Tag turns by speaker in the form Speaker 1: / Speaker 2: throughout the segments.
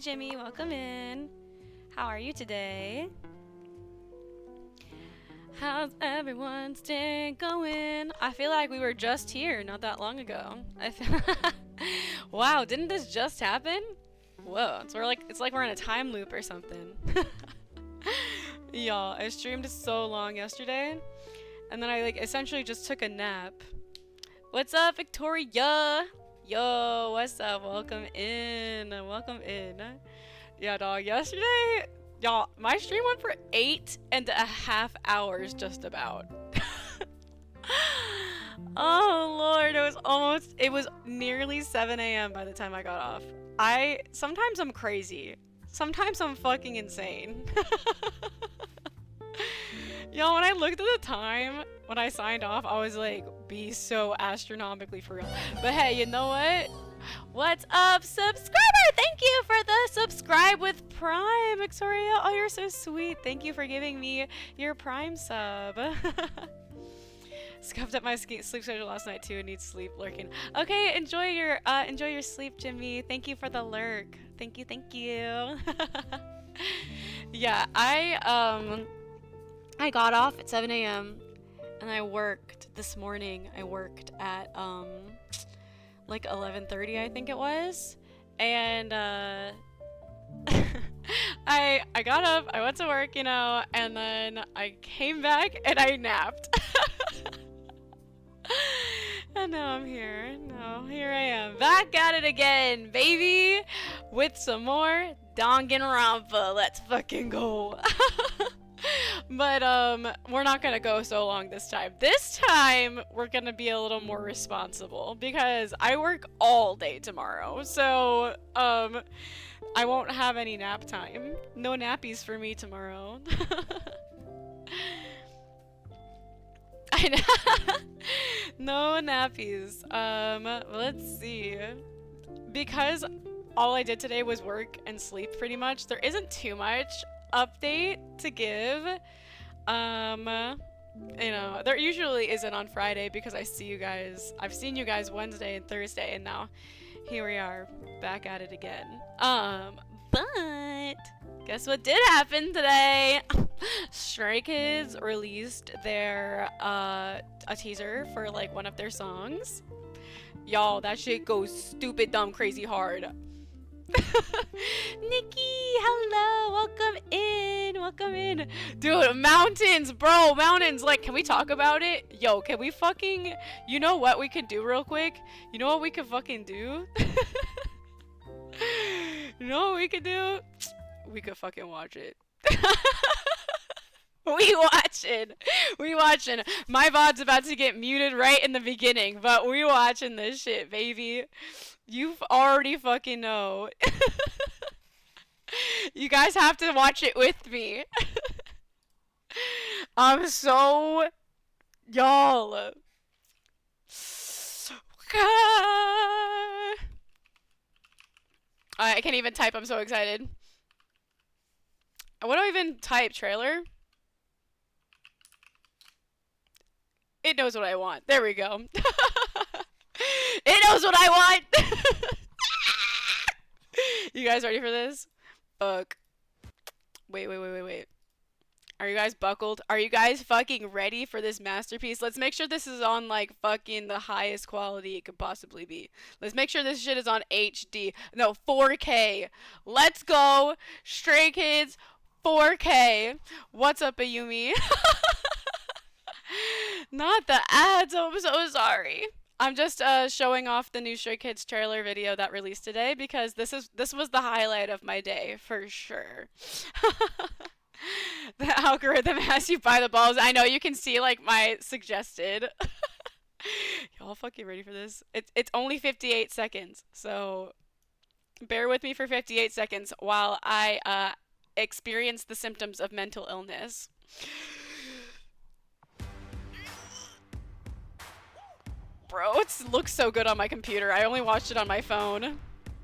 Speaker 1: Jimmy. Welcome in. How are you today? How's everyone's day going? I feel like we were just here not that long ago. Wow, didn't this just happen? Whoa, it's like we're in a time loop or something. Y'all, I streamed so long yesterday, and then I essentially just took a nap. What's up, Victoria? Yo, what's up? Welcome in. Welcome in. Yeah, dog. Yesterday, y'all, my stream went for 8.5 hours just about. Oh, Lord. It was nearly 7 a.m. by the time I got off. Sometimes I'm crazy. Sometimes I'm fucking insane. Yo, when I looked at the time when I signed off, I was like, be so astronomically for real. But hey, you know what? What's up, subscriber? Thank you for the subscribe with Prime, Victoria. Oh, you're so sweet. Thank you for giving me your Prime sub. Scuffed up my sleep schedule last night too and need sleep lurking. Okay, enjoy your sleep, Jimmy. Thank you for the lurk. Thank you, thank you. Yeah, I got off at 7 a.m. and I worked this morning. I worked at like 11:30, I think it was. And I got up, I went to work, and then I came back and I napped. And now I'm here. Now here I am, back at it again, baby, with some more Danganronpa. Let's fucking go. But we're not gonna go so long this time. This time we're gonna be a little more responsible because I work all day tomorrow. So I won't have any nap time. No nappies for me tomorrow. I know. No nappies. Let's see. Because all I did today was work and sleep pretty much, there isn't too much update to give. There usually isn't on Friday because I've seen you guys Wednesday and Thursday, and now here we are back at it again. But guess what did happen today? Stray Kids released their a teaser for like one of their songs. Y'all, that shit goes stupid dumb crazy hard. Nikki, hello, welcome in. Dude, mountains, bro, mountains. Like, can we talk about it? Yo, can we fucking, you know what we could do real quick? You know what we could fucking do? You know what we could do? We could fucking watch it. We watching. My VOD's about to get muted right in the beginning, but we watching this shit, baby. You already fucking know. You guys have to watch it with me. I'm so... Y'all. I can't even type, I'm so excited. What do I even type? Trailer? It knows what I want. There we go. It knows what I want! You guys ready for this? Fuck. Wait. Are you guys buckled? Are you guys fucking ready for this masterpiece? Let's make sure this is on, like, fucking the highest quality it could possibly be. Let's make sure this shit is on HD. No, 4K. Let's go! Stray Kids, 4K. What's up, Ayumi? Not the ads, I'm so sorry. I'm just showing off the new Stray Kids trailer video that released today because this was the highlight of my day for sure. The algorithm has you buy the balls. I know you can see like my suggested. Y'all fucking ready for this? It's only 58 seconds, so bear with me for 58 seconds while I experience the symptoms of mental illness. Bro, it looks so good on my computer. I only watched it on my phone.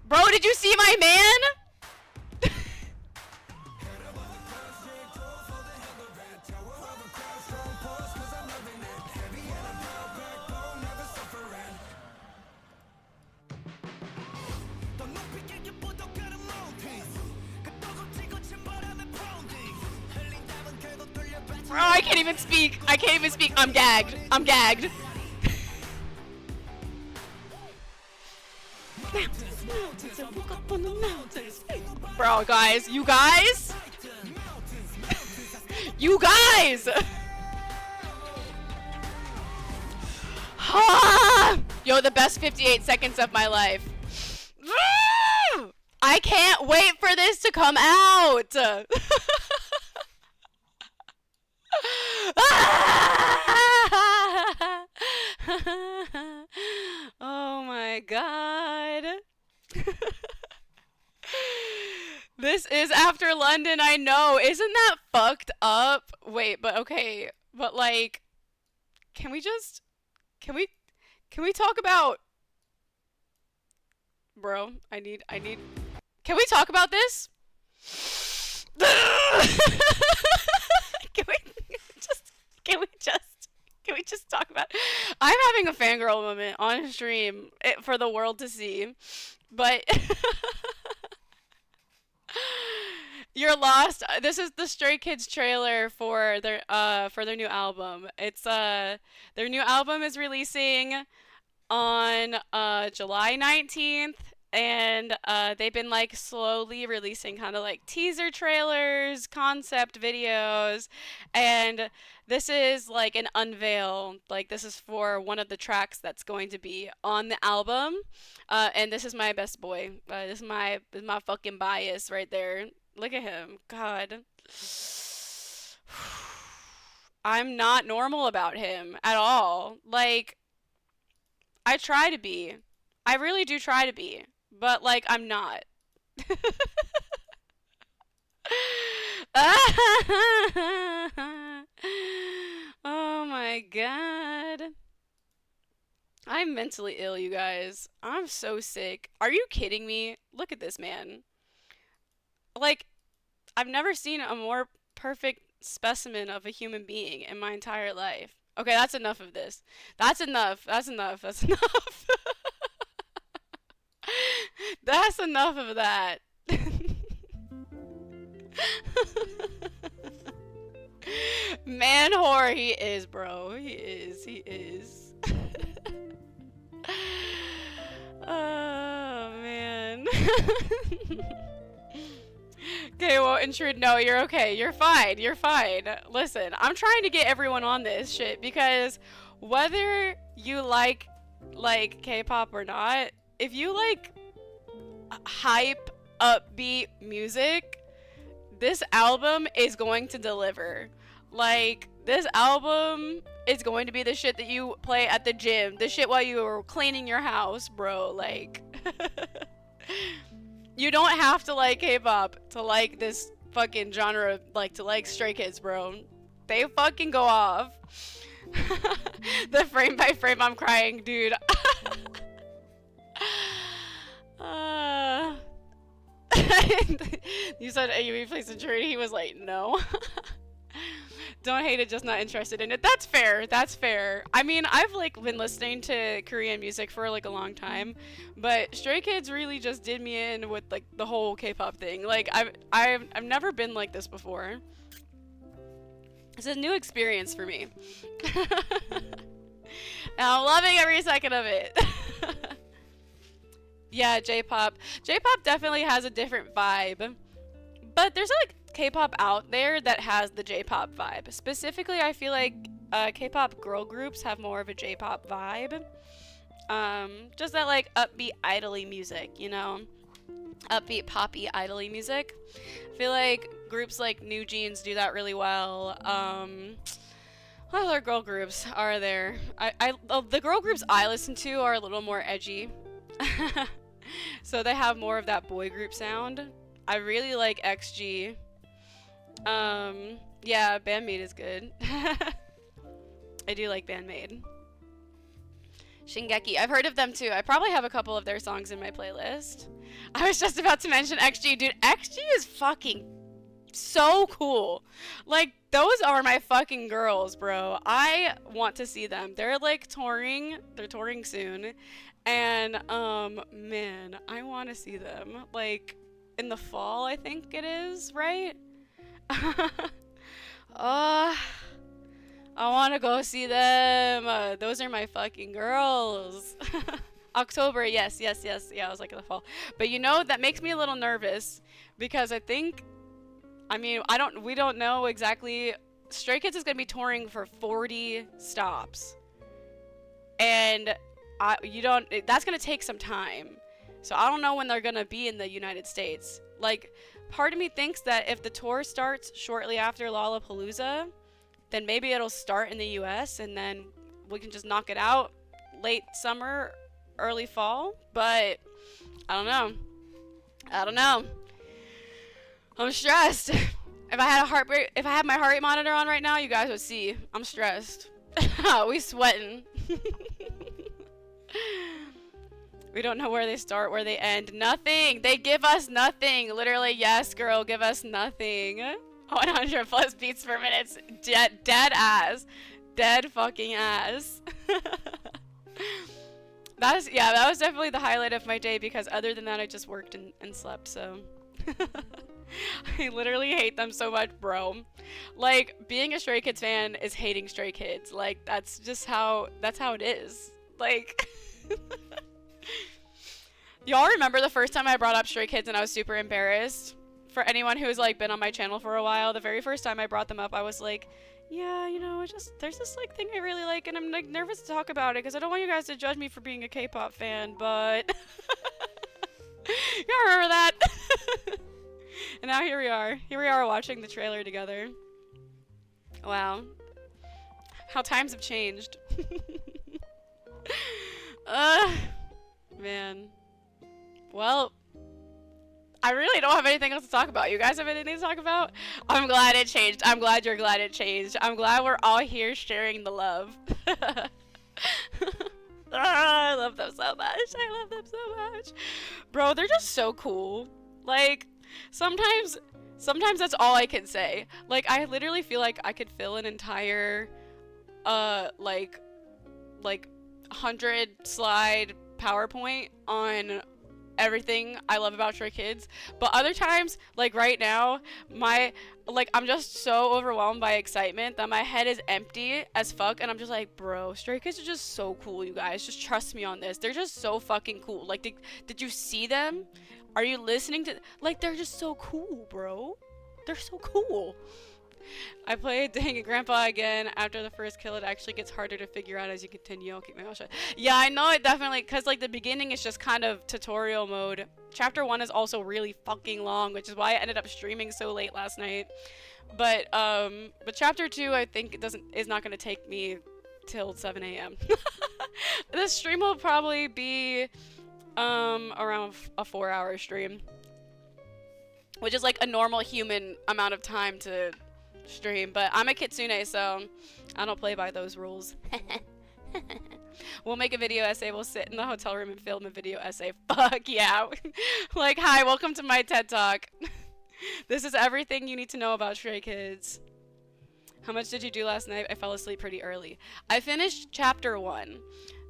Speaker 1: Bro, did you see my man? Bro, I can't even speak. I can't even speak. I'm gagged. I'm gagged. Bro, guys. You guys? You guys! Yo, the best 58 seconds of my life. I can't wait for this to come out. Oh my god. This is after London, I know. Isn't that fucked up? Wait, but okay. But like, can we just, can we talk about, bro, I need, can we talk about this? Can we just talk about it? I'm having a fangirl moment on stream for the world to see, but you're lost. This is the Stray Kids trailer for their new album. It's their new album is releasing on July 19th, and they've been like slowly releasing kind of like teaser trailers, concept videos, and this is like an unveil. Like, this is for one of the tracks that's going to be on the album, and this is my best boy. This is my fucking bias right there. Look at him. God. I'm not normal about him at all. Like, I try to be. I really do try to be. But, like, I'm not. Oh my god. I'm mentally ill, you guys. I'm so sick. Are you kidding me? Look at this man. Like, I've never seen a more perfect specimen of a human being in my entire life. Okay, that's enough of this. That's enough. That's enough. That's enough. That's enough of that. Man whore, he is, bro. He is. He is. Oh, man. Okay, well, Intrude, no, you're okay. You're fine. You're fine. Listen, I'm trying to get everyone on this shit because whether you like K-pop or not, if you like hype, upbeat music, this album is going to deliver. Like, this album is going to be the shit that you play at the gym, the shit while you are cleaning your house, bro. Like, you don't have to like K-pop to like this fucking genre, like to like Stray Kids, bro. They fucking go off. The frame by frame, I'm crying, dude. You said AUV plays a jury. He was like, no. Don't hate it, just not interested in it. That's fair. That's fair. I mean, I've like been listening to Korean music for like a long time, but Stray Kids really just did me in with like the whole K-pop thing. Like, I've never been like this before. It's a new experience for me. And I'm loving every second of it. Yeah, J-pop. J-pop definitely has a different vibe. But there's like K-pop out there that has the J-pop vibe. Specifically, I feel like K-pop girl groups have more of a J-pop vibe. Just that like upbeat idly music, you know? Upbeat poppy idly music. I feel like groups like New Jeans do that really well. What other girl groups are there? The girl groups I listen to are a little more edgy. So they have more of that boy group sound. I really like XG. Yeah, Bandmate is good. I do like Bandmate. Shingeki, I've heard of them too. I probably have a couple of their songs in my playlist. I was just about to mention XG. Dude, XG is fucking so cool. Like, those are my fucking girls, bro. I want to see them. They're like touring. They're touring soon. And, man, I want to see them. Like, in the fall, I think it is, right? I want to go see them. Those are my fucking girls. October, yes, yes, yes. Yeah, I was like in the fall. But you know, that makes me a little nervous because I think, I mean, we don't know exactly. Stray Kids is going to be touring for 40 stops. And that's going to take some time. So I don't know when they're going to be in the United States. Like, part of me thinks that if the tour starts shortly after Lollapalooza, then maybe it'll start in the US and then we can just knock it out late summer, early fall. But I don't know. I don't know. I'm stressed. If I had my heart rate monitor on right now, you guys would see. I'm stressed. We sweating. We don't know where they start, where they end. Nothing. They give us nothing. Literally, yes, girl, give us nothing. 100 plus beats per minute. Dead ass. Dead fucking ass. That was definitely the highlight of my day because other than that, I just worked and slept, so. I literally hate them so much, bro. Like, being a Stray Kids fan is hating Stray Kids. Like, that's how it is. Like, y'all remember the first time I brought up Stray Kids and I was super embarrassed? For anyone who's like been on my channel for a while, the very first time I brought them up, I was like, yeah, you know, there's this like thing I really like and I'm like nervous to talk about it because I don't want you guys to judge me for being a K-pop fan, but y'all remember that? And now here we are watching the trailer together. Wow, how times have changed. Man, well, I really don't have anything else to talk about. You guys have anything to talk about? I'm glad it changed. I'm glad you're glad it changed. I'm glad we're all here sharing the love. I love them so much. I love them so much. Bro, they're just so cool. Like, sometimes that's all I can say. Like, I literally feel like I could fill an entire, like 100 slide PowerPoint on everything I love about Stray Kids, but other times, like right now, I'm just so overwhelmed by excitement that my head is empty as fuck, and I'm just like, bro, Stray Kids are just so cool, you guys. Just trust me on this. They're just so fucking cool. Like, did you see them? Are you listening to? Like, they're just so cool, bro. They're so cool. I played Dangit Grandpa again. After the first kill, it actually gets harder to figure out as you continue. I'll keep my mouth shut. Yeah, I know it definitely, because like the beginning is just kind of tutorial mode. Chapter 1 is also really fucking long, which is why I ended up streaming so late last night. But chapter 2, I think is not going to take me till 7 a.m. This stream will probably be around a 4-hour stream, which is like a normal human amount of time to stream, but I'm a kitsune, so I don't play by those rules. We'll make a video essay. We'll sit in the hotel room and film a video essay. Fuck yeah. Like, hi, welcome to my TED Talk. This is everything you need to know about Stray Kids. How much did you do last night? I fell asleep pretty early. I finished chapter 1.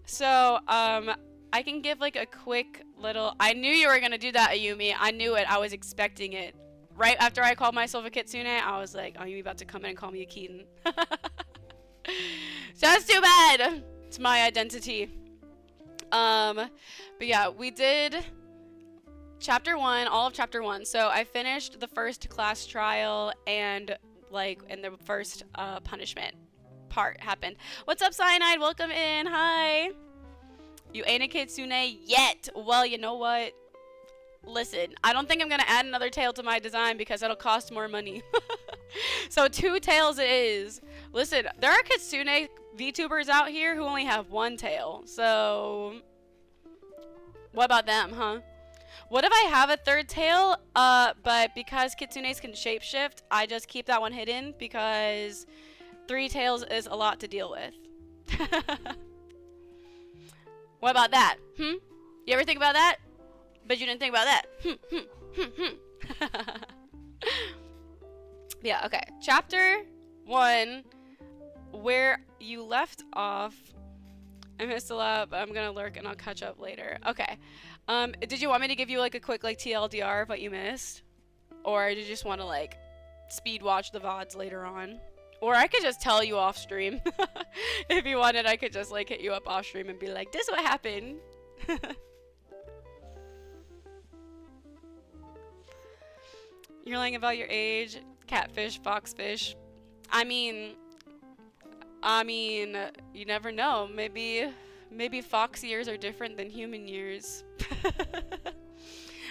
Speaker 1: So, I can give like a quick little... I knew you were gonna do that, Ayumi. I knew it. I was expecting it. Right after I called myself a kitsune, I was like, are you about to come in and call me a Keaton? So that's too bad. It's my identity. But yeah, we did chapter 1, all of chapter 1. So I finished the first class trial and the first punishment part happened. What's up, Cyanide? Welcome in. Hi. You ain't a kitsune yet. Well, you know what? Listen, I don't think I'm going to add another tail to my design because it'll cost more money. So 2 tails it is. Listen, there are kitsune VTubers out here who only have 1 tail. So what about them, huh? What if I have a 3rd tail, but because kitsunes can shapeshift, I just keep that one hidden because 3 tails is a lot to deal with. What about that? You ever think about that? But you didn't think about that. Yeah, okay. Chapter 1, where you left off. I missed a lot, but I'm gonna lurk and I'll catch up later. Okay. Did you want me to give you like a quick like TLDR of what you missed? Or did you just want to like speed watch the VODs later on? Or I could just tell you off stream. If you wanted, I could just like hit you up off stream and be like, this is what happened. You're lying about your age, catfish, foxfish. I mean, you never know. Maybe fox years are different than human years.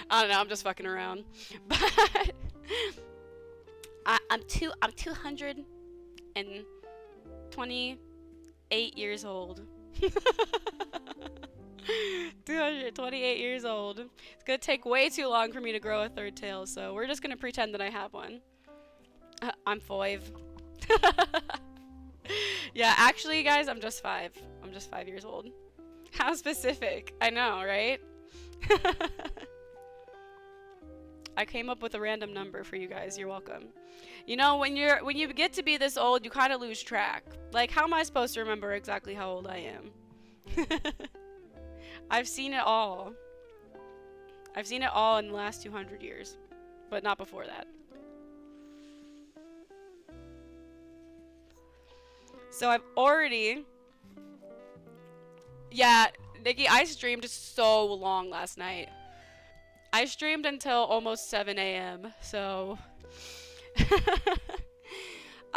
Speaker 1: I don't know. I'm just fucking around. But I'm 228 years old. 228 years old. It's gonna take way too long for me to grow a third tail, so we're just gonna pretend that I have one. I'm 5. Yeah, actually, guys, I'm just 5. I'm just 5 years old. How specific. I know, right? I came up with a random number for you guys. You're welcome. You know, when you get to be this old, you kind of lose track. Like, how am I supposed to remember exactly how old I am? I've seen it all. I've seen it all in the last 200 years, but not before that. So I've already... Yeah, Nikki, I streamed so long last night. I streamed until almost 7 a.m., so...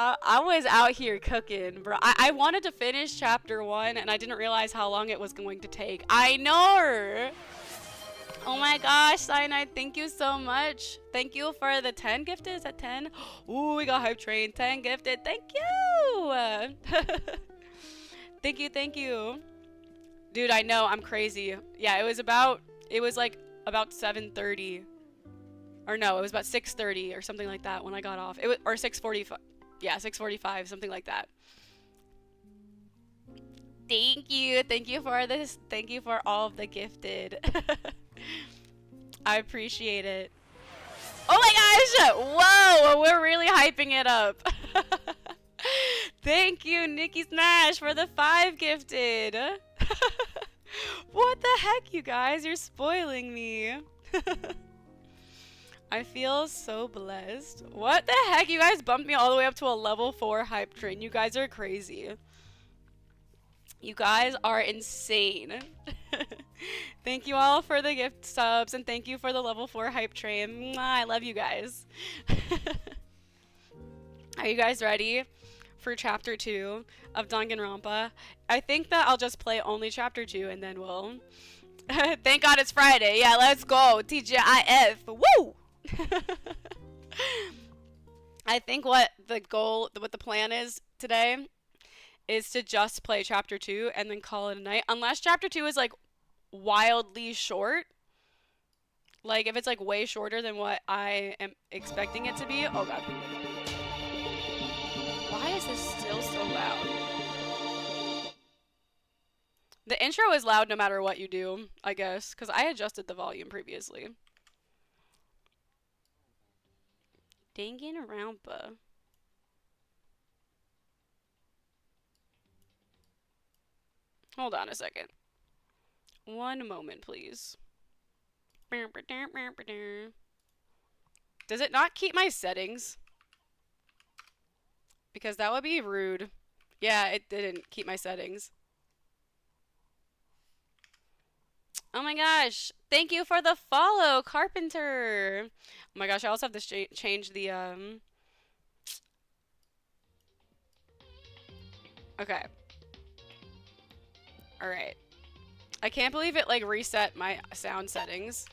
Speaker 1: I was out here cooking, bro. I wanted to finish chapter 1, and I didn't realize how long it was going to take. I know! Oh my gosh, Cyanide, thank you so much. Thank you for the 10 gifted. Is that 10? Ooh, we got Hype Train. 10 gifted. Thank you! Thank you, thank you. Dude, I know, I'm crazy. Yeah, it was like about 7:30. Or no, it was about 6:30 or something like that when I got off. It was, or 6:45. Yeah, 6:45, something like that. Thank you for this. Thank you for all of the gifted. I appreciate it. Oh my gosh! Whoa, we're really hyping it up. Thank you, Nikki Smash, for the 5 gifted. What the heck, you guys? You're spoiling me. I feel so blessed. What the heck? You guys bumped me all the way up to a level 4 hype train. You guys are crazy. You guys are insane. Thank you all for the gift subs, and thank you for the level 4 hype train. Mwah, I love you guys. Are you guys ready for chapter 2 of Danganronpa? I think that I'll just play only chapter 2 and then we'll... Thank God it's Friday. Yeah, let's go. TGIF. Woo! I think what the plan is today is to just play chapter 2 and then call it a night. Unless chapter 2 is like wildly short. Like if it's like way shorter than what I am expecting it to be. Oh god. Why is this still so loud? The intro is loud no matter what you do, I guess, because I adjusted the volume previously. Danganronpa. Hold on a second. One moment, please. Does it not keep my settings? Because that would be rude. Yeah, it didn't keep my settings. Oh my gosh. Thank you for the follow, Carpenter. Oh my gosh, I also have to change the, Okay. Alright. I can't believe it, like, reset my sound settings.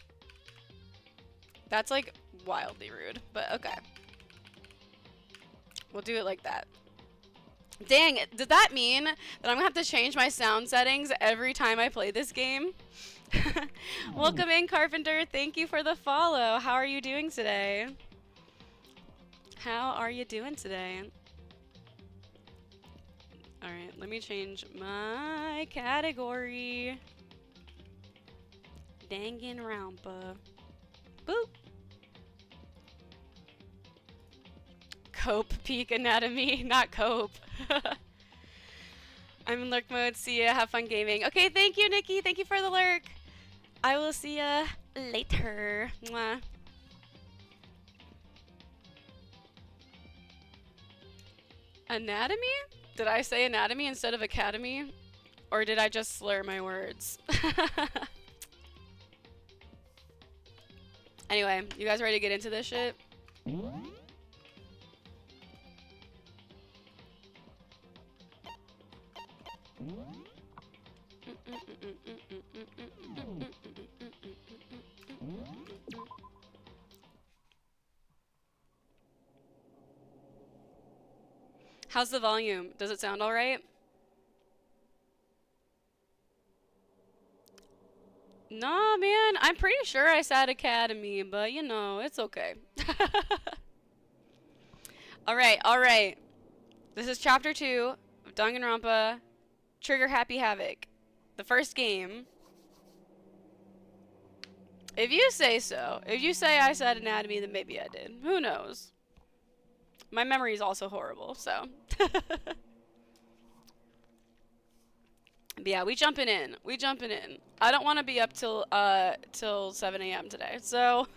Speaker 1: That's, like, wildly rude, but okay. We'll do it like that. Dang, does that mean that I'm gonna have to change my sound settings every time I play this game? Welcome in, Carpenter. Thank you for the follow. How are you doing today? How are you doing today? Alright, let me change my category. Danganronpa. Boop. Cope Peak Anatomy, not cope. I'm in lurk mode. See ya. Have fun gaming. Okay, thank you, Nikki. Thank you for the lurk. I will see ya later. Mwah. Anatomy? Did I say anatomy instead of academy? Or did I just slur my words? Anyway, you guys ready to get into this shit? How's the volume? Does it sound alright? Nah, man, I'm pretty sure I said academy, but you know, it's okay. Alright, alright. This is chapter 2 of Danganronpa Trigger Happy Havoc. The first game. If you say so. If you say I said anatomy, then maybe I did. Who knows? My memory is also horrible, so. But yeah, we jumping in. We jumping in. I don't want to be up till 7 a.m. today, so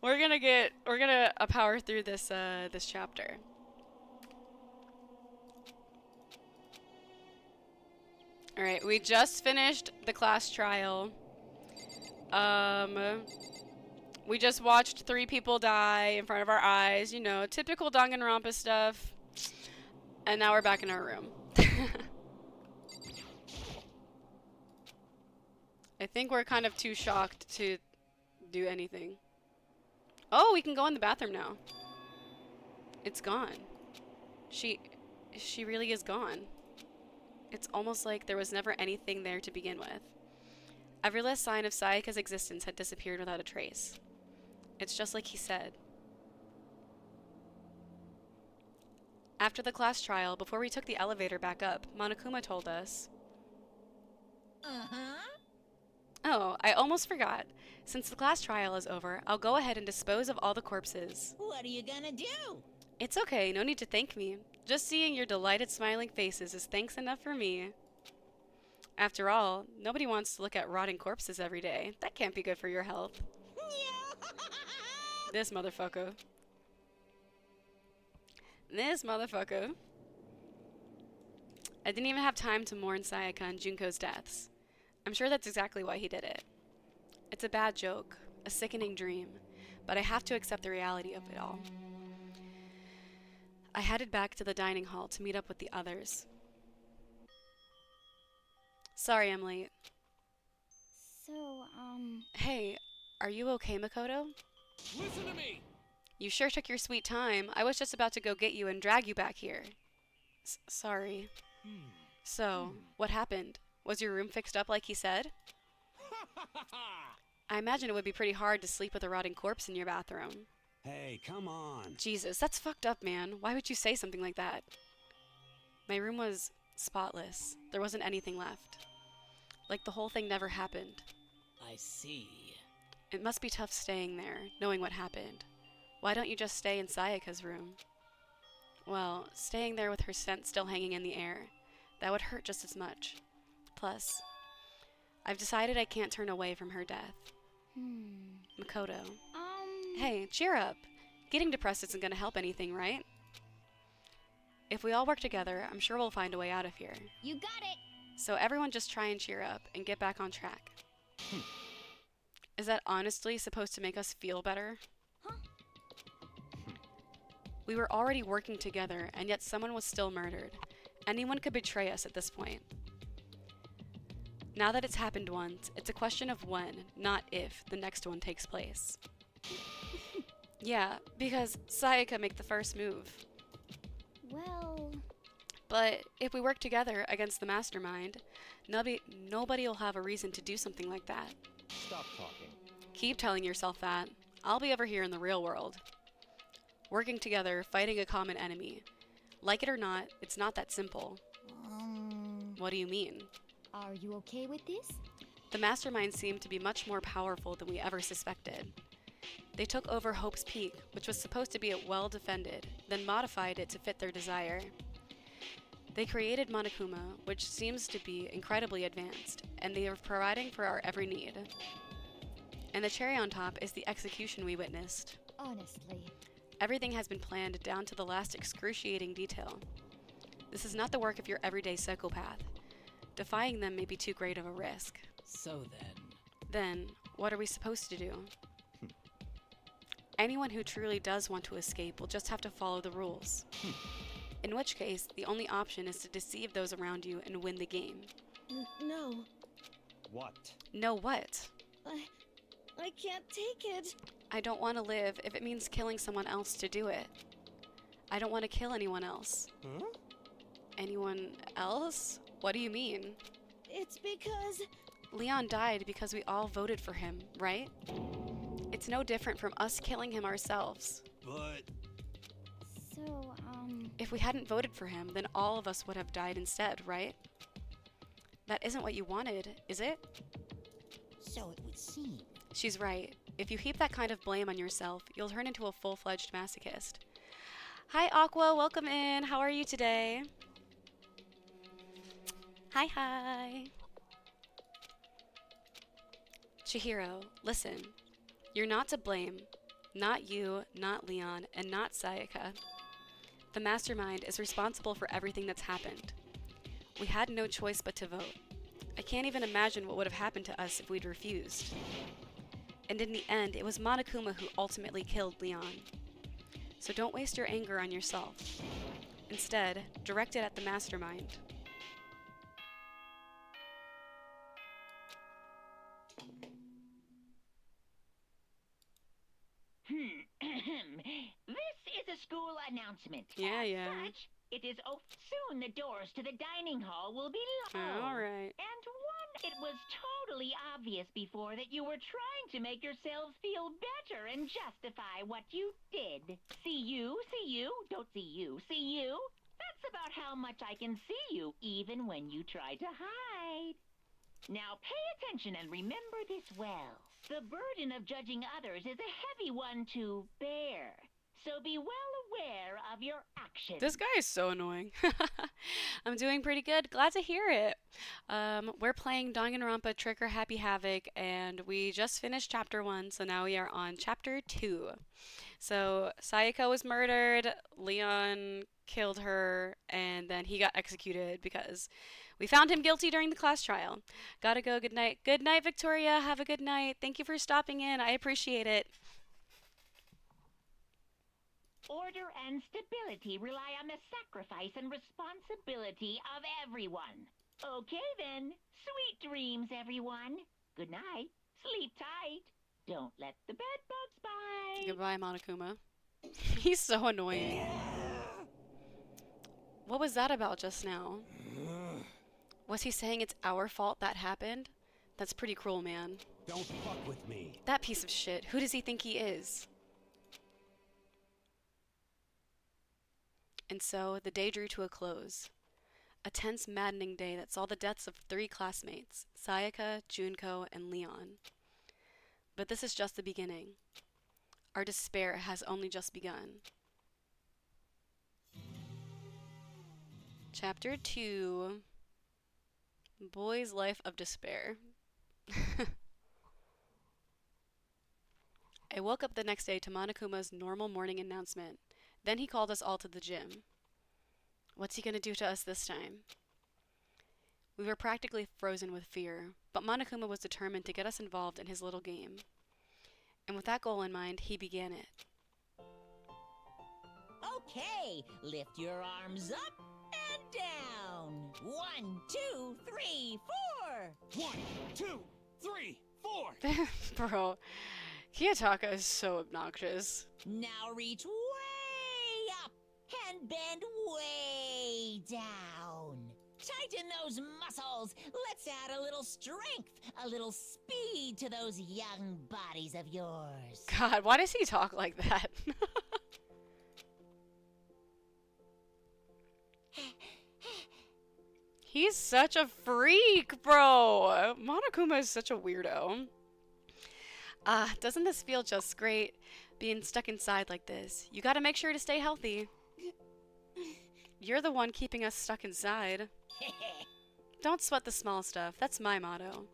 Speaker 1: we're gonna power through this this chapter. All right, we just finished the class trial. We just watched 3 people die in front of our eyes, you know, typical Danganronpa stuff. And now we're back in our room. I think we're kind of too shocked to do anything. Oh, we can go in the bathroom now. It's gone. She really is gone. It's almost like there was never anything there to begin with. Every last sign of Sayaka's existence had disappeared without a trace. It's just like he said. After the class trial, before we took the elevator back up, Monokuma told us. Oh, I almost forgot. Since the class trial is over, I'll go ahead and dispose of all the corpses.
Speaker 2: What are you gonna do?
Speaker 1: It's okay, no need to thank me. Just seeing your delighted smiling faces is thanks enough for me. After all, nobody wants to look at rotting corpses every day. That can't be good for your health. This motherfucker. This motherfucker. I didn't even have time to mourn Sayaka and Junko's deaths. I'm sure that's exactly why he did it. It's a bad joke, a sickening dream, but I have to accept the reality of it all. I headed back to the dining hall to meet up with the others. Sorry I'm late.
Speaker 3: So,
Speaker 1: Hey, are you okay, Makoto?
Speaker 4: Listen to me!
Speaker 1: You sure took your sweet time. I was just about to go get you and drag you back here. Sorry. So, what happened? Was your room fixed up like he said? I imagine it would be pretty hard to sleep with a rotting corpse in your bathroom.
Speaker 4: Hey, come on.
Speaker 1: Jesus, that's fucked up, man. Why would you say something like that? My room was spotless. There wasn't anything left. Like the whole thing never happened.
Speaker 2: I see.
Speaker 1: It must be tough staying there, knowing what happened. Why don't you just stay in Sayaka's room? Well, staying there with her scent still hanging in the air, that would hurt just as much. Plus, I've decided I can't turn away from her death. Makoto. Hey, cheer up. Getting depressed isn't gonna help anything, right? If we all work together, I'm sure we'll find a way out of here.
Speaker 3: you got it!
Speaker 1: So everyone just try and cheer up and get back on track. Is that honestly supposed to make us feel better?
Speaker 3: Huh?
Speaker 1: We were already working together, and yet someone was still murdered. Anyone could betray us at this point. Now that it's happened once, it's a question of when, not if, the next one takes place. Yeah, because Sayaka made the first move.
Speaker 3: Well...
Speaker 1: But if we work together against the mastermind, nobody will have a reason to do something like that.
Speaker 4: Stop talking.
Speaker 1: Keep telling yourself that. I'll be over here in the real world. Working together, fighting a common enemy. Like it or not, it's not that simple. What do you mean?
Speaker 3: Are you okay with this?
Speaker 1: The mastermind seemed to be much more powerful than we ever suspected. They took over Hope's Peak, which was supposed to be well defended, then modified it to fit their desire. They created Monokuma, which seems to be incredibly advanced, and they are providing for our every need. And the cherry on top is the execution we witnessed.
Speaker 3: Honestly.
Speaker 1: Everything has been planned down to the last excruciating detail. This is not the work of your everyday psychopath. Defying them may be too great of a risk.
Speaker 2: So
Speaker 1: Then, what are we supposed to do? Anyone who truly does want to escape will just have to follow the rules. In which case, the only option is to deceive those around you and win the game.
Speaker 5: No,
Speaker 4: What?
Speaker 1: No what?
Speaker 5: I can't take it.
Speaker 1: I don't want to live if it means killing someone else to do it. I don't want to kill anyone else.
Speaker 4: Huh?
Speaker 1: Anyone else? What do you mean?
Speaker 5: It's because
Speaker 1: Leon died because we all voted for him, right? It's no different from us killing him ourselves.
Speaker 4: But
Speaker 3: So,
Speaker 1: If we hadn't voted for him, then all of us would have died instead, right? That isn't what you wanted, is it?
Speaker 2: it would seem.
Speaker 1: She's right. If you heap that kind of blame on yourself, you'll turn into a full-fledged masochist. Hi, Aqua. Welcome in. How are you today? Hi. Chihiro, listen. You're not to blame. Not you, not Leon, and not Sayaka. The mastermind is responsible for everything that's happened. We had no choice but to vote. I can't even imagine what would have happened to us if we'd refused. And in the end, it was Monokuma who ultimately killed Leon. So don't waste your anger on yourself. Instead, direct it at the mastermind.
Speaker 6: This is a school announcement.
Speaker 1: Yeah,
Speaker 6: As
Speaker 1: yeah.
Speaker 6: Such, it is soon the doors to the dining hall will be locked.
Speaker 1: All right.
Speaker 6: And it was totally obvious before that you were trying to make yourselves feel better and justify what you did. See you, don't see you, see you. That's about how much I can see you, even when you try to hide. Now pay attention and remember this well. The burden of judging others is a heavy one to bear. So be well aware of your actions.
Speaker 1: This guy is so annoying. I'm doing pretty good. Glad to hear it. We're playing Danganronpa Trigger Happy Havoc, and we just finished Chapter 1, so now we are on Chapter 2. So Sayaka was murdered, Leon killed her, and then he got executed because we found him guilty during the class trial. Gotta go. Good night. Good night, Victoria. Have a good night. Thank you for stopping in. I appreciate it.
Speaker 6: Order and stability rely on the sacrifice and responsibility of everyone. Okay then. Sweet dreams, everyone. Good night. Sleep tight. Don't let the bed bugs bite.
Speaker 1: Goodbye, Monokuma. He's so annoying. What was that about just now? Was he saying it's our fault that happened? That's pretty cruel, man.
Speaker 4: don't fuck with me.
Speaker 1: That piece of shit. Who does he think he is? And so, the day drew to a close. A tense, maddening day that saw the deaths of 3 classmates, Sayaka, Junko, and Leon. But this is just the beginning. Our despair has only just begun. Chapter 2. Boy's Life of Despair. I woke up the next day to Monokuma's normal morning announcement. Then he called us all to the gym. What's he gonna do to us this time? We were practically frozen with fear, but Monokuma was determined to get us involved in his little game. And with that goal in mind, he began it.
Speaker 2: Okay, lift your arms up and down. 1, 2, 3, 4.
Speaker 4: 1, 2, 3, 4.
Speaker 1: Bro, Kiyotaka is so obnoxious.
Speaker 2: Now reach way up and bend way down. Tighten those muscles. Let's add a little strength, a little speed to those young bodies of yours.
Speaker 1: God, why does he talk like that? He's such a freak, bro. Monokuma is such a weirdo. Doesn't this feel just great, being stuck inside like this? You gotta make sure to stay healthy. You're the one keeping us stuck inside. Don't sweat the small stuff. That's my motto.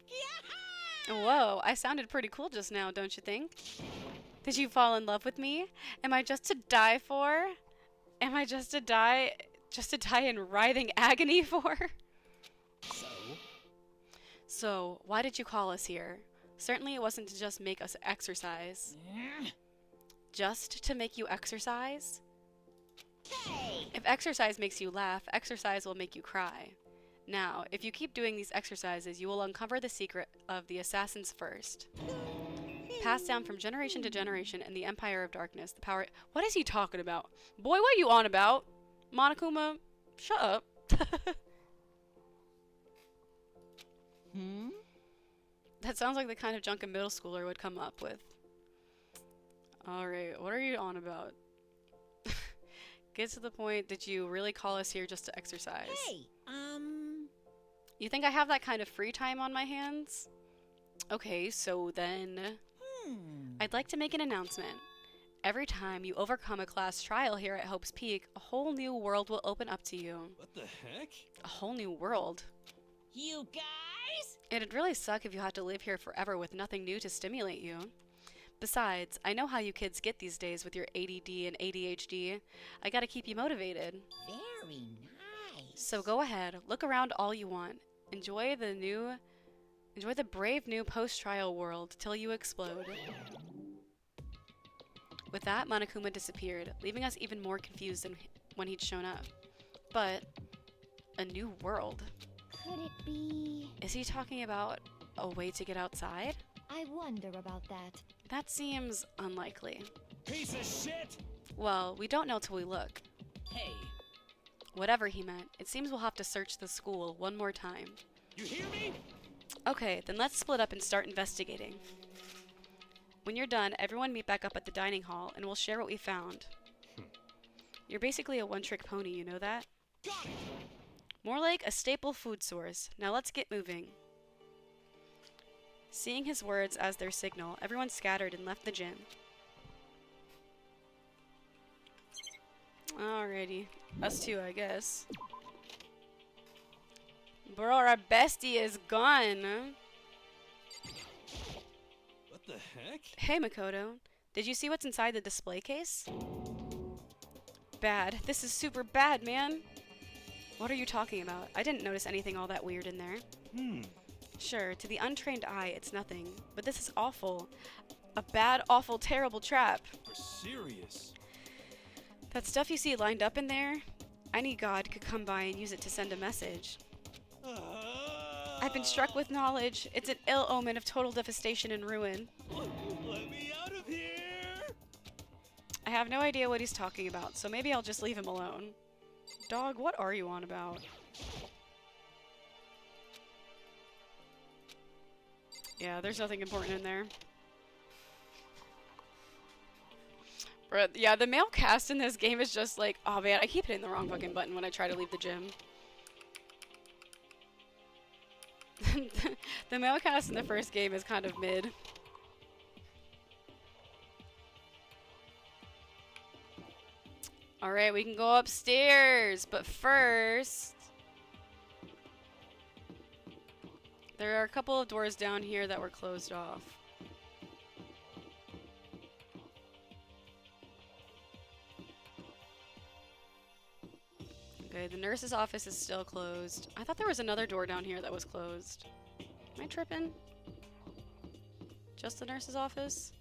Speaker 1: Whoa, I sounded pretty cool just now, don't you think? Did you fall in love with me? Am I just to die for? Am I just to die in writhing agony for?
Speaker 4: So?
Speaker 1: So, why did you call us here? Certainly it wasn't to just make us exercise. Just to make you exercise?
Speaker 2: Hey!
Speaker 1: If exercise makes you laugh, exercise will make you cry. Now, if you keep doing these exercises, you will uncover the secret of the assassin's first. Passed down from generation to generation in the Empire of Darkness, the power— What is he talking about? Boy, what are you on about? Monokuma, shut up. That sounds like the kind of junk a middle schooler would come up with. Alright, what are you on about? Get to the point. Did you really call us here just to exercise?
Speaker 2: Hey,
Speaker 1: You think I have that kind of free time on my hands? Okay, so then I'd like to make an announcement. Every time you overcome a class trial here at Hope's Peak, a whole new world will open up to you.
Speaker 4: What the heck?
Speaker 1: A whole new world.
Speaker 2: You guys?
Speaker 1: It'd really suck if you had to live here forever with nothing new to stimulate you. Besides, I know how you kids get these days with your ADD and ADHD. I gotta keep you motivated.
Speaker 2: Very nice.
Speaker 1: So go ahead, look around all you want. Enjoy the brave new post-trial world till you explode. With that, Monokuma disappeared, leaving us even more confused than when he'd shown up. But a new world.
Speaker 3: Could it be?
Speaker 1: Is he talking about a way to get outside?
Speaker 3: I wonder about that.
Speaker 1: That seems unlikely.
Speaker 4: Piece of shit!
Speaker 1: Well, we don't know till we look.
Speaker 4: Hey,
Speaker 1: Whatever he meant, it seems we'll have to search the school one more time.
Speaker 4: you hear me?
Speaker 1: Okay, then let's split up and start investigating. When you're done, everyone meet back up at the dining hall and we'll share what we found. You're basically a one-trick pony, you know that?
Speaker 4: Got it!
Speaker 1: More like a staple food source. Now let's get moving. Seeing his words as their signal, everyone scattered and left the gym. Alrighty. Us two, I guess. Bro, our bestie is gone.
Speaker 4: What the heck?
Speaker 1: Hey, Makoto. Did you see what's inside the display case? Bad. This is super bad, man. What are you talking about? I didn't notice anything all that weird in there. Sure, to the untrained eye, it's nothing. But this is awful. A bad, awful, terrible trap.
Speaker 4: You're serious?
Speaker 1: That stuff you see lined up in there? Any god could come by and use it to send a message. I've been struck with knowledge. It's an ill omen of total devastation and ruin.
Speaker 4: Let me out of here!
Speaker 1: I have no idea what he's talking about, so maybe I'll just leave him alone. Dog, what are you on about? Yeah, there's nothing important in there. Bruh, yeah, the male cast in this game is just like, oh man, I keep hitting the wrong fucking button when I try to leave the gym. The male cast in the first game is kind of mid. Alright, we can go upstairs, but first... There are a couple of doors down here that were closed off. Okay, the nurse's office is still closed. I thought there was another door down here that was closed. Am I tripping? Just the nurse's office?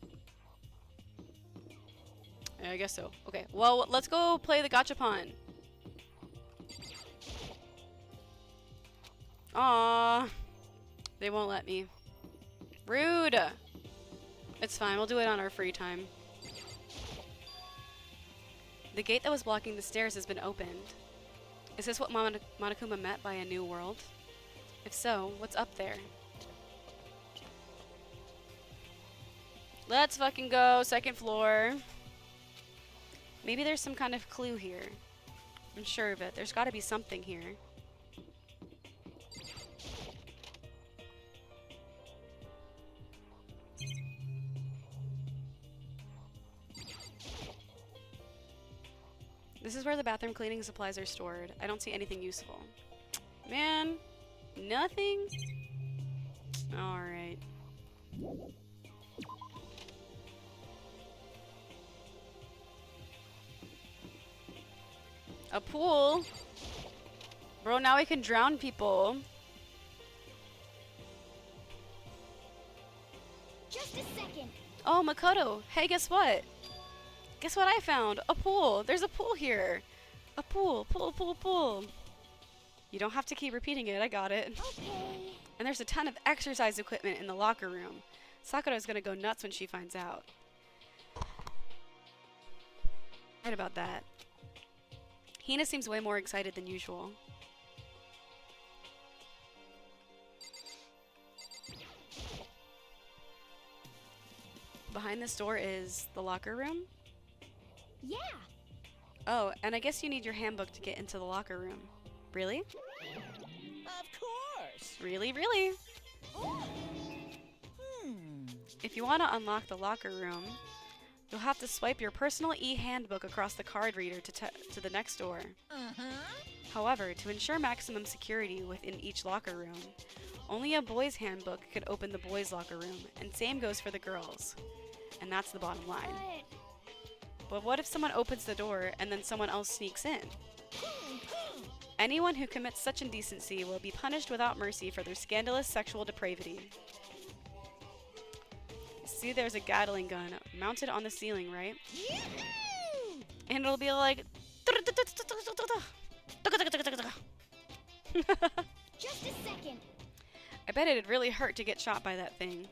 Speaker 1: Yeah, I guess so. Okay, well, let's go play the gachapon. Aww. They won't let me. Rude! It's fine, we'll do it on our free time. The gate that was blocking the stairs has been opened. Is this what Monokuma meant by a new world? If so, what's up there? Let's fucking go, second floor. Maybe there's some kind of clue here. I'm sure of it. There's gotta be something here. This is where the bathroom cleaning supplies are stored. I don't see anything useful. Man, nothing? Alright. A pool? Bro, now we can drown people.
Speaker 3: Just a second.
Speaker 1: Oh, Makoto. Hey, guess what? Guess what I found? A pool. There's a pool here. A pool. Pool. You don't have to keep repeating it. I got it.
Speaker 3: Okay.
Speaker 1: And there's a ton of exercise equipment in the locker room. Sakura's gonna go nuts when she finds out. Right about that. Hina seems way more excited than usual. Behind this door is the locker room.
Speaker 3: Yeah.
Speaker 1: Oh, and I guess you need your handbook to get into the locker room. Really?
Speaker 2: Of course.
Speaker 1: Really, really?
Speaker 2: Hmm.
Speaker 1: If you want to unlock the locker room, you'll have to swipe your personal e-handbook across the card reader to the next door.
Speaker 2: Uh-huh.
Speaker 1: However, to ensure maximum security within each locker room, only a boys' handbook could open the boys' locker room, and same goes for the girls. And that's the bottom line. But what if someone opens the door and then someone else sneaks in? Anyone who commits such indecency will be punished without mercy for their scandalous sexual depravity. See, there's a Gatling gun mounted on the ceiling, right? And it'll be like...
Speaker 3: Just a second.
Speaker 1: I bet it'd really hurt to get shot by that thing.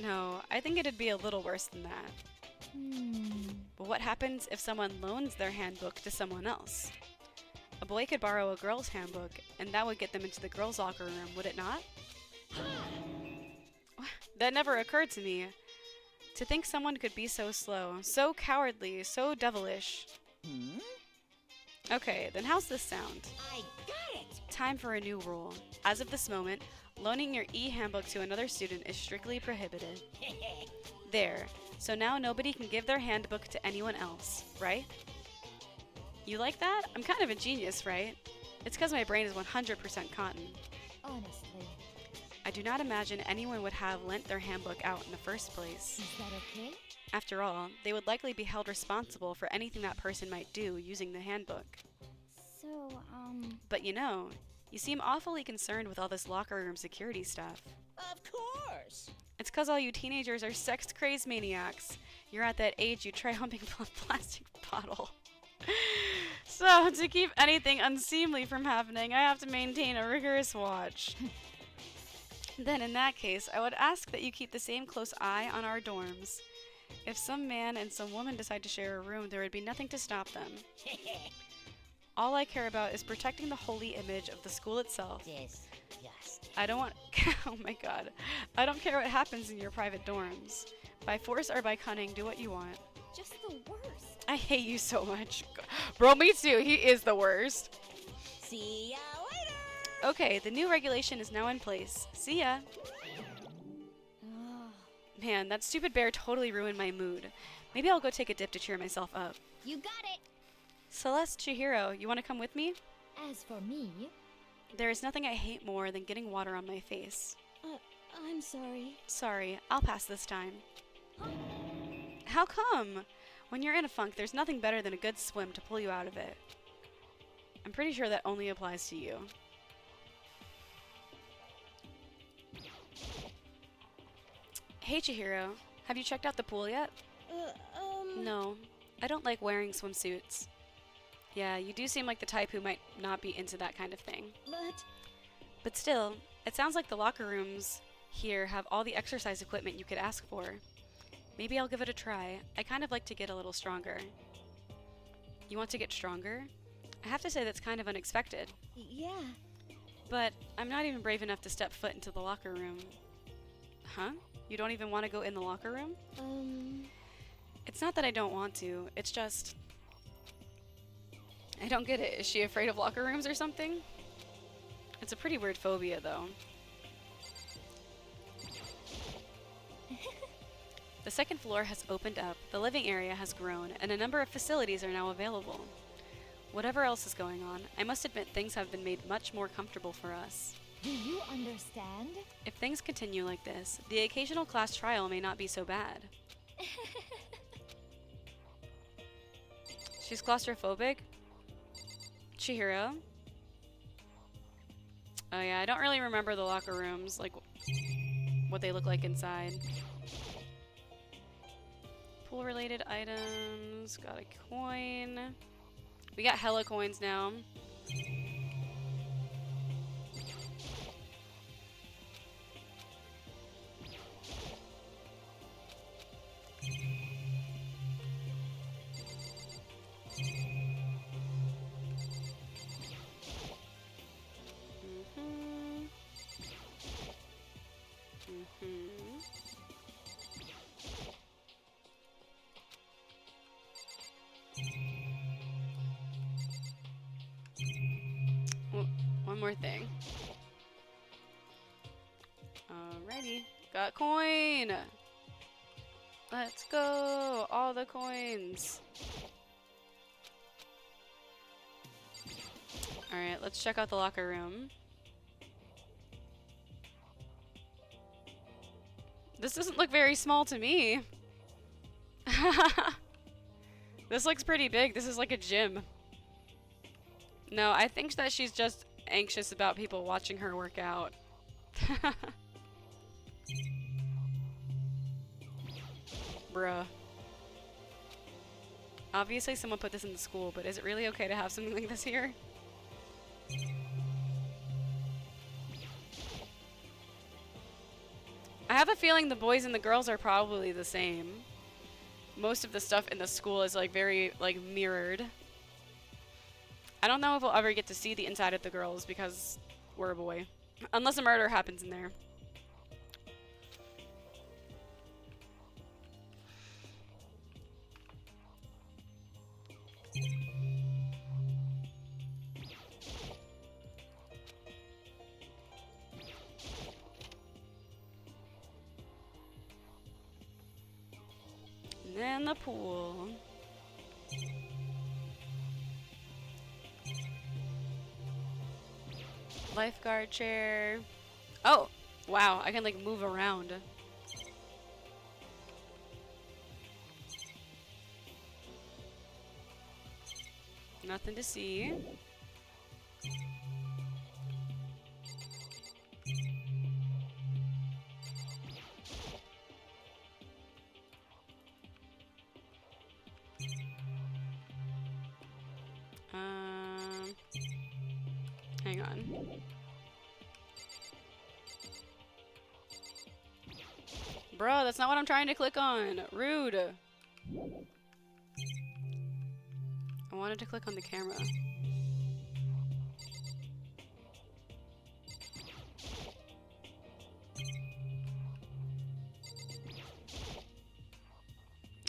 Speaker 1: No. I think it'd be a little worse than that. But what happens if someone loans their handbook to someone else? A boy could borrow a girl's handbook, and that would get them into the girls' locker room, would it not? That never occurred to me. To think someone could be so slow, so cowardly, so devilish. Okay, then how's this sound?
Speaker 2: I got it.
Speaker 1: Time for a new rule. As of this moment, loaning your e-handbook to another student is strictly prohibited. There. So now nobody can give their handbook to anyone else, right? You like that? I'm kind of a genius, right? It's because my brain is 100% cotton.
Speaker 3: Honestly.
Speaker 1: I do not imagine anyone would have lent their handbook out in the first place.
Speaker 3: Is that okay?
Speaker 1: After all, they would likely be held responsible for anything that person might do using the handbook.
Speaker 3: So,
Speaker 1: But you seem awfully concerned with all this locker room security stuff.
Speaker 2: Of course.
Speaker 1: It's cause all you teenagers are sex-crazed maniacs. You're at that age you try humping a plastic bottle. So, to keep anything unseemly from happening, I have to maintain a rigorous watch. Then in that case, I would ask that you keep the same close eye on our dorms. If some man and some woman decide to share a room, there would be nothing to stop them. All I care about is protecting the holy image of the school itself.
Speaker 2: Disgusting.
Speaker 1: I don't want... Oh my god. I don't care what happens in your private dorms. By force or by cunning, do what you want.
Speaker 3: just the worst.
Speaker 1: I hate you so much. Bro, me too. He is the worst.
Speaker 2: See ya later.
Speaker 1: Okay, the new regulation is now in place. See ya. Man, that stupid bear totally ruined my mood. Maybe I'll go take a dip to cheer myself up.
Speaker 3: You got it.
Speaker 1: Celeste, Chihiro, you want to come with me?
Speaker 3: As for me,
Speaker 1: There is nothing I hate more than getting water on my face.
Speaker 5: I'm sorry.
Speaker 1: Sorry, I'll pass this time. How come? When you're in a funk, there's nothing better than a good swim to pull you out of it. I'm pretty sure that only applies to you. Hey Chihiro, have you checked out the pool yet? No, I don't like wearing swimsuits. Yeah, you do seem like the type who might not be into that kind of thing. But still, it sounds like the locker rooms here have all the exercise equipment you could ask for. Maybe I'll give it a try. I kind of like to get a little stronger. You want to get stronger? I have to say that's kind of unexpected.
Speaker 5: Yeah.
Speaker 1: But I'm not even brave enough to step foot into the locker room. Huh? You don't even want to go in the locker room? It's not that I don't want to, it's just... I don't get it. Is she afraid of locker rooms or something? It's a pretty weird phobia, though. The second floor has opened up, the living area has grown, and a number of facilities are now available. Whatever else is going on, I must admit things have been made much more comfortable for us.
Speaker 3: do you understand?
Speaker 1: If things continue like this, the occasional class trial may not be so bad. She's claustrophobic. Chihiro. Oh yeah, I don't really remember the locker rooms, like what they look like inside. Pool related items. Got a coin. We got hella coins now. One more thing. Alrighty. Got coin! Let's go! All the coins! Alright, let's check out the locker room. This doesn't look very small to me. This looks pretty big. This is like a gym. No, I think that she's just anxious about people watching her work out. Bruh. Obviously someone put this in the school, but is it really okay to have something like this here? I have a feeling the boys and the girls are probably the same. Most of the stuff in the school is like very like mirrored. I don't know if we'll ever get to see the inside of the girls because we're a boy. Unless a murder happens in there. And then the pool. Lifeguard chair. Oh, wow, I can like move around. Nothing to see. Hang on. Bro, that's not what I'm trying to click on. Rude. I wanted to click on the camera.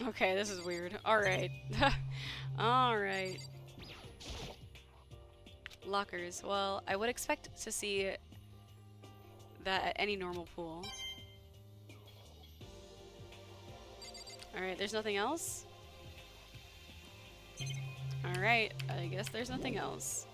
Speaker 1: Okay, this is weird. Alright. Alright. Lockers. Well, I would expect to see that at any normal pool. Alright, there's nothing else? Alright, I guess there's nothing else.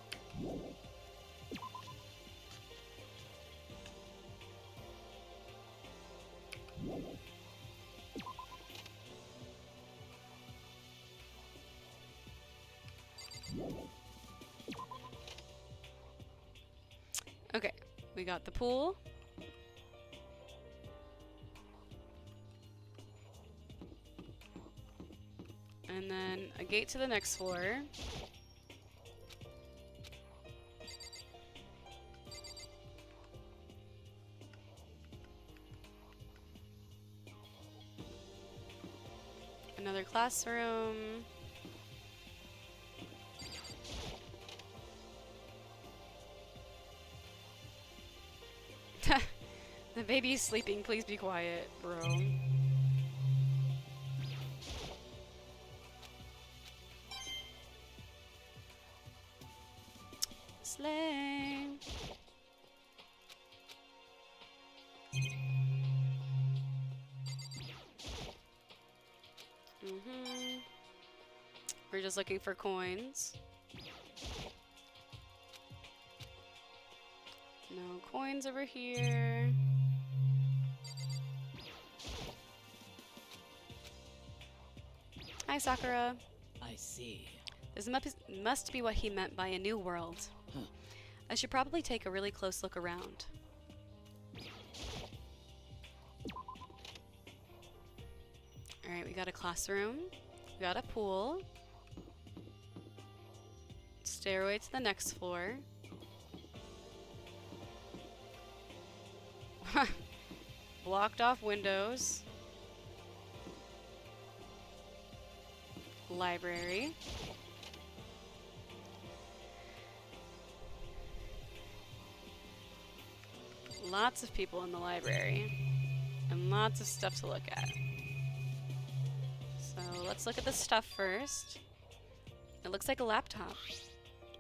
Speaker 1: Okay, we got the pool. And then a gate to the next floor. Another classroom. The baby's sleeping. Please be quiet, bro. Slay. We're just looking for coins. No coins over here. Hi, Sakura.
Speaker 7: I see.
Speaker 1: This must be what he meant by a new world. I should probably take a really close look around. Alright, we got a classroom. We got a pool. Stairway to the next floor. Blocked off windows. Library. Lots of people in the library. And lots of stuff to look at. So let's look at the stuff first. It looks like a laptop.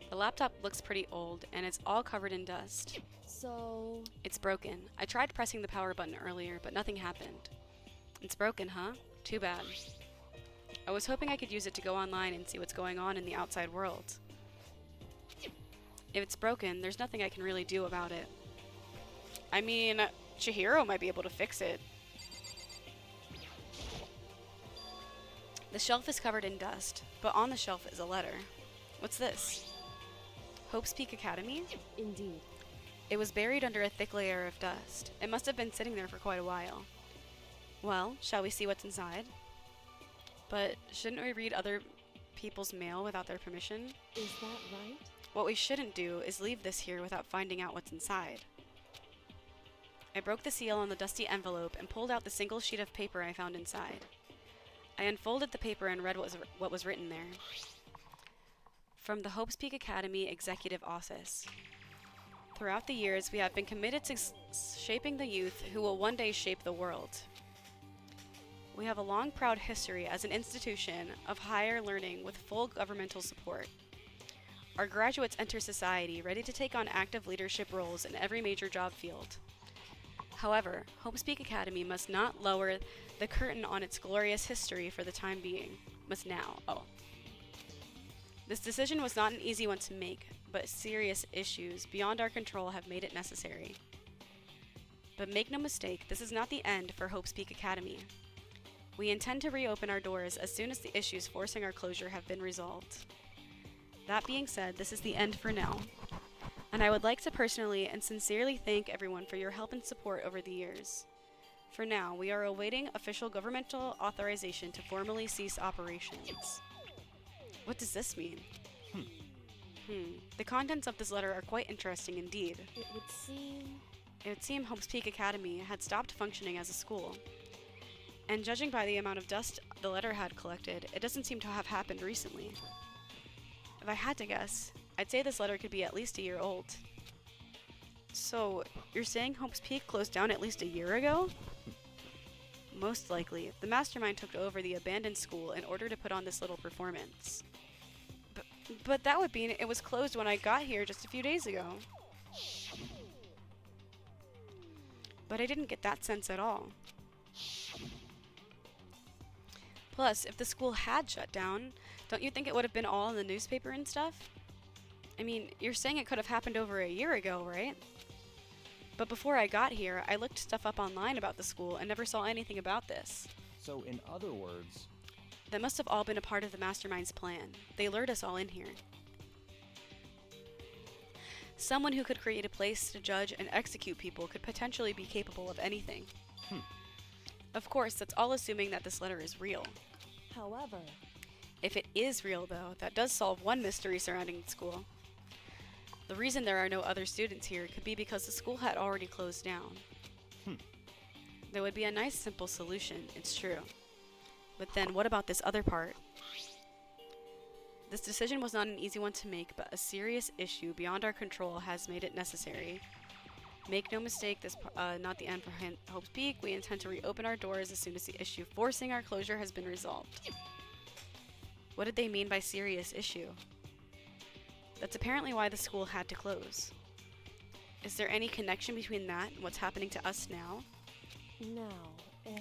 Speaker 1: The laptop looks pretty old and it's all covered in dust.
Speaker 5: So,
Speaker 1: It's broken. I tried pressing the power button earlier, but nothing happened. It's broken, huh? Too bad. I was hoping I could use it to go online and see what's going on in the outside world. If it's broken, there's nothing I can really do about it. I mean, Chihiro might be able to fix it. The shelf is covered in dust, but on the shelf is a letter. What's this? Hope's Peak Academy?
Speaker 5: indeed.
Speaker 1: It was buried under a thick layer of dust. It must have been sitting there for quite a while. Well, shall we see what's inside? But shouldn't we read other people's mail without their permission?
Speaker 5: Is that right?
Speaker 1: What we shouldn't do is leave this here without finding out what's inside. I broke the seal on the dusty envelope and pulled out the single sheet of paper I found inside. I unfolded the paper and read what was written there. From the Hope's Peak Academy Executive Office. Throughout the years, we have been committed to shaping the youth who will one day shape the world. We have a long, proud history as an institution of higher learning with full governmental support. Our graduates enter society ready to take on active leadership roles in every major job field. However, Hope's Peak Academy must not lower the curtain on its glorious history for the time being. Must now. This decision was not an easy one to make, but serious issues beyond our control have made it necessary. But make no mistake, this is not the end for Hope's Peak Academy. We intend to reopen our doors as soon as the issues forcing our closure have been resolved. That being said, this is the end for now. And I would like to personally and sincerely thank everyone for your help and support over the years. For now, we are awaiting official governmental authorization to formally cease operations. What does this mean? The contents of this letter are quite interesting indeed.
Speaker 5: It would seem
Speaker 1: Hope's Peak Academy had stopped functioning as a school. And judging by the amount of dust the letter had collected, it doesn't seem to have happened recently. If I had to guess, I'd say this letter could be at least a year old. So, you're saying Hope's Peak closed down at least a year ago? Most likely, the mastermind took over the abandoned school in order to put on this little performance. But that would mean it was closed when I got here just a few days ago. But I didn't get that sense at all. Plus, if the school had shut down, don't you think it would have been all in the newspaper and stuff? I mean, you're saying it could have happened over a year ago, right? But before I got here, I looked stuff up online about the school and never saw anything about this.
Speaker 7: So, in other words,
Speaker 1: That must have all been a part of the mastermind's plan. They lured us all in here. Someone who could create a place to judge and execute people could potentially be capable of anything. Of course, that's all assuming that this letter is real.
Speaker 5: however,
Speaker 1: If it is real, though, that does solve one mystery surrounding the school. The reason there are no other students here could be because the school had already closed down. There would be a nice, simple solution, it's true. But then, what about this other part? This decision was not an easy one to make, but a serious issue beyond our control has made it necessary. Make no mistake, this not the end for Hope's Peak. We intend to reopen our doors as soon as the issue forcing our closure has been resolved. What did they mean by serious issue? That's apparently why the school had to close. Is there any connection between that and what's happening to us now?
Speaker 5: now,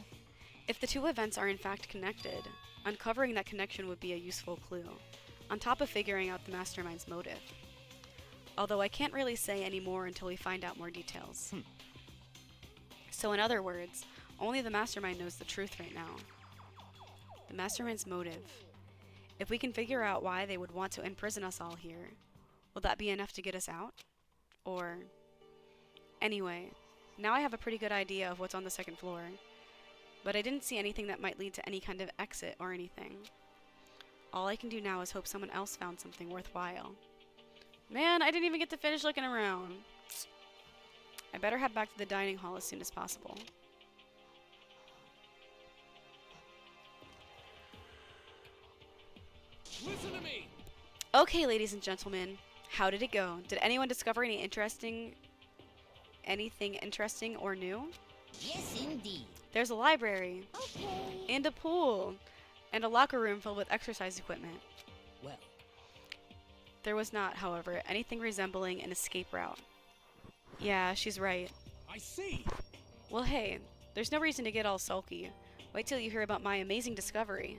Speaker 1: If the two events are in fact connected, uncovering that connection would be a useful clue, on top of figuring out the mastermind's motive. Although I can't really say any more until we find out more details. So in other words, only the mastermind knows the truth right now. The mastermind's motive. If we can figure out why they would want to imprison us all here, will that be enough to get us out? Or... Anyway, now I have a pretty good idea of what's on the second floor, but I didn't see anything that might lead to any kind of exit or anything. All I can do now is hope someone else found something worthwhile. Man, I didn't even get to finish looking around. I better head back to the dining hall as soon as possible.
Speaker 4: Listen to me!
Speaker 1: Okay, ladies and gentlemen, how did it go? Did anyone discover anything interesting or new?
Speaker 2: Yes, indeed.
Speaker 1: There's a library,
Speaker 3: Okay.
Speaker 1: and a pool, and a locker room filled with exercise equipment.
Speaker 2: Well,
Speaker 1: There was not, however, anything resembling an escape route. Yeah, she's right.
Speaker 4: I see!
Speaker 1: Well, hey, there's no reason to get all sulky. Wait till you hear about my amazing discovery.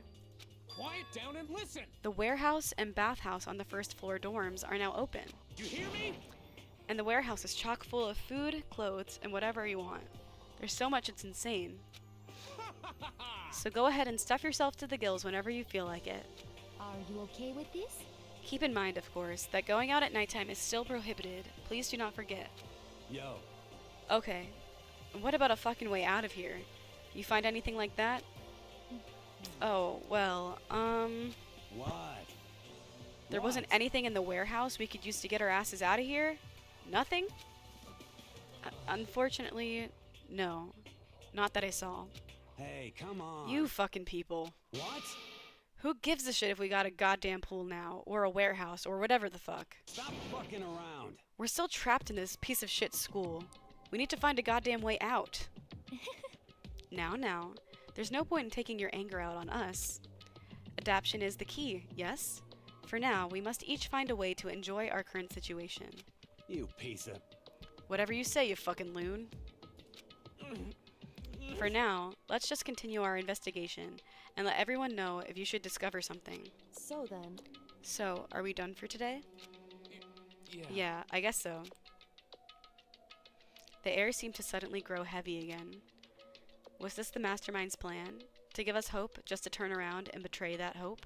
Speaker 4: Quiet down and listen!
Speaker 1: The warehouse and bathhouse on the first floor dorms are now open.
Speaker 4: You hear me?
Speaker 1: And the warehouse is chock full of food, clothes, and whatever you want. There's so much it's insane. So go ahead and stuff yourself to the gills whenever you feel like it.
Speaker 3: Are you okay with this?
Speaker 1: Keep in mind, of course, that going out at nighttime is still prohibited. Please do not forget.
Speaker 4: Yo,
Speaker 1: Okay. What about a fucking way out of here? You find anything like that? Oh, well,
Speaker 4: what?
Speaker 1: there wasn't anything in the warehouse we could use to get our asses out of here? Nothing? Unfortunately, no. Not that I saw.
Speaker 4: Hey, come on.
Speaker 1: You fucking people.
Speaker 4: What?
Speaker 1: Who gives a shit if we got a goddamn pool now, or a warehouse, or whatever the fuck?
Speaker 4: Stop fucking around.
Speaker 1: We're still trapped in this piece of shit school. We need to find a goddamn way out. Now, there's no point in taking your anger out on us. Adaption is the key, yes? For now, we must each find a way to enjoy our current situation.
Speaker 4: You piece of...
Speaker 1: Whatever you say, you fucking loon. For now, let's just continue our investigation and let everyone know if you should discover something.
Speaker 5: So then,
Speaker 1: So, are we done for today?
Speaker 4: Yeah.
Speaker 1: Yeah, I guess so. The air seemed to suddenly grow heavy again. Was this the mastermind's plan? To give us hope, just to turn around and betray that hope?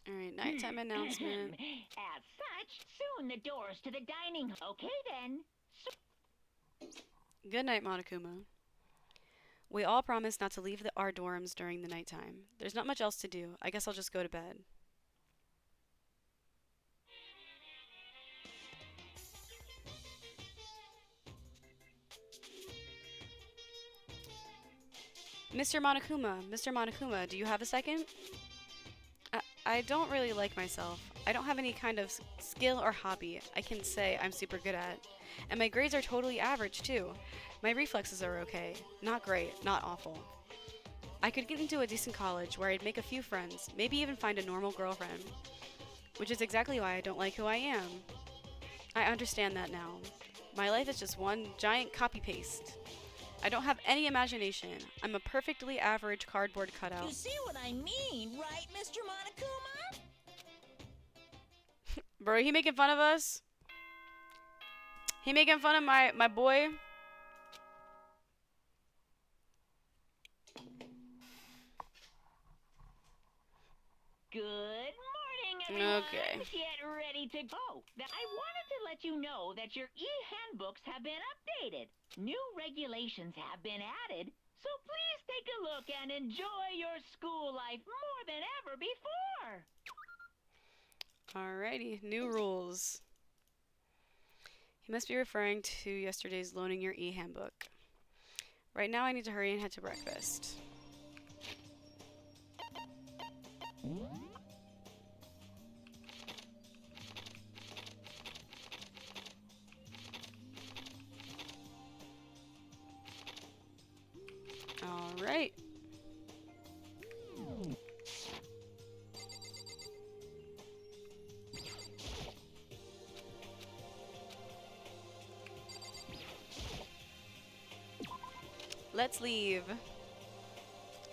Speaker 1: Alright, nighttime announcement.
Speaker 6: As such, soon the doors to the dining. Okay then.
Speaker 1: Good night, Monokuma. We all promised not to leave our dorms during the nighttime. There's not much else to do. I guess I'll just go to bed. Mr. Monokuma, do you have a second? I don't really like myself. I don't have any kind of skill or hobby I can say I'm super good at. And my grades are totally average, too. My reflexes are okay. Not great, not awful. I could get into a decent college where I'd make a few friends, maybe even find a normal girlfriend. Which is exactly why I don't like who I am. I understand that now. My life is just one giant copy-paste. I don't have any imagination. I'm a perfectly average cardboard cutout.
Speaker 2: you see what I mean, right, Mr. Monokuma?
Speaker 1: Bro, he making fun of us? He making fun of my boy?
Speaker 6: Good morning, everyone.
Speaker 1: Okay.
Speaker 6: Get ready to go. I wanted to let you know that your e-handbooks have been updated. New regulations have been added, so please take a look and enjoy your school life more than ever before.
Speaker 1: Alrighty, new rules. He must be referring to yesterday's loaning your e-handbook. Right now I need to hurry and head to breakfast. Alright. Let's leave.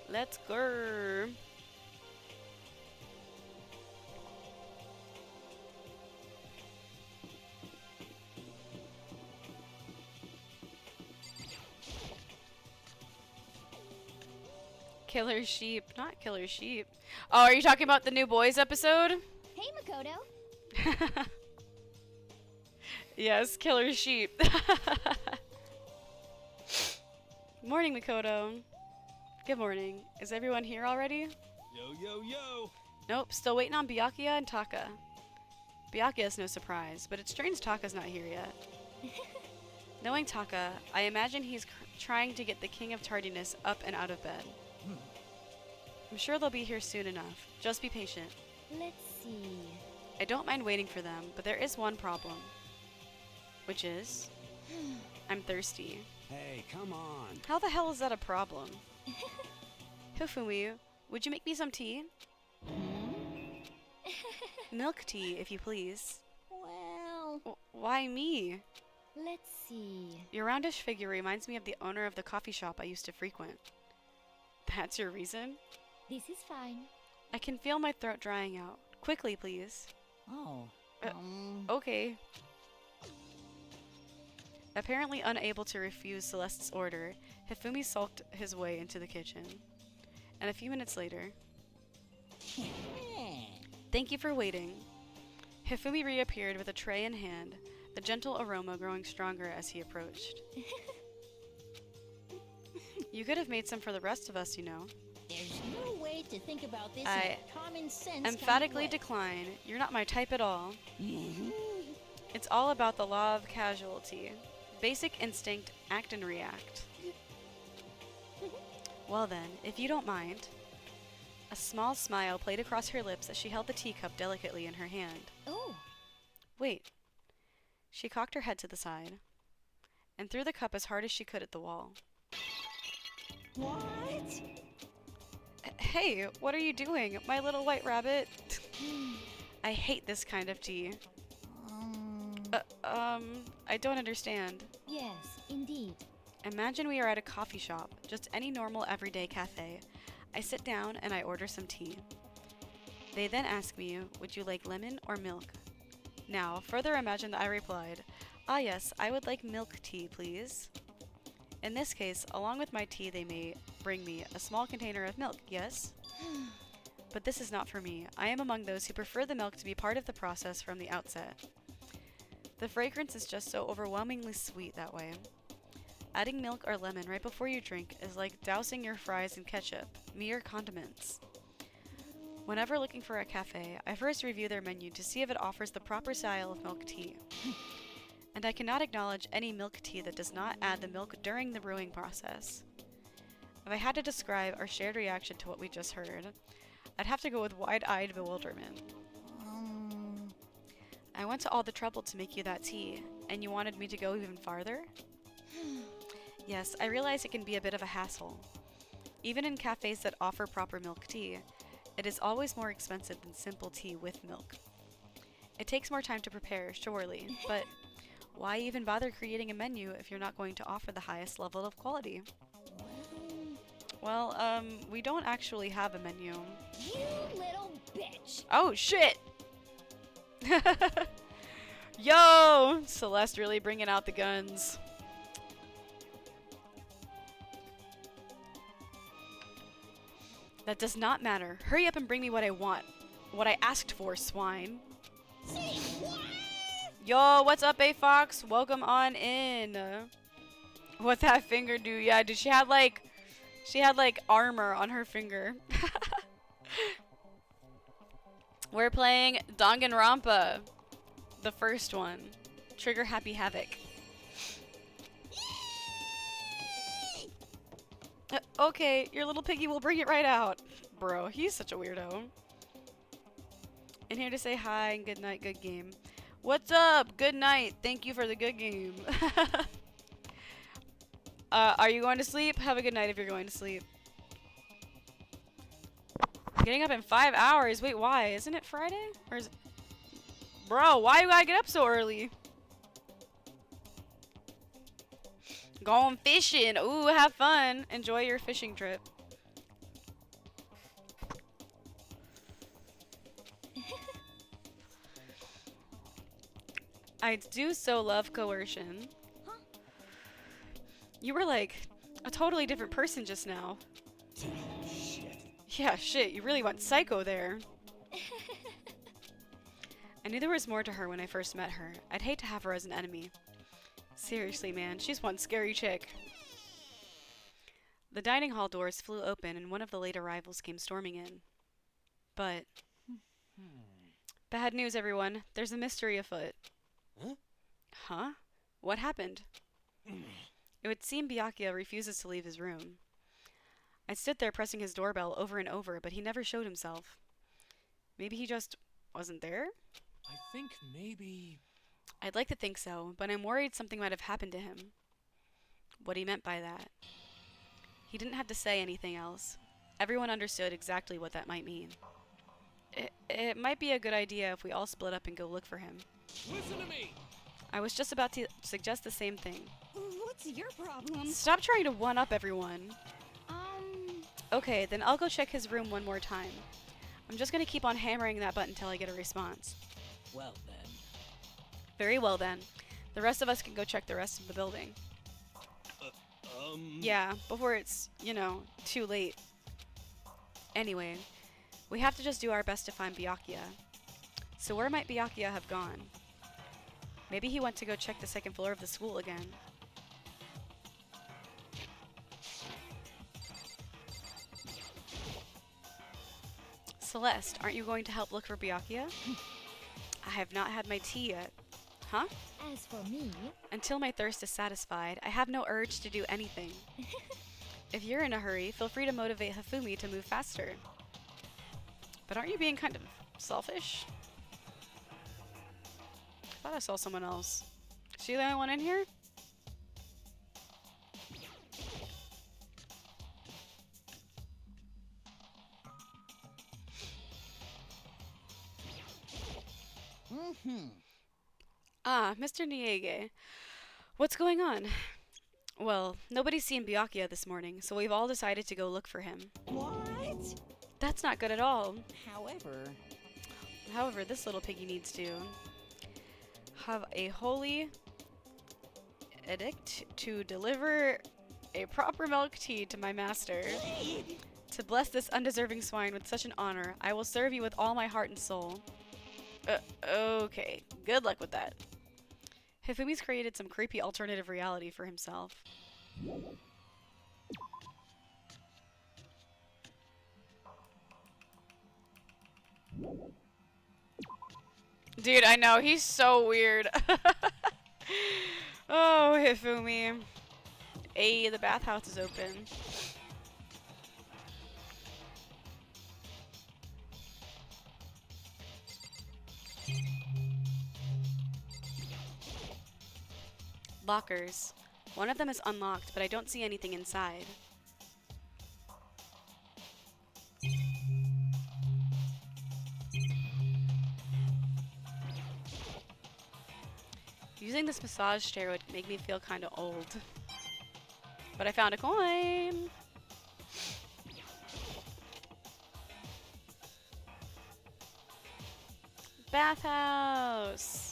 Speaker 1: Let's go. Killer sheep. Not killer sheep. Oh, are you talking about the new boys episode?
Speaker 3: Hey, Makoto.
Speaker 1: Yes, killer sheep. Morning, Makoto. Good morning. Is everyone here already?
Speaker 4: Yo, yo, yo!
Speaker 1: Nope, still waiting on Byakuya and Taka. Byakuya is no surprise, but it's strange Taka's not here yet. Knowing Taka, I imagine he's trying to get the King of Tardiness up and out of bed. I'm sure they'll be here soon enough. Just be patient.
Speaker 3: Let's see.
Speaker 1: I don't mind waiting for them, but there is one problem. Which is... I'm thirsty.
Speaker 4: Hey, come on.
Speaker 1: How the hell is that a problem? Hifumi, would you make me some tea? Milk tea, if you please.
Speaker 2: Well,
Speaker 1: Why me?
Speaker 3: Let's see.
Speaker 1: Your roundish figure reminds me of the owner of the coffee shop I used to frequent. That's your reason?
Speaker 3: This is fine.
Speaker 1: I can feel my throat drying out. Quickly, please.
Speaker 2: oh,
Speaker 1: Okay. Apparently unable to refuse Celeste's order, Hifumi sulked his way into the kitchen. And a few minutes later... Thank you for waiting. Hifumi reappeared with a tray in hand, the gentle aroma growing stronger as he approached. You could have made some for the rest of us, you know.
Speaker 2: there's no way to think about this
Speaker 1: I
Speaker 2: in a common sense
Speaker 1: Emphatically
Speaker 2: kind of way.
Speaker 1: decline. You're not my type at all.
Speaker 2: Mhm.
Speaker 1: It's all about the law of casualty. Basic instinct, act and react. Well then, if you don't mind. A small smile played across her lips as she held the teacup delicately in her hand.
Speaker 3: Oh,
Speaker 1: Wait. She cocked her head to the side and threw the cup as hard as she could at the wall.
Speaker 2: What?
Speaker 1: Hey, what are you doing, my little white rabbit? I hate this kind of tea. I don't understand.
Speaker 3: yes, indeed.
Speaker 1: Imagine we are at a coffee shop, just any normal everyday cafe. I sit down and I order some tea. They then ask me, would you like lemon or milk? Now, further imagine that I replied, ah yes, I would like milk tea, please. In this case, along with my tea they may bring me a small container of milk, yes? But this is not for me. I am among those who prefer the milk to be part of the process from the outset. The fragrance is just so overwhelmingly sweet that way. Adding milk or lemon right before you drink is like dousing your fries in ketchup, mere condiments. Whenever looking for a cafe, I first review their menu to see if it offers the proper style of milk tea. And I cannot acknowledge any milk tea that does not add the milk during the brewing process. If I had to describe our shared reaction to what we just heard, I'd have to go with wide-eyed bewilderment. I went to all the trouble to make you that tea, and you wanted me to go even farther? Yes, I realize it can be a bit of a hassle. Even in cafes that offer proper milk tea, it is always more expensive than simple tea with milk. It takes more time to prepare, surely, but why even bother creating a menu if you're not going to offer the highest level of quality? Well, we don't actually have a menu.
Speaker 3: You little bitch.
Speaker 1: Oh, shit! Yo! Celeste really bringing out the guns. That does not matter. Hurry up and bring me what I want. What I asked for, swine.
Speaker 2: Say what?
Speaker 1: Yo, what's up, A-Fox? Welcome on in. What that finger do? Yeah, did she had like armor on her finger. We're playing Danganronpa. The first one. Trigger Happy Havoc. Okay, your little piggy will bring it right out. Bro, he's such a weirdo. In here to say hi and good night, good game. What's up? Good night. Thank you for the good game. Are you going to sleep? Have a good night if you're going to sleep. Getting up in 5 hours. Wait, why? Isn't it Friday? Or is it... Bro, why do I get up so early? Going fishing. Ooh, have fun. Enjoy your fishing trip. I do so love coercion.
Speaker 2: Huh?
Speaker 1: You were like a totally different person just now. Yeah, shit, you really went psycho there. I knew there was more to her when I first met her. I'd hate to have her as an enemy. Seriously, man, she's one scary chick. The dining hall doors flew open and one of the late arrivals came storming in. But... bad news, everyone. There's a mystery afoot.
Speaker 4: Huh?
Speaker 1: Huh? What happened? It would seem Byakuya refuses to leave his room. I stood there pressing his doorbell over and over, but he never showed himself. Maybe he just wasn't there?
Speaker 4: I think maybe...
Speaker 1: I'd like to think so, but I'm worried something might have happened to him. What he meant by that. He didn't have to say anything else. Everyone understood exactly what that might mean. It might be a good idea if we all split up and go look for him.
Speaker 4: Listen to me!
Speaker 1: I was just about to suggest the same thing.
Speaker 3: What's your problem?
Speaker 1: Stop trying to one-up everyone. Okay, then I'll go check his room one more time. I'm just gonna keep on hammering that button until I get a response.
Speaker 2: Well then.
Speaker 1: Very well then. The rest of us can go check the rest of the building. Yeah, before it's, you know, too late. Anyway, we have to just do our best to find Byakuya. So where might Byakuya have gone? Maybe he went to go check the second floor of the school again. Celeste, aren't you going to help look for Byakuya? I have not had my tea yet. Huh?
Speaker 3: As for me,
Speaker 1: Until my thirst is satisfied, I have no urge to do anything. If you're in a hurry, feel free to motivate Hifumi to move faster. But aren't you being kind of selfish? I thought I saw someone else. Is she the only one in here? Ah, Mr. Niege. What's going on? Well, nobody's seen Byakuya this morning, so we've all decided to go look for him.
Speaker 2: What?
Speaker 1: That's not good at all.
Speaker 2: However,
Speaker 1: This little piggy needs to have a holy edict to deliver a proper milk tea to my master. To bless this undeserving swine with such an honor, I will serve you with all my heart and soul. Okay. Good luck with that. Hifumi's created some creepy alternative reality for himself. Dude, I know, he's so weird. Oh, Hifumi. Hey, the bathhouse is open. Lockers. One of them is unlocked, but I don't see anything inside. Using this massage chair would make me feel kind of old. But I found a coin! Bathhouse!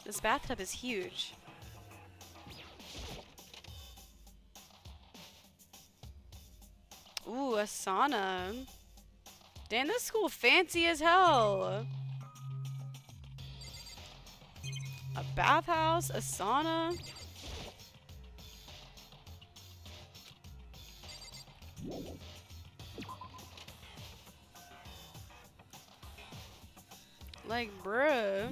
Speaker 1: This bathtub is huge. Ooh, a sauna. Damn, this school fancy as hell. A bathhouse, a sauna. Like, bruh.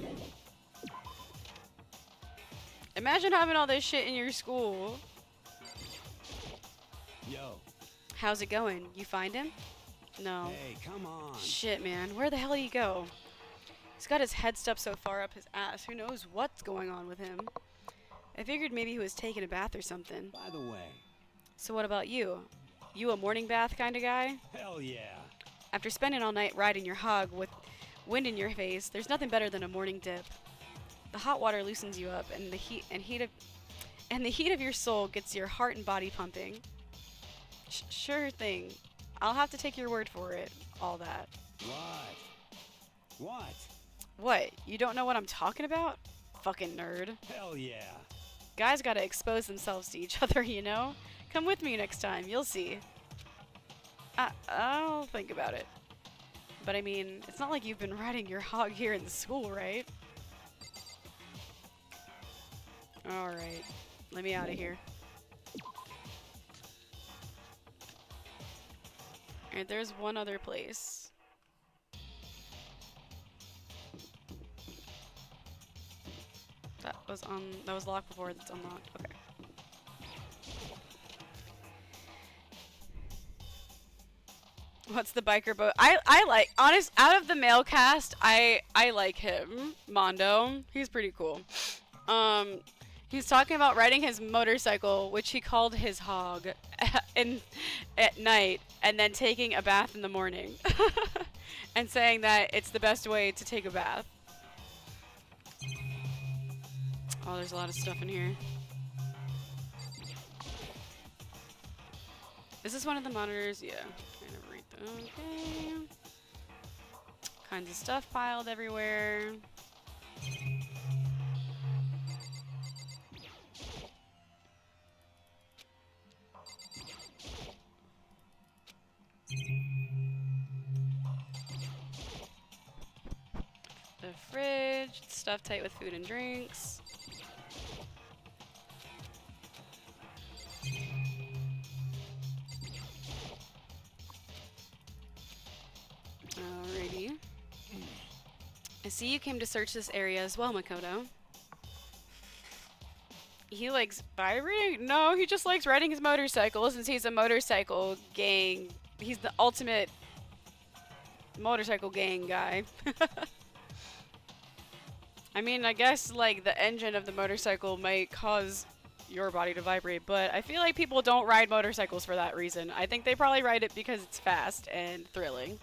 Speaker 1: Imagine having all this shit in your school.
Speaker 4: Yo.
Speaker 1: How's it going? You find him? No.
Speaker 4: Hey, come on.
Speaker 1: Shit, man. Where the hell did he go? He's got his head stuffed so far up his ass. Who knows what's going on with him? I figured maybe he was taking a bath or something.
Speaker 4: By the way,
Speaker 1: So what about you? You a morning bath kind of guy?
Speaker 4: hell yeah.
Speaker 1: After spending all night riding your hog with wind in your face, there's nothing better than a morning dip. The hot water loosens you up, and the heat of your soul gets your heart and body pumping. Sure thing. I'll have to take your word for it. All that.
Speaker 4: What?
Speaker 1: What? You don't know what I'm talking about? Fucking nerd.
Speaker 4: Hell yeah.
Speaker 1: Guys gotta expose themselves to each other, you know? Come with me next time, you'll see. I'll think about it. But I mean, it's not like you've been riding your hog here in the school, right? Alright. Let me out of here. Alright, there's one other place. That was locked before, that's unlocked. Okay. What's the biker boat? I like, out of the male cast, I like him. Mondo. He's pretty cool. He's talking about riding his motorcycle, which he called his hog, at night, and then taking a bath in the morning. And saying that it's the best way to take a bath. Oh, there's a lot of stuff in here. Is this one of the monitors? Yeah. I never read them. Okay. Kinds of stuff piled everywhere. The fridge, stuff tight with food and drinks. Alrighty. I see you came to search this area as well, Makoto. He likes vibrating? No, he just likes riding his motorcycle since he's a motorcycle gang. He's the ultimate motorcycle gang guy. I mean, I guess, like, the engine of the motorcycle might cause your body to vibrate, but I feel like people don't ride motorcycles for that reason. I think they probably ride it because it's fast and thrilling.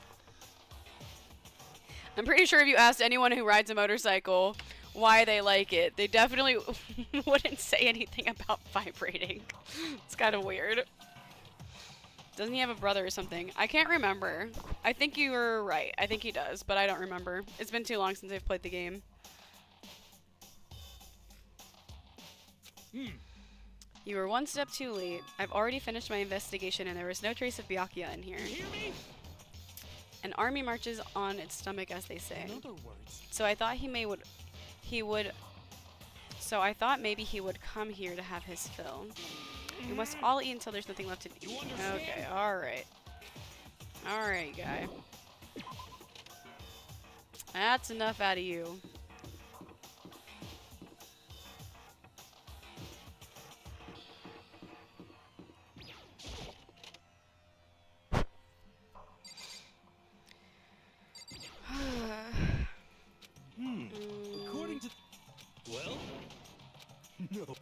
Speaker 1: I'm pretty sure if you asked anyone who rides a motorcycle why they like it, they definitely wouldn't say anything about vibrating. It's kind of weird. Doesn't he have a brother or something? I can't remember. I think you were right. I think he does, but I don't remember. It's been too long since I've played the game. You were one step too late. I've already finished my investigation and there was no trace of Byakuya in here.
Speaker 4: You hear me?
Speaker 1: An army marches on its stomach, as they say.
Speaker 4: In other words,
Speaker 1: So I thought So I thought maybe he would come here to have his fill. We must all eat until there's nothing left to eat.
Speaker 4: You understand?
Speaker 1: Okay, alright. Alright, guy. That's enough out of you.
Speaker 4: according to... Well? No.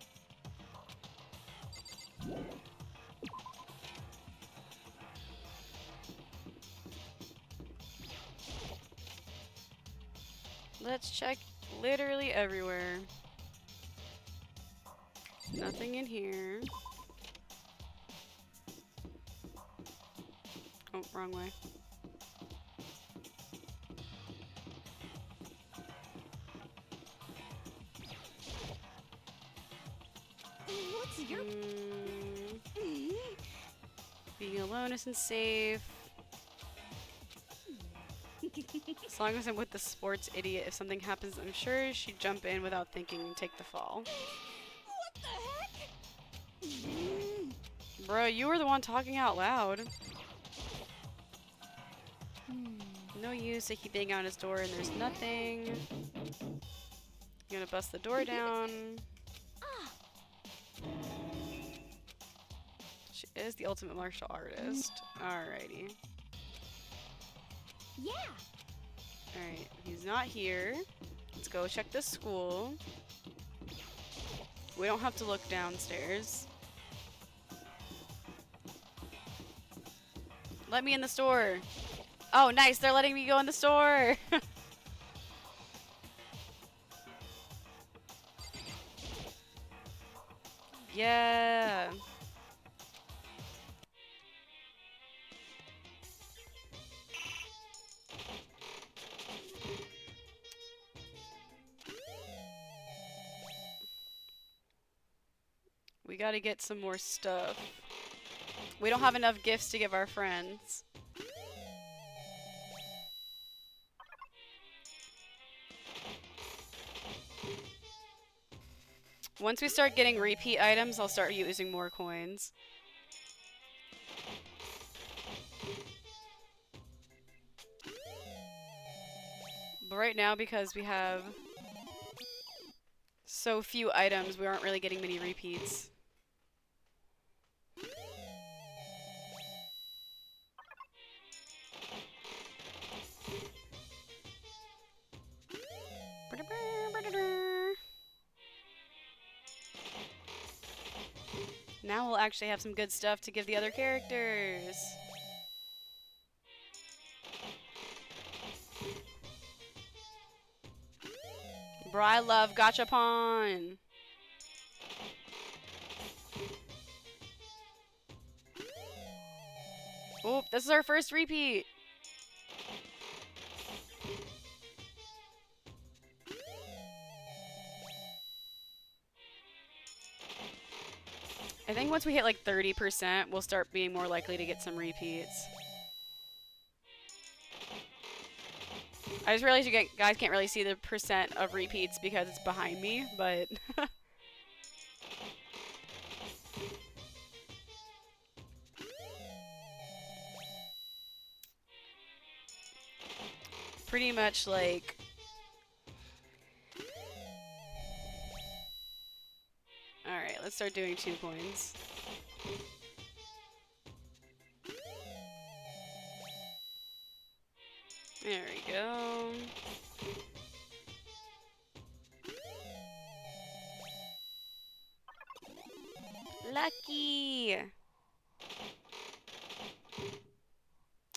Speaker 1: Let's check literally everywhere. Nothing in here. Oh, wrong way.
Speaker 3: What's your...
Speaker 1: Being alone isn't safe. As long as I'm with the sports idiot, if something happens, I'm sure she'd jump in without thinking and take the fall.
Speaker 3: What the heck?
Speaker 1: Bro, you were the one talking out loud. No use to keep banging on his door and there's nothing. You're gonna bust the door down. She is the ultimate martial artist. Alrighty.
Speaker 3: Yeah.
Speaker 1: Alright, he's not here. Let's go check the school. We don't have to look downstairs. Let me in the store. Oh, nice. They're letting me go in the store. Yeah. We gotta get some more stuff. We don't have enough gifts to give our friends. Once we start getting repeat items, I'll start using more coins. But right now, because we have so few items, we aren't really getting many repeats. Now we'll actually have some good stuff to give the other characters. Bro, I love Gachapon. Oh, this is our first repeat. I think once we hit like 30%, we'll start being more likely to get some repeats. I just realized you guys can't really see the percent of repeats because it's behind me, but... pretty much like... Alright, let's start doing 2 coins. There we go. Lucky!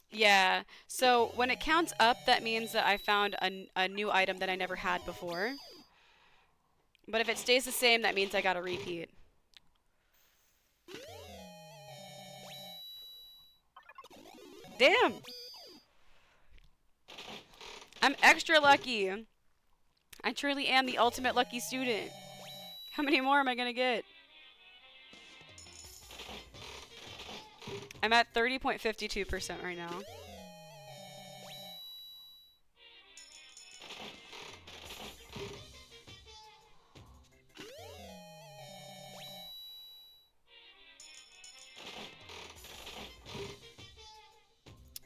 Speaker 1: Yeah, so when it counts up, that means that I found a new item that I never had before. But if it stays the same, that means I got a repeat. Damn! I'm extra lucky. I truly am the ultimate lucky student. How many more am I gonna get? I'm at 30.52% right now.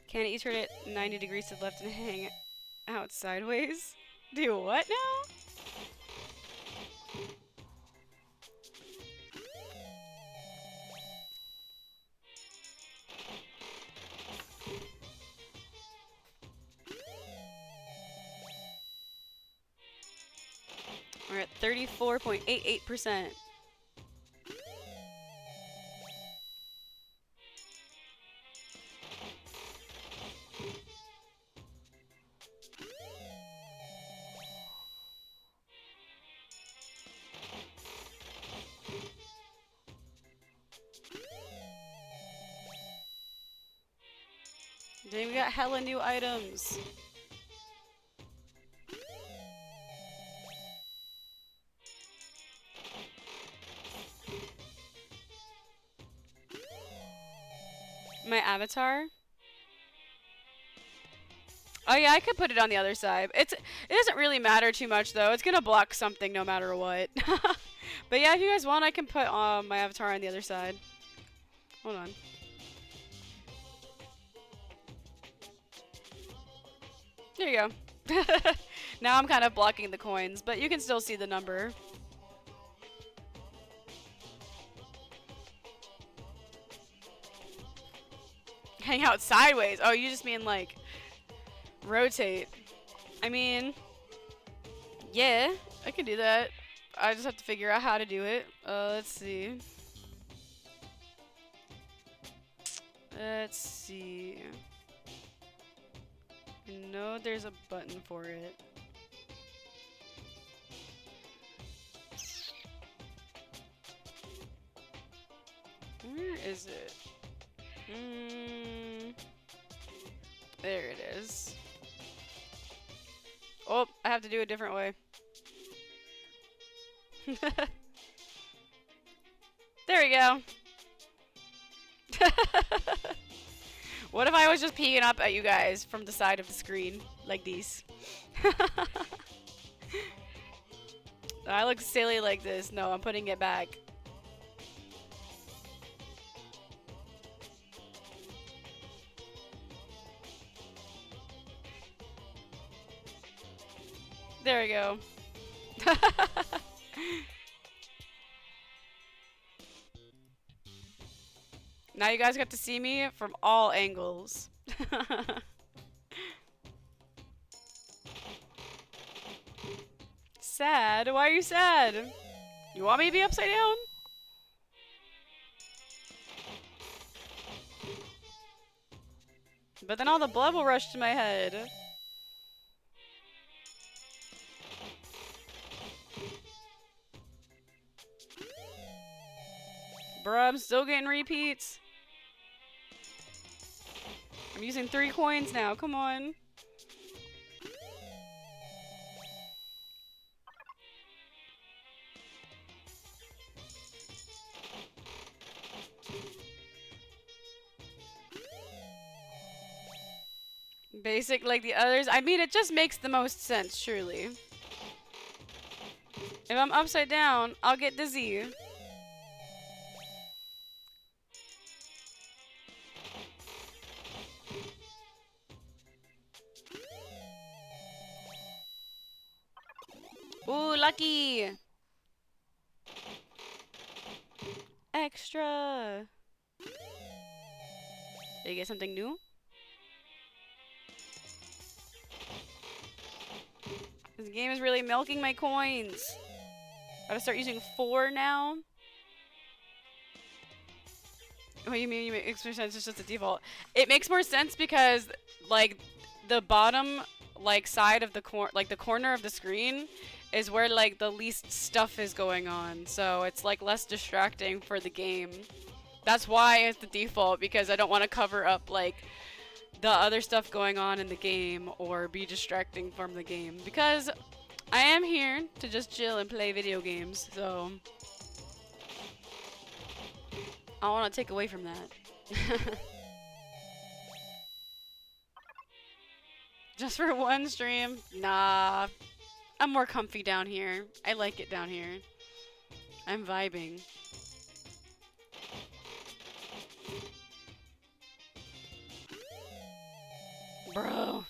Speaker 1: Can you turn it 90 degrees to the left and hang out sideways? Do what now? We're at 34.88%. Dang, we got hella new items. My avatar? Oh yeah, I could put it on the other side. It doesn't really matter too much though. It's gonna block something no matter what. But yeah, if you guys want, I can put my avatar on the other side. Hold on. There you go. Now I'm kind of blocking the coins, but you can still see the number. Hang out sideways. Oh, you just mean like rotate. I mean, yeah, I can do that. I just have to figure out how to do it. Let's see. Let's see. I know there's a button for it. Where is it? There it is. Oh, I have to do it a different way. There we go. What if I was just peeking up at you guys from the side of the screen like these? I look silly like this. No, I'm putting it back. There we go. Now you guys got to see me from all angles. Sad? Why are you sad? You want me to be upside down? But then all the blood will rush to my head. Bruh, I'm still getting repeats. I'm using 3 coins now, come on. Basic like the others. I mean, it just makes the most sense, surely. If I'm upside down, I'll get dizzy. Ooh, lucky! Extra! Did you get something new? This game is really milking my coins. Gotta start using 4 now. What do you mean? It makes more sense. It's just a default. It makes more sense because, like, the bottom, like, side of the the corner of the screen is where, like, the least stuff is going on. So it's, like, less distracting for the game. That's why it's the default, because I don't want to cover up, like, the other stuff going on in the game or be distracting from the game. Because I am here to just chill and play video games, so I don't want to take away from that. Just for one stream? Nah. I'm more comfy down here. I like it down here. I'm vibing. Bro,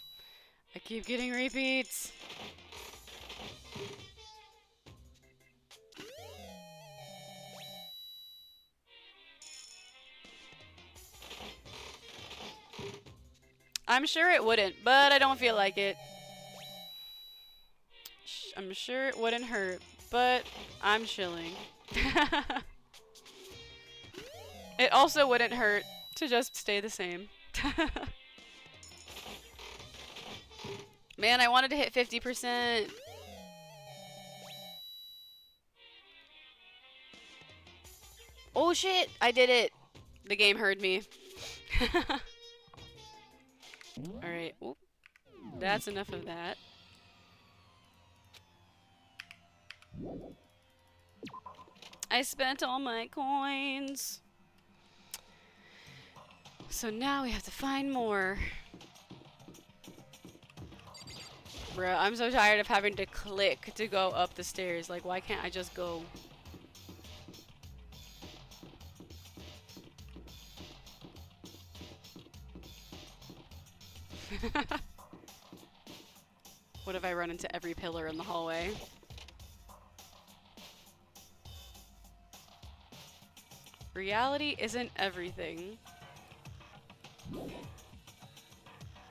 Speaker 1: I keep getting repeats. I'm sure it wouldn't, but I don't feel like it. I'm sure it wouldn't hurt, but I'm chilling. It also wouldn't hurt to just stay the same. Man, I wanted to hit 50%. Oh shit, I did it. The game heard me. Alright, that's enough of that. I spent all my coins. So now we have to find more. Bruh, I'm so tired of having to click to go up the stairs. Like, why can't I just go? What if I run into every pillar in the hallway? Reality isn't everything.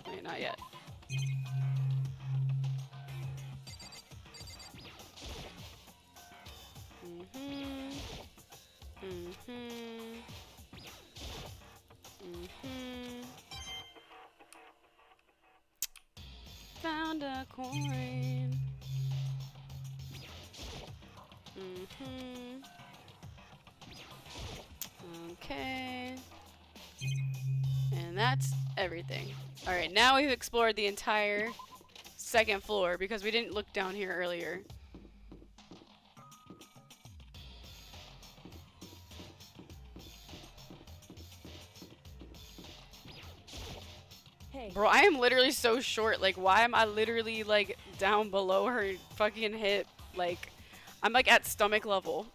Speaker 1: Wait, not yet. Found a coin. Okay. And that's everything. Alright, now we've explored the entire second floor because we didn't look down here earlier.
Speaker 5: Hey.
Speaker 1: Bro, I am literally so short. Like, why am I literally, like, down below her fucking hip? Like, I'm, like, at stomach level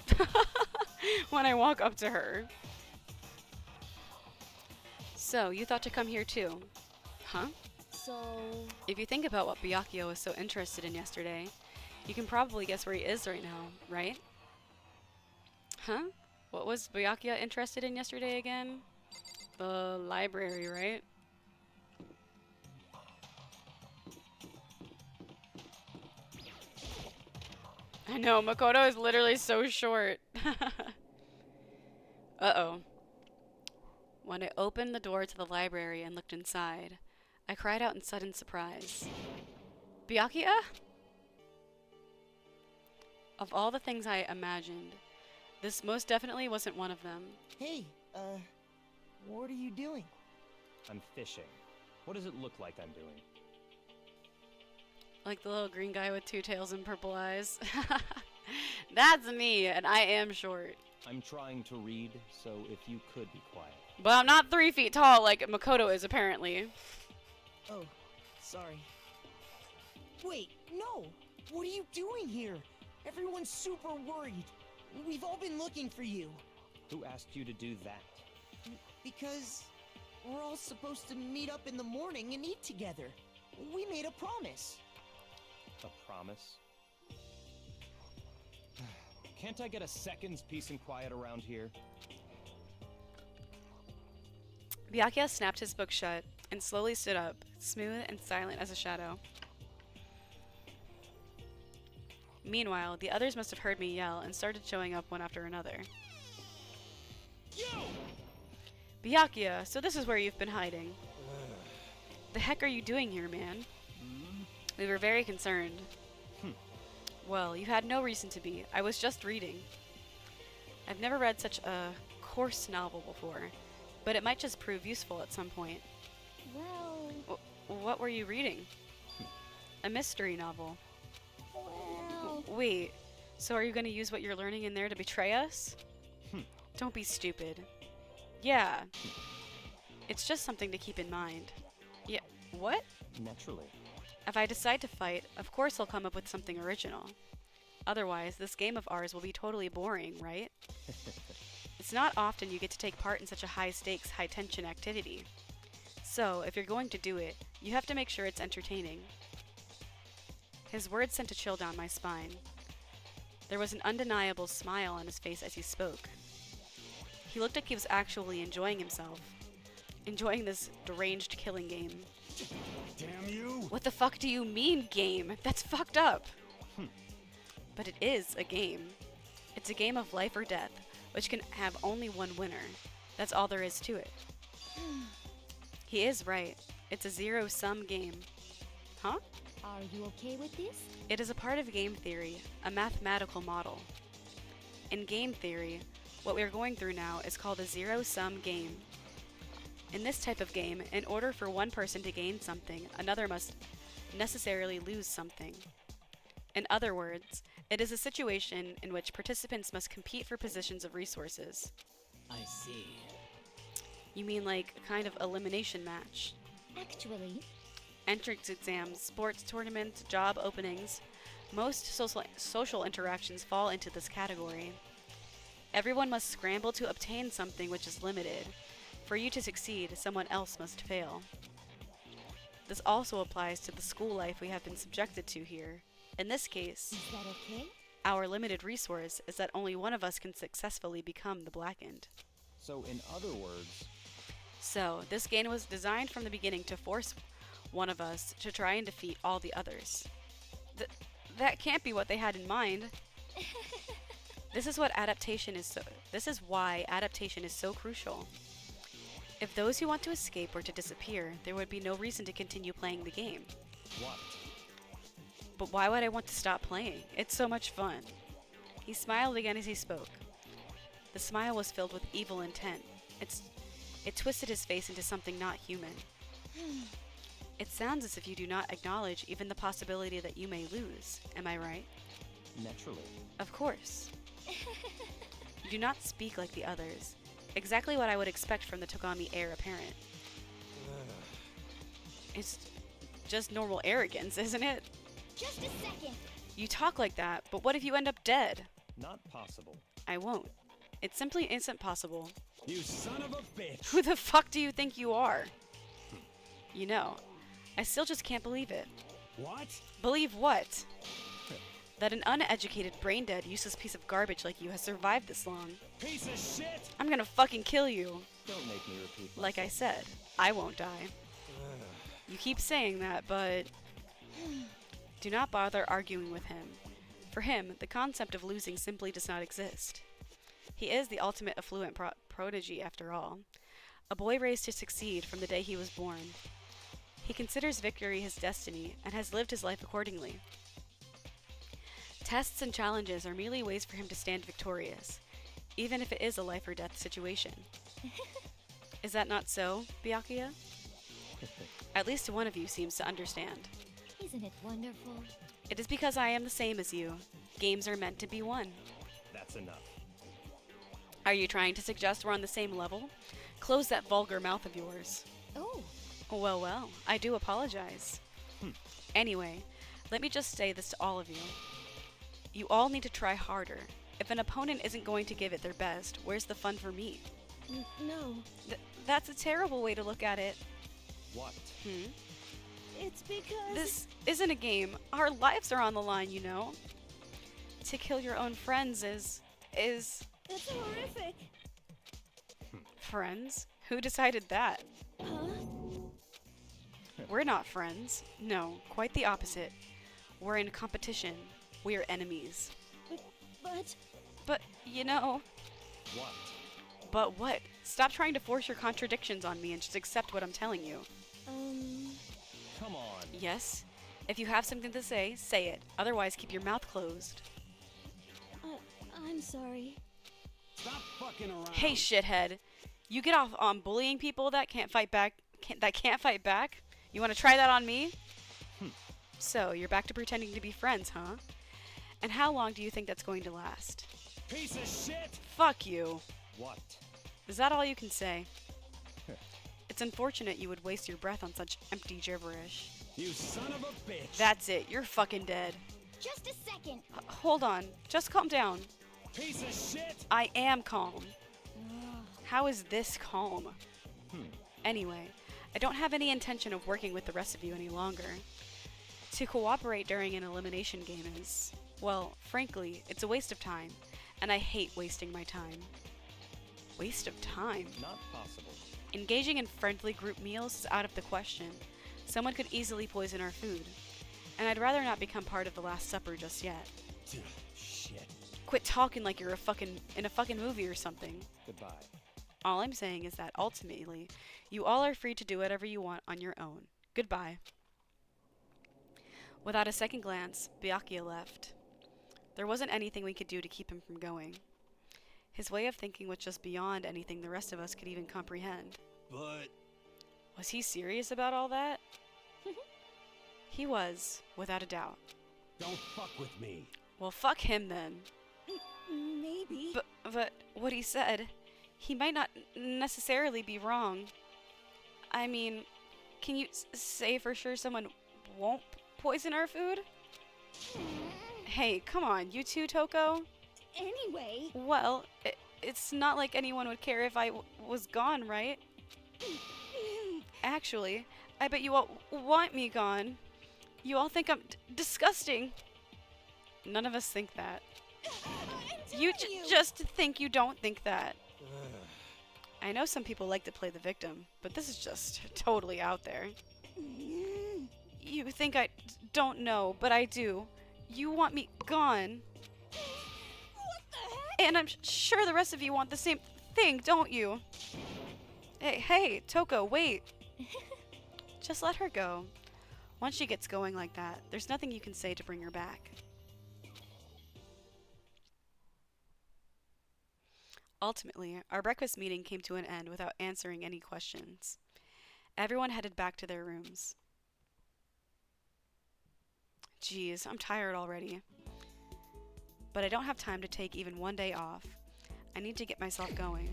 Speaker 1: when I walk up to her. So, you thought to come here too? Huh?
Speaker 5: So...
Speaker 1: If you think about what Byakuya was so interested in yesterday, you can probably guess where he is right now, right? Huh? What was Byakuya interested in yesterday again? The library, right? I know, Makoto is literally so short. Uh-oh. When I opened the door to the library and looked inside, I cried out in sudden surprise. Byakuya? Of all the things I imagined, this most definitely wasn't one of them.
Speaker 8: Hey, what are you doing?
Speaker 7: I'm fishing. What does it look like I'm doing?
Speaker 1: Like the little green guy with two tails and purple eyes. That's me, and I am short.
Speaker 7: I'm trying to read, so if you could be quiet.
Speaker 1: But I'm not 3 feet tall like Makoto is, apparently.
Speaker 8: Oh, sorry. Wait, no! What are you doing here? Everyone's super worried. We've all been looking for you.
Speaker 7: Who asked you to do that?
Speaker 8: Because we're all supposed to meet up in the morning and eat together. We made a promise.
Speaker 7: A promise? Can't I get a second's peace and quiet around here?
Speaker 1: Byakuya snapped his book shut and slowly stood up, smooth and silent as a shadow. Meanwhile, the others must have heard me yell and started showing up one after another.
Speaker 4: Yo!
Speaker 1: Byakuya, so this is where you've been hiding. The heck are you doing here, man? We were very concerned. Well, you had no reason to be. I was just reading. I've never read such a coarse novel before, but it might just prove useful at some point.
Speaker 3: Well,
Speaker 1: What were you reading? A mystery novel.
Speaker 3: well...
Speaker 1: Wait, so are you going to use what you're learning in there to betray us? Don't be stupid. Yeah. It's just something to keep in mind. Yeah, what?
Speaker 7: Naturally.
Speaker 1: If I decide to fight, of course I'll come up with something original. Otherwise, this game of ours will be totally boring, right? It's not often you get to take part in such a high-stakes, high-tension activity. So, if you're going to do it, you have to make sure it's entertaining. His words sent a chill down my spine. There was an undeniable smile on his face as he spoke. He looked like he was actually enjoying himself. Enjoying this deranged killing game.
Speaker 4: Damn you!
Speaker 1: What the fuck do you mean, game? That's fucked up! But it is a game. It's a game of life or death, which can have only one winner. That's all there is to it. He is right. It's a zero-sum game. Huh?
Speaker 3: Are you okay with this?
Speaker 1: It is a part of game theory, a mathematical model. In game theory, what we are going through now is called a zero-sum game. In this type of game, in order for one person to gain something, another must necessarily lose something. In other words, it is a situation in which participants must compete for positions of resources.
Speaker 8: I see.
Speaker 1: You mean like a kind of elimination match?
Speaker 3: Actually,
Speaker 1: Entrance exams, sports tournaments, job openings. Most social interactions fall into this category. Everyone must scramble to obtain something which is limited. For you to succeed, someone else must fail. This also applies to the school life we have been subjected to here. In this case,
Speaker 3: is that okay?
Speaker 1: our limited resource is that only one of us can successfully become the Blackened.
Speaker 7: So, in other words,
Speaker 1: So, this game was designed from the beginning to force one of us to try and defeat all the others. That can't be what they had in mind. This is why adaptation is so crucial. If those who want to escape were to disappear, there would be no reason to continue playing the game.
Speaker 7: what?
Speaker 1: But why would I want to stop playing? It's so much fun. He smiled again as he spoke. The smile was filled with evil intent. It twisted his face into something not human. It sounds as if you do not acknowledge even the possibility that you may lose. Am I right?
Speaker 7: Naturally.
Speaker 1: Of course. You do not speak like the others. Exactly what I would expect from the Togami heir apparent. It's just normal arrogance, isn't it?
Speaker 3: Just a second.
Speaker 1: You talk like that, but what if you end up dead?
Speaker 7: Not possible.
Speaker 1: I won't. It simply isn't possible.
Speaker 4: You son of a bitch!
Speaker 1: Who the fuck do you think you are? You know, I still just can't believe it.
Speaker 4: What?
Speaker 1: Believe what? That an uneducated, brain-dead, useless piece of garbage like you has survived this long.
Speaker 4: Piece of shit!
Speaker 1: I'm gonna fucking kill you.
Speaker 7: Don't make me repeat myself.
Speaker 1: Like I said, I won't die. You keep saying that, but do not bother arguing with him. For him, the concept of losing simply does not exist. He is the ultimate affluent prodigy, after all. A boy raised to succeed from the day he was born. He considers victory his destiny and has lived his life accordingly. Tests and challenges are merely ways for him to stand victorious, even if it is a life or death situation. Is that not so, Byakuya? At least one of you seems to understand.
Speaker 3: Isn't it wonderful?
Speaker 1: It is because I am the same as you. Games are meant to be won.
Speaker 7: That's enough.
Speaker 1: Are you trying to suggest we're on the same level? Close that vulgar mouth of yours.
Speaker 3: Oh,
Speaker 1: Well, well, I do apologize. Anyway, let me just say this to all of you. You all need to try harder. If an opponent isn't going to give it their best, where's the fun for me?
Speaker 5: No.
Speaker 1: That's a terrible way to look at it.
Speaker 7: What?
Speaker 5: It's because...
Speaker 1: This isn't a game. Our lives are on the line, you know. To kill your own friends is...
Speaker 5: That's horrific.
Speaker 1: Friends? Who decided that?
Speaker 5: Huh?
Speaker 1: We're not friends. No, quite the opposite. We're in competition. We are enemies.
Speaker 5: But...
Speaker 1: But, you know...
Speaker 7: What?
Speaker 1: But what? Stop trying to force your contradictions on me and just accept what I'm telling you.
Speaker 7: Come on.
Speaker 1: Yes? If you have something to say, say it. Otherwise, keep your mouth closed.
Speaker 5: I'm sorry.
Speaker 4: Stop fucking around!
Speaker 1: Hey, shithead. You get off on bullying people that can't fight back. That can't fight back? You want to try that on me? So, you're back to pretending to be friends, huh? And how long do you think that's going to last?
Speaker 4: Piece of shit!
Speaker 1: Fuck you.
Speaker 7: What?
Speaker 1: Is that all you can say? It's unfortunate you would waste your breath on such empty gibberish.
Speaker 4: You son of a bitch!
Speaker 1: That's it. You're fucking dead.
Speaker 3: just a second.
Speaker 1: Hold on. Just calm down.
Speaker 4: Piece of shit!
Speaker 1: I am calm. How is this calm? Anyway, I don't have any intention of working with the rest of you any longer. To cooperate during an elimination game is, well, frankly, it's a waste of time, and I hate wasting my time. Waste of time?
Speaker 7: Not possible.
Speaker 1: Engaging in friendly group meals is out of the question. Someone could easily poison our food, and I'd rather not become part of the Last Supper just yet.
Speaker 4: Shit.
Speaker 1: Quit talking like you're in a fucking movie or something.
Speaker 7: Goodbye.
Speaker 1: All I'm saying is that ultimately, you all are free to do whatever you want on your own. Goodbye. Without a second glance, Byakuya left. There wasn't anything we could do to keep him from going. His way of thinking was just beyond anything the rest of us could even comprehend.
Speaker 4: But...
Speaker 1: Was he serious about all that? He was, without a doubt.
Speaker 4: don't fuck with me.
Speaker 1: Well, fuck him then.
Speaker 5: Maybe.
Speaker 1: But what he said, he might not necessarily be wrong. I mean, can you say for sure someone won't poison our food? Hey, come on, you too, Toko?
Speaker 3: Anyway,
Speaker 1: Well, it's not like anyone would care if I was gone, right? Actually, I bet you all want me gone. You all think I'm disgusting. None of us think that. You just think you don't think that. I know some people like to play the victim, but this is just totally out there. You think I don't know, but I do. You want me gone. And I'm sure the rest of you want the same thing, don't you? Hey, Toko, wait. Just let her go. Once she gets going like that, there's nothing you can say to bring her back. Ultimately, our breakfast meeting came to an end without answering any questions. Everyone headed back to their rooms. Geez, I'm tired already. But I don't have time to take even one day off. I need to get myself going.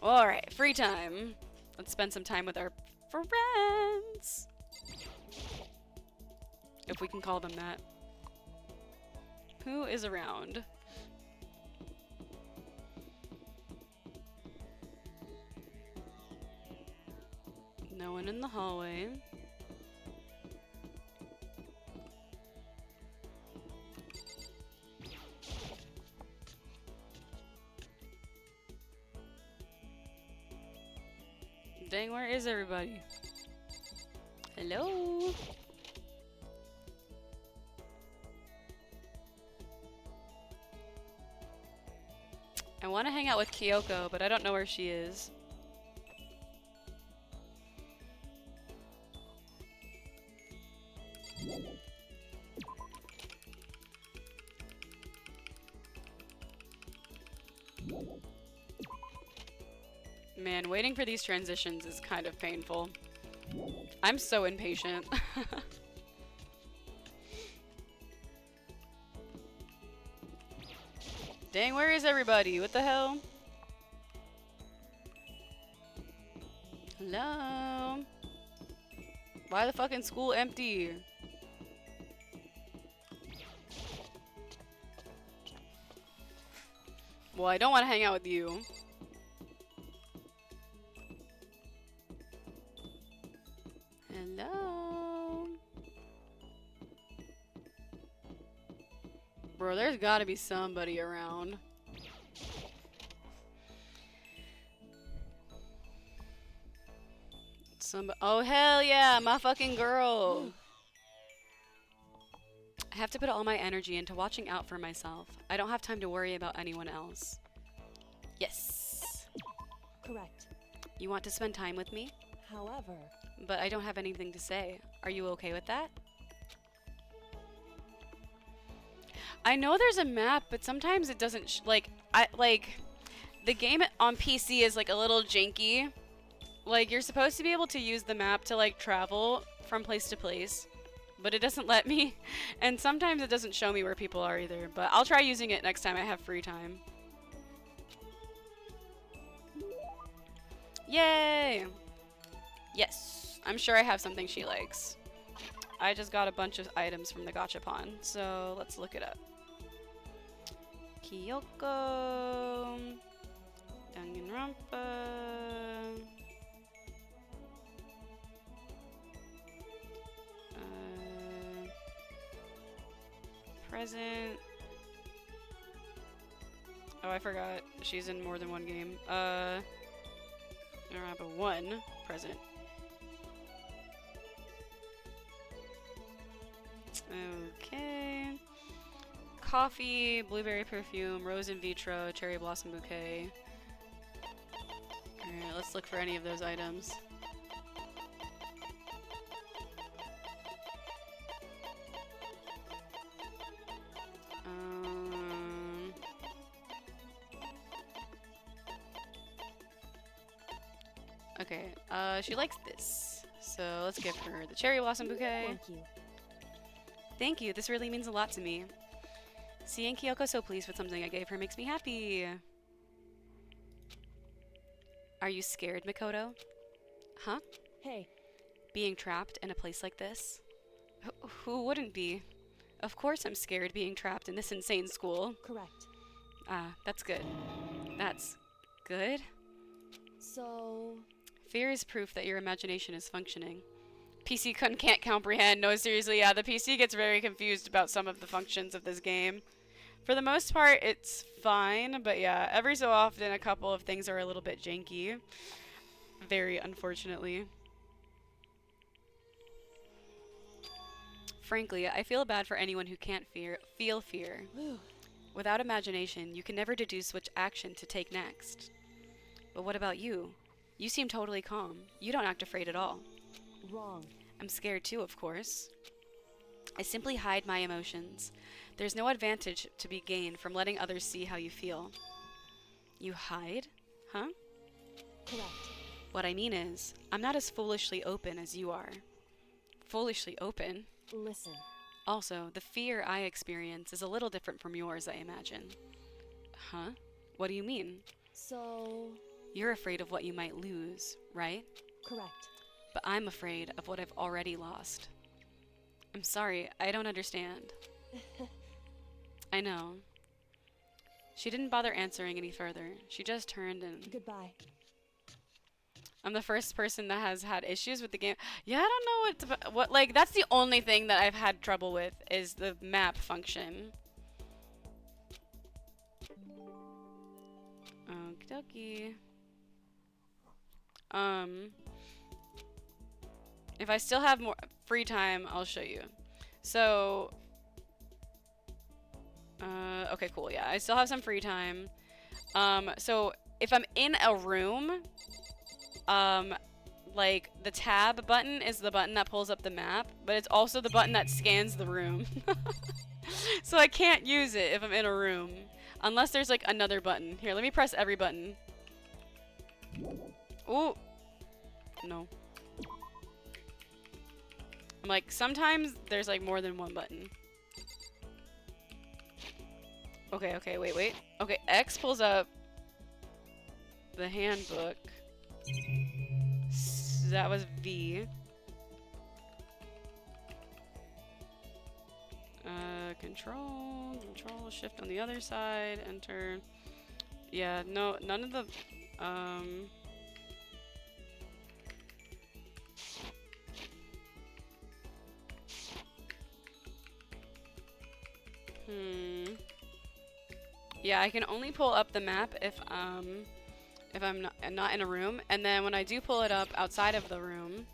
Speaker 1: Alright, free time. Let's spend some time with our friends. If we can call them that. Who is around? No one in the hallway. Dang, where is everybody? Hello? I want to hang out with Kyoko, but I don't know where she is. Man, waiting for these transitions is kind of painful. I'm so impatient. Dang, where is everybody? What the hell? Hello? Why the fucking school empty? Well, I don't want to hang out with you. Hello? Bro, there's gotta be somebody around. Oh, hell yeah, my fucking girl. I have to put all my energy into watching out for myself. I don't have time to worry about anyone else. Yes.
Speaker 5: Correct.
Speaker 1: You want to spend time with me?
Speaker 5: However,
Speaker 1: But I don't have anything to say. Are you okay with that? I know there's a map, but sometimes it doesn't the game on PC is like a little janky. Like, you're supposed to be able to use the map to like travel from place to place, but it doesn't let me. And sometimes it doesn't show me where people are either, but I'll try using it next time I have free time. Yay! Yes, I'm sure I have something she likes. I just got a bunch of items from the gachapon, so let's look it up. Kyoko, Danganronpa, present. Oh, I forgot. She's in more than one game. Danganronpa 1, present. Okay. Coffee, blueberry perfume, rose in vitro, cherry blossom bouquet. Alright, let's look for any of those items. Okay, she likes this. So let's give her the cherry blossom bouquet.
Speaker 5: thank you.
Speaker 1: Thank you, this really means a lot to me. Seeing Kyoko so pleased with something I gave her makes me happy. Are you scared, Mikoto? Huh?
Speaker 5: Hey,
Speaker 1: Being trapped in a place like this? Who wouldn't be? Of course I'm scared being trapped in this insane school.
Speaker 5: correct.
Speaker 1: Ah, that's good. That's good?
Speaker 5: So,
Speaker 1: Fear is proof that your imagination is functioning. PC can't comprehend. No, seriously, yeah, the PC gets very confused about some of the functions of this game. For the most part, it's fine, but yeah, every so often a couple of things are a little bit janky. Very unfortunately. Frankly, I feel bad for anyone who can't feel fear. Without imagination, you can never deduce which action to take next. But what about you? You seem totally calm. You don't act afraid at all.
Speaker 5: wrong.
Speaker 1: I'm scared too, of course. I simply hide my emotions. There's no advantage to be gained from letting others see how you feel. You hide? Huh?
Speaker 5: Correct.
Speaker 1: What I mean is, I'm not as foolishly open as you are. Foolishly open?
Speaker 5: Listen,
Speaker 1: Also, the fear I experience is a little different from yours, I imagine. Huh? What do you mean?
Speaker 5: so,
Speaker 1: You're afraid of what you might lose, right?
Speaker 5: correct.
Speaker 1: But I'm afraid of what I've already lost. I'm sorry, I don't understand. I know. She didn't bother answering any further. She just turned and...
Speaker 5: Goodbye.
Speaker 1: I'm the first person that has had issues with the game. Yeah, I don't know what, like, that's the only thing that I've had trouble with is the map function. Okie dokie. If I still have more free time, I'll show you. So, okay, cool, yeah, I still have some free time. So if I'm in a room, like the tab button is the button that pulls up the map, but it's also the button that scans the room. So I can't use it if I'm in a room, unless there's like another button. Here, let me press every button. Ooh. No. I'm like, sometimes there's like more than one button. Okay, okay, wait. Okay, X pulls up the handbook. That was V. Control, shift on the other side, enter. Yeah, no, none of the, yeah, I can only pull up the map if I'm not in a room, and then when I do pull it up outside of the room,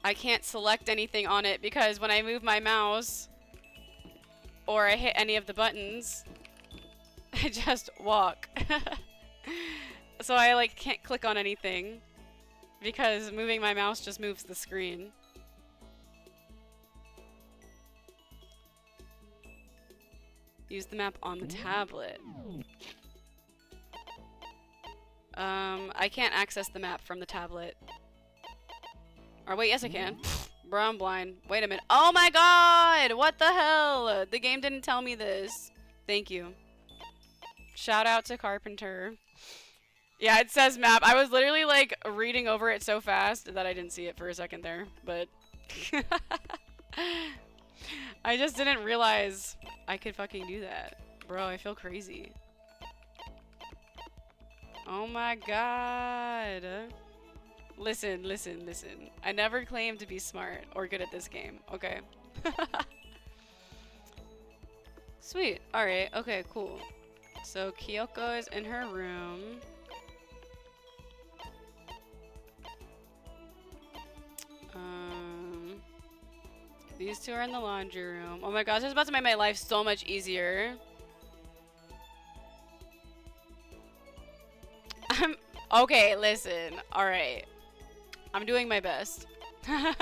Speaker 1: I can't select anything on it because when I move my mouse or I hit any of the buttons, I just walk. So I like can't click on anything because moving my mouse just moves the screen. Use the map on the tablet. I can't access the map from the tablet. Or wait, yes I can. Bro, I'm blind. Wait a minute. Oh my god! What the hell? The game didn't tell me this. Thank you. Shout out to Carpenter. Yeah, it says map. I was literally like reading over it so fast that I didn't see it for a second there, but I just didn't realize I could fucking do that. Bro, I feel crazy. Oh my god. Listen. I never claimed to be smart or good at this game, okay? Sweet. Alright, okay, cool. So Kyoko is in her room. These two are in the laundry room. Oh my gosh, this is about to make my life so much easier. Okay, listen. Alright. I'm doing my best. Can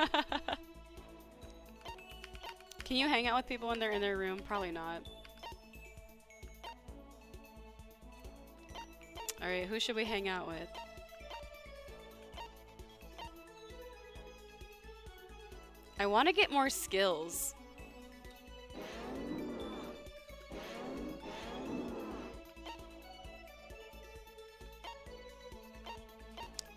Speaker 1: you hang out with people when they're in their room? Probably not. Alright, who should we hang out with? I want to get more skills.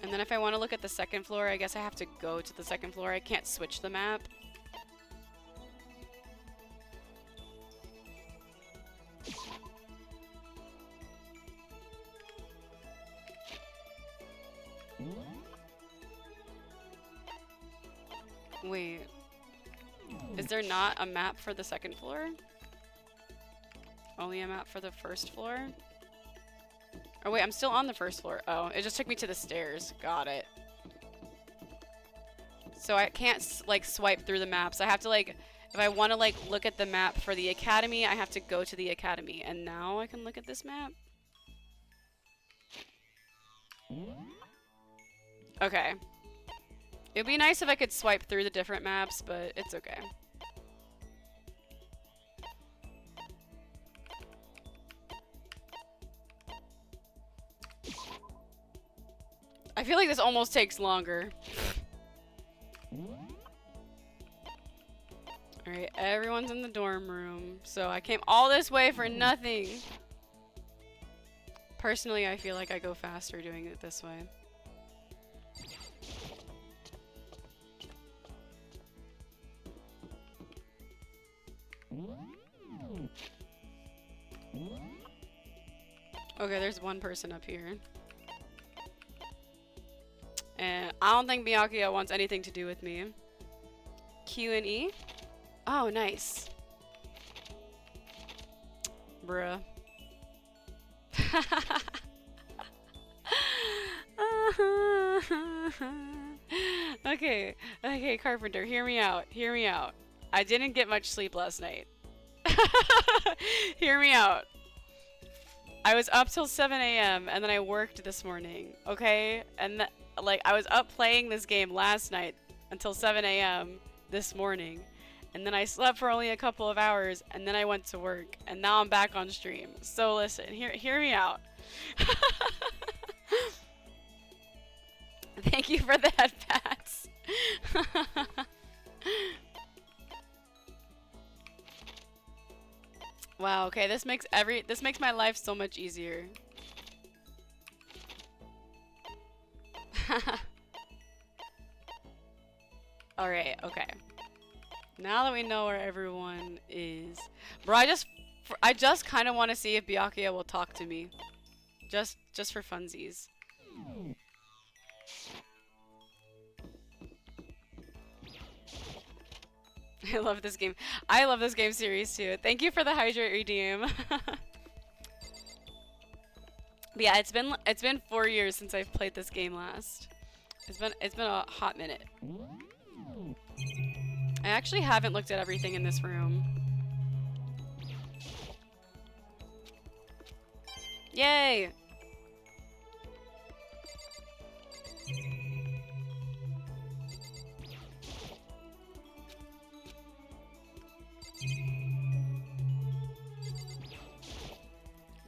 Speaker 1: And then if I want to look at the second floor, I guess I have to go to the second floor. I can't switch the map. Wait. Is there not a map for the second floor? Only a map for the first floor? Oh wait, I'm still on the first floor. Oh, it just took me to the stairs. Got it. So I can't like swipe through the maps. I have to like, if I want to like look at the map for the academy, I have to go to the academy. And now I can look at this map. Okay. It'd be nice if I could swipe through the different maps, but it's okay. I feel like this almost takes longer. Alright, everyone's in the dorm room. So I came all this way for nothing. Personally, I feel like I go faster doing it this way. Okay, there's one person up here. And I don't think Byakuya wants anything to do with me. Q and E? Oh, nice. Bruh. Okay, okay, Carpenter, hear me out. Hear me out. I didn't get much sleep last night. Hear me out. I was up till 7 a.m. and then I worked this morning, okay? And like I was up playing this game last night until 7 a.m. this morning. And then I slept for only a couple of hours and then I went to work and now I'm back on stream. So listen, hear me out. Thank you for the head pats. Wow, okay, this makes my life so much easier. Alright, okay. Now that we know where everyone is. Bro, I just kind of want to see if Byakuya will talk to me. Just for funsies. I love this game. I love this game series too. Thank you for the hydrate redeem. But yeah, it's been 4 years since I've played this game last. It's been a hot minute. I actually haven't looked at everything in this room. Yay!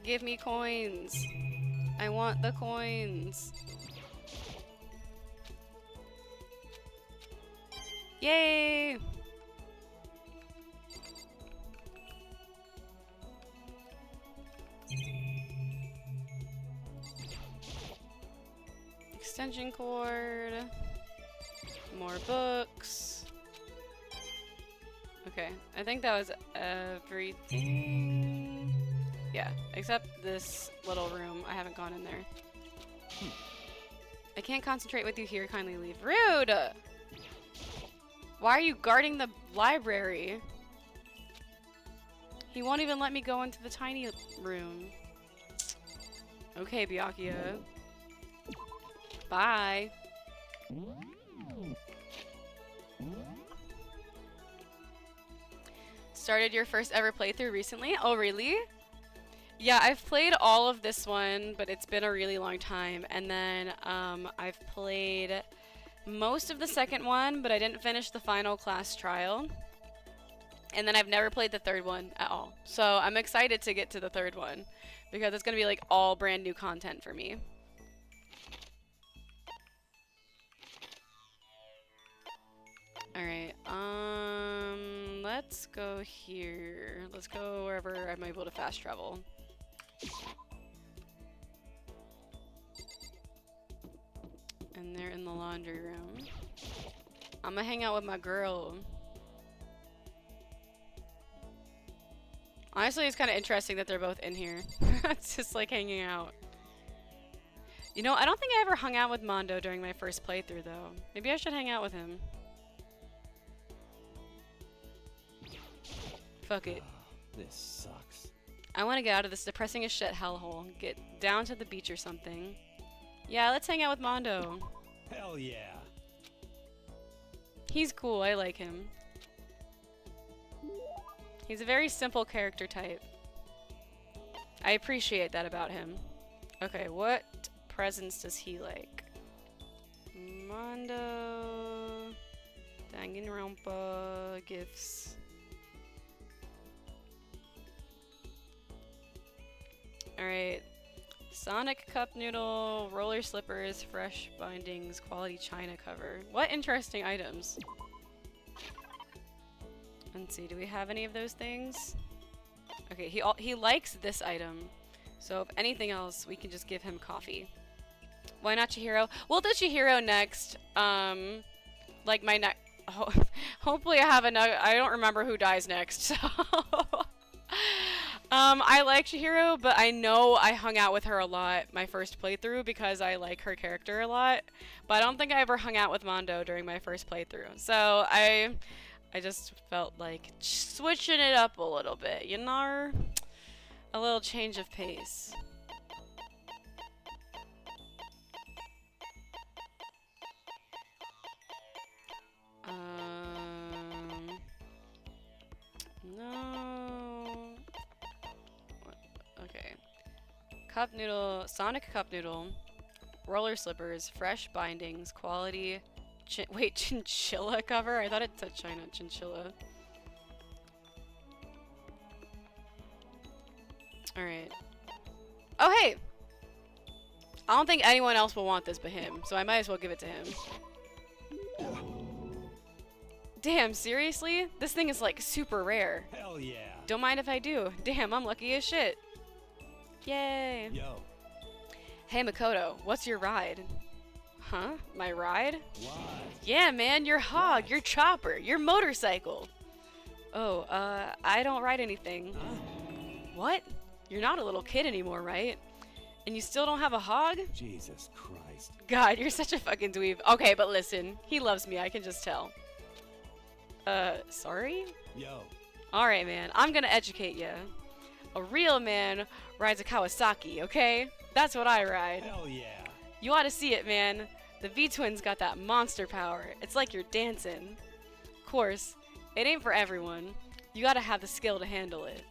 Speaker 1: Give me coins. I want the coins. Yay! Extension cord. More books. Okay, I think that was everything. Yeah, except this little room. I haven't gone in there. I can't concentrate with you here. Kindly leave. Rude! Why are you guarding the library? He won't even let me go into the tiny room. Okay, Byakuya. Bye. Started your first ever playthrough recently? Oh, really? Yeah, I've played all of this one, but it's been a really long time. And then I've played most of the second one, but I didn't finish the final class trial. And then I've never played the third one at all. So I'm excited to get to the third one because it's going to be like all brand new content for me. Alright, let's go here. Let's go wherever I'm able to fast travel. And they're in the laundry room. I'm gonna hang out with my girl. Honestly, it's kind of interesting that they're both in here. It's just like hanging out. You know, I don't think I ever hung out with Mondo during my first playthrough, though. Maybe I should hang out with him. Fuck it.
Speaker 4: This sucks.
Speaker 1: I want to get out of this depressing as shit hellhole. Get down to the beach or something. Yeah, let's hang out with Mondo.
Speaker 4: Hell yeah.
Speaker 1: He's cool. I like him. He's a very simple character type. I appreciate that about him. Okay, what presents does he like? Mondo... Danganronpa... Gifts... Alright. Sonic cup noodle, roller slippers, fresh bindings, quality china cover. What interesting items. Let's see, do we have any of those things? Okay, he likes this item. So if anything else, we can just give him coffee. Why not Chihiro? We'll do Chihiro next. Like my next... hopefully I have another. I don't remember who dies next. So I like Chihiro, but I know I hung out with her a lot my first playthrough because I like her character a lot. But I don't think I ever hung out with Mondo during my first playthrough. So I just felt like switching it up a little bit, you know? A little change of pace. No. Okay. Cup noodle, Sonic cup noodle, roller slippers, fresh bindings, quality. Wait, chinchilla cover? I thought it said China chinchilla. Alright. Oh, hey! I don't think anyone else will want this but him, so I might as well give it to him. Damn, seriously? This thing is like super rare.
Speaker 4: Hell yeah.
Speaker 1: Don't mind if I do. Damn, I'm lucky as shit. Yay.
Speaker 4: Yo.
Speaker 1: Hey Makoto, what's your ride? Huh? My ride?
Speaker 4: What?
Speaker 1: Yeah, man, your hog, your chopper, your motorcycle. Oh, I don't ride anything.
Speaker 4: Huh?
Speaker 1: What? You're not a little kid anymore, right? And you still don't have a hog?
Speaker 4: Jesus Christ.
Speaker 1: God, you're such a fucking dweeb. Okay, but listen, he loves me, I can just tell. Sorry?
Speaker 4: Yo.
Speaker 1: Alright, man, I'm gonna educate ya. A real man rides a Kawasaki, okay? That's what I ride.
Speaker 4: Hell yeah.
Speaker 1: You ought to see it, man. The V-Twins got that monster power. It's like you're dancing. Of course, it ain't for everyone. You gotta have the skill to handle it.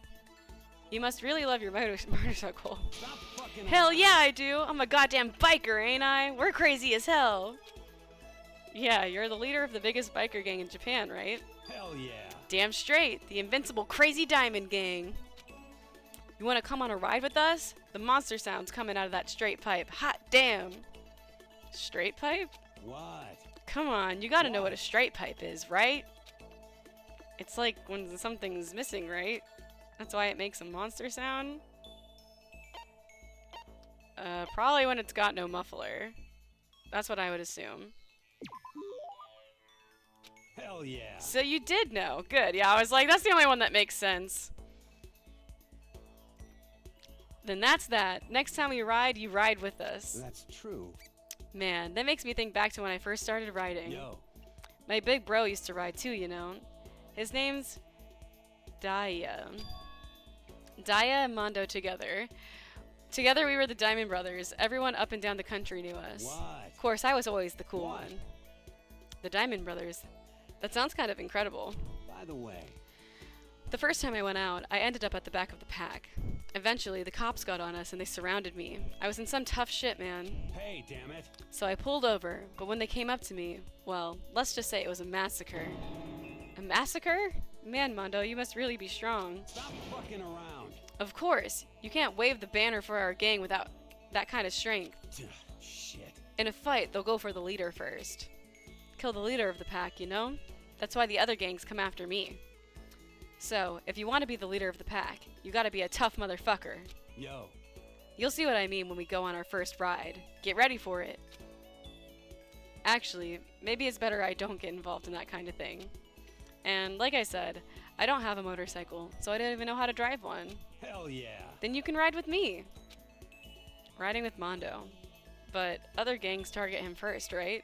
Speaker 1: You must really love your motorcycle.
Speaker 4: Stop fucking
Speaker 1: Hell
Speaker 4: around.
Speaker 1: yeah, I do. I'm a goddamn biker, ain't I? We're crazy as hell. Yeah, you're the leader of the biggest biker gang in Japan, right?
Speaker 4: Hell yeah.
Speaker 1: Damn straight. The invincible Crazy Diamond Gang. You want to come on a ride with us? The monster sound's coming out of that straight pipe. Hot damn. Straight pipe?
Speaker 4: What?
Speaker 1: Come on, you gotta know what a straight pipe is, right? It's like when something's missing, right? That's why it makes a monster sound. Probably when it's got no muffler. That's what I would assume.
Speaker 4: Hell yeah.
Speaker 1: So you did know. Good. Yeah, I was like, that's the only one that makes sense. Then that's that. Next time you ride with us.
Speaker 4: That's true.
Speaker 1: Man, that makes me think back to when I first started riding.
Speaker 4: Yo.
Speaker 1: My big bro used to ride too, you know. His name's Daya. Daya and Mondo together. Together we were the Diamond Brothers. Everyone up and down the country knew us.
Speaker 4: What?
Speaker 1: Of course, I was always the cool
Speaker 4: What?
Speaker 1: one. The Diamond Brothers. That sounds kind of incredible.
Speaker 4: By the way.
Speaker 1: The first time I went out, I ended up at the back of the pack. Eventually, the cops got on us and they surrounded me. I was in some tough shit, man.
Speaker 4: Hey, damn it.
Speaker 1: So I pulled over, but when they came up to me, well, let's just say it was a massacre. A massacre? Man, Mondo, you must really be strong.
Speaker 4: Stop fucking around.
Speaker 1: Of course, you can't wave the banner for our gang without that kind of strength.
Speaker 4: Shit.
Speaker 1: In a fight, they'll go for the leader first. Kill the leader of the pack, you know? That's why the other gangs come after me. So, if you want to be the leader of the pack, you gotta be a tough motherfucker.
Speaker 4: Yo.
Speaker 1: You'll see what I mean when we go on our first ride. Get ready for it. Actually, maybe it's better I don't get involved in that kind of thing. And like I said, I don't have a motorcycle, so I don't even know how to drive one.
Speaker 4: Hell yeah.
Speaker 1: Then you can ride with me. Riding with Mondo. But other gangs target him first, right?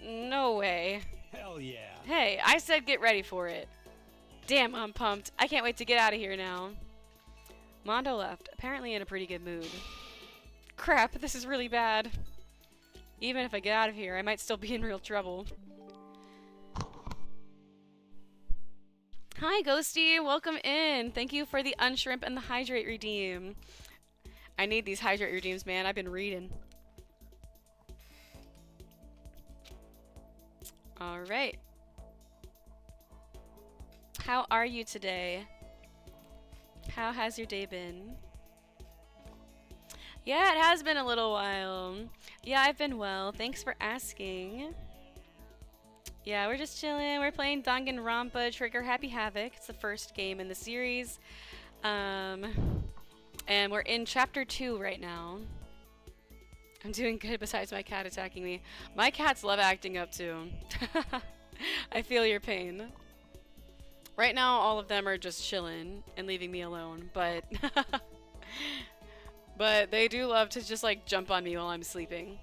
Speaker 1: No way.
Speaker 4: Hell yeah.
Speaker 1: Hey, I said get ready for it. Damn, I'm pumped. I can't wait to get out of here now. Mondo left, apparently in a pretty good mood. Crap, this is really bad. Even if I get out of here, I might still be in real trouble. Hi, Ghosty. Welcome in. Thank you for the unshrimp and the hydrate redeem. I need these hydrate redeems, man. I've been reading. All right. How are you today? How has your day been? Yeah, it has been a little while. Yeah, I've been well. Thanks for asking. Yeah, we're just chilling. We're playing Danganronpa Trigger Happy Havoc. It's the first game in the series. And we're in chapter 2 right now. I'm doing good besides my cat attacking me. My cats love acting up too. I feel your pain. Right now, all of them are just chilling and leaving me alone, but but they do love to just like jump on me while I'm sleeping.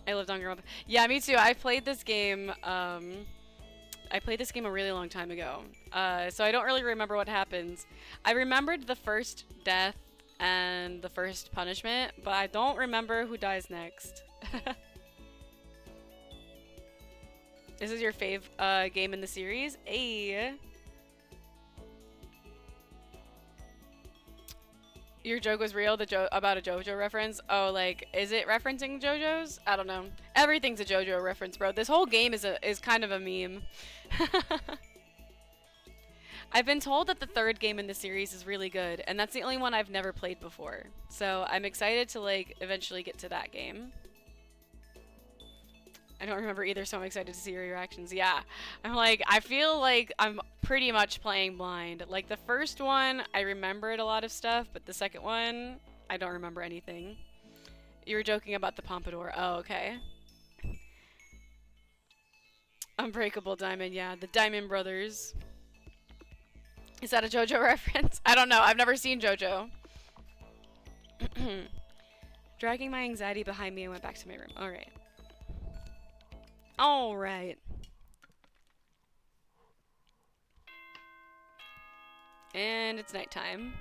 Speaker 1: I lived on Girl. Yeah, me too. I played this game. I played this game a really long time ago, so I don't really remember what happens. I remembered the first death and the first punishment, but I don't remember who dies next. This is your fave game in the series? Ayy. Your joke was real, about a JoJo reference? Oh, like, is it referencing JoJo's? I don't know. Everything's a JoJo reference, bro. This whole game is kind of a meme. I've been told that the third game in the series is really good, and that's the only one I've never played before. So I'm excited to, like, eventually get to that game. I don't remember either, so I'm excited to see your reactions. Yeah, I'm like, I feel like I'm pretty much playing blind. Like, the first one, I remembered a lot of stuff, but the second one, I don't remember anything. You were joking about the pompadour. Oh, okay. Unbreakable Diamond, yeah, the Diamond Brothers. Is that a JoJo reference? I don't know, I've never seen JoJo. Dragging my anxiety behind me, I went back to my room. Alright. Alright. And it's nighttime.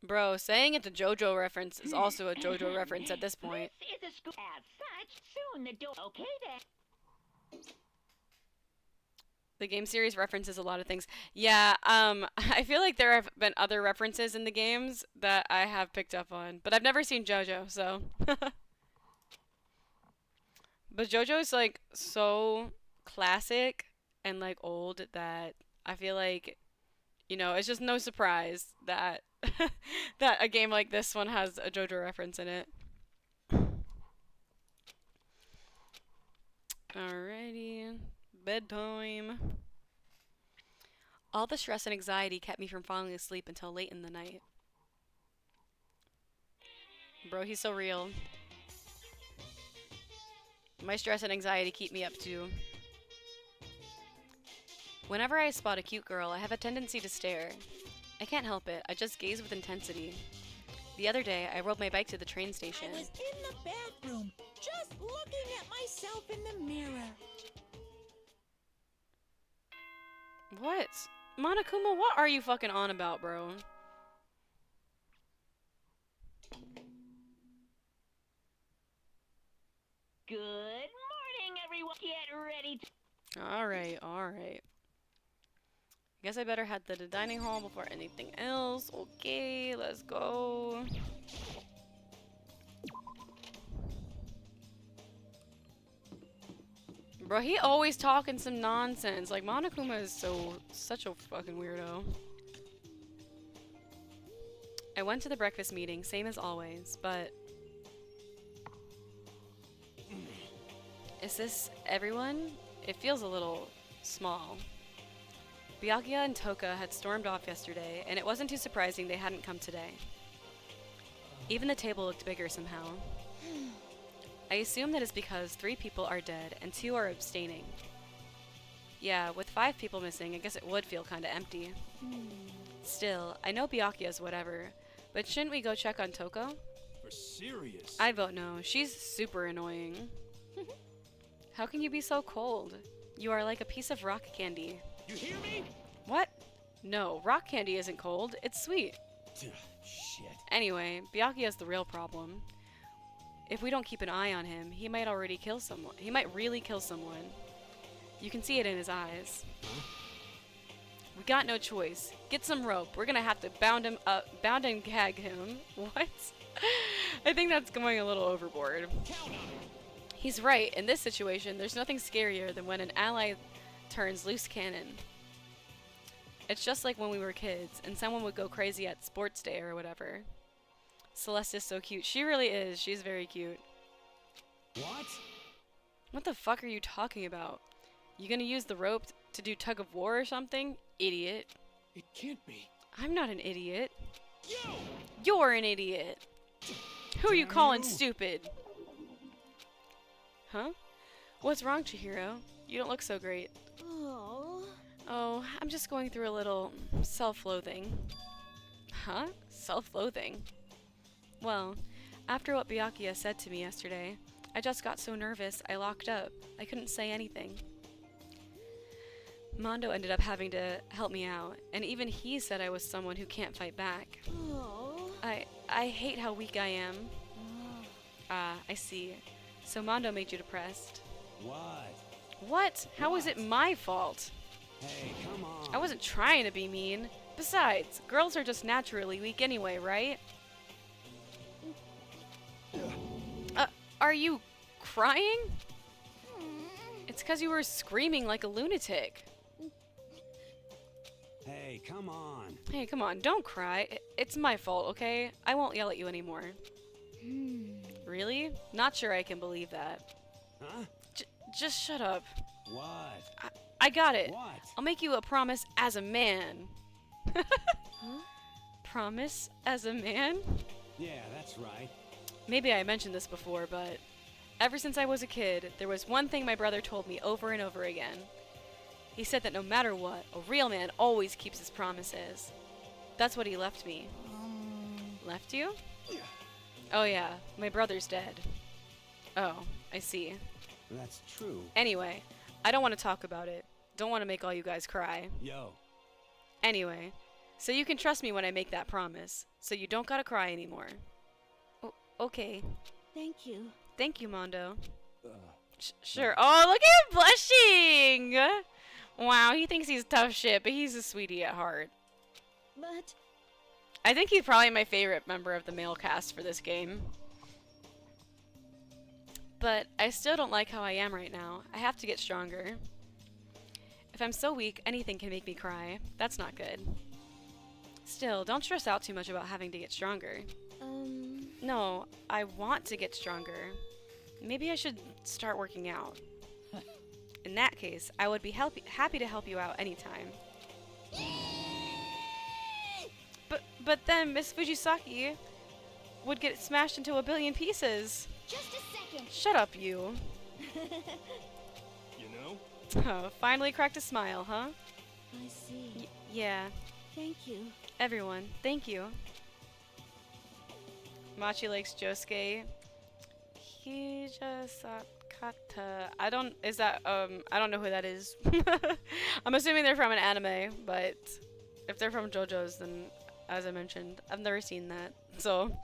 Speaker 1: Bro, saying it's a JoJo reference is also a JoJo reference at this point.
Speaker 6: This is a school as such. Soon the door. Okay then.
Speaker 1: The game series references a lot of things. Yeah, I feel like there have been other references in the games that I have picked up on, but I've never seen JoJo, so. But JoJo's like so classic and like old that I feel like, you know, it's just no surprise that that a game like this one has a JoJo reference in it. Alrighty, bedtime. All the stress and anxiety kept me from falling asleep until late in the night. Bro, he's so real. My stress and anxiety keep me up too. Whenever I spot a cute girl, I have a tendency to stare. I can't help it, I just gaze with intensity. The other day, I rode my bike to the train station.
Speaker 2: I was in the bathroom, just looking at myself in the mirror.
Speaker 1: What? Monokuma, what are you fucking on about, bro?
Speaker 6: Good morning, everyone. Get ready to...
Speaker 1: Alright, alright. Guess I better head to the dining hall before anything else. Okay, let's go. Bro, he always talking some nonsense. Like, Monokuma is such a fucking weirdo. I went to the breakfast meeting, same as always, but... Is this everyone? It feels a little small. Byakuya and Toka had stormed off yesterday, and it wasn't too surprising they hadn't come today. Even the table looked bigger somehow. I assume that is because 3 people are dead and 2 are abstaining. Yeah, with 5 people missing, I guess it would feel kinda empty. Still, I know Byakuya's whatever, but shouldn't we go check on Toko?
Speaker 4: For serious?
Speaker 1: I vote no. She's super annoying. How can you be so cold? You are like a piece of rock candy.
Speaker 4: You hear me?
Speaker 1: What? No, rock candy isn't cold. It's sweet.
Speaker 4: Shit.
Speaker 1: Anyway, Byakuya's the real problem. If we don't keep an eye on him, he might already kill someone. He might really kill someone. You can see it in his eyes. We got no choice. Get some rope. We're gonna have to bound and gag him. What? I think that's going a little overboard. He's right. In this situation, there's nothing scarier than when an ally turns loose cannon. It's just like when we were kids and someone would go crazy at sports day or whatever. Celeste is so cute. She really is. She's very cute.
Speaker 4: What?
Speaker 1: What the fuck are you talking about? You gonna use the rope to do tug of war or something? Idiot.
Speaker 4: It can't be.
Speaker 1: I'm not an idiot.
Speaker 4: Yo!
Speaker 1: You're an idiot. Who are you
Speaker 4: Damn
Speaker 1: calling
Speaker 4: you.
Speaker 1: stupid? Huh? What's wrong, Chihiro? You don't look so great.
Speaker 5: Oh.
Speaker 1: Oh, I'm just going through a little self-loathing. Huh? Self-loathing? Well, after what Byakuya said to me yesterday, I just got so nervous I locked up. I couldn't say anything. Mondo ended up having to help me out, and even he said I was someone who can't fight back.
Speaker 5: Oh.
Speaker 1: I hate how weak I am. Ah, I see. So Mondo made you depressed.
Speaker 4: What?
Speaker 1: What? How is it
Speaker 4: What?
Speaker 1: my fault?
Speaker 4: Hey, come on.
Speaker 1: I wasn't trying to be mean. Besides, girls are just naturally weak anyway, right? Are you crying? It's because you were screaming like a lunatic.
Speaker 4: Hey, come on.
Speaker 1: Hey, come on, don't cry. It's my fault, okay? I won't yell at you anymore. Really? Not sure I can believe that.
Speaker 4: Huh?
Speaker 1: Just shut up.
Speaker 4: What?
Speaker 1: I got it.
Speaker 4: What?
Speaker 1: I'll make you a promise as a man. Promise as a man?
Speaker 4: Yeah, that's right.
Speaker 1: Maybe I mentioned this before, but ever since I was a kid, there was one thing my brother told me over and over again. He said that no matter what, a real man always keeps his promises. That's what he left me. Left you? Oh yeah, my brother's dead. Oh, I see.
Speaker 4: That's true.
Speaker 1: Anyway, I don't want to talk about it. Don't want to make all you guys cry.
Speaker 4: Yo.
Speaker 1: Anyway, so you can trust me when I make that promise, so you don't gotta cry anymore. Okay.
Speaker 5: Thank you.
Speaker 1: Thank you, Mondo.
Speaker 4: Uh,
Speaker 1: Sure. Oh, look at him blushing! Wow, he thinks he's tough shit, but he's a sweetie at heart.
Speaker 5: But
Speaker 1: I think he's probably my favorite member of the male cast for this game. But I still don't like how I am right now. I have to get stronger. If I'm so weak, anything can make me cry. That's not good. Still, don't stress out too much about having to get stronger. No, I want to get stronger. Maybe I should start working out. In that case, I would be happy to help you out anytime. But then Miss Fujisaki would get smashed into a billion pieces.
Speaker 3: Just a second.
Speaker 1: Shut up, you.
Speaker 4: you know?
Speaker 1: Oh, finally cracked a smile, huh?
Speaker 5: I see.
Speaker 1: Yeah.
Speaker 5: Thank you.
Speaker 1: Everyone, thank you. Machi likes Josuke. Hijasakata. I don't know who that is. I'm assuming they're from an anime, but if they're from JoJo's, then as I mentioned, I've never seen that. So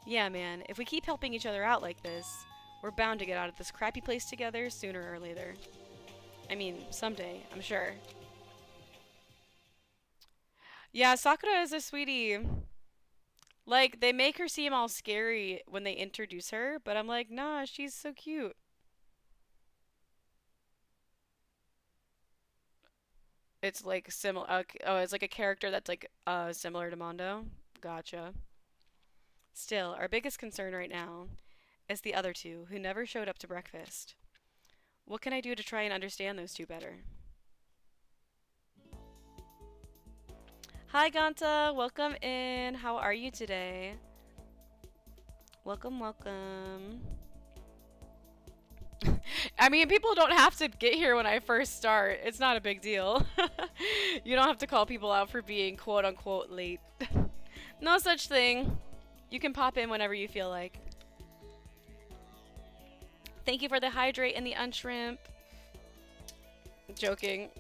Speaker 1: yeah, man, if we keep helping each other out like this, we're bound to get out of this crappy place together sooner or later. I mean, someday, I'm sure. Yeah, Sakura is a sweetie. Like, they make her seem all scary when they introduce her, but I'm like, nah, she's so cute. It's like similar. Oh, it's like a character that's like similar to Mondo. Gotcha. Still, our biggest concern right now is the other two who never showed up to breakfast. What can I do to try and understand those two better? Hi Ganta, welcome in. How are you today? Welcome, welcome. I mean, people don't have to get here when I first start. It's not a big deal. You don't have to call people out for being quote-unquote late. No such thing. You can pop in whenever you feel like. Thank you for the hydrate and the unshrimp. Joking.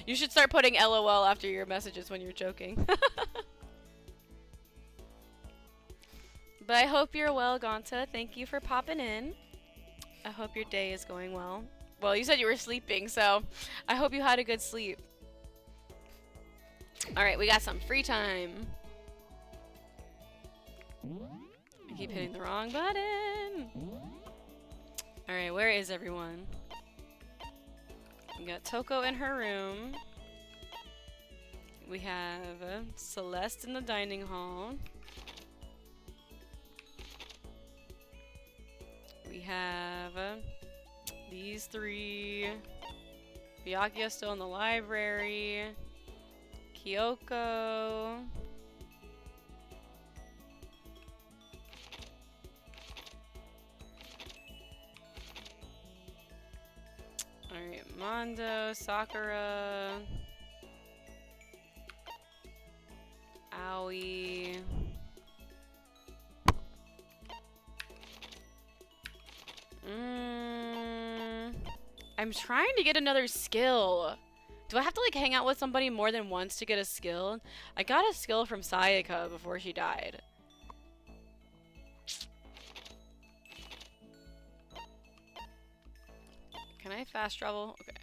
Speaker 1: You should start putting LOL after your messages when you're joking. But I hope you're well, Ganta. Thank you for popping in. I hope your day is going well. Well, you said you were sleeping, so I hope you had a good sleep. Alright, we got some free time. I keep hitting the wrong button. Alright, where is everyone? We got Toko in her room. We have Celeste in the dining hall. We have these three. Byakuya still in the library. Kyoko. Alright, Mondo, Sakura. Aoi. I'm trying to get another skill. Do I have to like hang out with somebody more than once to get a skill? I got a skill from Sayaka before she died. Can I fast travel? Okay.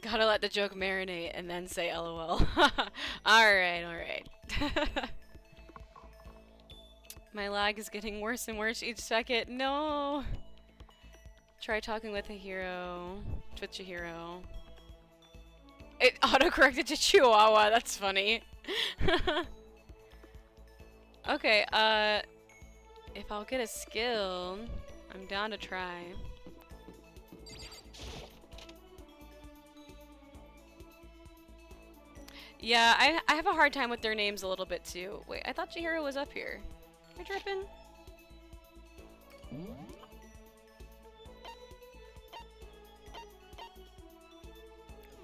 Speaker 1: Gotta let the joke marinate and then say LOL. Alright, alright. My lag is getting worse and worse each second. No! Try talking with a hero. Twitch a hero. It auto-corrected to Chihuahua. That's funny. Okay, if I'll get a skill, I'm down to try. Yeah, I have a hard time with their names a little bit too. Wait, I thought Chihiro was up here. Am I tripping?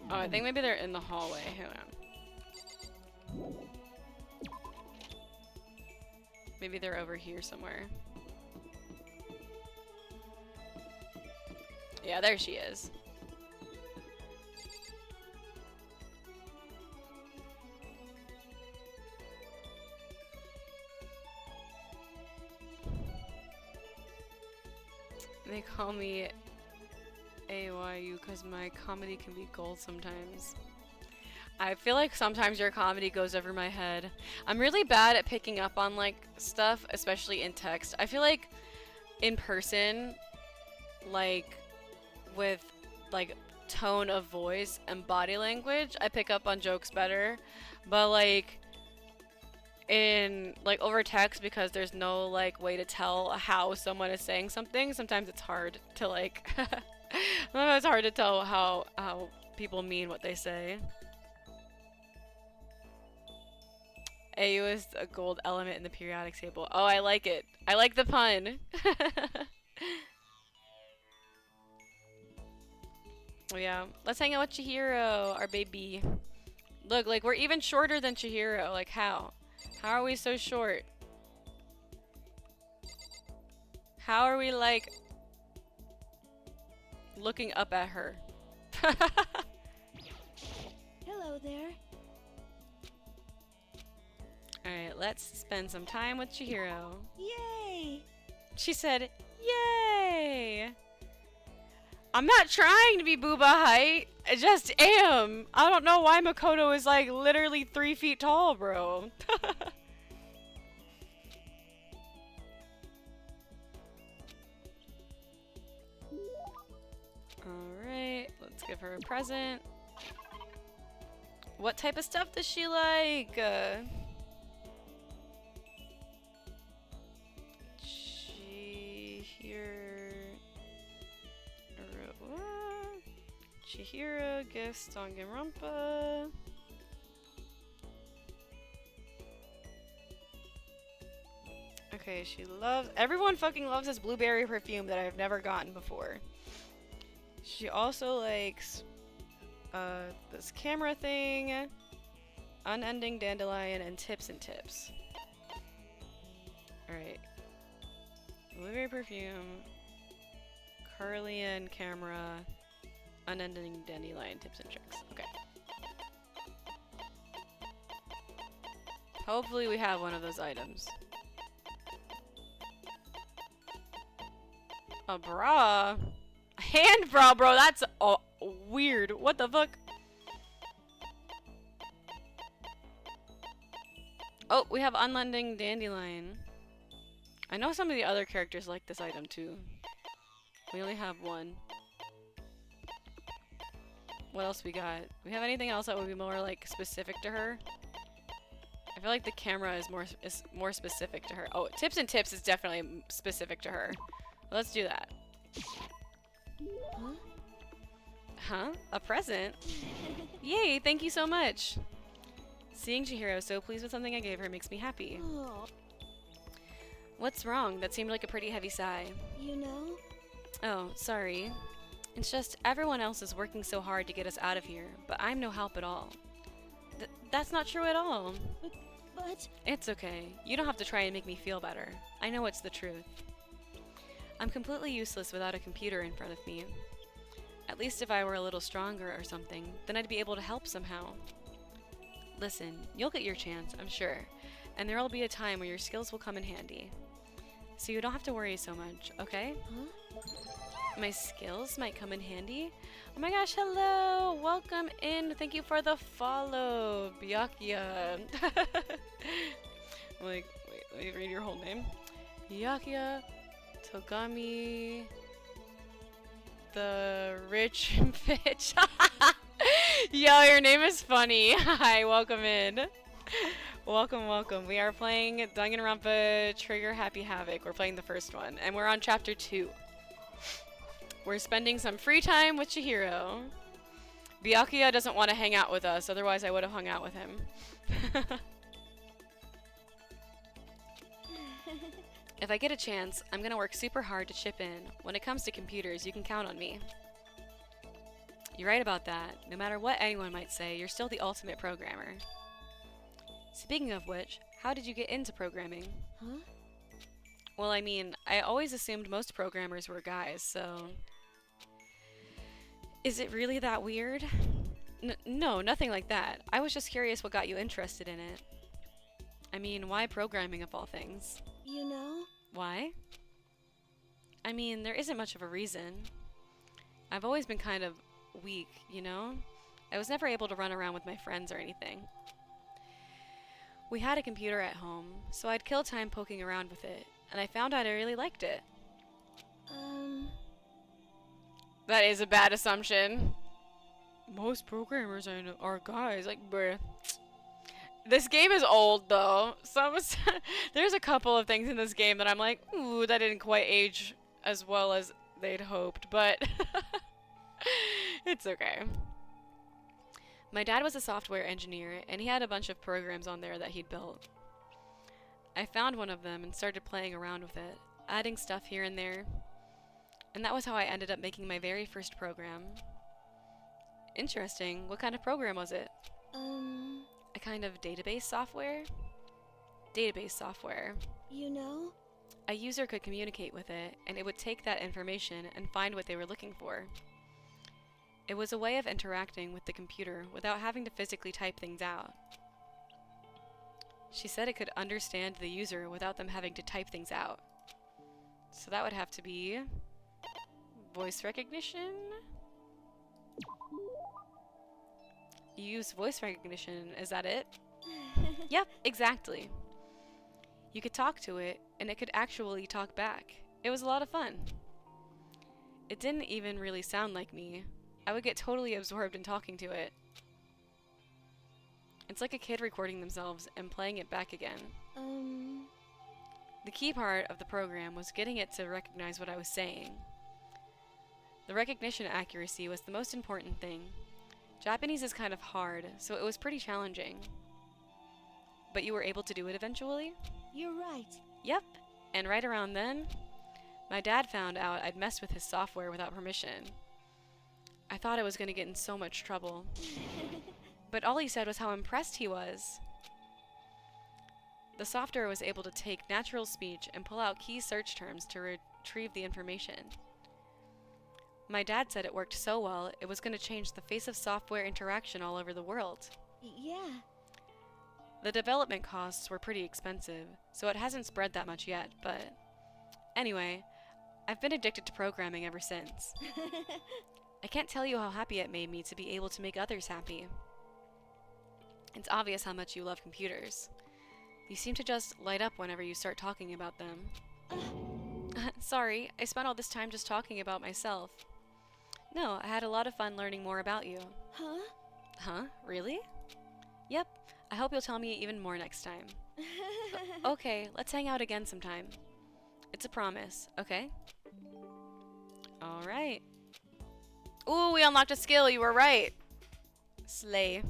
Speaker 1: Oh, I think maybe they're in the hallway. Hang on. Maybe they're over here somewhere. Yeah, there she is. They call me AYU because my comedy can be gold sometimes. I feel like sometimes your comedy goes over my head. I'm really bad at picking up on like stuff, especially in text. I feel like in person, like with like tone of voice and body language, I pick up on jokes better. But like in like over text, because there's no like way to tell how someone is saying something, sometimes it's hard to like it's hard to tell how people mean what they say. AU is a gold element in the periodic table. Oh, I like it. I like the pun. Oh yeah, let's hang out with Chihiro, our baby. Look, like we're even shorter than Chihiro. Like how? How are we so short? How are we like looking up at her?
Speaker 5: Hello there.
Speaker 1: Alright, let's spend some time with Chihiro.
Speaker 5: Yay!
Speaker 1: She said, yay! I'm not trying to be booba height. I just am. I don't know why Makoto is like literally 3 feet tall, bro. Alright, let's give her a present. What type of stuff does she like? Chihiro gifts Danganronpa. Okay, she loves. Everyone fucking loves this blueberry perfume that I've never gotten before. She also likes this camera thing, Unending Dandelion, and Tips and Tips. Alright. Blueberry perfume, Carlian camera, Unending Dandelion, Tips and Tricks. Okay. Hopefully we have one of those items. A bra? A hand bra, bro. That's weird. What the fuck? Oh, we have Unending Dandelion. I know some of the other characters like this item too. We only have one. What else we got? We have anything else that would be more like specific to her? I feel like the camera is more specific to her. Oh, Tips and Tips is definitely specific to her. Let's do that.
Speaker 3: Huh?
Speaker 1: Huh? A present? Yay, thank you so much. Seeing Chihiro so pleased with something I gave her makes me happy.
Speaker 3: Oh,
Speaker 1: What's wrong? That seemed like a pretty heavy sigh.
Speaker 3: you know?
Speaker 1: Oh, sorry. It's just everyone else is working so hard to get us out of here, but I'm no help at all. That's not true at all.
Speaker 3: But
Speaker 1: It's okay. You don't have to try and make me feel better. I know it's the truth. I'm completely useless without a computer in front of me. At least if I were a little stronger or something, then I'd be able to help somehow. Listen, you'll get your chance, I'm sure, and there'll be a time where your skills will come in handy. So you don't have to worry so much, okay?
Speaker 3: huh?
Speaker 1: My skills might come in handy. Oh my gosh, hello! Welcome in. Thank you for the follow, Byakuya. Like, wait, let me read your whole name. Byakuya Togami the Rich Bitch. Yo, your name is funny. Hi, welcome in. Welcome, welcome. We are playing Danganronpa Trigger Happy Havoc. We're playing the first one, and we're on chapter 2. We're spending some free time with Chihiro. Byakuya doesn't want to hang out with us, otherwise I would have hung out with him. If I get a chance, I'm gonna work super hard to chip in. When it comes to computers, you can count on me. You're right about that. No matter what anyone might say, you're still the ultimate programmer. Speaking of which, how did you get into programming?
Speaker 3: Huh?
Speaker 1: Well, I mean, I always assumed most programmers were guys, so... Is it really that weird? No, nothing like that. I was just curious what got you interested in it. I mean, why programming of all things?
Speaker 3: You know?
Speaker 1: Why? I mean, there isn't much of a reason. I've always been kind of weak, you know? I was never able to run around with my friends or anything. We had a computer at home, so I'd kill time poking around with it, and I found out I really liked it. That is a bad assumption. Most programmers are guys, like, bruh. This game is old, though. There's a couple of things in this game that I'm like, ooh, that didn't quite age as well as they'd hoped, but it's okay. My dad was a software engineer, and he had a bunch of programs on there that he'd built. I found one of them and started playing around with it, adding stuff here and there. And that was how I ended up making my very first program. Interesting. What kind of program was it? A kind of database software? Database software.
Speaker 3: You know?
Speaker 1: A user could communicate with it, and it would take that information and find what they were looking for. It was a way of interacting with the computer without having to physically type things out. She said it could understand the user without them having to type things out. So that would have to be... voice recognition? You use voice recognition, is that it? Yep, exactly. You could talk to it, and it could actually talk back. It was a lot of fun. It didn't even really sound like me. I would get totally absorbed in talking to it. It's like a kid recording themselves and playing it back again. The key part of the program was getting it to recognize what I was saying. The recognition accuracy was the most important thing. Japanese is kind of hard, so it was pretty challenging. But you were able to do it eventually?
Speaker 3: You're right.
Speaker 1: Yep. And right around then, my dad found out I'd messed with his software without permission. I thought I was going to get in so much trouble. But all he said was how impressed he was. The software was able to take natural speech and pull out key search terms to retrieve the information. My dad said it worked so well, it was going to change the face of software interaction all over the world.
Speaker 3: Yeah.
Speaker 1: The development costs were pretty expensive, so it hasn't spread that much yet, but... Anyway, I've been addicted to programming ever since. I can't tell you how happy it made me to be able to make others happy. It's obvious how much you love computers. You seem to just light up whenever you start talking about them. Sorry, I spent all this time just talking about myself. No, I had a lot of fun learning more about you.
Speaker 3: Huh?
Speaker 1: Huh? Really? Yep. I hope you'll tell me even more next time. Okay, let's hang out again sometime. It's a promise, okay? Alright. Ooh, we unlocked a skill. You were right. Slay.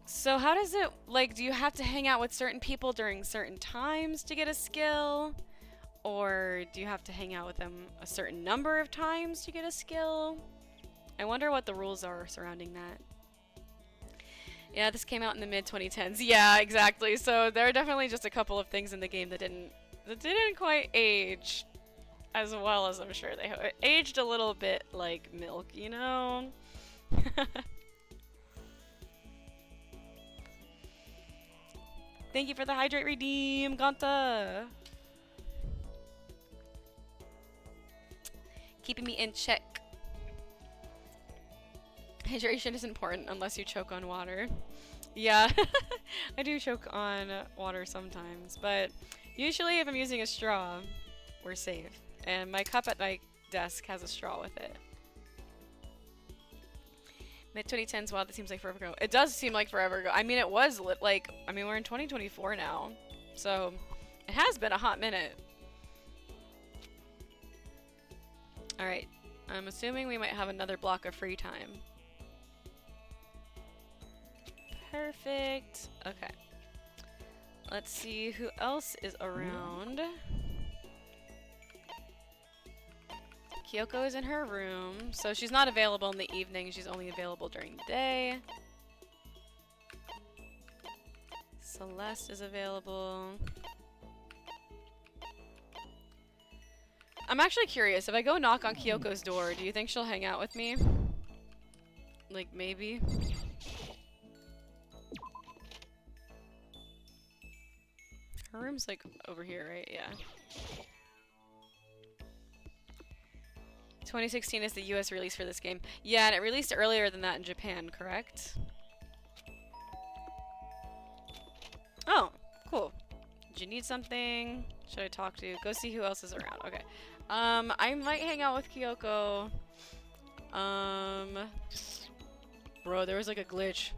Speaker 1: So how does it, like, do you have to hang out with certain people during certain times to get a skill? Or do you have to hang out with them a certain number of times to get a skill? I wonder what the rules are surrounding that. Yeah, this came out in the mid-2010s. Yeah, exactly. So there are definitely just a couple of things in the game that didn't quite age as well as I'm sure they it aged a little bit like milk, you know? Thank you for the hydrate redeem, Ganta. Keeping me in check. Hydration is important unless you choke on water. Yeah, I do choke on water sometimes, but usually if I'm using a straw, we're safe. And my cup at my desk has a straw with it. Mid-2010s, wow, that seems like forever ago. It does seem like forever ago. I mean, it was I mean, we're in 2024 now. So, it has been a hot minute. Alright, I'm assuming we might have another block of free time. Perfect. Okay. Let's see who else is around. Kyoko is in her room, so she's not available in the evening, she's only available during the day. Celeste is available. I'm actually curious, if I go knock on Kyoko's door, do you think she'll hang out with me? Like, maybe? Her room's like over here, right? Yeah. 2016 is the US release for this game. Yeah, and it released earlier than that in Japan, correct? Oh, cool. Did you need something? Should I talk to you? Go see who else is around. Okay. I might hang out with Kyoko. Bro, there was like a glitch.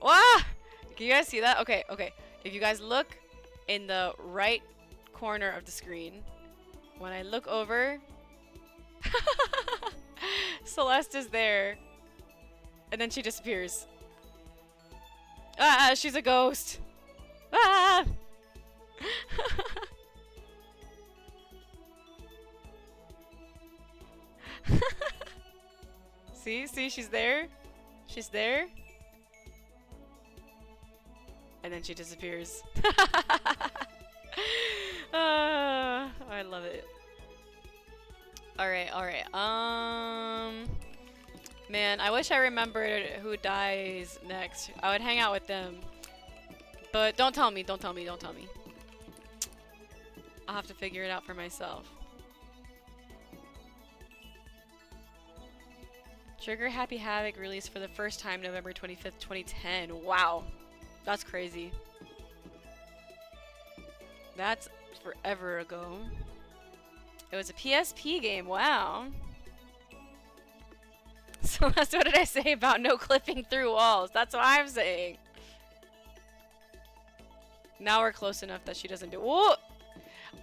Speaker 1: Wah! Can you guys see that? Okay, okay. If you guys look in the right corner of the screen, when I look over, Celeste is there, and then she disappears. Ah, she's a ghost. Ah! See, she's there. She's there. And then she disappears. I love it. Alright. Man, I wish I remembered who dies next. I would hang out with them. But don't tell me. I'll have to figure it out for myself. Trigger Happy Havoc released for the first time November 25th, 2010. Wow. That's crazy. That's forever ago. It was a PSP game. Wow. So that's what did I say about no clipping through walls? That's what I'm saying. Now we're close enough that she doesn't do. Whoa!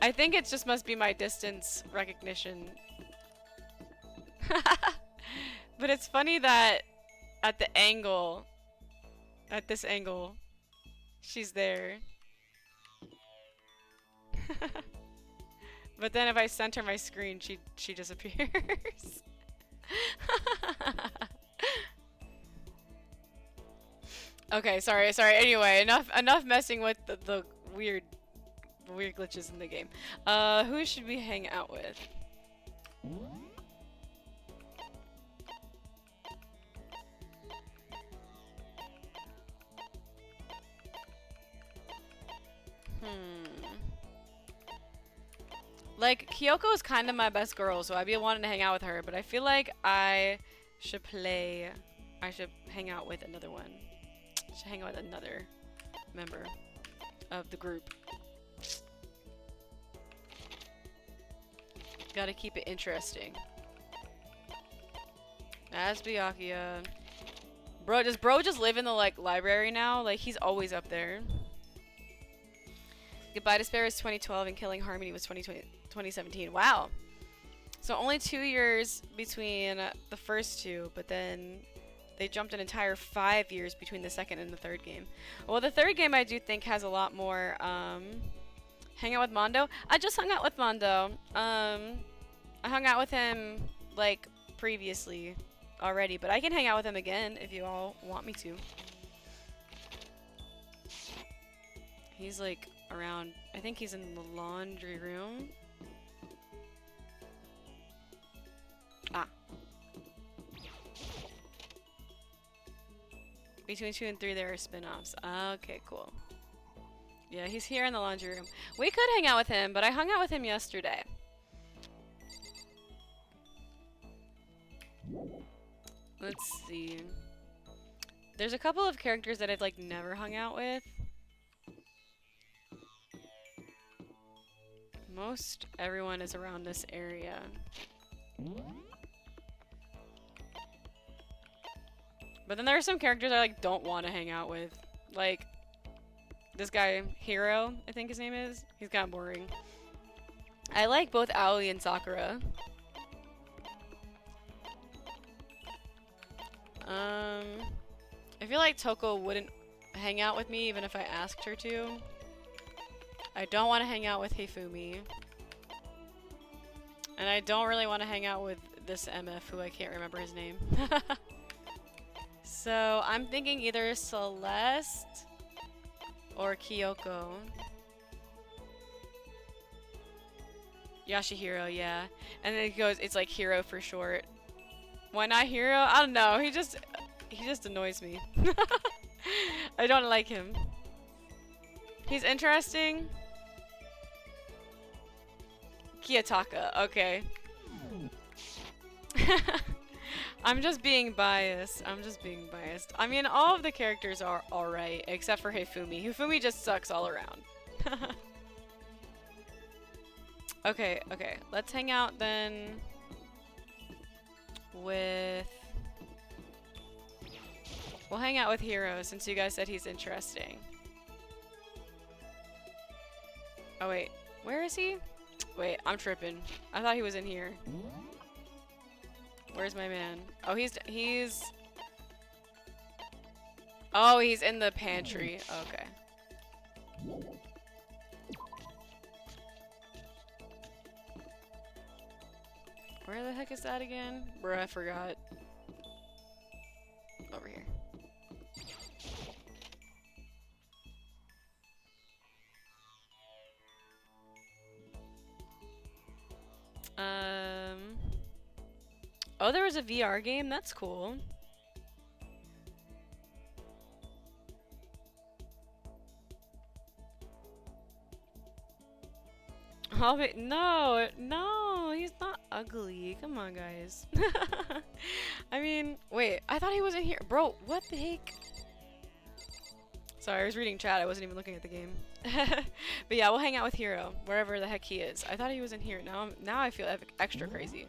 Speaker 1: I think it just must be my distance recognition. But it's funny that at the angle, at this angle, she's there. But then if I center my screen, she disappears. Okay, sorry. Anyway, enough messing with the weird glitches in the game. Who should we hang out with? Like, Kyoko is kind of my best girl, so I'd be wanting to hang out with her, but I feel like I should hang out with another one. I should hang out with another member of the group. Gotta keep it interesting. As Byakuya. Bro, does bro just live in the, like, library now? Like, he's always up there. Goodbye Despair was 2012 and Killing Harmony was 2017. Wow. So only 2 years between the first two, but then they jumped an entire 5 years between the second and the third game. Well, the third game I do think has a lot more, hang out with Mondo. I just hung out with Mondo. I hung out with him, like, previously already, but I can hang out with him again if you all want me to. He's, like, around, I think he's in the laundry room. Ah. Between 2 and 3 there are spin-offs. Okay, cool. Yeah, he's here in the laundry room. We could hang out with him, but I hung out with him yesterday. Let's see. There's a couple of characters that I've, like, never hung out with. Most everyone is around this area. But then there are some characters I, like, don't want to hang out with. Like, this guy, Hiro, I think his name is. He's kind of boring. I like both Aoi and Sakura. I feel like Toko wouldn't hang out with me even if I asked her to. I don't want to hang out with Hifumi. And I don't really want to hang out with this MF who I can't remember his name. So I'm thinking either Celeste or Kyoko. Yashihiro, yeah. And then it goes, it's like Hiro for short. Why not Hiro? I don't know. He just annoys me. I don't like him. He's interesting. Kiyotaka, okay. I'm just being biased. I mean, all of the characters are alright, except for Hifumi. Hifumi just sucks all around. Okay, let's hang out then with... We'll hang out with Hiro since you guys said he's interesting. Oh wait, where is he? Wait, I'm tripping. I thought he was in here. Where's my man? Oh, he's... Oh, he's in the pantry. Okay. Where the heck is that again? Bruh, I forgot. Over here. Oh, there was a VR game? That's cool. Oh, wait, no, he's not ugly. Come on, guys. I mean, wait, I thought he was in here. Bro, what the heck? Sorry, I was reading chat. I wasn't even looking at the game. But yeah, we'll hang out with Hiro, wherever the heck he is. I thought he was in here. Now I feel extra crazy.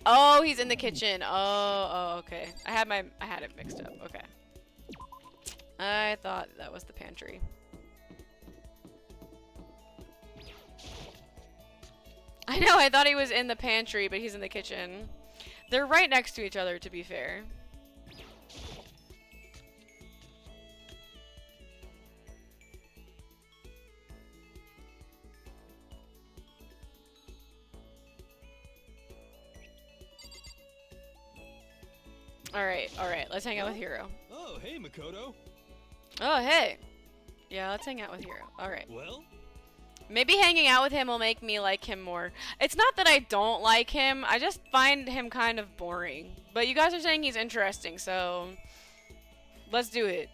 Speaker 1: Oh, he's in the kitchen. Oh, okay. I had it mixed up. Okay. I thought that was the pantry. I know, I thought he was in the pantry, but he's in the kitchen. They're right next to each other, to be fair. Alright, let's hang out with Hiro.
Speaker 7: Oh, hey, Makoto.
Speaker 1: Oh, hey! Yeah, let's hang out with Hiro. Alright.
Speaker 7: Well?
Speaker 1: Maybe hanging out with him will make me like him more. It's not that I don't like him, I just find him kind of boring. But you guys are saying he's interesting, so... let's do it.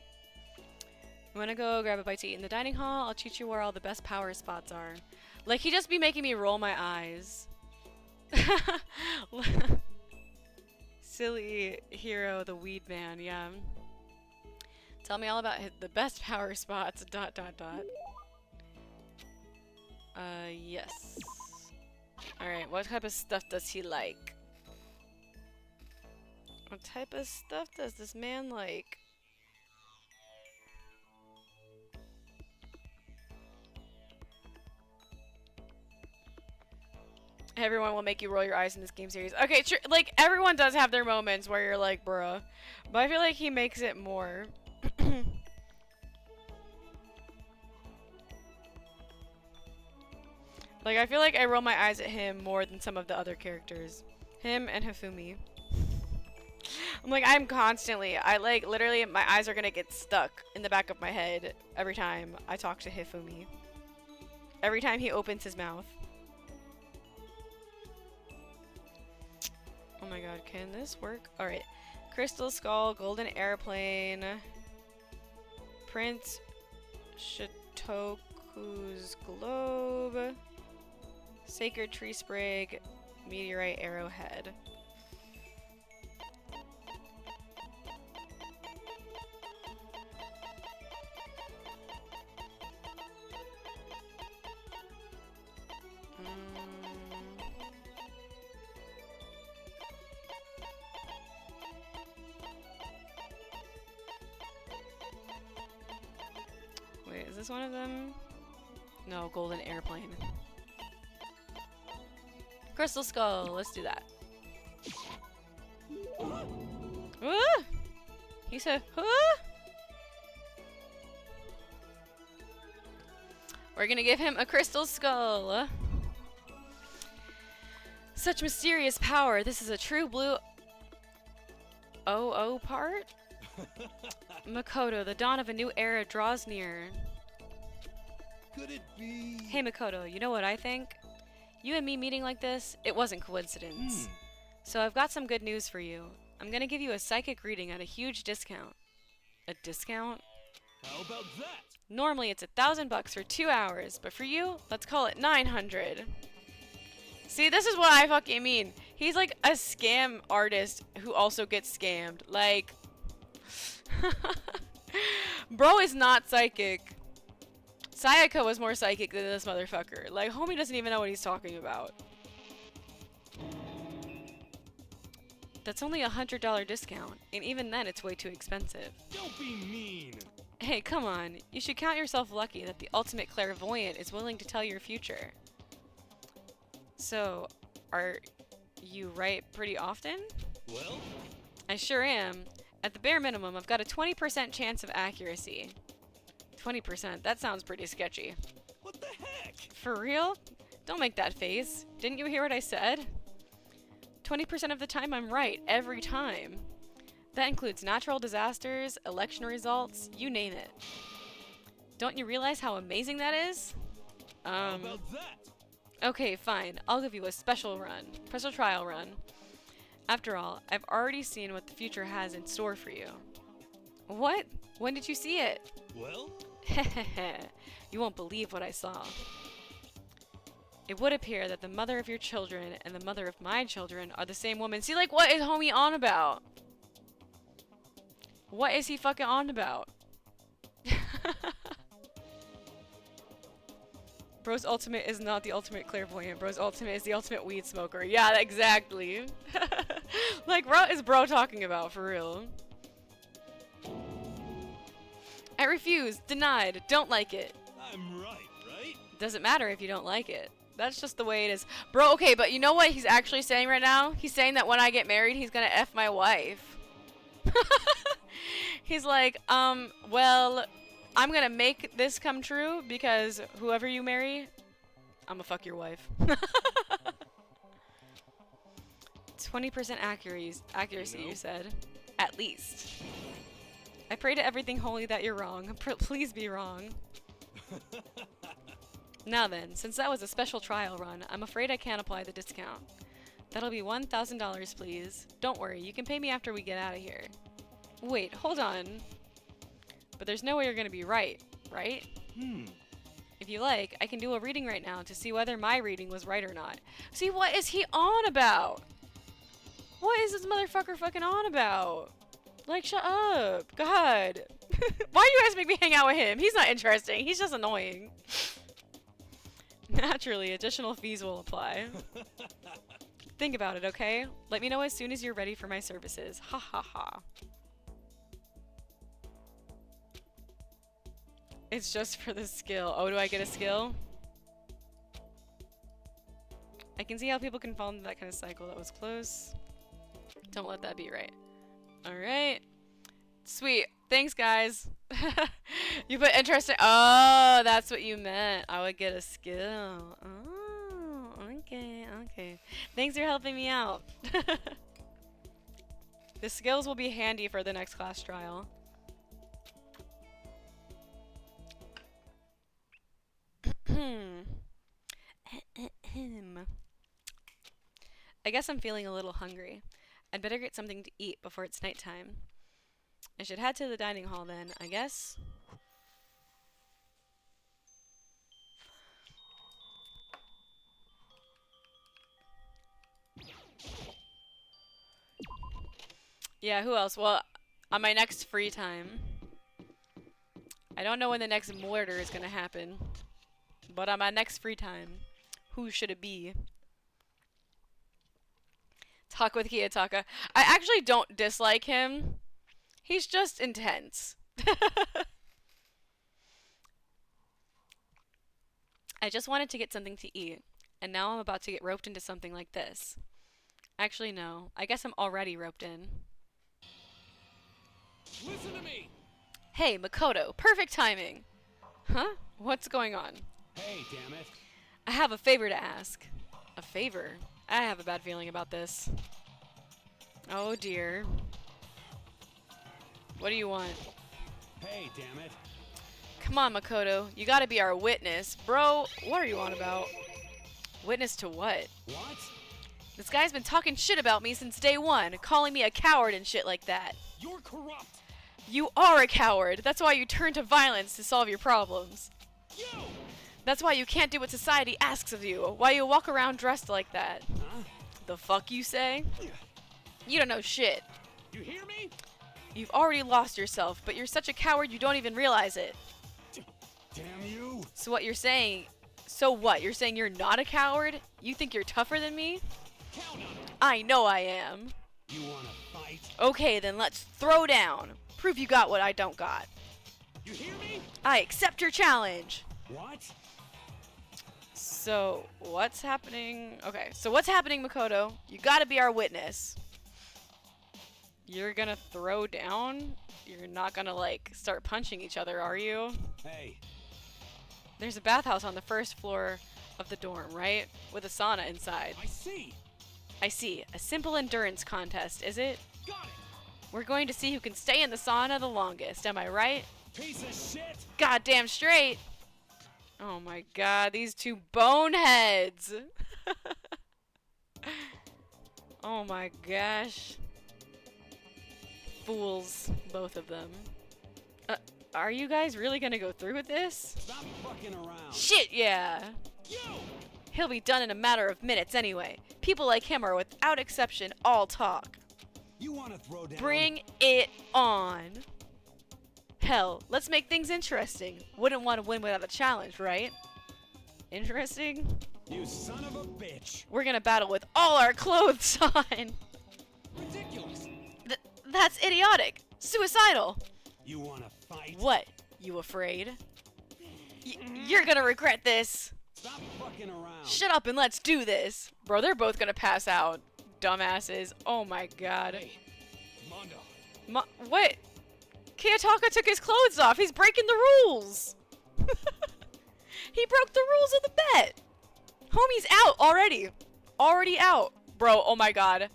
Speaker 1: You wanna go grab a bite to eat in the dining hall? I'll teach you where all the best power spots are. Like, he just be making me roll my eyes. Silly Hiro, the weed man, yeah. Tell me all about the best power spots, ... Yes. Alright, what type of stuff does he like? What type of stuff does this man like? Everyone will make you roll your eyes in this game series. Okay, sure. Like, everyone does have their moments where you're like, bruh. But I feel like he makes it more. Like, I feel like I roll my eyes at him more than some of the other characters. Him and Hifumi. I'm like, like, literally, my eyes are gonna get stuck in the back of my head every time I talk to Hifumi. Every time he opens his mouth. Oh my god, can this work? Alright. Crystal Skull, Golden Airplane, Prince Shitoku's Globe, Sacred Tree Sprig, Meteorite Arrowhead. Wait, is this one of them? No, Golden Airplane. Crystal Skull, let's do that. He said, We're gonna give him a Crystal Skull. Such mysterious power. This is a true blue OO part? Makoto, the dawn of a new era draws near.
Speaker 9: Could it be?
Speaker 1: Hey Makoto, you know what I think? You and me meeting like this, it wasn't coincidence. So I've got some good news for you. I'm gonna give you a psychic reading at a huge discount. A discount?
Speaker 9: How about that?
Speaker 1: Normally it's $1,000 for 2 hours, but for you, let's call it 900. See, this is what I fucking mean. He's like a scam artist who also gets scammed. Like, bro is not psychic. Sayaka was more psychic than this motherfucker. Like, homie doesn't even know what he's talking about. That's only a $100 discount, and even then it's way too expensive.
Speaker 9: Don't be mean.
Speaker 1: Hey, come on. You should count yourself lucky that the ultimate clairvoyant is willing to tell your future. So, are you right pretty often?
Speaker 9: Well?
Speaker 1: I sure am. At the bare minimum, I've got a 20% chance of accuracy. 20%? That sounds pretty sketchy.
Speaker 9: What the heck?
Speaker 1: For real? Don't make that face. Didn't you hear what I said? 20% of the time I'm right, every time. That includes natural disasters, election results, you name it. Don't you realize how amazing that is?
Speaker 9: How about that?
Speaker 1: Okay, fine. I'll give you a special trial run. After all, I've already seen what the future has in store for you. What? When did you see it?
Speaker 9: Well?
Speaker 1: You won't believe what I saw. It would appear that the mother of your children and the mother of my children are the same woman. See, like, what is homie on about? What is he fucking on about? Bro's ultimate is not the ultimate clairvoyant. Bro's ultimate is the ultimate weed smoker. Yeah, exactly. Like, what is bro talking about, for real? I refuse. Denied. Don't like it.
Speaker 9: I'm right?
Speaker 1: Doesn't matter if you don't like it. That's just the way it is. Bro, okay, but you know what he's actually saying right now? He's saying that when I get married, he's gonna F my wife. He's like, well, I'm gonna make this come true because whoever you marry, I'm gonna fuck your wife. 20% accuracy, you said. At least. I pray to everything holy that you're wrong. Please be wrong. Now then, since that was a special trial run, I'm afraid I can't apply the discount. That'll be $1,000, please. Don't worry, you can pay me after we get out of here. Wait, hold on. But there's no way you're gonna be right? If you like, I can do a reading right now to see whether my reading was right or not. See, what is he on about? What is this motherfucker fucking on about? Like, shut up. God. Why do you guys make me hang out with him? He's not interesting. He's just annoying. Naturally, additional fees will apply. Think about it, okay? Let me know as soon as you're ready for my services. Ha ha ha. It's just for the skill. Oh, do I get a skill? I can see how people can fall into that kind of cycle. That was close. Don't let that be right. Alright. Sweet. Thanks, guys. You put interesting. Oh, that's what you meant. I would get a skill. Oh, okay, okay. Thanks for helping me out. The skills will be handy for the next class trial. I guess I'm feeling a little hungry. I'd better get something to eat before it's nighttime. I should head to the dining hall then, I guess. Yeah, who else? Well, on my next free time. I don't know when the next murder is gonna happen. But on my next free time, who should it be? Talk with Kiyotaka. I actually don't dislike him. He's just intense. I just wanted to get something to eat, and now I'm about to get roped into something like this. Actually, no. I guess I'm already roped in.
Speaker 9: Listen to me!
Speaker 1: Hey, Makoto. Perfect timing. Huh? What's going on?
Speaker 4: Hey, damn it.
Speaker 1: I have a favor to ask. A favor? I have a bad feeling about this. Oh dear. What do you want?
Speaker 4: Hey, damn it.
Speaker 1: Come on, Makoto. You gotta be our witness. Bro, what are you on about? Witness to what?
Speaker 4: What?
Speaker 1: This guy's been talking shit about me since day one, calling me a coward and shit like that.
Speaker 9: You're corrupt!
Speaker 1: You are a coward. That's why you turn to violence to solve your problems.
Speaker 9: You!
Speaker 1: That's why you can't do what society asks of you. Why you walk around dressed like that.
Speaker 4: Huh?
Speaker 1: The fuck you say? You don't know shit.
Speaker 9: You hear me?
Speaker 1: You've already lost yourself, but you're such a coward you don't even realize it.
Speaker 4: Damn you.
Speaker 1: So what you're saying... So what? You're saying you're not a coward? You think you're tougher than me?
Speaker 9: Count on it!
Speaker 1: I know I am.
Speaker 4: You wanna fight?
Speaker 1: Okay, then let's throw down. Prove you got what I don't got.
Speaker 9: You hear me?
Speaker 1: I accept your challenge.
Speaker 4: What?
Speaker 1: So, what's happening? Okay, so what's happening, Makoto? You gotta be our witness. You're gonna throw down? You're not gonna, like, start punching each other, are you?
Speaker 4: Hey.
Speaker 1: There's a bathhouse on the first floor of the dorm, right? With a sauna inside.
Speaker 9: I see!
Speaker 1: I see. A simple endurance contest, is it?
Speaker 9: Got it!
Speaker 1: We're going to see who can stay in the sauna the longest, am I right?
Speaker 4: Piece of shit!
Speaker 1: Goddamn straight! Oh my god, these two boneheads! Oh my gosh. Fools, both of them. Are you guys really gonna go through with this?
Speaker 4: Stop fucking around.
Speaker 1: Shit, yeah!
Speaker 9: You!
Speaker 1: He'll be done in a matter of minutes anyway. People like him are, without exception, all talk.
Speaker 4: You wanna throw down?
Speaker 1: Bring it on! Hell, let's make things interesting. Wouldn't want to win without a challenge, right? Interesting?
Speaker 4: You son of a bitch.
Speaker 1: We're gonna battle with all our clothes on!
Speaker 9: Ridiculous!
Speaker 1: That's idiotic! Suicidal!
Speaker 4: You wanna fight?
Speaker 1: What? You afraid? You're gonna regret this!
Speaker 4: Stop fucking around.
Speaker 1: Shut up and let's do this! Bro, they're both gonna pass out. Dumbasses. Oh my god.
Speaker 9: Hey, Mondo.
Speaker 1: What? Kiyotaka took his clothes off. He's breaking the rules. He broke the rules of the bet. Homie's out already. Already out. Bro, oh my god.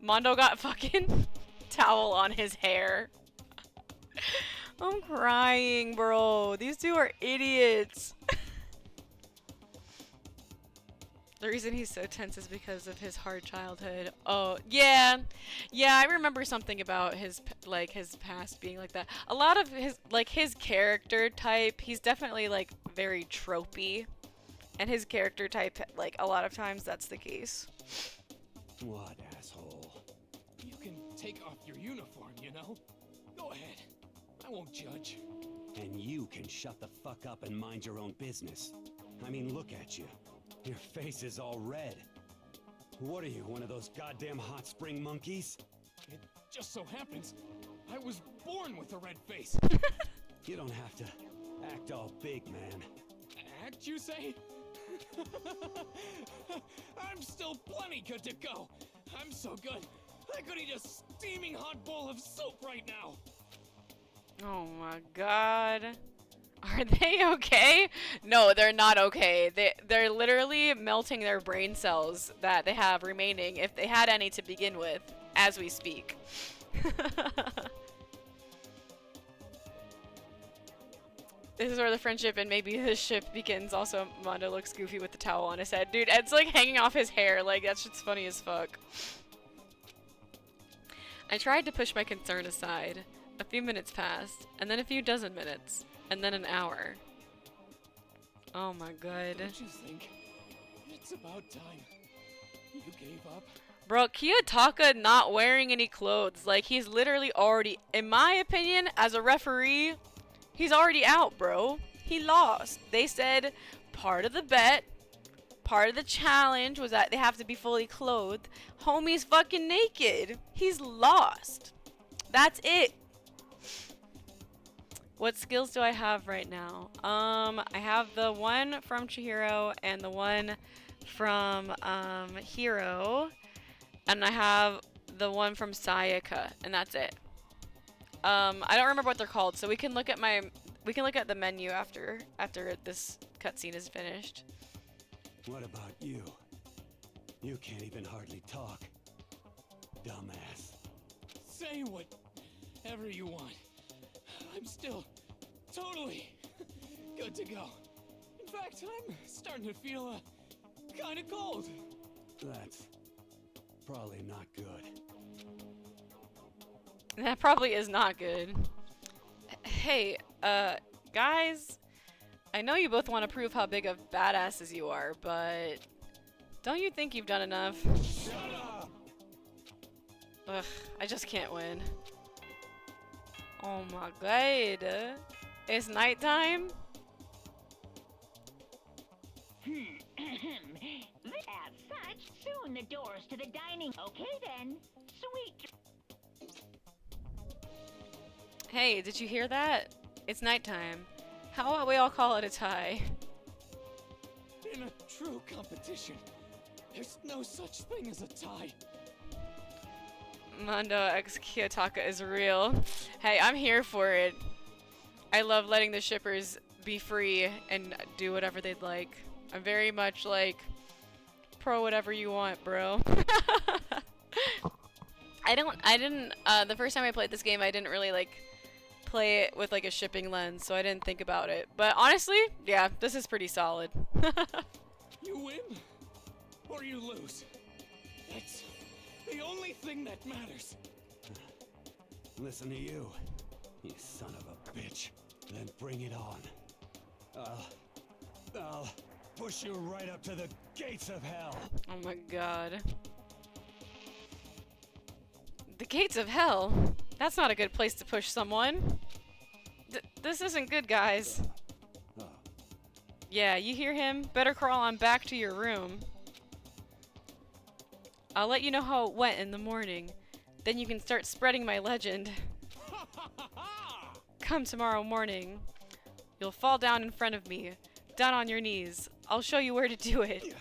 Speaker 1: Mondo got fucking towel on his hair. I'm crying, bro. These two are idiots. The reason he's so tense is because of his hard childhood. Oh, yeah. Yeah, I remember something about his past being like that. A lot of his character type, he's definitely like very tropey. And his character type, like a lot of times that's the case.
Speaker 4: What, asshole?
Speaker 9: You can take off your uniform, you know? Go ahead. I won't judge.
Speaker 4: And you can shut the fuck up and mind your own business. I mean, look at you. Your face is all red. What are you, one of those goddamn hot spring monkeys?
Speaker 9: It just so happens I was born with a red face.
Speaker 4: You don't have to act all big, man.
Speaker 9: Act, you say? I'm still plenty good to go. I'm so good, I could eat a steaming hot bowl of soup right now.
Speaker 1: Oh my god. Are they okay? No, they're not okay. They're literally melting their brain cells that they have remaining, if they had any to begin with, as we speak. This is where the friendship and maybe the ship begins. Also, Mondo looks goofy with the towel on his head. Dude, Ed's like hanging off his hair. Like, that shit's funny as fuck. I tried to push my concern aside. A few minutes passed, and then a few dozen minutes, and then an hour. Oh my god.
Speaker 9: Don't you think it's about time you gave up?
Speaker 1: Bro, Kiyotaka not wearing any clothes. Like, he's literally already, in my opinion, as a referee, he's already out, bro. He lost. They said part of the bet, part of the challenge was that they have to be fully clothed. Homie's fucking naked. He's lost. That's it. What skills do I have right now? I have the one from Chihiro and the one from Hiro, and I have the one from Sayaka, and that's it. I don't remember what they're called, so we can look at the menu after this cutscene is finished.
Speaker 4: What about you? You can't even hardly talk. Dumbass.
Speaker 9: Say whatever you want. I'm still totally good to go. In fact, I'm starting to feel kind of cold.
Speaker 4: That's probably not good.
Speaker 1: That probably is not good. Hey, guys, I know you both want to prove how big of badasses you are, but don't you think you've done enough?
Speaker 4: Shut up!
Speaker 1: Ugh, I just can't win. Oh my god. It's nighttime?
Speaker 6: As such, soon the doors to the dining. Okay then. Sweet.
Speaker 1: Hey, did you hear that? It's nighttime. How about we all call it a tie?
Speaker 9: In a true competition, there's no such thing as a tie.
Speaker 1: Mondo x Kiyotaka is real. Hey, I'm here for it. I love letting the shippers be free and do whatever they'd like. I'm very much like pro whatever you want, bro. The first time I played this game, I didn't really like play it with like a shipping lens, so I didn't think about it. But honestly, yeah, this is pretty solid.
Speaker 9: You win or you lose. That's the only thing that matters.
Speaker 4: Listen to you, you son of a bitch. Then bring it on. I'll push you right up to the gates of hell.
Speaker 1: Oh my god. The gates of hell? That's not a good place to push someone. This isn't good, guys. Yeah, you hear him? Better crawl on back to your room. I'll let you know how it went in the morning. Then you can start spreading my legend. Come tomorrow morning. You'll fall down in front of me. Down on your knees. I'll show you where to do it.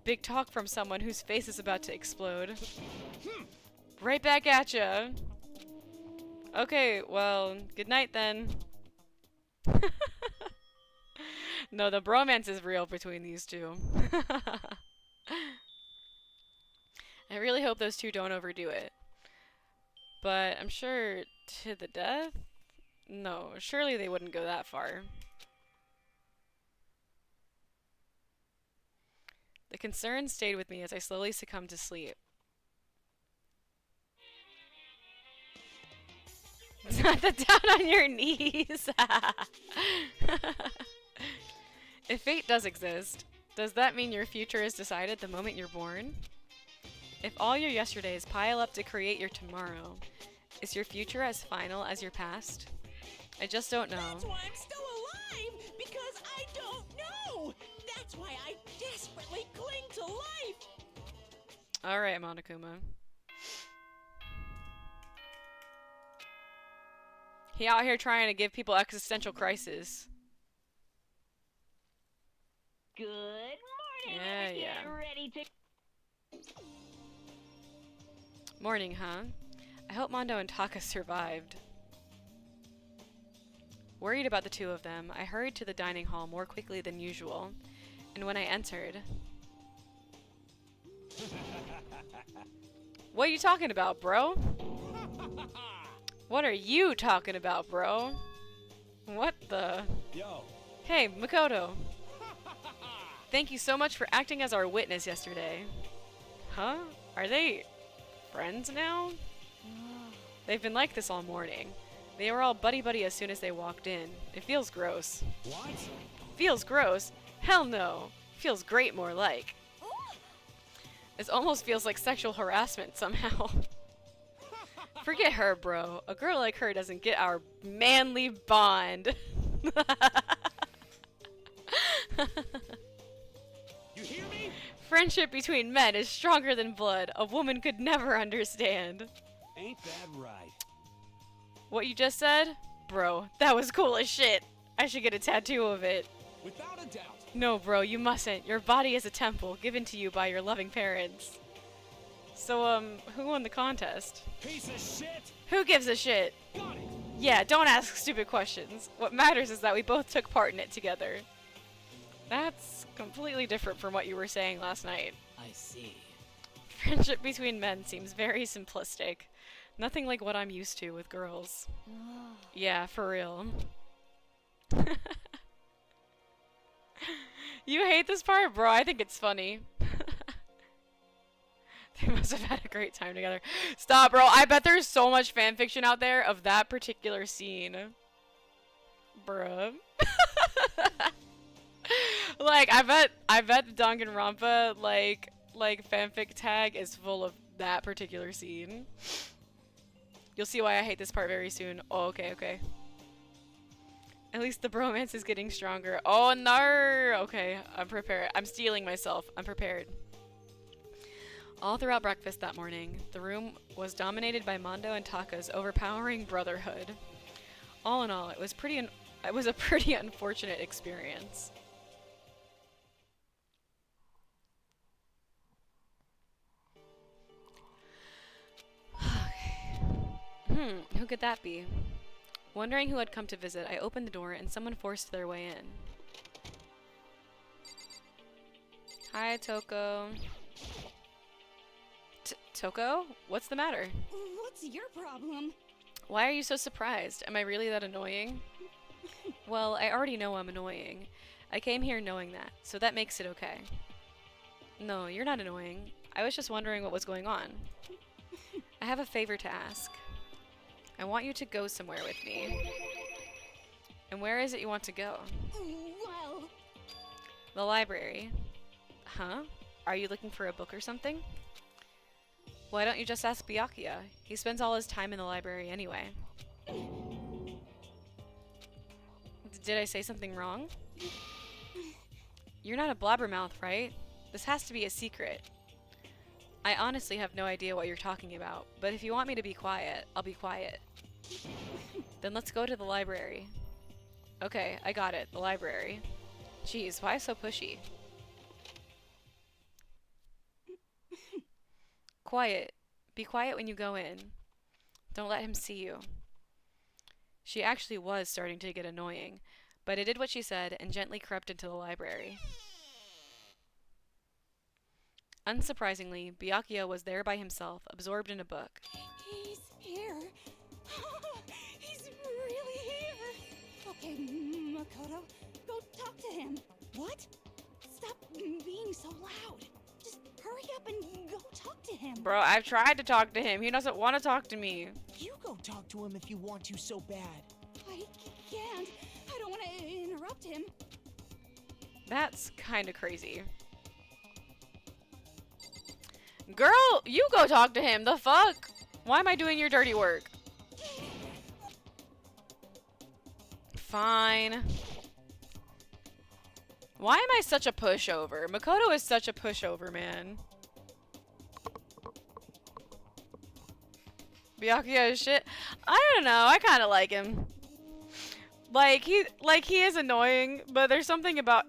Speaker 1: Big talk from someone whose face is about to explode. Right back at ya. Okay, well, good night then. No, the bromance is real between these two. I really hope those two don't overdo it. But I'm sure to the death? No, surely they wouldn't go that far. The concern stayed with me as I slowly succumbed to sleep. Not the down on your knees. If fate does exist, does that mean your future is decided the moment you're born? If all your yesterdays pile up to create your tomorrow, is your future as final as your past? I just don't know.
Speaker 2: That's why I'm still alive, because I don't know. That's why I desperately cling to life.
Speaker 1: Alright, Monokuma. He out here trying to give people existential crisis.
Speaker 6: Good morning.
Speaker 1: Yeah,
Speaker 6: Get
Speaker 1: yeah.
Speaker 6: ready to.
Speaker 1: Morning, huh? I hope Mondo and Taka survived. Worried about the two of them, I hurried to the dining hall more quickly than usual, and when I entered... What are you talking about, bro? What are you talking about, bro? What the...
Speaker 4: Yo.
Speaker 1: Hey, Makoto. Thank you so much for acting as our witness yesterday. Huh? Are they friends now? They've been like this all morning. They were all buddy-buddy as soon as they walked in. It feels gross.
Speaker 4: What?
Speaker 1: Feels gross? Hell no. Feels great more like. This almost feels like sexual harassment somehow. Forget her, bro. A girl like her doesn't get our manly bond.
Speaker 4: You hear me?
Speaker 1: Friendship between men is stronger than blood. A woman could never understand.
Speaker 4: Ain't that right?
Speaker 1: What you just said? Bro, that was cool as shit. I should get a tattoo of it.
Speaker 9: Without a doubt.
Speaker 1: No, bro, you mustn't. Your body is a temple given to you by your loving parents. So, who won the contest?
Speaker 4: Piece of shit!
Speaker 1: Who gives a shit?
Speaker 4: Got it!
Speaker 1: Yeah, don't ask stupid questions. What matters is that we both took part in it together. That's completely different from what you were saying last night.
Speaker 9: I see.
Speaker 1: Friendship between men seems very simplistic. Nothing like what I'm used to with girls. Yeah, for real. You hate this part? Bro, I think it's funny. They must have had a great time together. Stop, bro. I bet there's so much fanfiction out there of that particular scene. Bruh. Like, I bet the Danganronpa, like fanfic tag is full of that particular scene. You'll see why I hate this part very soon. Oh, okay, okay. At least the bromance is getting stronger. Oh, no! Okay, I'm prepared. I'm stealing myself. I'm prepared. All throughout breakfast that morning, the room was dominated by Mondo and Taka's overpowering brotherhood. All in all, it was a pretty unfortunate experience. Who could that be? Wondering who had come to visit, I opened the door and someone forced their way in. Hi, Toko. Toko? What's the matter?
Speaker 5: What's your problem?
Speaker 1: Why are you so surprised? Am I really that annoying? Well, I already know I'm annoying. I came here knowing that, so that makes it okay. No, you're not annoying. I was just wondering what was going on. I have a favor to ask. I want you to go somewhere with me. And where is it you want to go?
Speaker 5: Well...
Speaker 1: The library. Huh? Are you looking for a book or something? Why don't you just ask Byakuya? He spends all his time in the library anyway. Did I say something wrong? You're not a blabbermouth, right? This has to be a secret. I honestly have no idea what you're talking about, but if you want me to be quiet, I'll be quiet. Then let's go to the library. Okay, I got it. The library. Jeez, why so pushy? Quiet. Be quiet when you go in. Don't let him see you. She actually was starting to get annoying, but I did what she said and gently crept into the library. Unsurprisingly, Byakuya was there by himself, absorbed in a book.
Speaker 5: He's here. He's really here. Okay, Makoto, go talk to him.
Speaker 8: What?
Speaker 5: Stop being so loud. Just hurry up and go talk to him.
Speaker 1: Bro, I've tried to talk to him. He doesn't want to talk to me.
Speaker 8: You go talk to him if you want to so bad.
Speaker 5: I can't. I don't want to interrupt him.
Speaker 1: That's kind of crazy. Girl, you go talk to him. The fuck? Why am I doing your dirty work? Fine. Why am I such a pushover? Makoto is such a pushover, man. Byakuya is shit. I don't know. I kind of like him. like he is annoying, but there's something about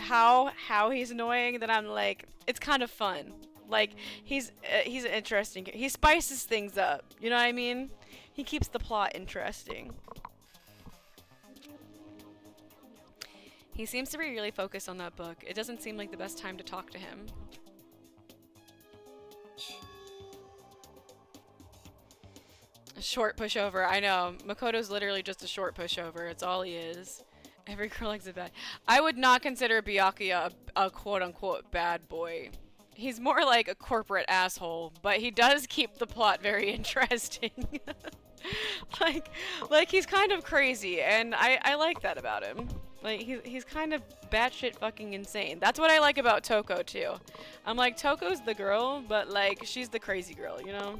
Speaker 1: how he's annoying that I'm like, it's kind of fun. Like he's interesting. He spices things up. You know what I mean? He keeps the plot interesting. He seems to be really focused on that book. It doesn't seem like the best time to talk to him. A short pushover. I know. Makoto's literally just a short pushover. It's all he is. Every girl likes a bad. I would not consider Byakuya a quote-unquote bad boy. He's more like a corporate asshole, but he does keep the plot very interesting. like he's kind of crazy, and I like that about him. Like he's kind of batshit fucking insane. That's what I like about Toko too. I'm like, Toko's the girl, but like she's the crazy girl, you know?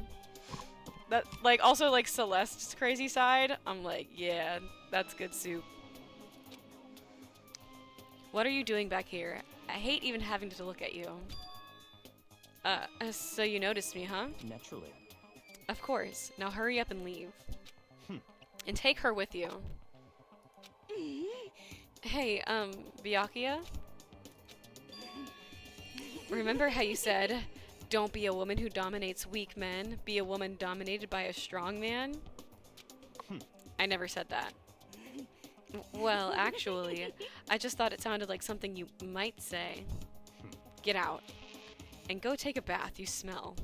Speaker 1: That like also like Celeste's crazy side. I'm like, yeah, that's good soup. What are you doing back here? I hate even having to look at you. So you noticed me, huh?
Speaker 7: Naturally.
Speaker 1: Of course. Now hurry up and leave. And take her with you. Hey, Byakuya? Remember how you said, don't be a woman who dominates weak men, be a woman dominated by a strong man? I never said that. Well, actually, I just thought it sounded like something you might say. Get out. And go take a bath, you smell.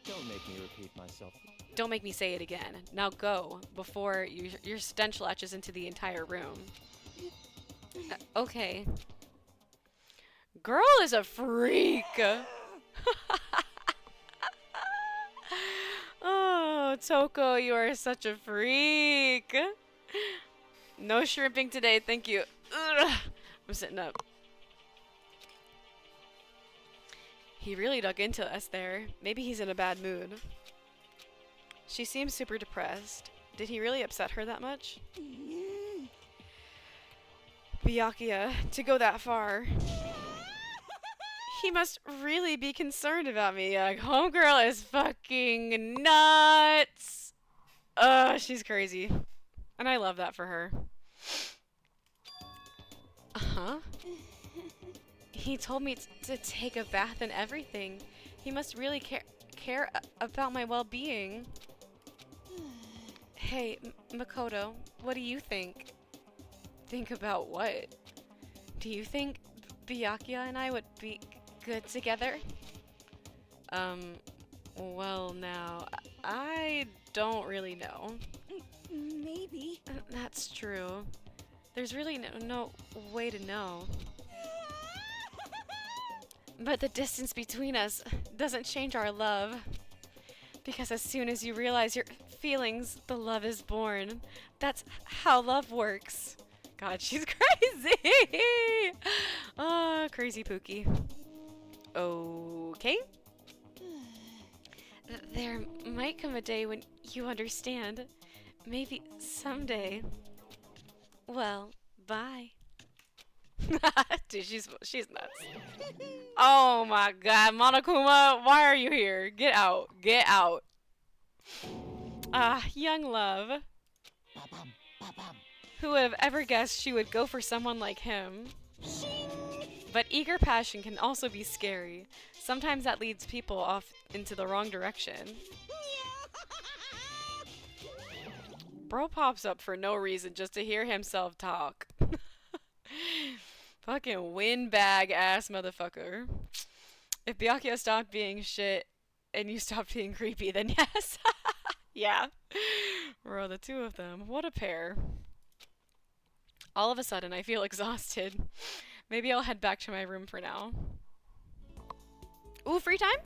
Speaker 7: Don't make me repeat myself.
Speaker 1: Don't make me say it again. Now go, before your stench latches into the entire room. Okay. Girl is a freak! Oh, Toko, you are such a freak! No shrimping today, thank you. Ugh. I'm sitting up. He really dug into us there. Maybe he's in a bad mood. She seems super depressed. Did he really upset her that much? Byakuya, to go that far. He must really be concerned about me. Like, homegirl is fucking nuts. She's crazy. And I love that for her. Uh-huh. He told me to take a bath and everything. He must really care about my well-being. Hey, Makoto, what do you think? Think about what? Do you think Byakuya and I would be good together? Well now, I don't really know.
Speaker 5: Maybe.
Speaker 1: That's true. There's really no way to know. But the distance between us doesn't change our love. Because as soon as you realize your feelings, the love is born. That's how love works. God, she's crazy! Oh, crazy Pookie. Okay. There might come a day when you understand. Maybe someday. Well, bye. Dude, she's nuts. Oh my god, Monokuma, why are you here? Get out. Get out. Ah, young love. Who would have ever guessed she would go for someone like him? But eager passion can also be scary. Sometimes that leads people off into the wrong direction. Bro pops up for no reason just to hear himself talk. Fucking windbag ass motherfucker. If Byakuya stopped being shit and you stopped being creepy, then yes. Yeah. Bro, the two of them. What a pair. All of a sudden, I feel exhausted. Maybe I'll head back to my room for now. Ooh, free time?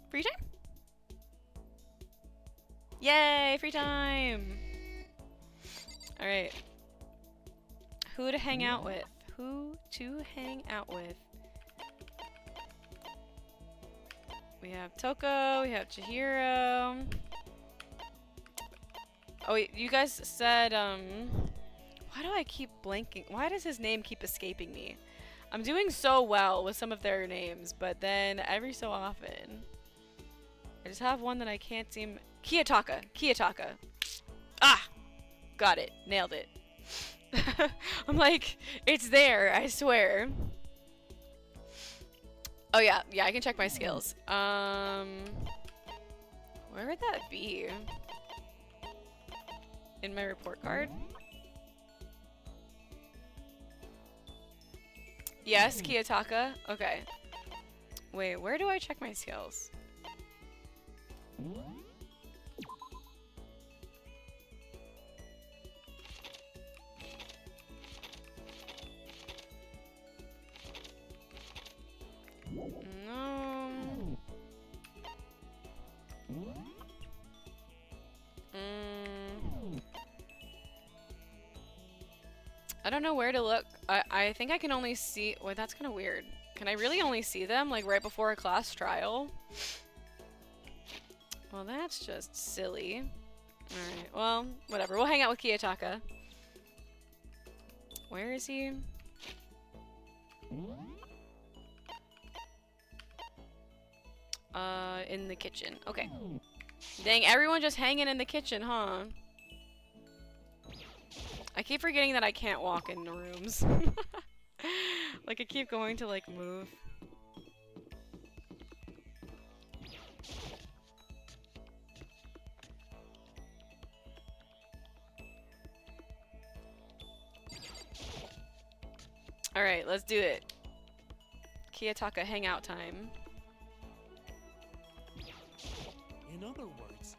Speaker 1: Free time? Yay, free time! Alright. Who to hang out with? Who to hang out with? We have Toko, we have Chihiro. Oh, wait, you guys said, why do I keep blanking? Why does his name keep escaping me? I'm doing so well with some of their names, but then every so often, I just have one that I can't seem. Kiyotaka. Kiyotaka. Ah! got it. Nailed it. I'm like, it's there, I swear. Oh yeah, I can check my skills. Where would that be? In my report card? Yes, Kiyotaka? Okay. Wait, where do I check my skills? No. I don't know where to look. I think I can only see... Wait, that's kind of weird. Can I really only see them, like, right before a class trial? Well, that's just silly. Alright, well, whatever. We'll hang out with Kiyotaka. Where is he? In the kitchen. Okay. Dang, everyone just hanging in the kitchen, huh? I keep forgetting that I can't walk in the rooms. Like, I keep going to, like, move. Alright, let's do it. Kiyotaka hangout time.
Speaker 8: In other words,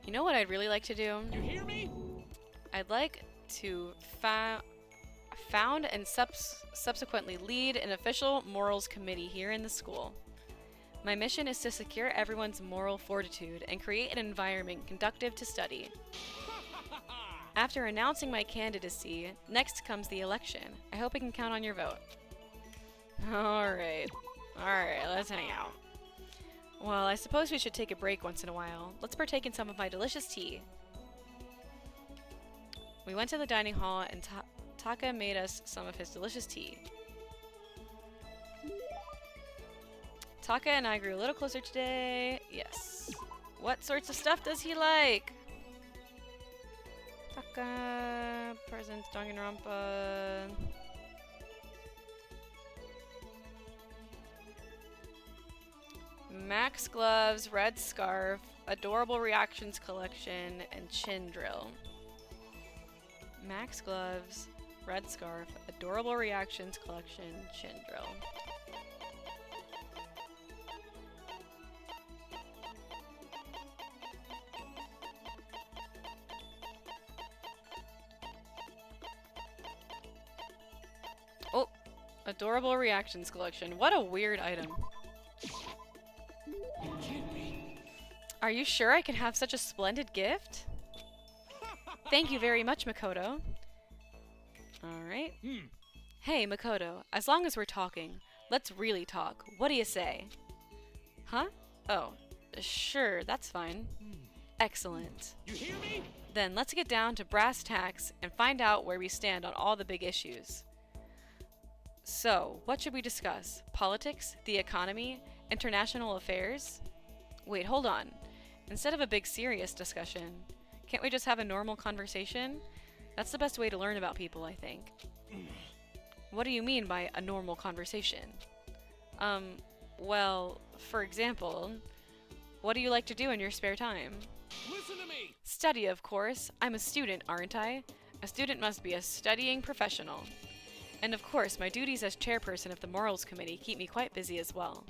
Speaker 1: You know what I'd really like to do?
Speaker 9: You hear me?
Speaker 1: I'd like to found and subsequently lead an official morals committee here in the school. My mission is to secure everyone's moral fortitude and create an environment conducive to study. After announcing my candidacy, next comes the election. I hope I can count on your vote. Alright, let's hang out. Well, I suppose we should take a break once in a while. Let's partake in some of my delicious tea. We went to the dining hall and Taka made us some of his delicious tea. Taka and I grew a little closer today. Yes. What sorts of stuff does he like? Taka, presents, Danganronpa. Max gloves, red scarf, adorable reactions collection, and chin drill. Max gloves, red scarf, adorable reactions collection, chin drill. Oh, adorable reactions collection. What a weird item.
Speaker 9: You can't be.
Speaker 1: Are you sure I can have such a splendid gift? Thank you very much, Makoto. Alright. Hey, Makoto, as long as we're talking, let's really talk. What do you say? Huh? Oh, sure, that's fine. Excellent.
Speaker 9: You hear me?
Speaker 1: Then let's get down to brass tacks and find out where we stand on all the big issues. So, what should we discuss? Politics? The economy? International affairs? Wait, hold on. Instead of a big serious discussion, can't we just have a normal conversation? That's the best way to learn about people, I think. What do you mean by a normal conversation? Well, for example, what do you like to do in your spare time?
Speaker 9: Listen to me.
Speaker 1: Study, of course. I'm a student, aren't I? A student must be a studying professional. And of course, my duties as chairperson of the Morals Committee keep me quite busy as well.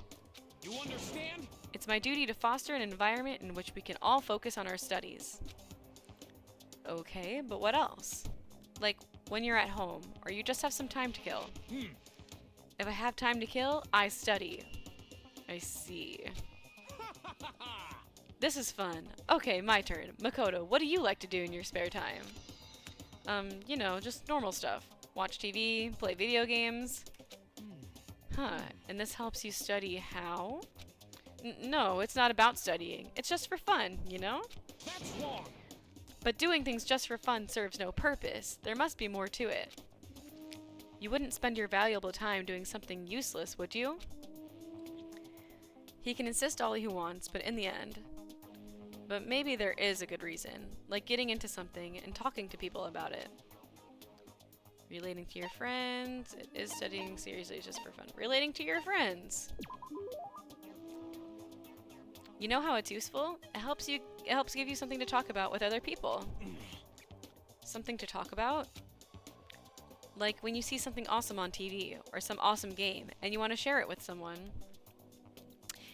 Speaker 9: You understand?
Speaker 1: It's my duty to foster an environment in which we can all focus on our studies. Okay, but what else? Like, when you're at home, or you just have some time to kill. If I have time to kill, I study. I see. This is fun. Okay, my turn. Makoto, what do you like to do in your spare time? You know, just normal stuff. Watch TV, play video games. Huh, and this helps you study how? No, it's not about studying. It's just for fun, you know?
Speaker 9: That's wrong.
Speaker 1: But doing things just for fun serves no purpose. There must be more to it. You wouldn't spend your valuable time doing something useless, would you? He can insist all he wants, but in the end... But maybe there is a good reason, like getting into something and talking to people about it. Relating to your friends. It is studying seriously just for fun. Relating to your friends. You know how it's useful? It helps give you something to talk about with other people. Something to talk about? Like when you see something awesome on TV or some awesome game and you want to share it with someone.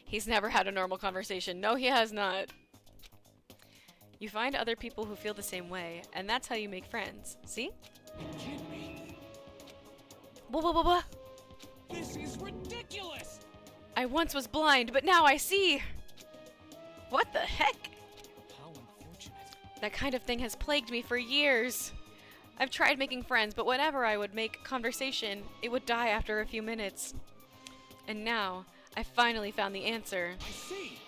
Speaker 1: He's never had a normal conversation. No, he has not. You find other people who feel the same way, and that's how you make friends. See?
Speaker 9: You kidding me?
Speaker 1: Blah.
Speaker 9: This is ridiculous!
Speaker 1: I once was blind, but now I see. What the heck?
Speaker 9: How unfortunate.
Speaker 1: That kind of thing has plagued me for years. I've tried making friends, but whenever I would make conversation, it would die after a few minutes. And now, I finally found the answer.
Speaker 9: I see.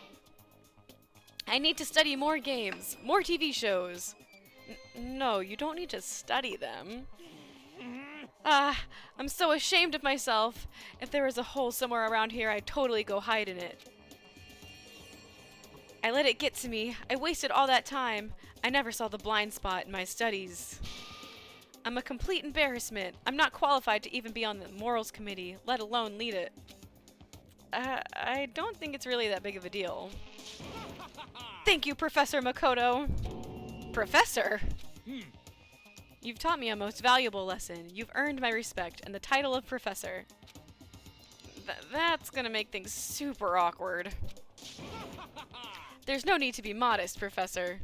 Speaker 1: I need to study more games, more TV shows. No, you don't need to study them. I'm so ashamed of myself. If there was a hole somewhere around here, I'd totally go hide in it. I let it get to me. I wasted all that time. I never saw the blind spot in my studies. I'm a complete embarrassment. I'm not qualified to even be on the morals committee, let alone lead it. I don't think it's really that big of a deal. Thank you, Professor Makoto. Professor? You've taught me a most valuable lesson. You've earned my respect and the title of professor. That's gonna make things super awkward. There's no need to be modest, Professor.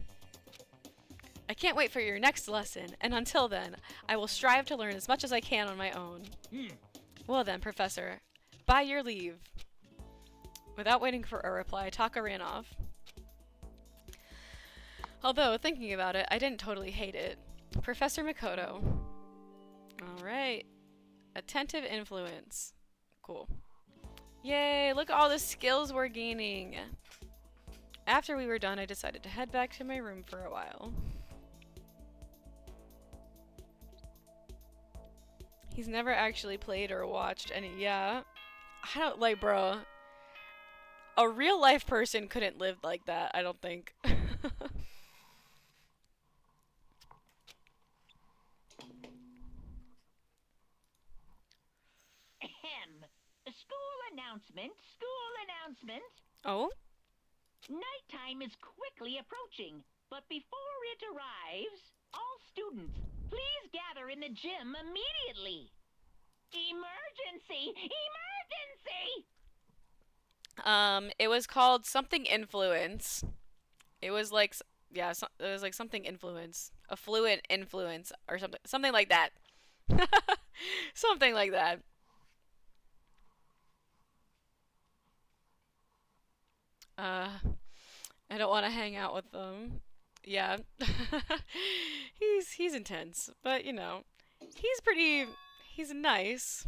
Speaker 1: I can't wait for your next lesson, and until then, I will strive to learn as much as I can on my own. Well then, Professor, by your leave. Without waiting for a reply, Taka ran off. Although, thinking about it, I didn't totally hate it. Professor Makoto. Alright. Attentive influence. Cool. Yay, look at all the skills we're gaining. After we were done, I decided to head back to my room for a while. He's never actually played or watched any. Yeah. I don't like, bro. A real life person couldn't live like that, I don't think.
Speaker 6: Ahem. School announcement.
Speaker 1: Oh?
Speaker 6: Nighttime is quickly approaching, but before it arrives, all students, please gather in the gym immediately. Emergency! Emergency!
Speaker 1: It was called something influence. It was like, yeah, it was like something influence. Affluent influence or something like that. Something like that. I don't want to hang out with them. Yeah. He's intense, but you know, he's nice.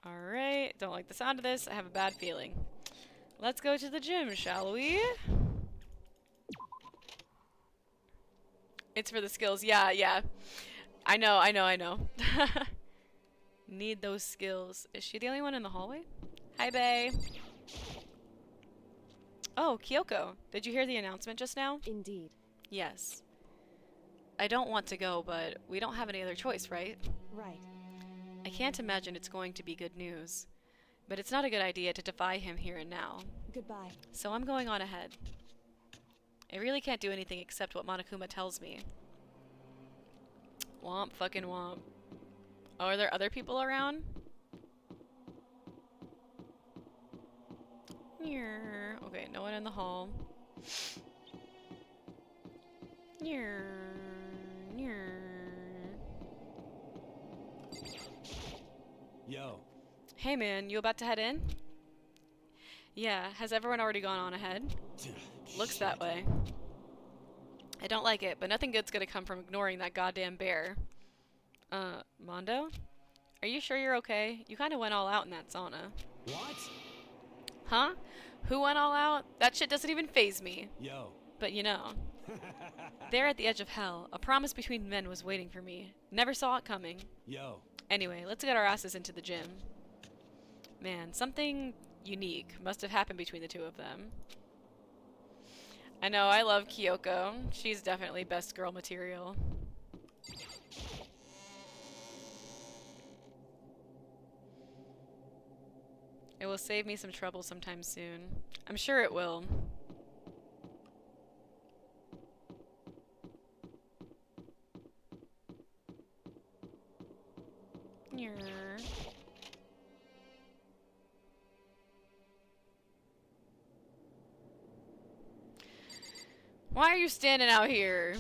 Speaker 1: Alright, don't like the sound of this. I have a bad feeling. Let's go to the gym, shall we? It's for the skills. Yeah. I know. Need those skills. Is she the only one in the hallway? Hi, bae. Oh, Kyoko. Did you hear the announcement just now?
Speaker 3: Indeed.
Speaker 1: Yes. I don't want to go, but we don't have any other choice, right?
Speaker 3: Right.
Speaker 1: I can't imagine it's going to be good news. But it's not a good idea to defy him here and now.
Speaker 3: Goodbye.
Speaker 1: So I'm going on ahead. I really can't do anything except what Monokuma tells me. Womp fucking womp. Oh, are there other people around? Okay, no one in the hall.
Speaker 4: Yo.
Speaker 1: Hey man, you about to head in? Yeah, has everyone already gone on ahead? Looks that way. I don't like it, but nothing good's gonna come from ignoring that goddamn bear. Mondo? Are you sure you're okay? You kinda went all out in that sauna.
Speaker 4: What?
Speaker 1: Huh? Who went all out? That shit doesn't even faze me.
Speaker 4: Yo.
Speaker 1: But you know. There at the edge of hell, a promise between men was waiting for me. Never saw it coming.
Speaker 4: Yo.
Speaker 1: Anyway, let's get our asses into the gym. Man, something unique must have happened between the two of them. I know, I love Kyoko. She's definitely best girl material. It will save me some trouble sometime soon. I'm sure it will. Why are you standing out here?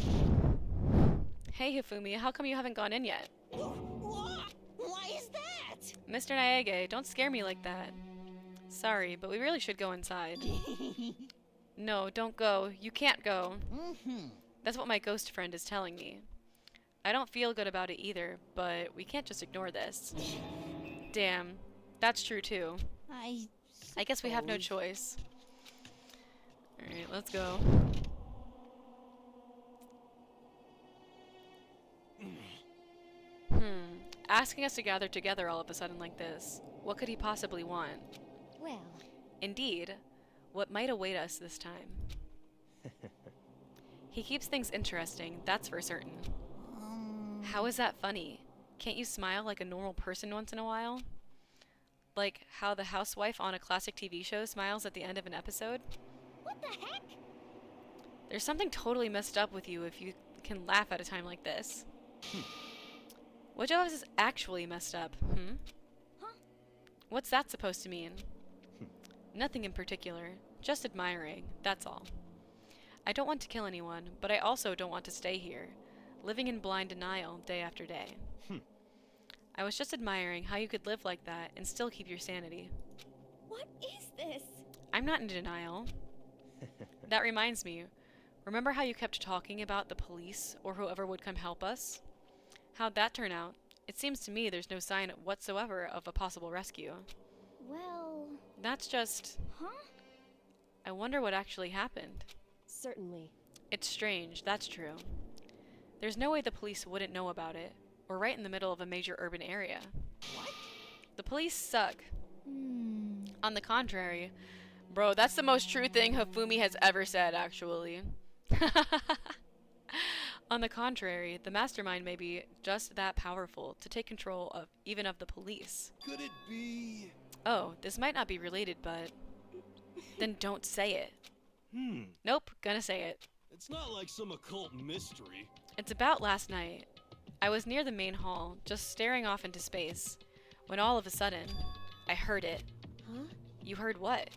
Speaker 1: Hey Hifumi, how come you haven't gone in yet?
Speaker 2: Why is that?
Speaker 1: Mr. Naege, don't scare me like that. Sorry, but we really should go inside. No, don't go. You can't go. That's what my ghost friend is telling me. I don't feel good about it either, but we can't just ignore this. Damn, that's true too. I guess we have no choice. Alright, let's go. Asking us to gather together all of a sudden like this. What could he possibly want?
Speaker 3: Well,
Speaker 1: Indeed, what might await us this time? He keeps things interesting, that's for certain. How is that funny? Can't you smile like a normal person once in a while? Like how the housewife on a classic TV show smiles at the end of an episode?
Speaker 5: What the heck?
Speaker 1: There's something totally messed up with you if you can laugh at a time like this. Which of us is actually messed up,
Speaker 5: Huh?
Speaker 1: What's that supposed to mean? Nothing in particular, just admiring, that's all. I don't want to kill anyone, but I also don't want to stay here, living in blind denial day after day. I was just admiring how you could live like that and still keep your sanity.
Speaker 5: What is this?
Speaker 1: I'm not in denial. That reminds me, remember how you kept talking about the police or whoever would come help us? How'd that turn out? It seems to me there's no sign whatsoever of a possible rescue.
Speaker 3: well,
Speaker 1: That's just...
Speaker 5: Huh?
Speaker 1: I wonder what actually happened.
Speaker 3: certainly.
Speaker 1: It's strange, that's true. There's no way the police wouldn't know about it. We're right in the middle of a major urban area.
Speaker 2: What?
Speaker 1: The police suck. On the contrary, bro, that's the most true thing Hifumi has ever said, actually. On the contrary, the mastermind may be just that powerful to take control of even of the police.
Speaker 10: Could it be?
Speaker 1: Oh, this might not be related, but... Then don't say it. Nope, gonna say it.
Speaker 10: It's not like some occult mystery.
Speaker 1: It's about last night. I was near the main hall, just staring off into space, when all of a sudden, I heard it.
Speaker 3: Huh?
Speaker 1: You heard what?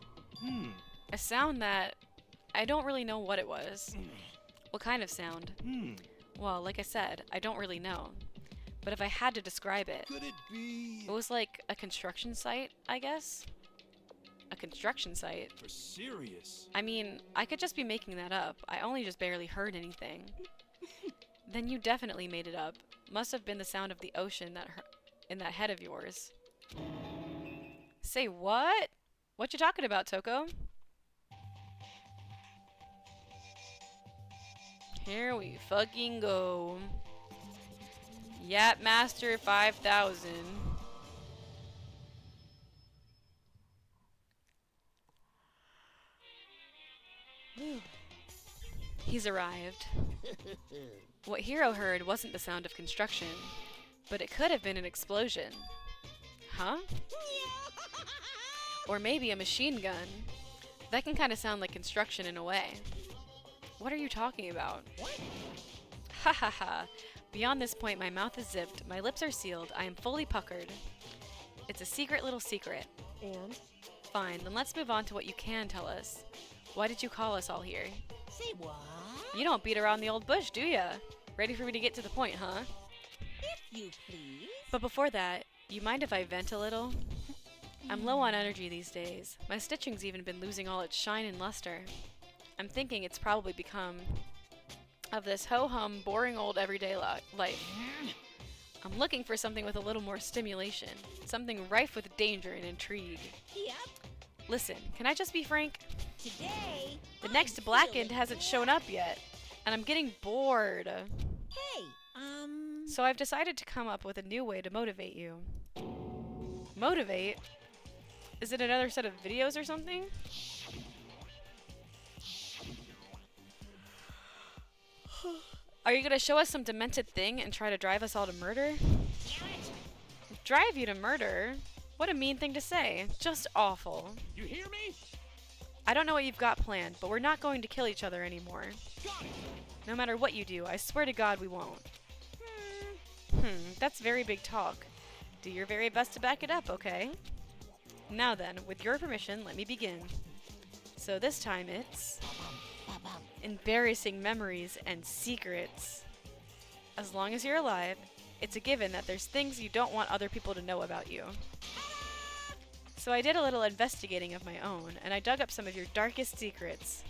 Speaker 1: A sound that... I don't really know what it was. What kind of sound? Well, like I said, I don't really know. But if I had to describe it,
Speaker 10: Could it be?
Speaker 1: it was like a construction site, I guess? A construction site?
Speaker 10: For serious?
Speaker 1: I mean, I could just be making that up. I only just barely heard anything. Then you definitely made it up. Must have been the sound of the ocean that in that head of yours. Say what? What you talking about, Toko? Here we fucking go. Yap Master 5000. He's arrived. What Hiro heard wasn't the sound of construction, but it could have been an explosion. Huh? Or maybe a machine gun. That can kind of sound like construction in a way. What are you talking about? Ha ha ha. Beyond this point, my mouth is zipped, my lips are sealed, I am fully puckered. It's a secret little secret.
Speaker 3: And?
Speaker 1: Fine, then let's move on to what you can tell us. Why did you call us all here?
Speaker 2: Say what?
Speaker 1: You don't beat around the old bush, do ya? Ready for me to get to the point, huh?
Speaker 2: If you please.
Speaker 1: But before that, you mind if I vent a little? I'm low on energy these days. My stitching's even been losing all its shine and luster. I'm thinking it's probably become of this ho-hum, boring old everyday life. I'm looking for something with a little more stimulation, something rife with danger and intrigue.
Speaker 2: Yep.
Speaker 1: Listen, can I just be frank?
Speaker 2: Today.
Speaker 1: The next Blackened hasn't shown up yet, and I'm getting bored.
Speaker 2: Hey,
Speaker 1: So I've decided to come up with a new way to motivate you. Motivate? Is it another set of videos or something? Are you gonna show us some demented thing and try to drive us all to murder?
Speaker 2: Damn it!
Speaker 1: Drive you to murder? What a mean thing to say. Just awful.
Speaker 9: You hear me?
Speaker 1: I don't know what you've got planned, but we're not going to kill each other anymore.
Speaker 9: Got it!
Speaker 1: No matter what you do, I swear to God we won't. That's very big talk. Do your very best to back it up, okay? Now then, with your permission, let me begin. So this time it's embarrassing memories and secrets. As long as you're alive, it's a given that there's things you don't want other people to know about you. So I did a little investigating of my own, and I dug up some of your darkest secrets.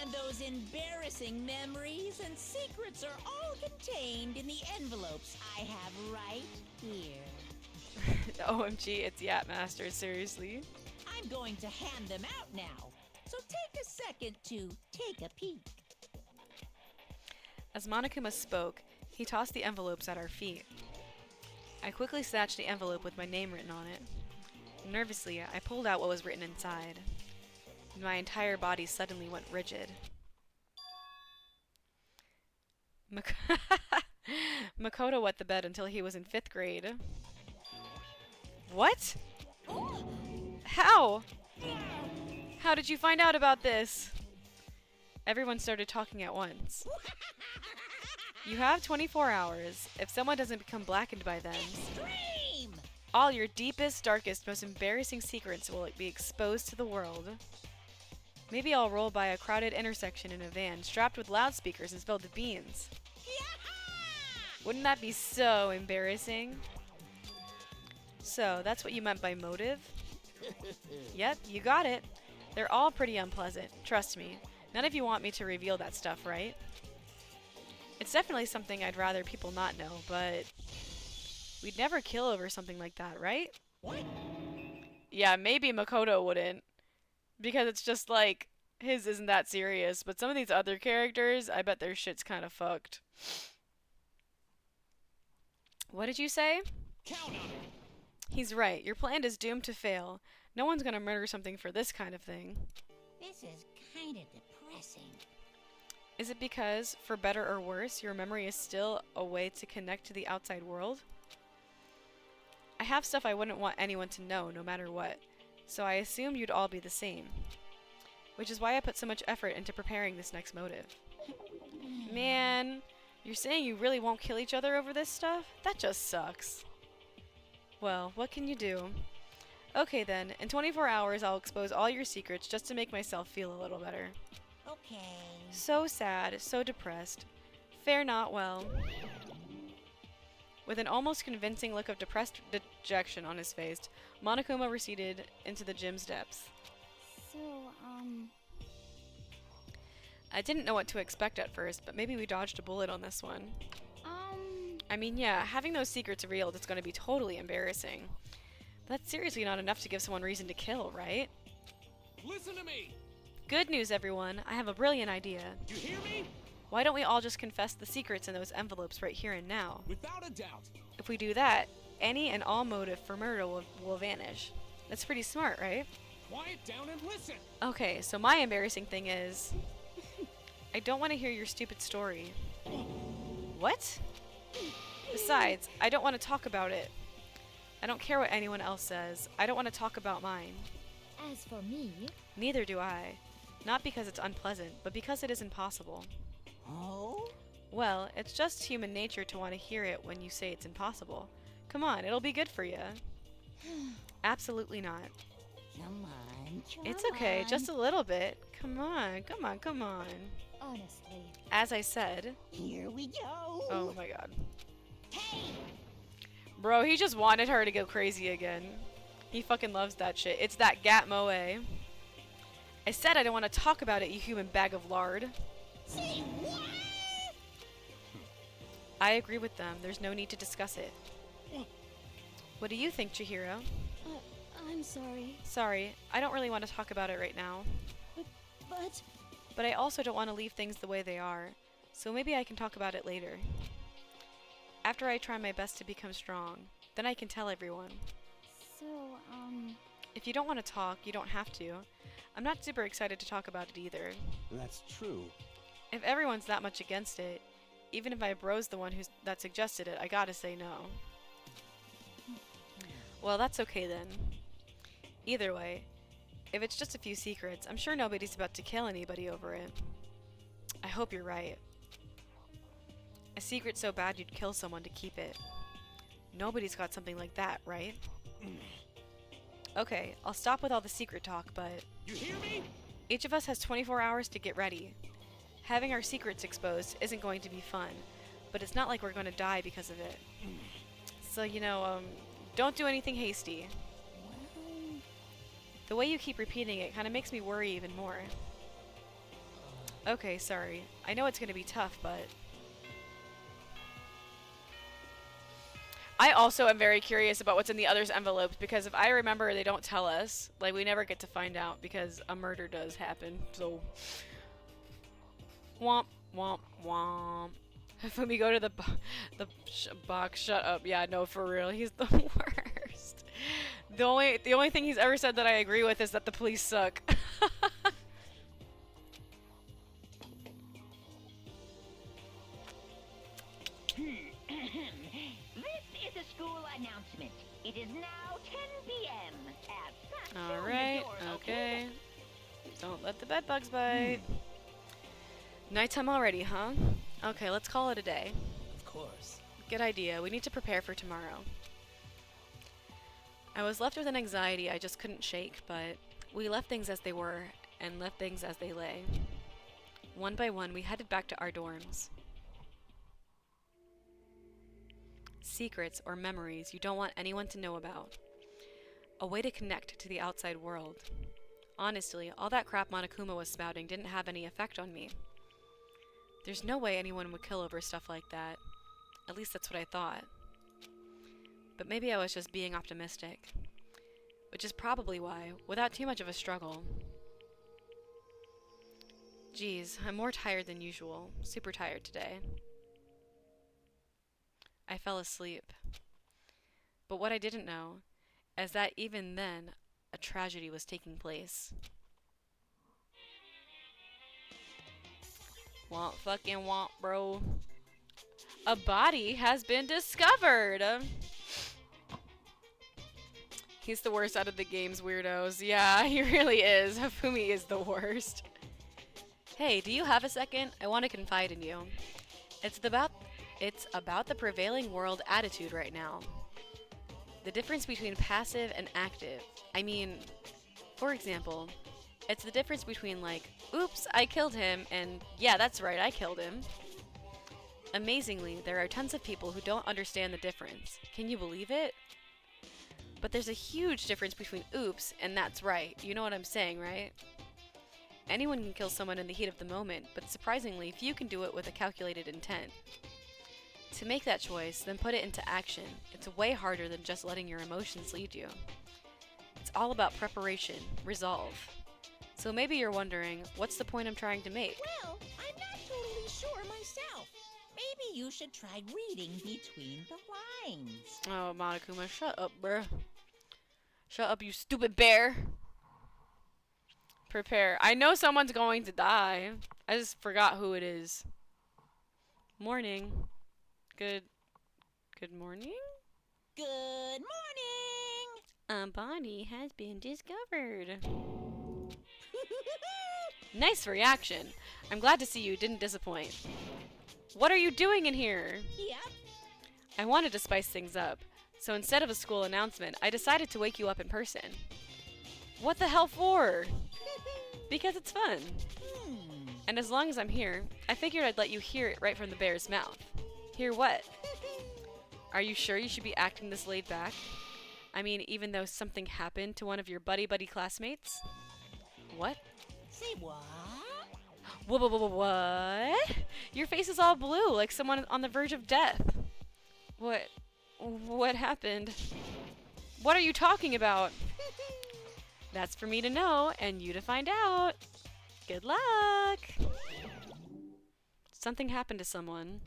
Speaker 2: And those embarrassing memories and secrets are all contained in the envelopes I have right here.
Speaker 1: OMG, it's Yap Master, seriously.
Speaker 2: I'm going to hand them out now, so take a second to take a peek.
Speaker 1: As Monokuma spoke, he tossed the envelopes at our feet. I quickly snatched the envelope with my name written on it. Nervously, I pulled out what was written inside. My entire body suddenly went rigid. Makoto wet the bed until he was in 5th grade. What? How? How did you find out about this? Everyone started talking at once. You have 24 hours. If someone doesn't become blackened by then,
Speaker 2: Extreme!
Speaker 1: all your deepest, darkest, most embarrassing secrets will be exposed to the world. Maybe I'll roll by a crowded intersection in a van strapped with loudspeakers and filled with beans. Wouldn't that be so embarrassing? So, that's what you meant by motive? Yep, you got it. They're all pretty unpleasant, trust me. None of you want me to reveal that stuff, right? It's definitely something I'd rather people not know, but we'd never kill over something like that, right?
Speaker 2: What?
Speaker 1: Yeah, maybe Makoto wouldn't. Because it's just like, his isn't that serious, but some of these other characters, I bet their shit's kind of fucked. What did you say?
Speaker 9: Count on it!
Speaker 1: He's right. Your plan is doomed to fail. No one's gonna murder something for this kind of thing.
Speaker 2: This is kind of depressing.
Speaker 1: Is it because, for better or worse, your memory is still a way to connect to the outside world? I have stuff I wouldn't want anyone to know, no matter what, so I assumed you'd all be the same. Which is why I put so much effort into preparing this next motive. Man, you're saying you really won't kill each other over this stuff? That just sucks. Well, what can you do? Okay then, in 24 hours I'll expose all your secrets just to make myself feel a little better.
Speaker 2: Okay.
Speaker 1: So sad, so depressed. Fare not well. With an almost convincing look of depressed dejection on his face, Monokuma receded into the gym's depths.
Speaker 3: So,
Speaker 1: I didn't know what to expect at first, but maybe we dodged a bullet on this one. I mean, yeah, having those secrets revealed is going to be totally embarrassing. But that's seriously not enough to give someone reason to kill, right?
Speaker 9: Listen to me!
Speaker 1: Good news, everyone. I have a brilliant idea.
Speaker 9: You hear me?
Speaker 1: Why don't we all just confess the secrets in those envelopes right here and now?
Speaker 9: Without a doubt.
Speaker 1: If we do that, any and all motive for murder will vanish. That's pretty smart, right?
Speaker 9: Quiet down and listen!
Speaker 1: Okay, so my embarrassing thing is... I don't want to hear your stupid story. What? Besides, I don't want to talk about it. I don't care what anyone else says. I don't want to talk about mine.
Speaker 3: as for me,
Speaker 1: Neither do I. Not because it's unpleasant, but because it is impossible.
Speaker 2: Oh?
Speaker 1: Well, it's just human nature to want to hear it when you say it's impossible. Come on, it'll be good for you. Absolutely not.
Speaker 2: Come on.
Speaker 1: It's okay, just a little bit. Come on, come on, come on.
Speaker 3: honestly.
Speaker 1: As I said...
Speaker 2: Here we go.
Speaker 1: Oh my god.
Speaker 2: Hey!
Speaker 1: Bro, he just wanted her to go crazy again. He fucking loves that shit. It's that Gat Moe. I said I don't want to talk about it, you human bag of lard.
Speaker 2: Say what?
Speaker 1: I agree with them. There's no need to discuss it. What do you think, Chihiro?
Speaker 3: I'm sorry,
Speaker 1: Sorry, I don't really want to talk about it right now.
Speaker 3: but
Speaker 1: But I also don't want to leave things the way they are. So maybe I can talk about it later. After I try my best to become strong, then I can tell everyone.
Speaker 3: so,
Speaker 1: If you don't want to talk, you don't have to. I'm not super excited to talk about it either.
Speaker 4: That's true.
Speaker 1: If everyone's that much against it, even if my bro's the one that suggested it, I gotta say no. Well, that's okay then. Either way, if it's just a few secrets, I'm sure nobody's about to kill anybody over it. I hope you're right. A secret so bad you'd kill someone to keep it. Nobody's got something like that, right? Okay, I'll stop with all the secret talk, but...
Speaker 10: You hear me?
Speaker 1: Each of us has 24 hours to get ready. Having our secrets exposed isn't going to be fun, but it's not like we're going to die because of it. So, you know, don't do anything hasty. The way you keep repeating it kind of makes me worry even more. Okay, sorry. I know it's going to be tough, but... I also am very curious about what's in the others' envelopes, because if I remember, they don't tell us. Like, we never get to find out, because a murder does happen, so... Womp, womp, womp. When we go to the box, shut up. Yeah, no, for real, he's the worst. The only thing he's ever said that I agree with is that the police suck.
Speaker 6: This is a school announcement. It is now 10 p.m.
Speaker 1: Alright, okay. Don't let the bedbugs bite. Nighttime already, huh? Okay, let's call it a day.
Speaker 8: Of course.
Speaker 1: Good idea. We need to prepare for tomorrow. I was left with an anxiety I just couldn't shake, but we left things as they were and left things as they lay. One by one, we headed back to our dorms. Secrets or memories you don't want anyone to know about. A way to connect to the outside world. Honestly, all that crap Monokuma was spouting didn't have any effect on me. There's no way anyone would kill over stuff like that. At least that's what I thought. But maybe I was just being optimistic. Which is probably why, without too much of a struggle... Geez, I'm more tired than usual. Super tired today. I fell asleep. But what I didn't know is that even then, a tragedy was taking place. Womp fucking womp, bro. A body has been discovered! He's the worst out of the game's weirdos. Yeah, he really is. Hifumi is the worst. Hey, do you have a second? I want to confide in you. It's about the prevailing world attitude right now. The difference between passive and active. I mean, for example, it's the difference between like, oops, I killed him, and yeah, that's right, I killed him. Amazingly, there are tons of people who don't understand the difference. Can you believe it? But there's a huge difference between oops and that's right. You know what I'm saying, right? Anyone can kill someone in the heat of the moment, but surprisingly, few can do it with a calculated intent. To make that choice, then put it into action. It's way harder than just letting your emotions lead you. It's all about preparation, resolve. So maybe you're wondering, what's the point I'm trying to make?
Speaker 2: Well, I'm not totally sure myself. Maybe you should try reading between the lines.
Speaker 1: Oh, Monokuma, shut up, bruh. Shut up, you stupid bear. Prepare. I know someone's going to die. I just forgot who it is. Morning. Good morning?
Speaker 2: Good morning!
Speaker 1: A body has been discovered. Nice reaction. I'm glad to see you didn't disappoint. What are you doing in here?
Speaker 2: Yep.
Speaker 1: I wanted to spice things up, so instead of a school announcement, I decided to wake you up in person. What the hell for? Because it's fun. And as long as I'm here, I figured I'd let you hear it right from the bear's mouth. Hear what? Are you sure you should be acting this laid back? I mean, even though something happened to one of your buddy classmates? What?
Speaker 2: Say what?
Speaker 1: What? Your face is all blue, like someone on the verge of death. What happened? What are you talking about? That's for me to know, and you to find out. Good luck! Something happened to someone.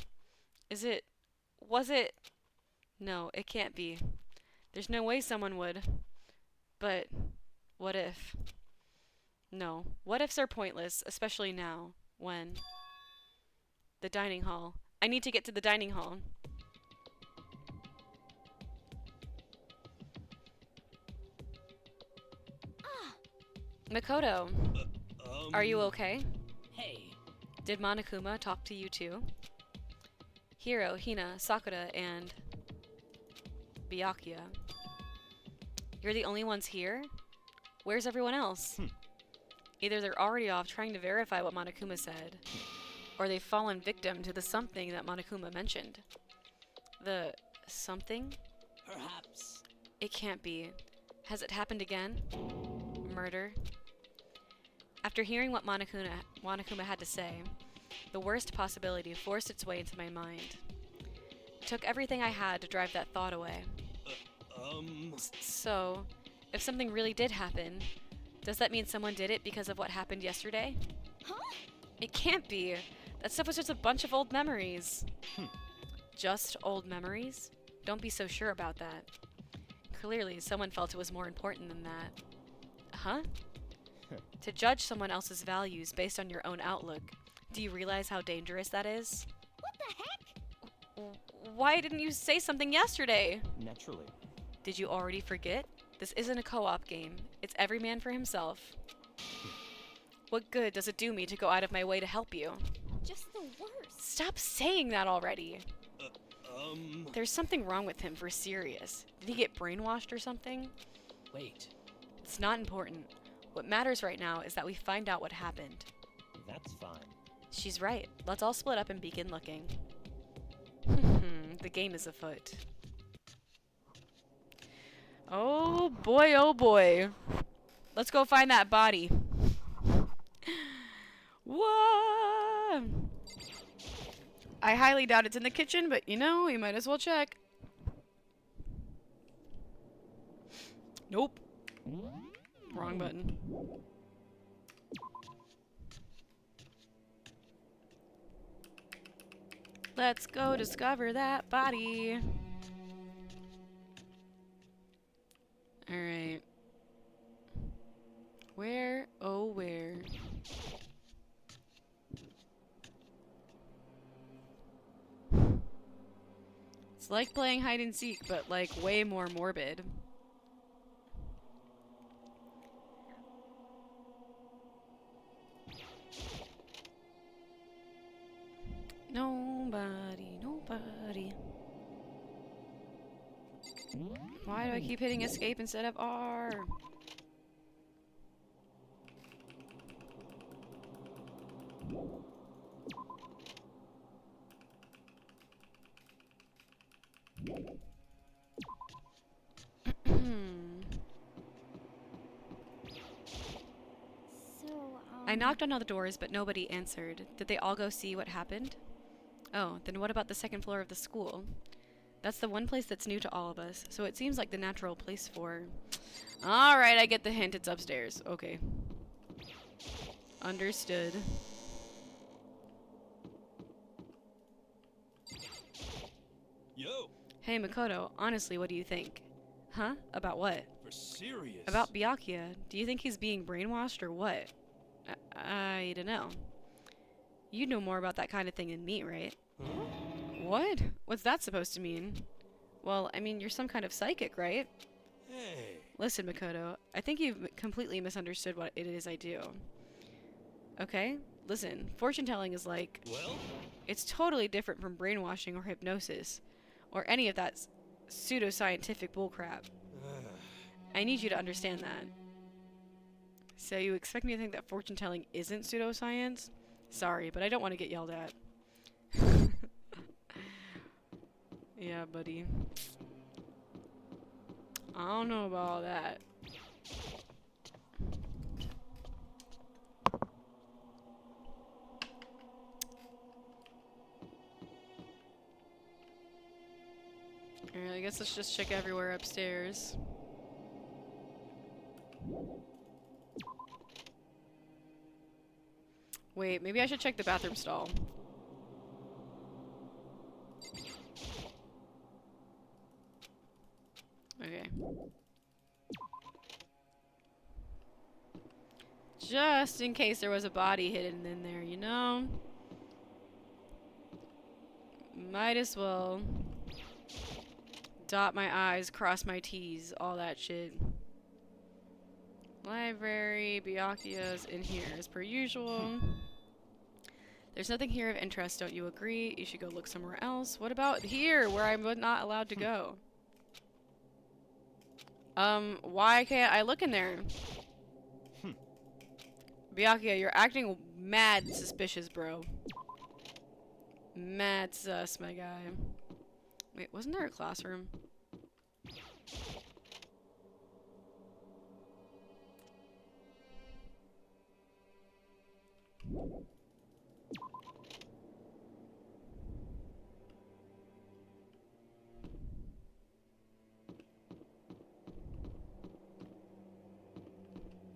Speaker 1: Was it? No, it can't be. There's no way someone would. But, what if? No, what ifs are pointless, especially now, when... The dining hall. I need to get to the dining hall. Makoto, are you okay?
Speaker 8: Hey.
Speaker 1: Did Monokuma talk to you too? Hiro, Hina, Sakura, and Byakuya. You're the only ones here? Where's everyone else? Either they're already off trying to verify what Monokuma said, or they've fallen victim to the something that Monokuma mentioned. The something?
Speaker 8: Perhaps.
Speaker 1: It can't be. Has it happened again? Murder? After hearing what Monokuma had to say, the worst possibility forced its way into my mind. It took everything I had to drive that thought away. So, if something really did happen, does that mean someone did it because of what happened yesterday?
Speaker 5: Huh?
Speaker 1: It can't be. That stuff was just a bunch of old memories. Just old memories? Don't be so sure about that. Clearly, someone felt it was more important than that. Huh? To judge someone else's values based on your own outlook. Do you realize how dangerous that is?
Speaker 5: What the heck?
Speaker 1: Why didn't you say something yesterday?
Speaker 7: Naturally.
Speaker 1: Did you already forget? This isn't a co-op game. It's every man for himself. What good does it do me to go out of my way to help you?
Speaker 5: Just the worst.
Speaker 1: Stop saying that already. There's something wrong with him, for serious. Did he get brainwashed or something?
Speaker 8: Wait.
Speaker 1: It's not important. What matters right now is that we find out what happened.
Speaker 7: That's fine.
Speaker 1: She's right. Let's all split up and begin looking. The game is afoot. Oh boy. Let's go find that body. Whoa! I highly doubt it's in the kitchen, but you know, you might as well check. Nope. Wrong button. Let's go discover that body. Alright. Where, oh where? It's like playing hide and seek, but like way more morbid. Nobody. Why do I keep hitting escape instead of R? I knocked on all the doors, but nobody answered. Did they all go see what happened? Oh, then what about the second floor of the school? That's the one place that's new to all of us, so it seems like the natural place for... Alright, I get the hint. It's upstairs. Okay. Understood.
Speaker 10: Yo,
Speaker 1: Hey, Makoto, honestly, what do you think? Huh? About what?
Speaker 10: for serious.
Speaker 1: About Byakuya. Do you think he's being brainwashed or what? I don't know. You know more about that kind of thing than me, right?
Speaker 10: Huh?
Speaker 1: What? What's that supposed to mean? Well, I mean, you're some kind of psychic, right?
Speaker 10: Hey.
Speaker 1: Listen, Makoto, I think you've completely misunderstood what it is I do. Okay? Listen, fortune telling is like...
Speaker 10: Well?
Speaker 1: It's totally different from brainwashing or hypnosis, or any of that pseudoscientific bullcrap. I need you to understand that. So you expect me to think that fortune telling isn't pseudoscience? Sorry, but I don't want to get yelled at. Yeah, buddy. I don't know about all that. Alright, I guess let's just check everywhere upstairs. Wait, maybe I should check the bathroom stall. Okay. Just in case there was a body hidden in there, you know? Might as well dot my I's, cross my T's, all that shit. Library, Byakuya's in here as per usual. There's nothing here of interest, don't you agree? You should go look somewhere else. What about here, where I'm not allowed to go? Why can't I look in there? Byakuya, you're acting mad suspicious, bro. Mad sus, my guy. Wait, wasn't there a classroom?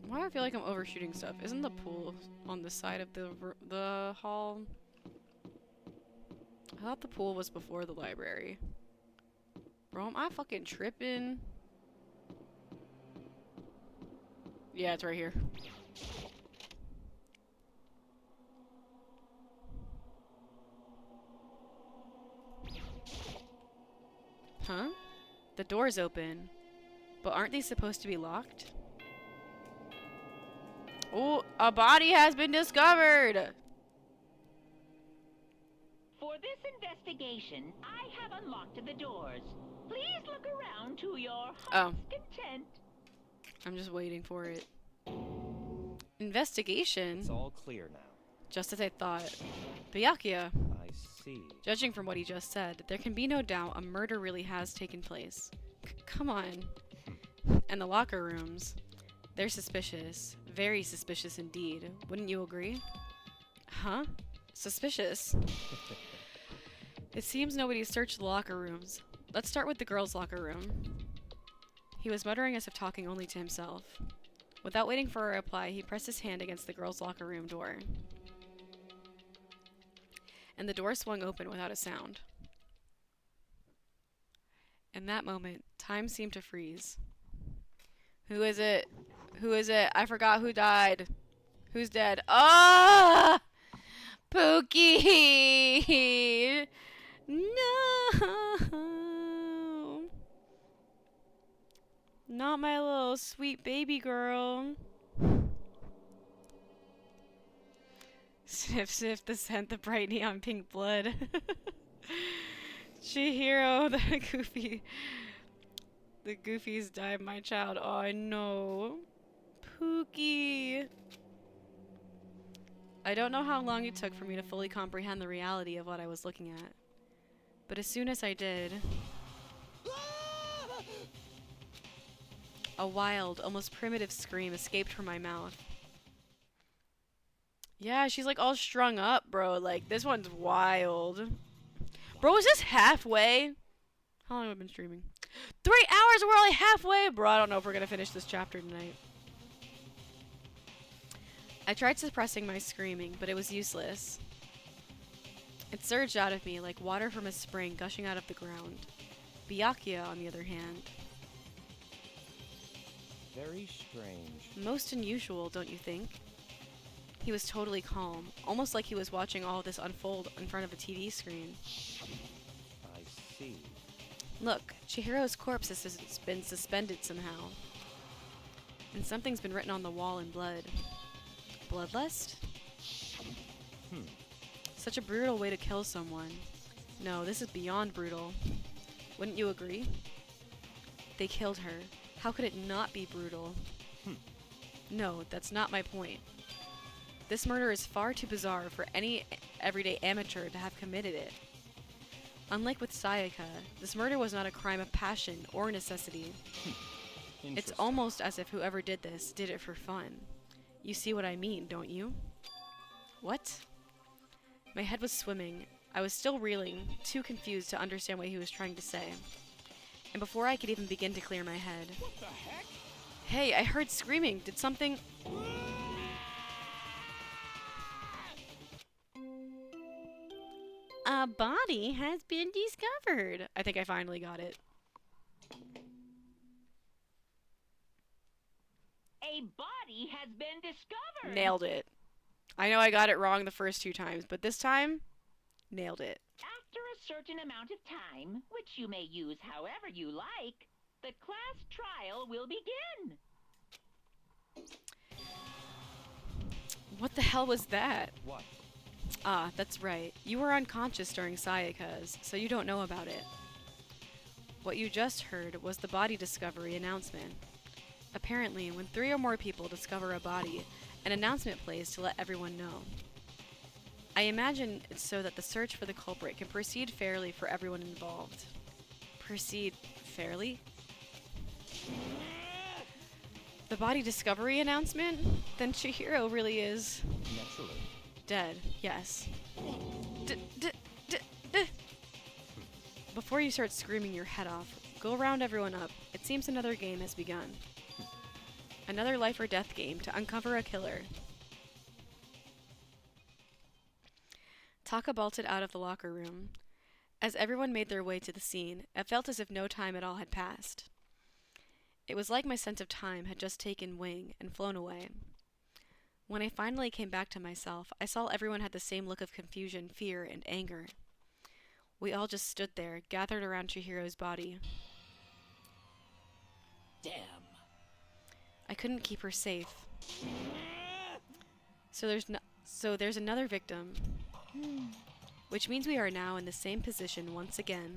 Speaker 1: Why do I feel like I'm overshooting stuff? Isn't the pool on the side of the hall? I thought the pool was before the library. Bro, am I fucking tripping? Yeah, it's right here. Huh? The door's open. But aren't they supposed to be locked? Oh, a body has been discovered!
Speaker 6: For this investigation, I have unlocked the doors. Please look around to your heart's content.
Speaker 1: I'm just waiting for it. Investigation?
Speaker 7: It's all clear now.
Speaker 1: Just as I thought. Byakuya.
Speaker 7: I see.
Speaker 1: Judging from what he just said, there can be no doubt a murder really has taken place. Come on. And the locker rooms. They're suspicious. Very suspicious indeed. Wouldn't you agree? Huh? Suspicious. It seems nobody searched the locker rooms. Let's start with the girls' locker room. He was muttering as if talking only to himself. Without waiting for a reply, he pressed his hand against the girls' locker room door. And the door swung open without a sound. In that moment, time seemed to freeze. Who is it? Who is it? I forgot who died. Who's dead? Ah! Pookie! No! Not my little sweet baby girl. Sniff, sniff the scent, the bright neon pink blood. Chihiro, the goofy. The goofies died, my child. Oh, no. Pookie. I don't know how long it took for me to fully comprehend the reality of what I was looking at. But as soon as I did, a wild, almost primitive scream escaped from my mouth. Yeah, she's like all strung up, bro. Like, this one's wild. Bro, is this halfway? How long have I been streaming? 3 hours, we're only halfway? Bro, I don't know if we're gonna finish this chapter tonight. I tried suppressing my screaming, but it was useless. It surged out of me like water from a spring gushing out of the ground. Byakuya, on the other hand.
Speaker 7: Very strange.
Speaker 1: Most unusual, don't you think? He was totally calm, almost like he was watching all of this unfold in front of a TV screen.
Speaker 7: I see.
Speaker 1: Look, Chihiro's corpse has been suspended somehow. And something's been written on the wall in blood. Bloodlust? Such a brutal way to kill someone. No, this is beyond brutal. Wouldn't you agree? They killed her. How could it not be brutal? No, that's not my point. This murder is far too bizarre for any everyday amateur to have committed it. Unlike with Sayaka, this murder was not a crime of passion or necessity. It's almost as if whoever did this did it for fun. You see what I mean, don't you? What? My head was swimming. I was still reeling, too confused to understand what he was trying to say. And before I could even begin to clear my head...
Speaker 9: What the heck?
Speaker 1: Hey, I heard screaming. Did something... A body has been discovered. I think I finally got it.
Speaker 6: A body has been discovered.
Speaker 1: Nailed it. I know I got it wrong the first 2 times, but this time, nailed it.
Speaker 6: after a certain amount of time, which you may use however you like, the class trial will begin.
Speaker 1: What the hell was that?
Speaker 7: What?
Speaker 1: Ah, that's right. You were unconscious during Sayaka's, so you don't know about it. What you just heard was the body discovery announcement. Apparently, when 3 or more people discover a body, an announcement plays to let everyone know. I imagine it's so that the search for the culprit can proceed fairly for everyone involved. Proceed fairly? The body discovery announcement? Then Chihiro really is...
Speaker 7: Naturally.
Speaker 1: dead, yes. Before you start screaming your head off, go round everyone up. It seems another game has begun. Another life or death game to uncover a killer. Taka bolted out of the locker room. As everyone made their way to the scene, it felt as if no time at all had passed. It was like my sense of time had just taken wing and flown away. When I finally came back to myself, I saw everyone had the same look of confusion, fear, and anger. We all just stood there, gathered around Chihiro's body.
Speaker 8: Damn.
Speaker 1: I couldn't keep her safe. So there's another victim. Which means we are now in the same position once again.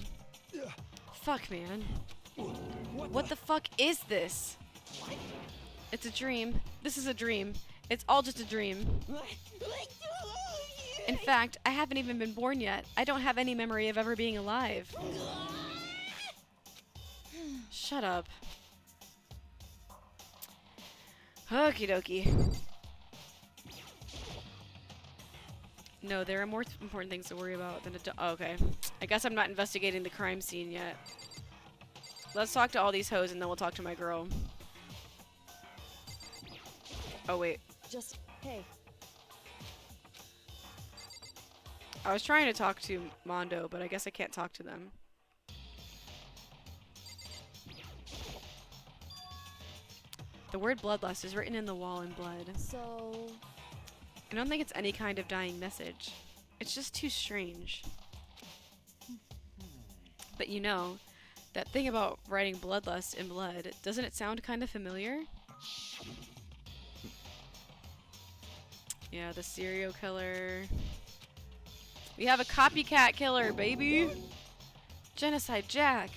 Speaker 1: Fuck, man. What the fuck is this? It's a dream. This is a dream. It's all just a dream. In fact, I haven't even been born yet. I don't have any memory of ever being alive. Shut up. Okie dokie. No, there are more important things to worry about than oh, okay. I guess I'm not investigating the crime scene yet. Let's talk to all these hoes and then we'll talk to my girl. Oh, wait.
Speaker 5: Just, hey.
Speaker 1: I was trying to talk to Mondo, but I guess I can't talk to them. The word bloodlust is written in the wall in blood.
Speaker 3: So...
Speaker 1: I don't think it's any kind of dying message. It's just too strange. But you know, that thing about writing bloodlust in blood, doesn't it sound kind of familiar? Yeah, the serial killer. We have a copycat killer, baby! Genocide Jack!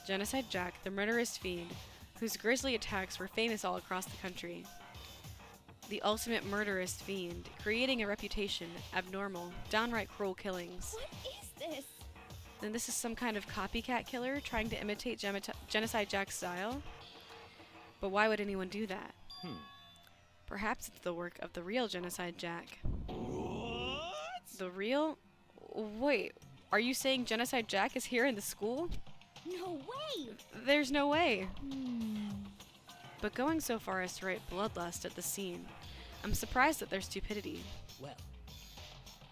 Speaker 1: Genocide Jack, the murderous fiend, whose grisly attacks were famous all across the country. The ultimate murderous fiend, creating a reputation, abnormal, downright cruel killings.
Speaker 3: What is this?
Speaker 1: Then this is some kind of copycat killer trying to imitate Genocide Jack's style? But why would anyone do that? Perhaps it's the work of the real Genocide Jack.
Speaker 10: What?
Speaker 1: The real? Wait, are you saying Genocide Jack is here in the school?
Speaker 3: No way!
Speaker 1: There's no way. But going so far as to write bloodlust at the scene, I'm surprised at their stupidity.
Speaker 8: Well,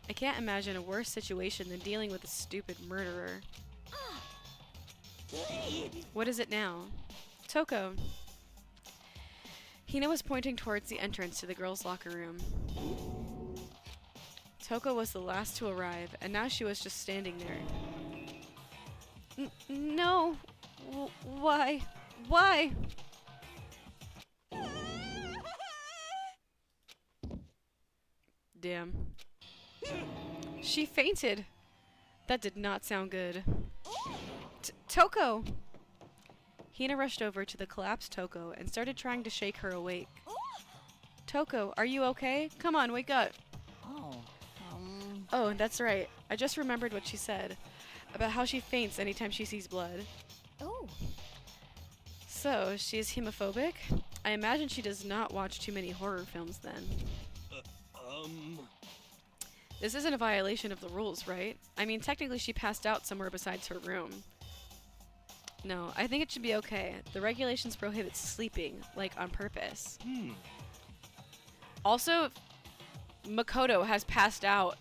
Speaker 1: I can't imagine a worse situation than dealing with a stupid murderer. What is it now? Toko. Hina was pointing towards the entrance to the girls' locker room. Toko was the last to arrive, and now she was just standing there. No! Why? Why? Damn. She fainted. That did not sound good. Toko! Hina rushed over to the collapsed Toko and started trying to shake her awake. Toko, are you okay? Come on, wake up. Oh, that's right. I just remembered what she said about how she faints anytime she sees blood.
Speaker 3: Oh.
Speaker 1: So, she is hemophobic? I imagine she does not watch too many horror films then. This isn't a violation of the rules, right? I mean, technically she passed out somewhere besides her room. No, I think it should be okay. The regulations prohibit sleeping, like on purpose. Also, Makoto has passed out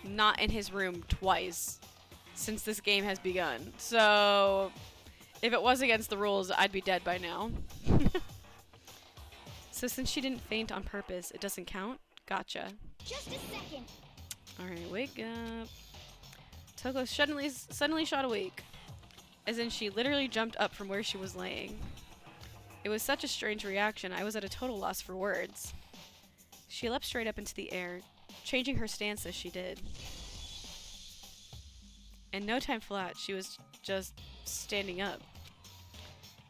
Speaker 1: not in his room twice since this game has begun. So, if it was against the rules, I'd be dead by now. So since she didn't faint on purpose, it doesn't count? Gotcha.
Speaker 3: Just a second.
Speaker 1: Alright, wake up. Toko suddenly shot awake, as in she literally jumped up from where she was laying. It was such a strange reaction, I was at a total loss for words. She leapt straight up into the air, changing her stance as she did. In no time flat, she was just standing up.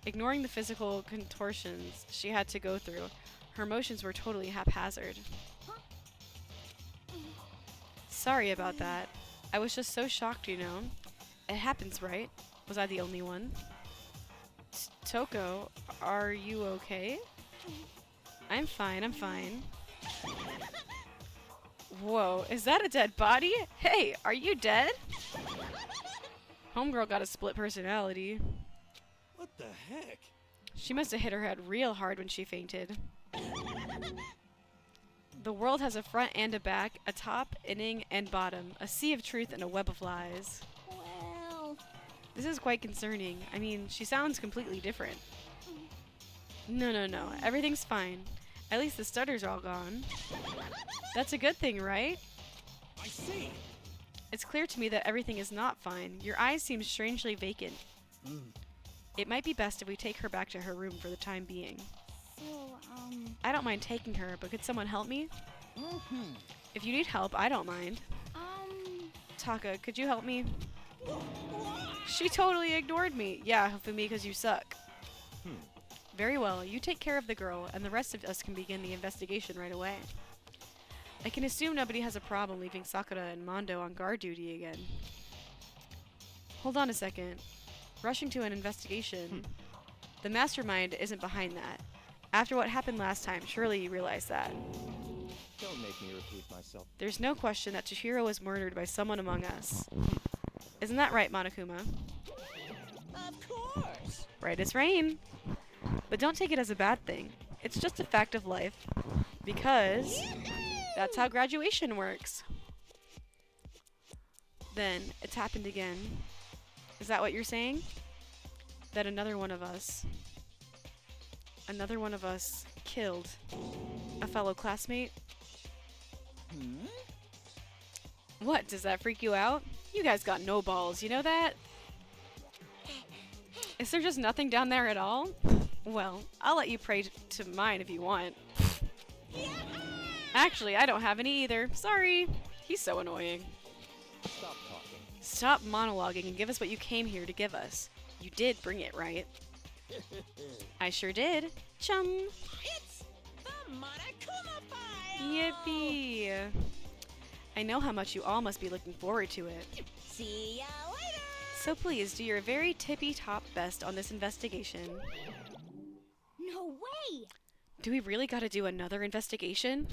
Speaker 1: Ignoring the physical contortions she had to go through, her motions were totally haphazard. Sorry about that. I was just so shocked, you know. It happens, right? Was I the only one? Toko, are you okay? I'm fine, I'm fine. Whoa, is that a dead body? Hey, are you dead? Homegirl got a split personality.
Speaker 10: What the heck?
Speaker 1: She must have hit her head real hard when she fainted. The world has a front and a back, a top, inning, and bottom, a sea of truth and a web of lies.
Speaker 3: Well,
Speaker 1: This is quite concerning. I mean, she sounds completely different. No. Everything's fine. At least the stutters are all gone. That's a good thing, right?
Speaker 10: I see.
Speaker 1: It's clear to me that everything is not fine. Your eyes seem strangely vacant. It might be best if we take her back to her room for the time being.
Speaker 3: so,
Speaker 1: I don't mind taking her, but could someone help me? If you need help, I don't mind. Taka, could you help me? She totally ignored me. Yeah, Hifumi, because you suck. Very well, you take care of the girl, and the rest of us can begin the investigation right away. I can assume nobody has a problem leaving Sakura and Mondo on guard duty again. Hold on a second. Rushing to an investigation. The mastermind isn't behind that. After what happened last time, surely you realize that.
Speaker 7: Don't make me repeat myself.
Speaker 1: There's no question that Chihiro was murdered by someone among us. Isn't that right, Monokuma?
Speaker 2: Of course.
Speaker 1: Right as rain. But don't take it as a bad thing. It's just a fact of life. Because that's how graduation works. Then, it's happened again. Is that what you're saying? That another one of us killed a fellow classmate? What, does that freak you out? You guys got no balls, you know that? Is there just nothing down there at all? Well, I'll let you pray to mine if you want. Actually, I don't have any either. Sorry. He's so annoying.
Speaker 7: Stop talking.
Speaker 1: Stop monologuing and give us what you came here to give us. You did bring it, right? I sure did. Chum.
Speaker 2: It's the Monokuma file.
Speaker 1: Yippee. I know how much you all must be looking forward to it.
Speaker 2: See ya later.
Speaker 1: So please do your very tippy-top best on this investigation.
Speaker 3: no way!
Speaker 1: Do we really gotta do another investigation?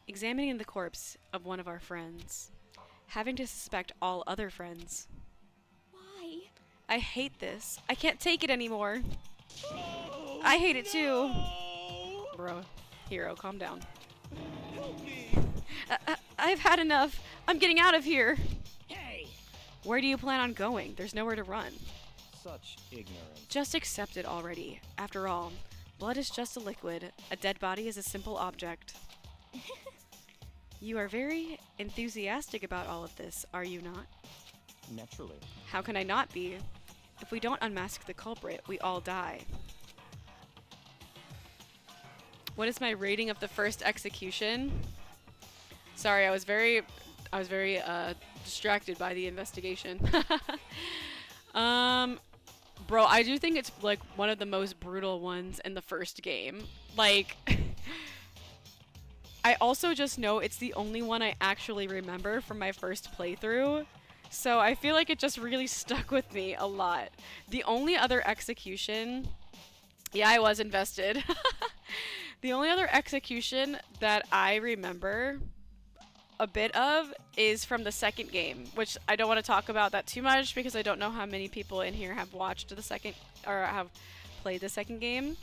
Speaker 1: Examining the corpse of one of our friends. Having to suspect all other friends.
Speaker 3: Why?
Speaker 1: I hate this. I can't take it anymore. I hate it too. Bro, Hero, calm down. I've had enough. I'm getting out of here.
Speaker 2: Hey.
Speaker 1: Where do you plan on going? There's nowhere to run.
Speaker 7: Such ignorance.
Speaker 1: Just accept it already. After all, blood is just a liquid. A dead body is a simple object. You are very enthusiastic about all of this, are you not?
Speaker 7: Naturally.
Speaker 1: How can I not be? If we don't unmask the culprit, we all die. What is my rating of the first execution? Sorry, I was very distracted by the investigation. Bro, I do think it's like one of the most brutal ones in the first game. Like, I also just know it's the only one I actually remember from my first playthrough. So I feel like it just really stuck with me a lot. The only other execution... Yeah, I was invested. The only other execution that I remember a bit of is from the second game, which I don't want to talk about that too much because I don't know how many people in here have watched the second or have played the second game,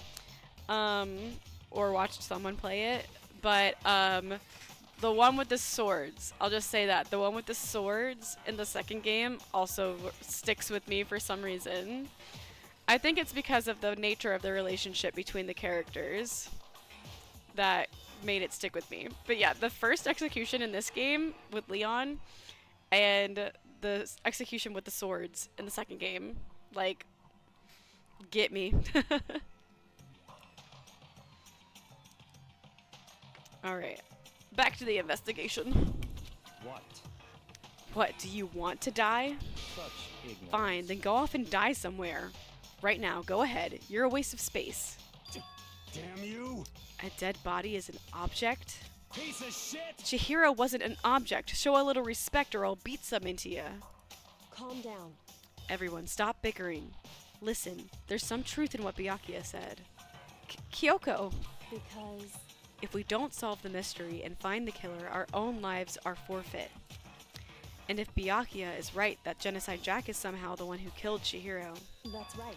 Speaker 1: or watched someone play it. But the one with the swords, I'll just say that the one with the swords in the second game also sticks with me for some reason. I think it's because of the nature of the relationship between the characters that made it stick with me. But yeah, the first execution in this game with Leon and the execution with the swords in the second game, like, get me. Alright, back to the investigation.
Speaker 7: What?
Speaker 1: What, do you want to die?
Speaker 7: Such ignorance.
Speaker 1: Fine, then go off and die somewhere. Right now, go ahead. You're a waste of space.
Speaker 4: Damn you!
Speaker 1: A dead body is an object?
Speaker 4: Piece of shit!
Speaker 1: Chihiro wasn't an object. Show a little respect or I'll beat some into ya.
Speaker 5: Calm down.
Speaker 1: Everyone, stop bickering. Listen, there's some truth in what Byakuya said. Kyoko!
Speaker 5: Because
Speaker 1: If we don't solve the mystery and find the killer, our own lives are forfeit. And if Byakuya is right that Genocide Jack is somehow the one who killed Chihiro,
Speaker 5: that's right.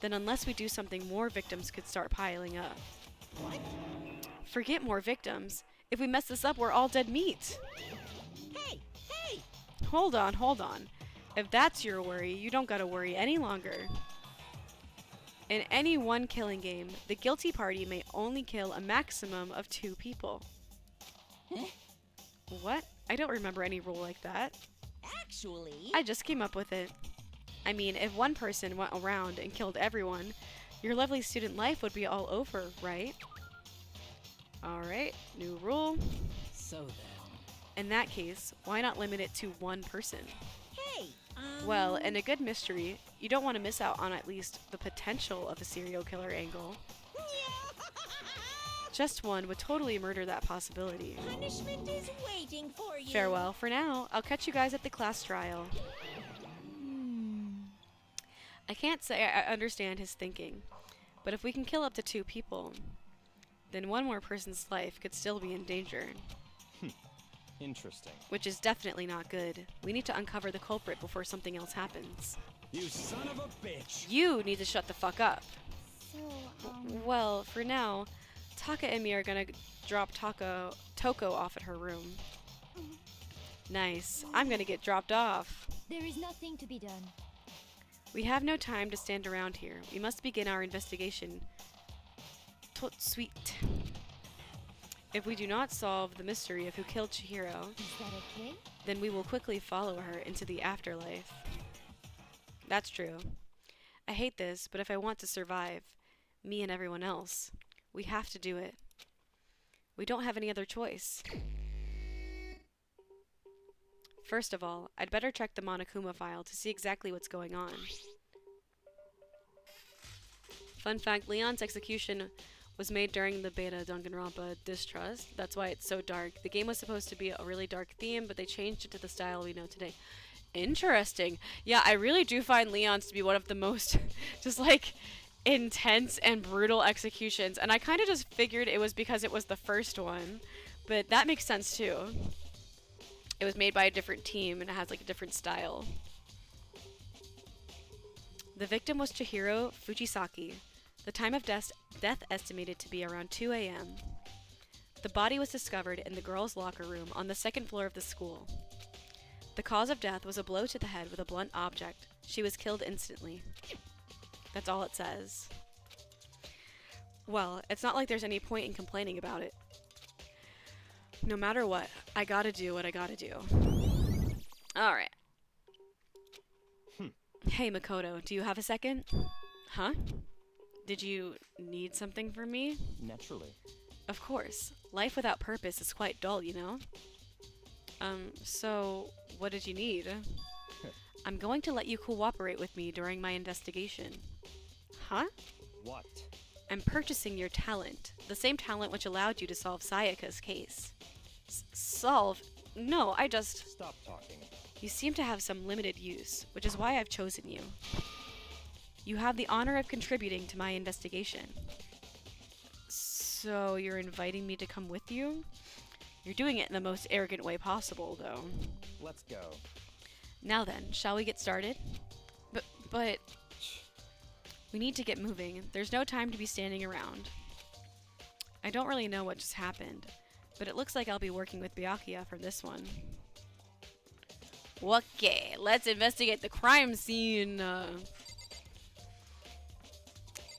Speaker 1: then unless we do something, more victims could start piling up.
Speaker 2: What?
Speaker 1: Forget more victims. If we mess this up, we're all dead meat.
Speaker 2: Hey! Hey!
Speaker 1: Hold on, hold on. If that's your worry, you don't gotta worry any longer. In any one killing game, the guilty party may only kill a maximum of 2 people.
Speaker 2: Huh?
Speaker 1: What? I don't remember any rule like that.
Speaker 2: Actually...
Speaker 1: I just came up with it. I mean, if one person went around and killed everyone, your lovely student life would be all over, right? Alright, new rule.
Speaker 8: So then.
Speaker 1: In that case, why not limit it to 1 person?
Speaker 2: Hey!
Speaker 1: Well, in a good mystery, you don't want to miss out on at least the potential of a serial killer angle. Just one would totally murder that possibility.
Speaker 2: Punishment is waiting for you.
Speaker 1: Farewell for now. I'll catch you guys at the class trial. I can't say I understand his thinking, but if we can kill up to 2 people, then one more person's life could still be in danger.
Speaker 7: Interesting.
Speaker 1: Which is definitely not good. We need to uncover the culprit before something else happens.
Speaker 4: You son of a bitch!
Speaker 1: You need to shut the fuck up.
Speaker 3: So,
Speaker 1: Well, for now, Taka and me are gonna drop Toko off at her room. Nice. I'm gonna get dropped off.
Speaker 3: there is nothing to be done.
Speaker 1: We have no time to stand around here. We must begin our investigation. Tot sweet. If we do not solve the mystery of who killed Chihiro,
Speaker 3: Is that okay?
Speaker 1: then we will quickly follow her into the afterlife. That's true. I hate this, but if I want to survive, me and everyone else, we have to do it. We don't have any other choice. First of all, I'd better check the Monokuma file to see exactly what's going on. Fun fact, Leon's execution was made during the beta Danganronpa Distrust. That's why it's so dark. The game was supposed to be a really dark theme, but they changed it to the style we know today. Interesting. Yeah, I really do find Leon's to be one of the most just like intense and brutal executions. And I kind of just figured it was because it was the first one, but that makes sense too. It was made by a different team and it has like a different style. The victim was Chihiro Fujisaki. The time of death estimated to be around 2 a.m. The body was discovered in the girls' locker room on the 2nd floor of the school. The cause of death was a blow to the head with a blunt object. She was killed instantly. That's all it says. Well, it's not like there's any point in complaining about it. No matter what, I gotta do what I gotta do. Alright. Hey, Makoto, do you have a second? Huh? Did you need something from me?
Speaker 7: Naturally.
Speaker 1: Of course. Life without purpose is quite dull, you know? So, what did you need? I'm going to let you cooperate with me during my investigation. Huh?
Speaker 7: What?
Speaker 1: I'm purchasing your talent. The same talent which allowed you to solve Sayaka's case. Solve? No, I just...
Speaker 7: Stop talking.
Speaker 1: You seem to have some limited use, which is why I've chosen you. You have the honor of contributing to my investigation. So you're inviting me to come with you? You're doing it in the most arrogant way possible, though.
Speaker 7: Let's go.
Speaker 1: Now then, shall we get started? But... We need to get moving. There's no time to be standing around. I don't really know what just happened, but it looks like I'll be working with Byakuya for this one. Okay, let's investigate the crime scene.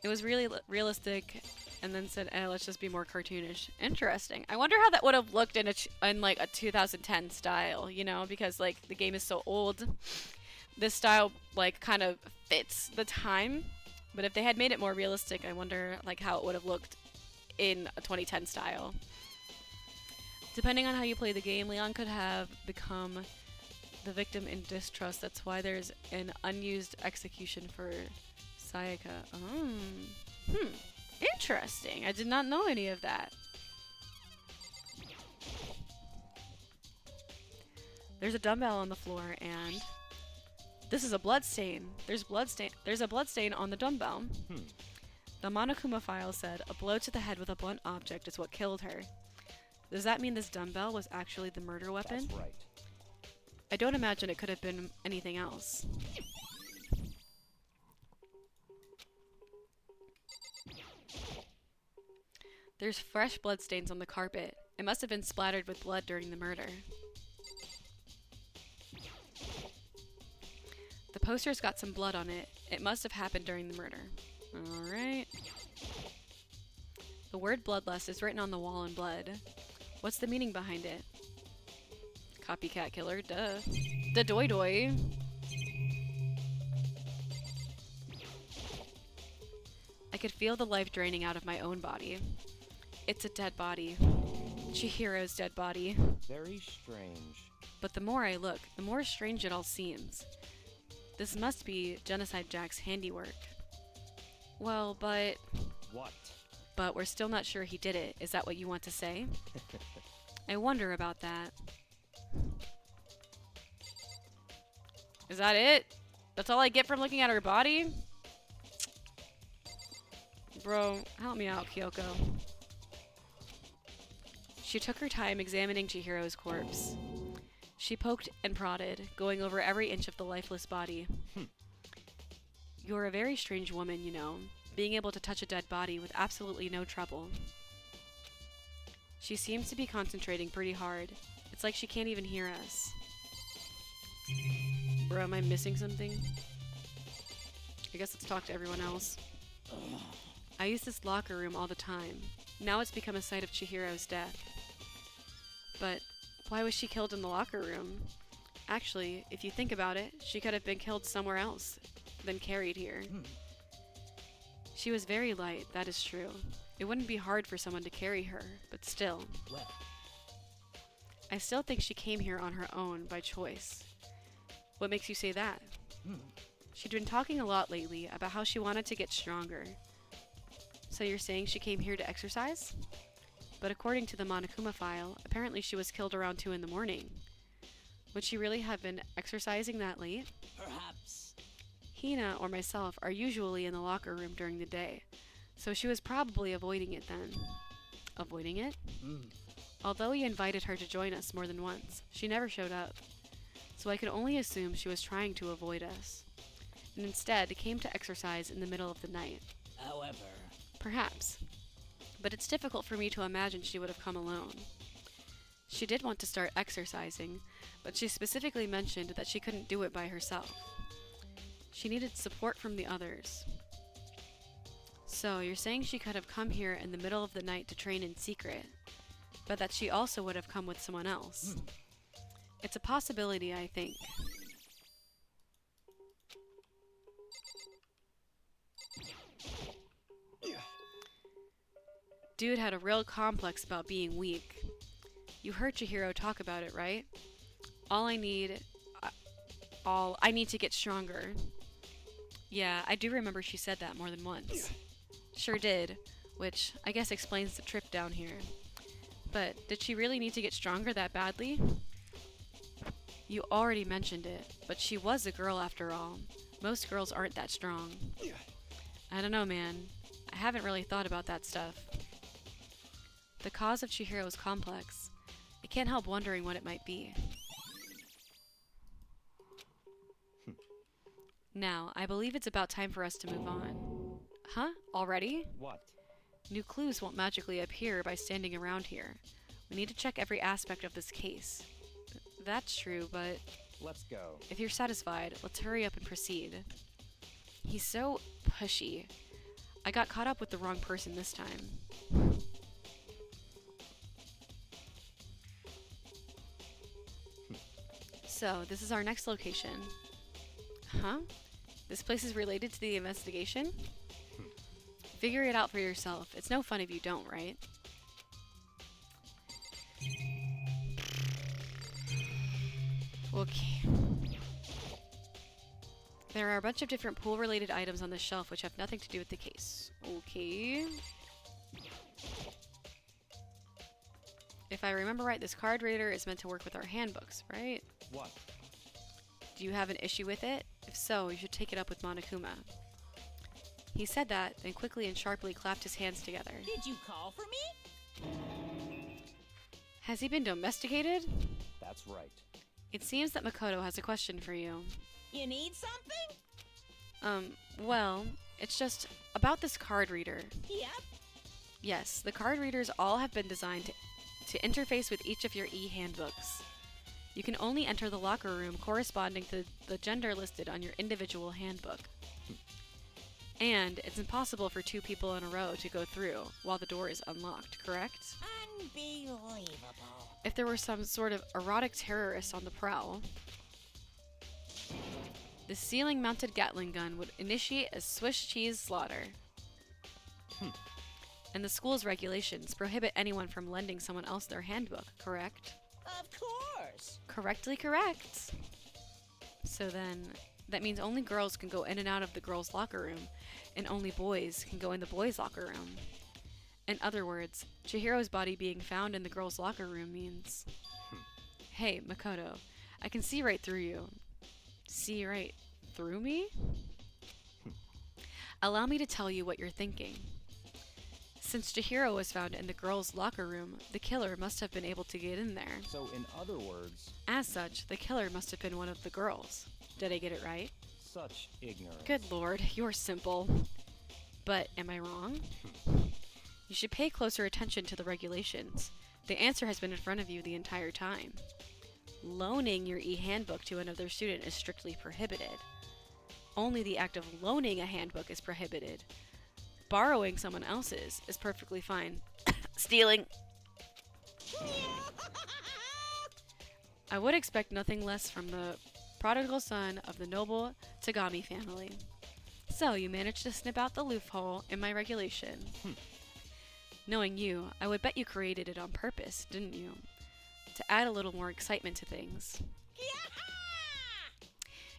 Speaker 1: It was really realistic and then said, "Eh, let's just be more cartoonish." Interesting. I wonder how that would have looked in like a 2010 style, you know, because like the game is so old. This style like kind of fits the time, but if they had made it more realistic, I wonder like how it would have looked in a 2010 style. Depending on how you play the game, Leon could have become the victim in distrust. That's why there's an unused execution for Sayaka. Interesting. I did not know any of that. There's a dumbbell on the floor, and this is a blood stain. There's a blood stain on the dumbbell. The Monokuma file said a blow to the head with a blunt object is what killed her. Does that mean this dumbbell was actually the murder weapon?
Speaker 7: That's right.
Speaker 1: I don't imagine it could have been anything else. There's fresh bloodstains on the carpet. It must have been splattered with blood during the murder. The poster's got some blood on it. It must have happened during the murder. Alright. The word bloodlust is written on the wall in blood. What's the meaning behind it? Copycat killer, duh. Da doi doi. I could feel the life draining out of my own body. It's a dead body. Chihiro's dead body.
Speaker 7: Very strange.
Speaker 1: But the more I look, the more strange it all seems. This must be Genocide Jack's handiwork. Well, but...
Speaker 7: What?
Speaker 1: But we're still not sure he did it. Is that what you want to say? I wonder about that. Is that it? That's all I get from looking at her body? Bro, help me out, Kyoko. She took her time examining Chihiro's corpse. She poked and prodded, going over every inch of the lifeless body. You're a very strange woman, you know, being able to touch a dead body with absolutely no trouble. She seems to be concentrating pretty hard. It's like she can't even hear us. Bro, am I missing something? I guess let's talk to everyone else. I use this locker room all the time. Now it's become a site of Chihiro's death. But why was she killed in the locker room? Actually, if you think about it, she could have been killed somewhere else, then carried here. She was very light, that is true. It wouldn't be hard for someone to carry her, but still.
Speaker 8: Well,
Speaker 1: I still think she came here on her own, by choice. What makes you say that? She'd been talking a lot lately about how she wanted to get stronger. So you're saying she came here to exercise? But according to the Monokuma file, apparently she was killed around 2 in the morning. Would she really have been exercising that late?
Speaker 8: perhaps.
Speaker 1: Hina or myself are usually in the locker room during the day, so she was probably avoiding it then. Avoiding it? Although we invited her to join us more than once, she never showed up. So I could only assume she was trying to avoid us, and instead came to exercise in the middle of the night.
Speaker 8: However,
Speaker 1: Perhaps. But it's difficult for me to imagine she would have come alone. She did want to start exercising, but she specifically mentioned that she couldn't do it by herself. She needed support from the others. So, you're saying she could have come here in the middle of the night to train in secret, but that she also would have come with someone else. It's a possibility, I think. Dude had a real complex about being weak. You heard Chihiro talk about it, right? I need to get stronger. Yeah, I do remember she said that more than once. Sure did, which I guess explains the trip down here. But did she really need to get stronger that badly? You already mentioned it, but she was a girl after all. Most girls aren't that strong. I don't know, man. I haven't really thought about that stuff. The cause of Chihiro's complex. I can't help wondering what it might be. Now, I believe it's about time for us to move on. Huh? Already?
Speaker 7: What?
Speaker 1: New clues won't magically appear by standing around here. We need to check every aspect of this case. That's true, but
Speaker 7: Let's go.
Speaker 1: if you're satisfied, let's hurry up and proceed. He's so pushy. I got caught up with the wrong person this time. So, this is our next location. Huh? This place is related to the investigation? Figure it out for yourself. It's no fun if you don't, right? Okay. There are a bunch of different pool-related items on the shelf which have nothing to do with the case. Okay. If I remember right, this card reader is meant to work with our handbooks, right?
Speaker 7: What?
Speaker 1: Do you have an issue with it? If so, you should take it up with Monokuma. He said that, then quickly and sharply clapped his hands together.
Speaker 2: Did you call for me?
Speaker 1: Has he been domesticated?
Speaker 7: That's right.
Speaker 1: It seems that Makoto has a question for you.
Speaker 2: You need something?
Speaker 1: Well, it's just about this card reader.
Speaker 2: Yep.
Speaker 1: Yes, the card readers all have been designed to interface with each of your e-handbooks. You can only enter the locker room corresponding to the gender listed on your individual handbook. And it's impossible for two people in a row to go through while the door is unlocked, correct?
Speaker 2: Unbelievable.
Speaker 1: If there were some sort of erotic terrorist on the prowl, the ceiling-mounted Gatling gun would initiate a Swiss cheese slaughter. And the school's regulations prohibit anyone from lending someone else their handbook, correct?
Speaker 2: Of course.
Speaker 1: Correctly correct. So then, that means only girls can go in and out of the girls' locker room, and only boys can go in the boys' locker room. In other words, Chihiro's body being found in the girls' locker room means... Hey, Makoto, I can see right through you. See right through me? Allow me to tell you what you're thinking. Since Chihiro was found in the girls' locker room, the killer must have been able to get in there.
Speaker 7: So, in other words...
Speaker 1: As such, the killer must have been one of the girls. Did I get it right?
Speaker 7: Such ignorance.
Speaker 1: Good lord, you're simple. But am I wrong? You should pay closer attention to the regulations. The answer has been in front of you the entire time. Loaning your e-handbook to another student is strictly prohibited. Only the act of loaning a handbook is prohibited. Borrowing someone else's is perfectly fine. Stealing. I would expect nothing less from the prodigal son of the noble Tagami family. So you managed to snip out the loophole in my regulation. Knowing you, I would bet you created it on purpose, didn't you? To add a little more excitement to things.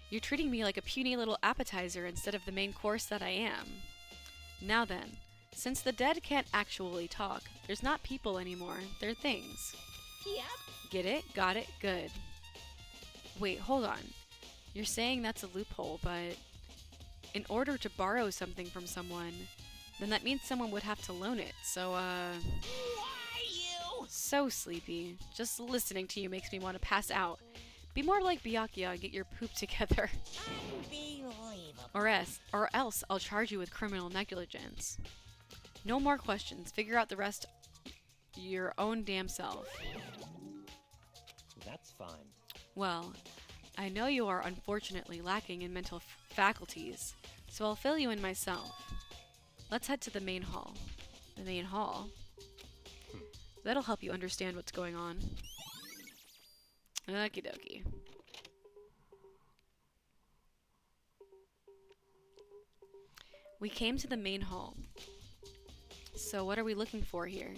Speaker 1: You're treating me like a puny little appetizer instead of the main course that I am. Now then, since the dead can't actually talk, there's not people anymore, they're things.
Speaker 2: Yep.
Speaker 1: Get it? Got it? Good. Wait, hold on. You're saying that's a loophole, but in order to borrow something from someone, then that means someone would have to loan it, so,
Speaker 2: Why you?
Speaker 1: So sleepy. Just listening to you makes me want to pass out. Be more like Byakuya and get your poop together.
Speaker 2: Unbelievable.
Speaker 1: Or else I'll charge you with criminal negligence. No more questions. Figure out the rest your own damn self.
Speaker 7: That's fine.
Speaker 1: Well, I know you are unfortunately lacking in mental faculties, so I'll fill you in myself. Let's head to the main hall. The main hall? That'll help you understand what's going on. Okie dokie. We came to the main hall. So what are we looking for here?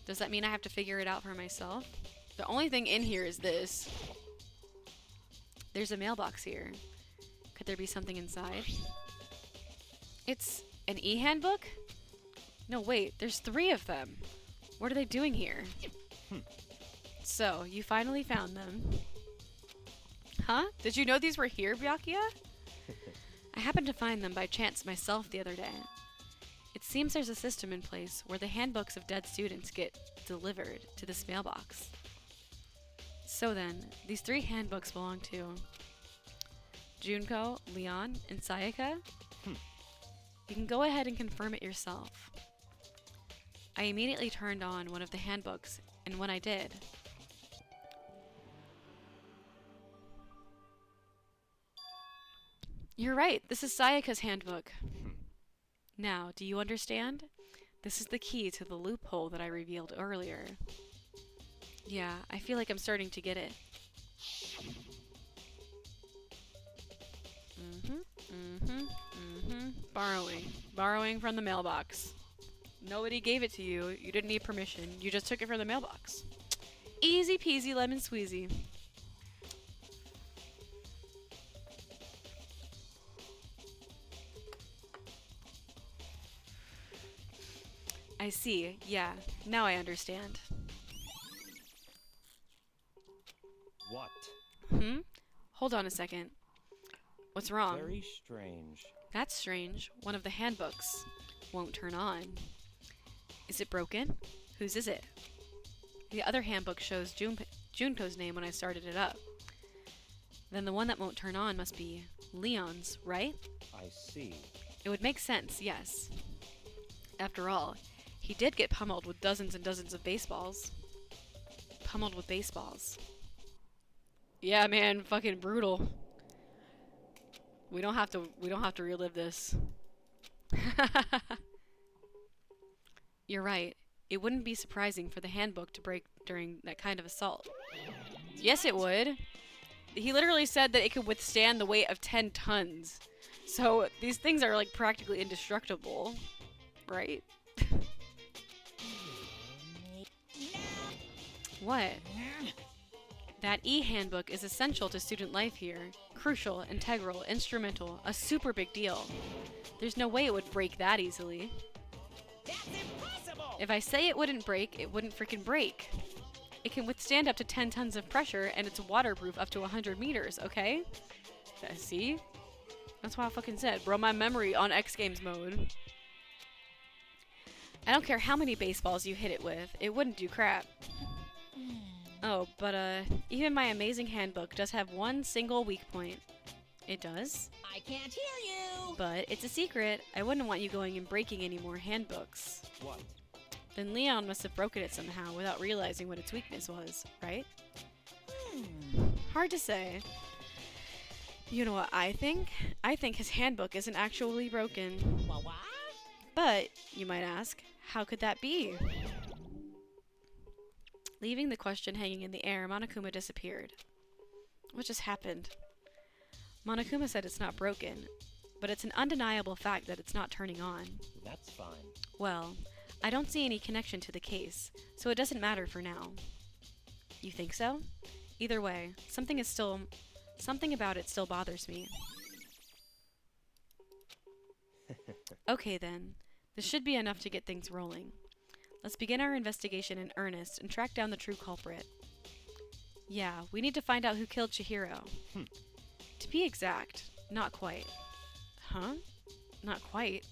Speaker 1: Does that mean I have to figure it out for myself? The only thing in here is this. There's a mailbox here. Could there be something inside? It's an e-handbook? No, wait, there's 3 of them. What are they doing here? So, you finally found them. Huh? Did you know these were here, Byakuya? I happened to find them by chance myself the other day. It seems there's a system in place where the handbooks of dead students get delivered to this mailbox. So then, these 3 handbooks belong to Junko, Leon, and Sayaka. You can go ahead and confirm it yourself. I immediately turned on one of the handbooks, and when I did, you're right, this is Sayaka's handbook. Now, do you understand? This is the key to the loophole that I revealed earlier. Yeah, I feel like I'm starting to get it. Borrowing from the mailbox. Nobody gave it to you. You didn't need permission. You just took it from the mailbox. Easy peasy lemon squeezy. I see. Yeah, now I understand.
Speaker 7: What?
Speaker 1: Hold on a second. What's wrong?
Speaker 7: Very strange.
Speaker 1: That's strange. One of the handbooks won't turn on. Is it broken? Whose is it? The other handbook shows Junko's name when I started it up. Then the one that won't turn on must be Leon's, right?
Speaker 7: I see.
Speaker 1: It would make sense, yes. After all, he did get pummeled with dozens and dozens of baseballs. Pummeled with baseballs. Yeah, man, fucking brutal. We don't have to relive this. You're right. It wouldn't be surprising for the handbook to break during that kind of assault. Yes, it would. He literally said that it could withstand the weight of 10 tons. So these things are like practically indestructible, right? What? That e-handbook is essential to student life here. Crucial, integral, instrumental, a super big deal. There's no way it would break that easily.
Speaker 2: That's impossible!
Speaker 1: If I say it wouldn't break, it wouldn't freaking break. It can withstand up to 10 tons of pressure, and it's waterproof up to 100 meters, okay? See? That's what I fucking said. Bro, my memory on X Games mode. I don't care how many baseballs you hit it with, it wouldn't do crap. Oh, but even my amazing handbook does have one single weak point. It does?
Speaker 2: I can't hear you!
Speaker 1: But it's a secret. I wouldn't want you going and breaking any more handbooks.
Speaker 7: What?
Speaker 1: Then Leon must have broken it somehow without realizing what its weakness was, right? Hard to say. You know what I think? I think his handbook isn't actually broken.
Speaker 2: What?
Speaker 1: But, you might ask, how could that be? Leaving the question hanging in the air, Monokuma disappeared. What just happened? Monokuma said it's not broken, but it's an undeniable fact that it's not turning on.
Speaker 7: That's fine.
Speaker 1: Well, I don't see any connection to the case, so it doesn't matter for now. You think so? Either way, something about it still bothers me. Okay then, this should be enough to get things rolling. Let's begin our investigation in earnest and track down the true culprit. Yeah, we need to find out who killed Chihiro. To be exact, not quite. Huh? Not quite?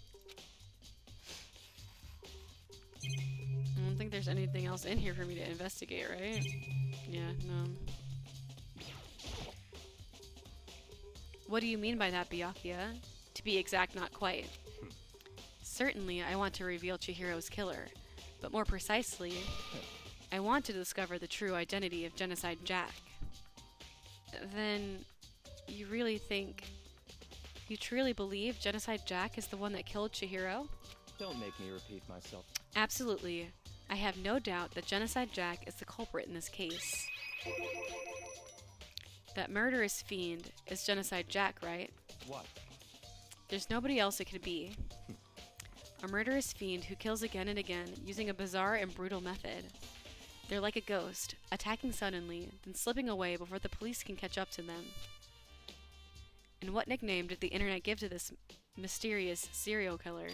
Speaker 1: I don't think there's anything else in here for me to investigate, right? Yeah, no. What do you mean by that, Byakuya? To be exact, not quite. Certainly, I want to reveal Chihiro's killer. But more precisely, I want to discover the true identity of Genocide Jack. Then, you truly believe Genocide Jack is the one that killed Chihiro?
Speaker 7: Don't make me repeat myself.
Speaker 1: Absolutely. I have no doubt that Genocide Jack is the culprit in this case. That murderous fiend is Genocide Jack, right?
Speaker 7: What?
Speaker 1: There's nobody else it could be. A murderous fiend who kills again and again using a bizarre and brutal method. They're like a ghost, attacking suddenly, then slipping away before the police can catch up to them. And what nickname did the internet give to this mysterious serial killer?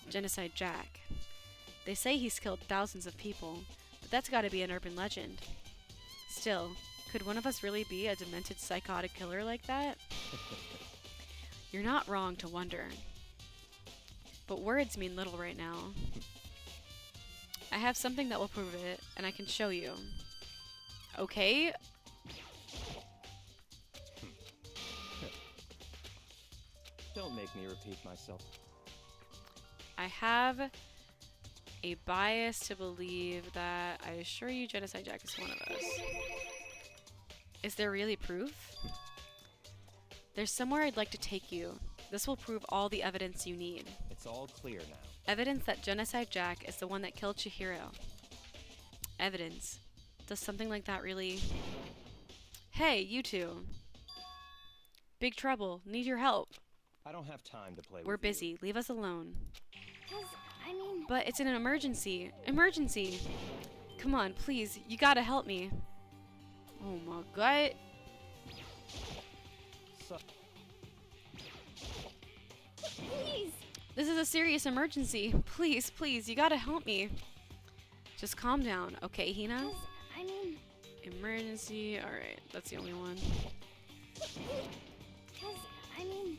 Speaker 1: Genocide Jack. They say he's killed thousands of people, but that's gotta be an urban legend. Still, could one of us really be a demented psychotic killer like that? You're not wrong to wonder. But words mean little right now. I have something that will prove it, and I can show you. Okay?
Speaker 7: Don't make me repeat myself.
Speaker 1: I have a bias to believe that I assure you Genocide Jack is one of us. Is there really proof? There's somewhere I'd like to take you. This will prove all the evidence you need.
Speaker 7: It's all clear now.
Speaker 1: Evidence that Genocide Jack is the one that killed Chihiro. Evidence. Does something like that really... Hey, you two. Big trouble. Need your help.
Speaker 7: I don't have time to play
Speaker 1: We're
Speaker 7: with you.
Speaker 1: busy. Leave us alone.
Speaker 5: 'Cause, I mean,
Speaker 1: But it's an emergency. Emergency! Come on, please. You gotta help me. Oh my god.
Speaker 7: So
Speaker 5: please.
Speaker 1: This is a serious emergency. Please, please, you gotta help me. Just calm down, okay, Hina?
Speaker 5: 'Cause, I mean,
Speaker 1: Emergency. Alright, that's the only one.
Speaker 5: 'cause, I mean,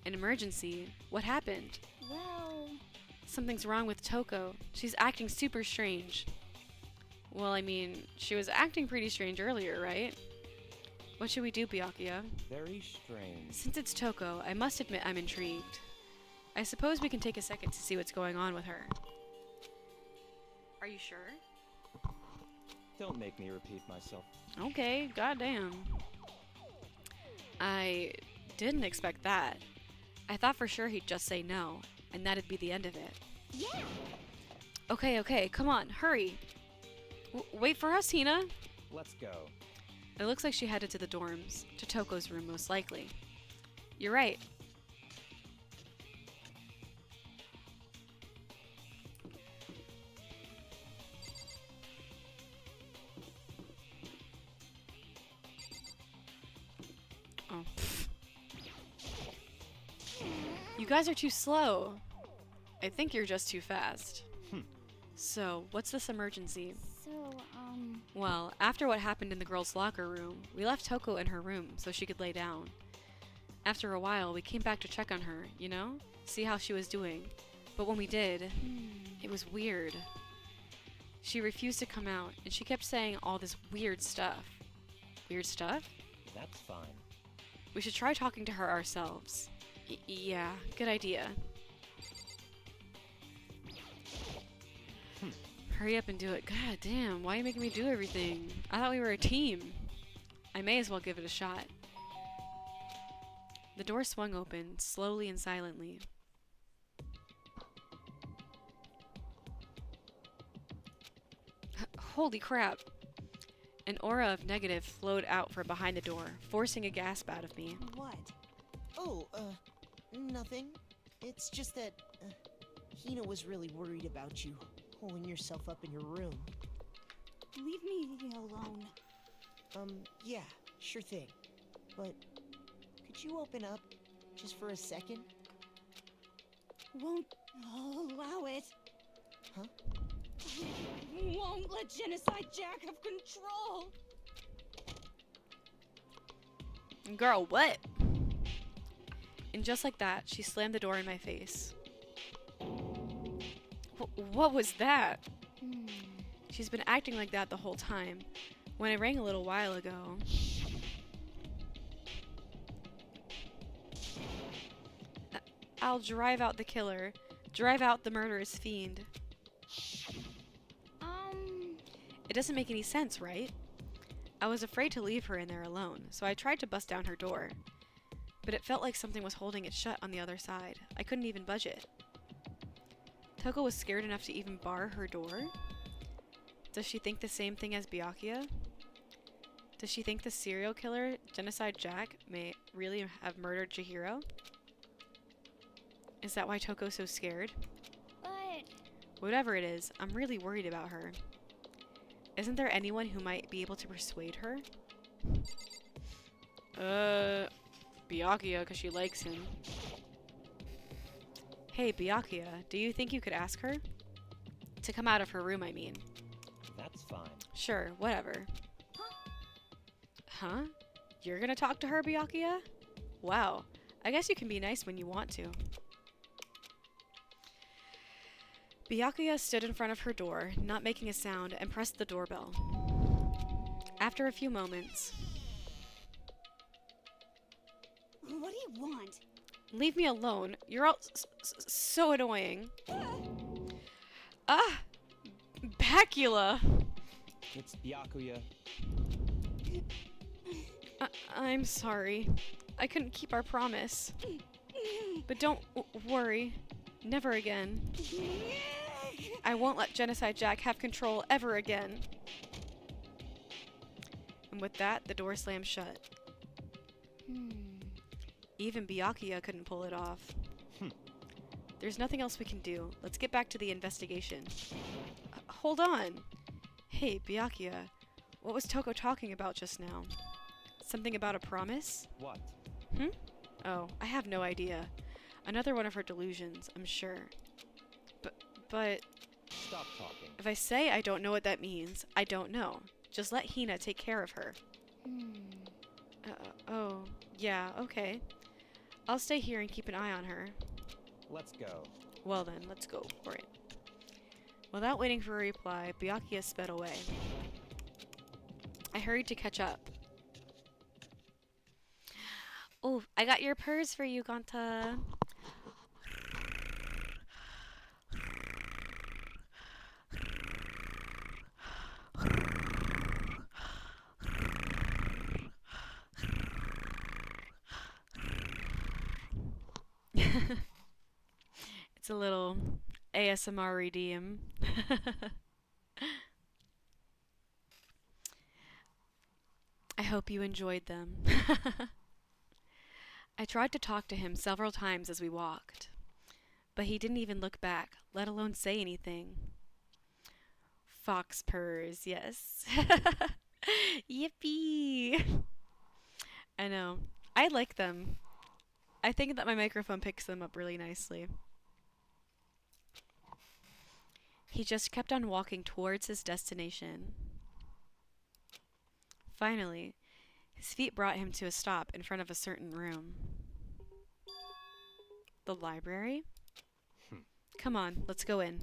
Speaker 1: An emergency? What happened?
Speaker 5: well,
Speaker 1: Something's wrong with Toko. She's acting super strange. Well, I mean, she was acting pretty strange earlier, right? What should we do, Byakuya?
Speaker 7: very strange.
Speaker 1: Since it's Toko, I must admit I'm intrigued. I suppose we can take a second to see what's going on with her. Are you sure?
Speaker 7: Don't make me repeat myself.
Speaker 1: Okay, goddamn. I didn't expect that. I thought for sure he'd just say no, and that'd be the end of it.
Speaker 5: yeah.
Speaker 1: Okay, come on, hurry. Wait for us, Hina.
Speaker 7: Let's go.
Speaker 1: It looks like she headed to the dorms, to Toko's room most likely. You're right. Oh. You guys are too slow. I think you're just too fast. So, what's this emergency?
Speaker 5: So,
Speaker 1: Well, after what happened in the girls' locker room, we left Toko in her room so she could lay down. After a while, we came back to check on her, you know? See how she was doing. But when we did, it was weird. She refused to come out, and she kept saying all this weird stuff. Weird stuff?
Speaker 7: That's fine.
Speaker 1: We should try talking to her ourselves. Yeah, good idea. Hurry up and do it. God damn, why are you making me do everything? I thought we were a team. I may as well give it a shot. The door swung open, slowly and silently. Holy crap! An aura of negative flowed out from behind the door, forcing a gasp out of me.
Speaker 8: What? Oh, nothing. It's just that, Hina was really worried about you, holding yourself up in your room.
Speaker 5: leave me alone.
Speaker 8: Yeah, sure thing. But, could you open up, just for a second?
Speaker 5: Won't allow it.
Speaker 8: Huh?
Speaker 5: Won't let Genocide Jack have control.
Speaker 1: Girl, what? And just like that, she slammed the door in my face. What was that? She's been acting like that the whole time. When I rang a little while ago... I'll drive out the killer. Drive out the murderous fiend. It doesn't make any sense, right? I was afraid to leave her in there alone, so I tried to bust down her door. But it felt like something was holding it shut on the other side. I couldn't even budge it. Toko was scared enough to even bar her door? Does she think the same thing as Byakuya? Does she think the serial killer, Genocide Jack, may really have murdered Chihiro? Is that why Toko's so scared?
Speaker 5: But
Speaker 1: Whatever it is, I'm really worried about her. Isn't there anyone who might be able to persuade her? Byakuya, because she likes him. Hey, Byakuya, do you think you could ask her? To come out of her room, I mean.
Speaker 7: That's fine.
Speaker 1: Sure, whatever. Huh? You're gonna talk to her, Byakuya? Wow, I guess you can be nice when you want to. Byakuya stood in front of her door, not making a sound, and pressed the doorbell. After a few moments...
Speaker 5: what do you want?
Speaker 1: Leave me alone. You're all so annoying. Ah! Bacula!
Speaker 7: It's Byakuya.
Speaker 1: I'm sorry. I couldn't keep our promise. But don't worry. Never again. I won't let Genocide Jack have control ever again. And with that, the door slammed shut. Even Byakuya couldn't pull it off. There's nothing else we can do. Let's get back to the investigation. Hold on. Hey, Byakuya. What was Toko talking about just now? Something about a promise?
Speaker 7: What?
Speaker 1: Oh, I have no idea. Another one of her delusions, I'm sure. But...
Speaker 7: Stop talking.
Speaker 1: If I say I don't know what that means, I don't know. Just let Hina take care of her. Oh, yeah, okay. I'll stay here and keep an eye on her.
Speaker 7: Let's go.
Speaker 1: Well then, let's go for it. Without waiting for a reply, Byakuya sped away. I hurried to catch up. Oh, I got your purse for you, Ganta. It's a little ASMR redeem. I hope you enjoyed them. I tried to talk to him several times as we walked, but he didn't even look back, let alone say anything. Fox purrs, yes. Yippee! I know. I like them. I think that my microphone picks them up really nicely. He just kept on walking towards his destination. Finally, his feet brought him to a stop in front of a certain room. The library? Come on, let's go in.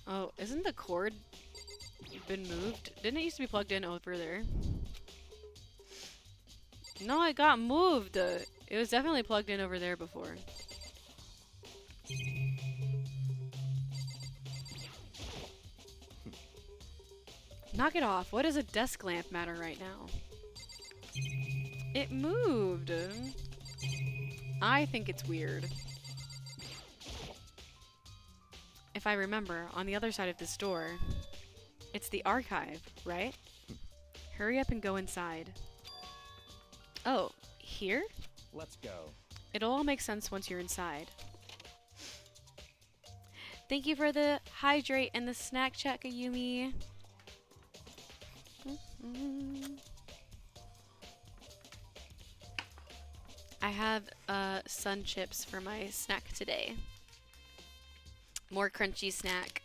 Speaker 1: Oh, isn't the cord been moved? Didn't it used to be plugged in over there? No, it got moved. It was definitely plugged in over there before. Knock it off. What does a desk lamp matter right now? It moved. I think it's weird. If I remember, on the other side of this door, it's the archive, right? Hurry up and go inside. Oh, here?
Speaker 7: Let's go.
Speaker 1: It'll all make sense once you're inside. Thank you for the hydrate and the snack check, Ayumi. I have sun chips for my snack today. More crunchy snack.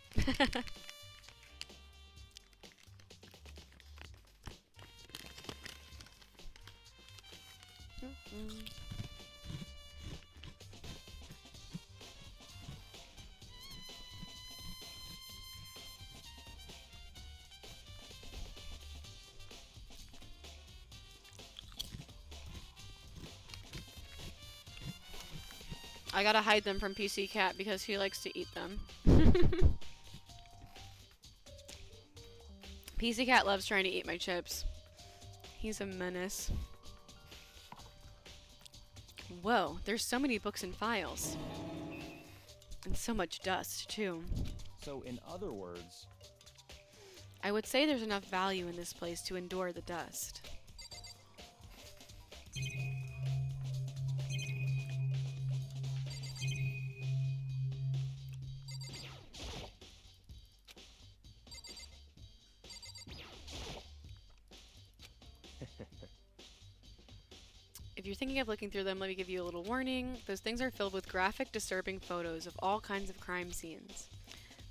Speaker 1: I gotta hide them from PC Cat because he likes to eat them. PC Cat loves trying to eat my chips. He's a menace. Whoa, there's so many books and files. And so much dust, too.
Speaker 7: So, in other words...
Speaker 1: I would say there's enough value in this place to endure the dust. If you're thinking of looking through them, let me give you a little warning. Those things are filled with graphic, disturbing photos of all kinds of crime scenes.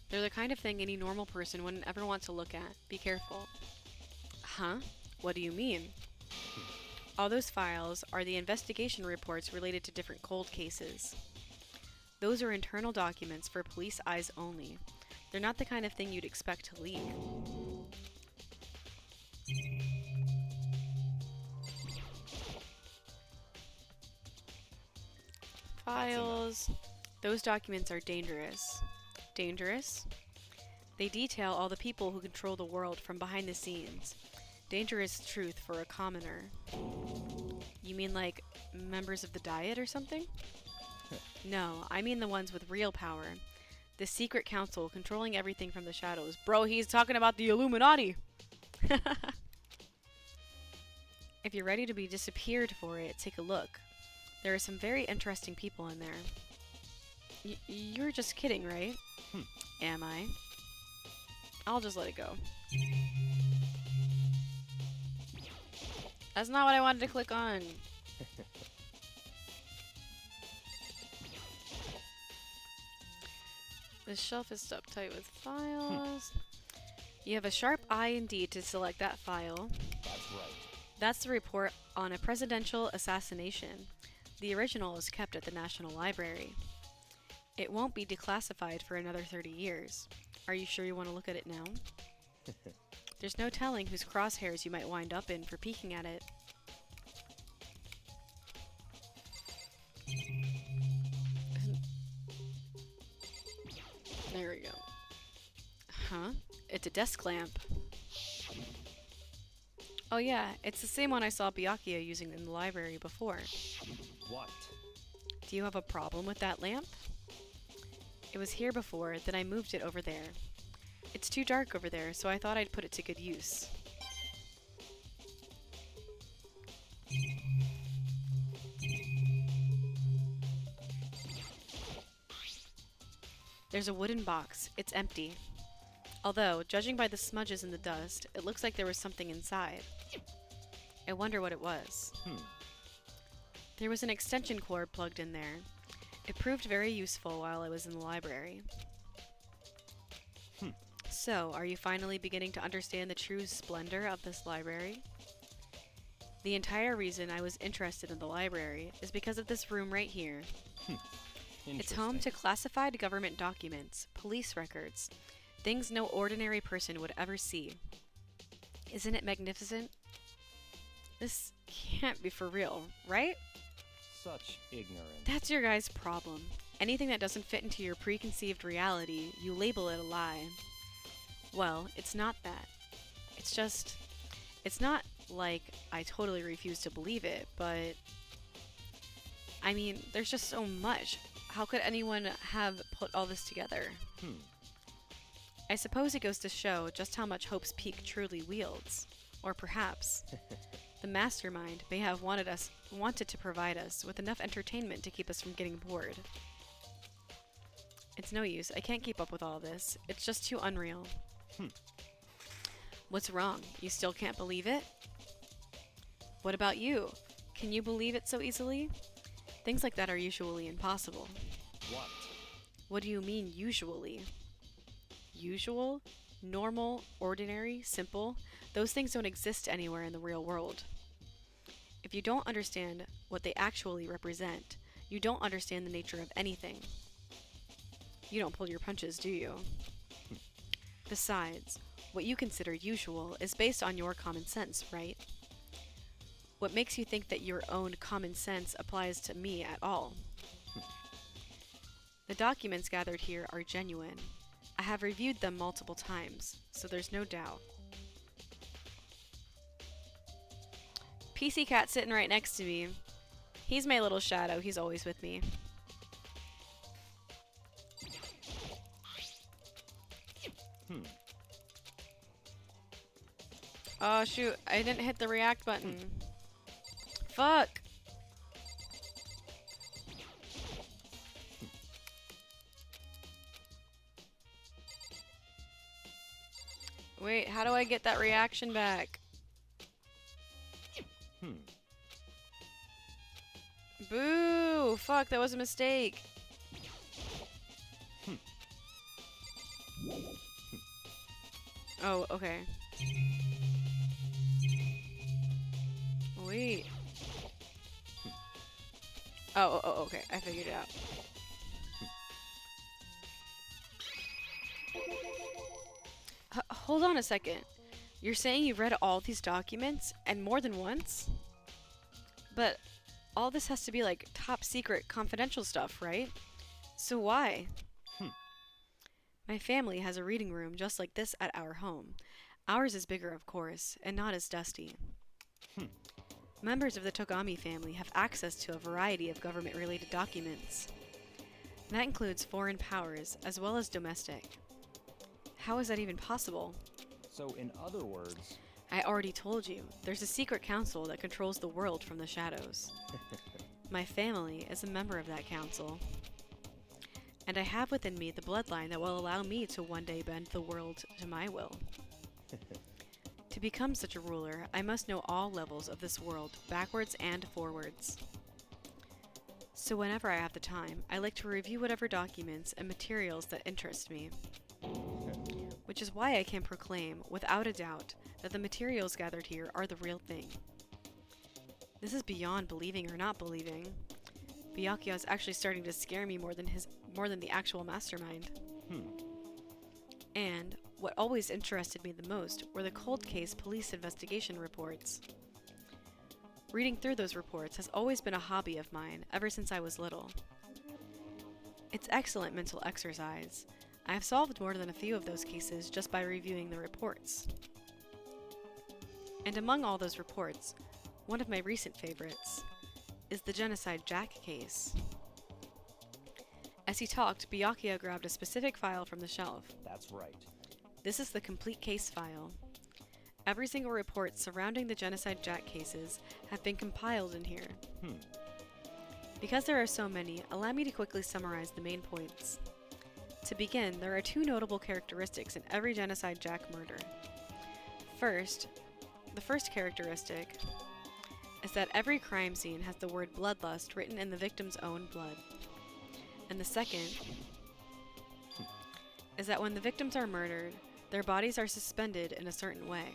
Speaker 1: They're the kind of thing any normal person wouldn't ever want to look at. Be careful. Huh? What do you mean? All those files are the investigation reports related to different cold cases. Those are internal documents for police eyes only. They're not the kind of thing you'd expect to leak. Files. Those documents are dangerous. Dangerous? They detail all the people who control the world from behind the scenes. Dangerous truth for a commoner. You mean like members of the Diet or something? No, I mean the ones with real power. The secret council controlling everything from the shadows. Bro, he's talking about the Illuminati! If you're ready to be disappeared for it, take a look. There are some very interesting people in there. You're just kidding, right? Am I? I'll just let it go. That's not what I wanted to click on. This shelf is stuck tight with files. You have a sharp eye indeed to select that file.
Speaker 7: That's right.
Speaker 1: That's the report on a presidential assassination. The original is kept at the National Library. It won't be declassified for another 30 years. Are you sure you want to look at it now? There's no telling whose crosshairs you might wind up in for peeking at it. There we go. Huh? It's a desk lamp. Oh yeah, it's the same one I saw Byakuya using in the library before.
Speaker 7: What?
Speaker 1: Do you have a problem with that lamp? It was here before, then I moved it over there. It's too dark over there, so I thought I'd put it to good use. There's a wooden box. It's empty. Although, judging by the smudges in the dust, it looks like there was something inside. I wonder what it was. There was an extension cord plugged in there. It proved very useful while I was in the library. So, are you finally beginning to understand the true splendor of this library? The entire reason I was interested in the library is because of this room right here. It's home to classified government documents, police records, things no ordinary person would ever see. Isn't it magnificent? This can't be for real, right?
Speaker 7: Such ignorance.
Speaker 1: That's your guys' problem. Anything that doesn't fit into your preconceived reality, you label it a lie. Well, it's not that. It's not like I totally refuse to believe it, but I mean, there's just so much. How could anyone have put all this together? I suppose it goes to show just how much Hope's Peak truly wields. Or perhaps the mastermind may have wanted to provide us with enough entertainment to keep us from getting bored. It's no use. I can't keep up with all this. It's just too unreal. What's wrong? You still can't believe it? What about you? Can you believe it so easily? Things like that are usually impossible.
Speaker 7: What?
Speaker 1: What do you mean, usually? Usual? Normal? Ordinary? Simple? Those things don't exist anywhere in the real world. If you don't understand what they actually represent, you don't understand the nature of anything. You don't pull your punches, do you? Besides, what you consider usual is based on your common sense, right? What makes you think that your own common sense applies to me at all? The documents gathered here are genuine. I have reviewed them multiple times, so there's no doubt. PC Cat sitting right next to me. He's my little shadow. He's always with me. Oh shoot, I didn't hit the react button. Fuck! Wait, how do I get that reaction back? Boo! Fuck, that was a mistake. Oh, okay. Wait. Oh, okay. I figured it out. Hold on a second. You're saying you've read all these documents and more than once? But all this has to be like top secret confidential stuff, right? So why? My family has a reading room just like this at our home. Ours is bigger, of course, and not as dusty. Members of the Togami family have access to a variety of government-related documents. That includes foreign powers, as well as domestic. How is that even possible?
Speaker 7: So, in other words,
Speaker 1: I already told you, there's a secret council that controls the world from the shadows. My family is a member of that council. And I have within me the bloodline that will allow me to one day bend the world to my will. To become such a ruler, I must know all levels of this world, backwards and forwards. So whenever I have the time, I like to review whatever documents and materials that interest me. Which is why I can proclaim, without a doubt, that the materials gathered here are the real thing. This is beyond believing or not believing. Byakuya is actually starting to scare me more than the actual mastermind. And what always interested me the most were the cold case police investigation reports. Reading through those reports has always been a hobby of mine ever since I was little. It's excellent mental exercise. I have solved more than a few of those cases just by reviewing the reports. And among all those reports, one of my recent favorites is the Genocide Jack case. As he talked, Byakuya grabbed a specific file from the shelf.
Speaker 7: that's right.
Speaker 1: This is the complete case file. Every single report surrounding the Genocide Jack cases have been compiled in here. Because there are so many, allow me to quickly summarize the main points. To begin, there are two notable characteristics in every Genocide Jack murder. First, the first characteristic is that every crime scene has the word bloodlust written in the victim's own blood. And the second is that when the victims are murdered, their bodies are suspended in a certain way.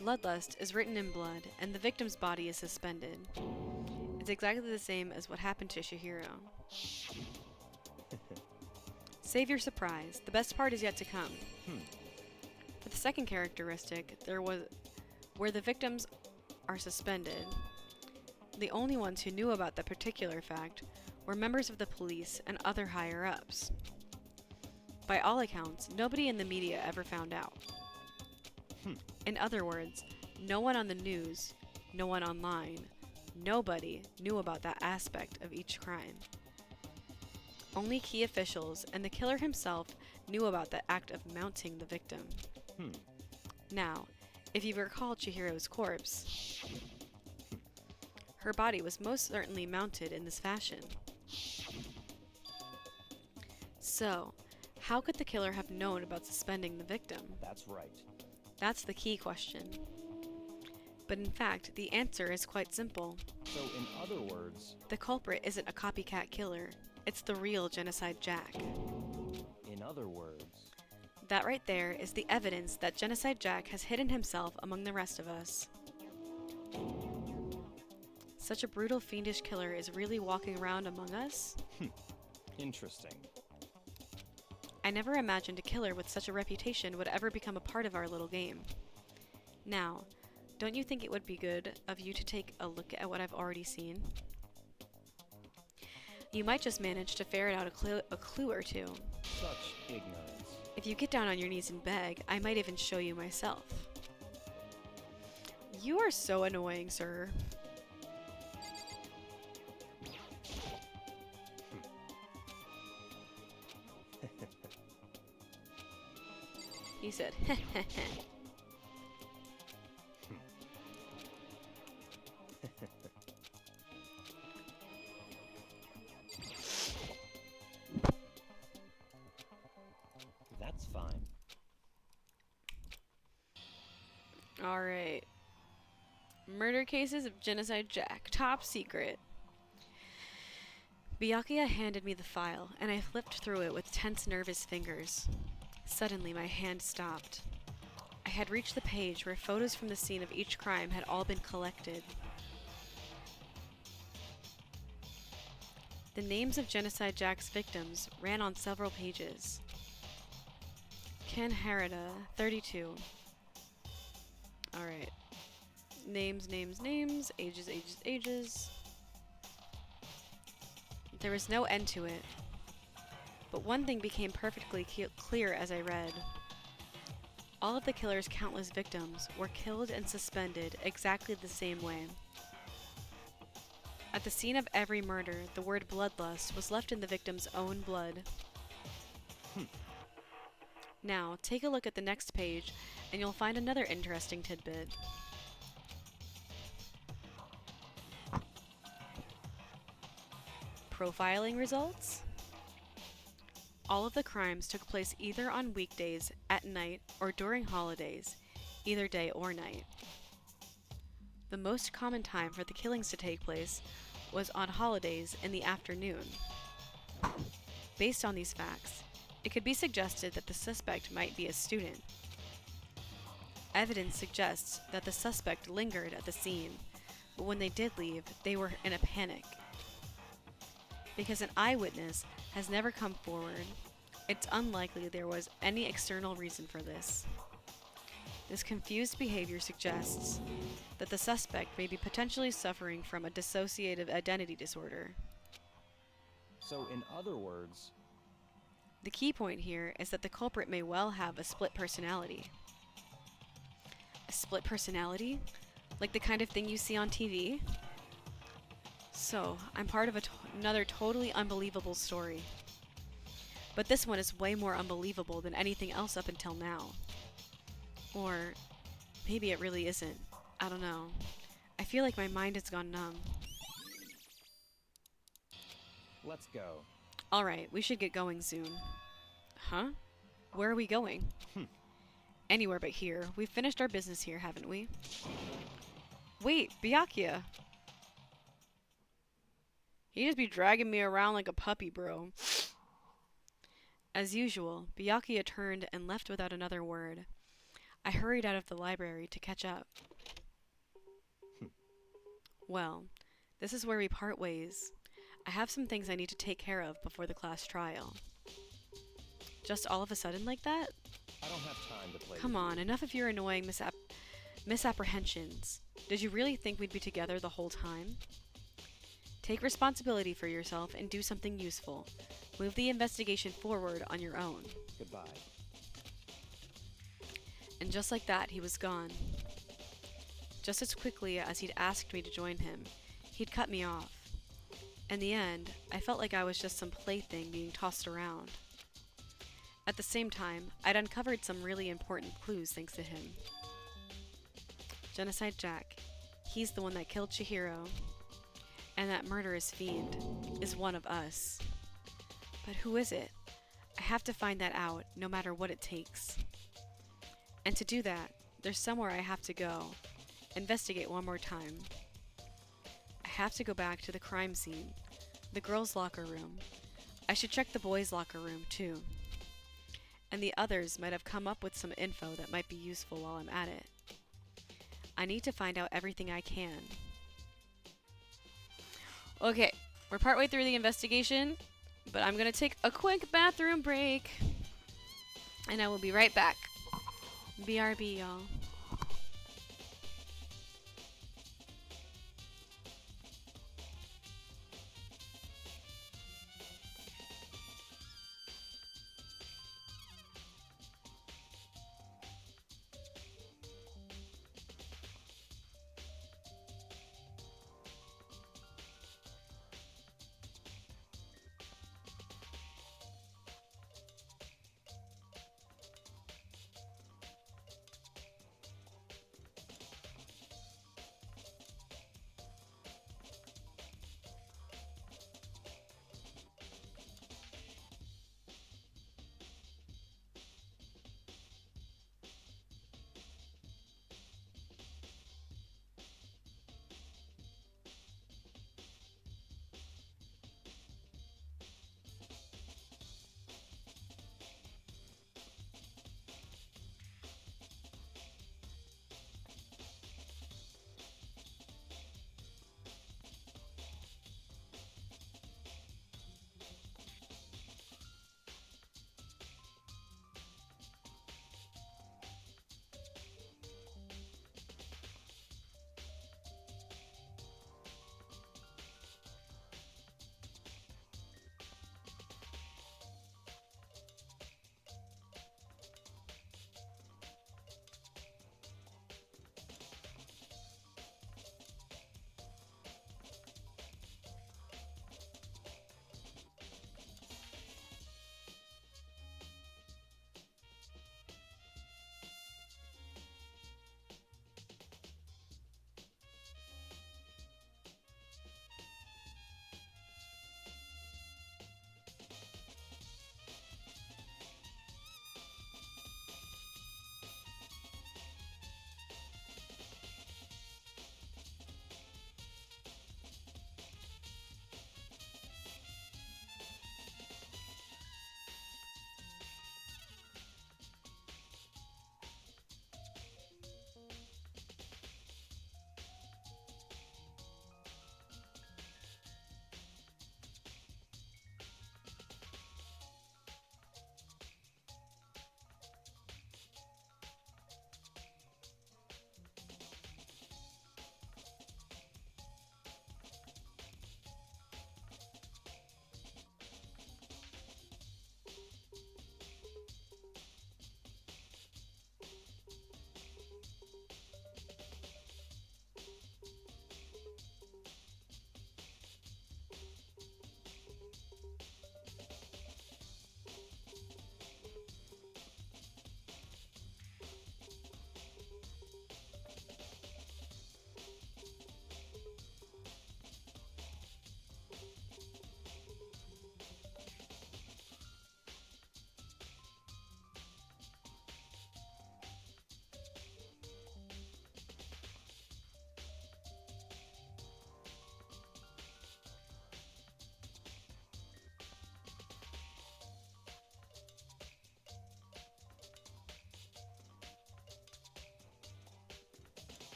Speaker 1: Bloodlust is written in blood, and the victim's body is suspended. It's exactly the same as what happened to Chihiro. Save your surprise, the best part is yet to come. For the second characteristic, where the victims are suspended, the only ones who knew about that particular fact were members of the police and other higher-ups. By all accounts, nobody in the media ever found out. In other words, no one on the news, no one online, nobody knew about that aspect of each crime. Only key officials and the killer himself knew about the act of mounting the victim. Now, if you recall Chihiro's corpse, her body was most certainly mounted in this fashion. So, how could the killer have known about suspending the victim?
Speaker 7: That's right.
Speaker 1: That's the key question. But in fact, the answer is quite simple.
Speaker 7: So, in other words,
Speaker 1: The culprit isn't a copycat killer. It's the real Genocide Jack.
Speaker 7: in other words,
Speaker 1: That right there is the evidence that Genocide Jack has hidden himself among the rest of us. Such a brutal, fiendish killer is really walking around among us?
Speaker 7: interesting.
Speaker 1: I never imagined a killer with such a reputation would ever become a part of our little game. Now, don't you think it would be good of you to take a look at what I've already seen? You might just manage to ferret out a clue or two.
Speaker 7: Such ignorance.
Speaker 1: If you get down on your knees and beg, I might even show you myself. You are so annoying, sir. He said,
Speaker 7: That's fine.
Speaker 1: Alright. Murder cases of Genocide Jack. Top secret. Byakuya handed me the file, and I flipped through it with tense, nervous fingers. Suddenly, my hand stopped. I had reached the page where photos from the scene of each crime had all been collected. The names of Genocide Jack's victims ran on several pages. Ken Harada, 32. Alright. Names, names, names. Ages, ages, ages. There was no end to it. But one thing became perfectly clear as I read. All of the killer's countless victims were killed and suspended exactly the same way. At the scene of every murder, the word bloodlust was left in the victim's own blood. Now, take a look at the next page, and you'll find another interesting tidbit. Profiling results? All of the crimes took place either on weekdays, at night, or during holidays, either day or night. The most common time for the killings to take place was on holidays in the afternoon. Based on these facts, it could be suggested that the suspect might be a student. Evidence suggests that the suspect lingered at the scene, but when they did leave, they were in a panic. Because an eyewitness has never come forward, it's unlikely there was any external reason for this. This confused behavior suggests that the suspect may be potentially suffering from a dissociative identity disorder.
Speaker 7: So, in other words,
Speaker 1: the key point here is that the culprit may well have a split personality. A split personality? Like the kind of thing you see on TV? So, I'm part of another totally unbelievable story. But this one is way more unbelievable than anything else up until now. Or maybe it really isn't. I don't know. I feel like my mind has gone numb.
Speaker 7: let's go.
Speaker 1: Alright, we should get going soon. Huh? Where are we going? Anywhere but here. We've finished our business here, haven't we? Wait, Byakuya! You just be dragging me around like a puppy, bro. As usual, Byakuya turned and left without another word. I hurried out of the library to catch up. Well, this is where we part ways. I have some things I need to take care of before the class trial. Just all of a sudden like that?
Speaker 7: I don't have time to play.
Speaker 1: Come on, enough of your annoying misapprehensions. Did you really think we'd be together the whole time? Take responsibility for yourself and do something useful. Move the investigation forward on your own.
Speaker 7: Goodbye.
Speaker 1: And just like that, he was gone. Just as quickly as he'd asked me to join him, he'd cut me off. In the end, I felt like I was just some plaything being tossed around. At the same time, I'd uncovered some really important clues thanks to him. Genocide Jack, he's the one that killed Chihiro, and that murderous fiend is one of us. But who is it? I have to find that out, no matter what it takes. And to do that, there's somewhere I have to go. Investigate one more time. I have to go back to the crime scene, the girls' locker room. I should check the boys' locker room, too. And the others might have come up with some info that might be useful while I'm at it. I need to find out everything I can. Okay, we're partway through the investigation, but I'm gonna take a quick bathroom break. And I will be right back. BRB, y'all.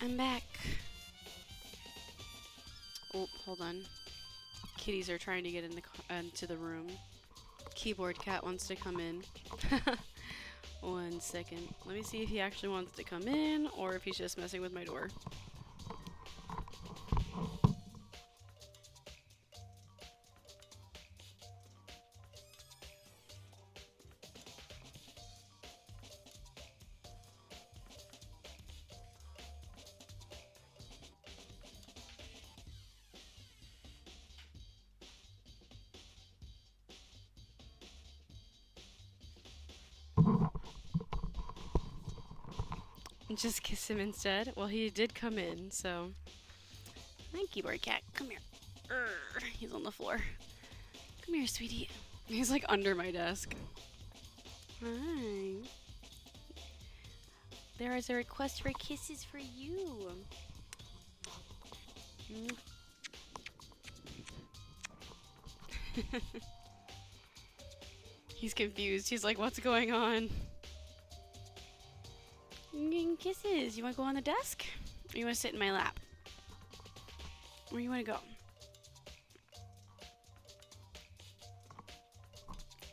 Speaker 1: I'm back. Oh, hold on. Kitties are trying to get into the room. Keyboard cat wants to come in. 1 second. Let me see if he actually wants to come in or if he's just messing with my door. Just kiss him instead. Well, he did come in, so. Hi, keyboard cat. Come here. He's on the floor. Come here, sweetie. He's like under my desk. Hi. There is a request for kisses for you. He's confused. He's like, what's going on? I'm getting kisses. You want to go on the desk? Or you want to sit in my lap? Where you want to go?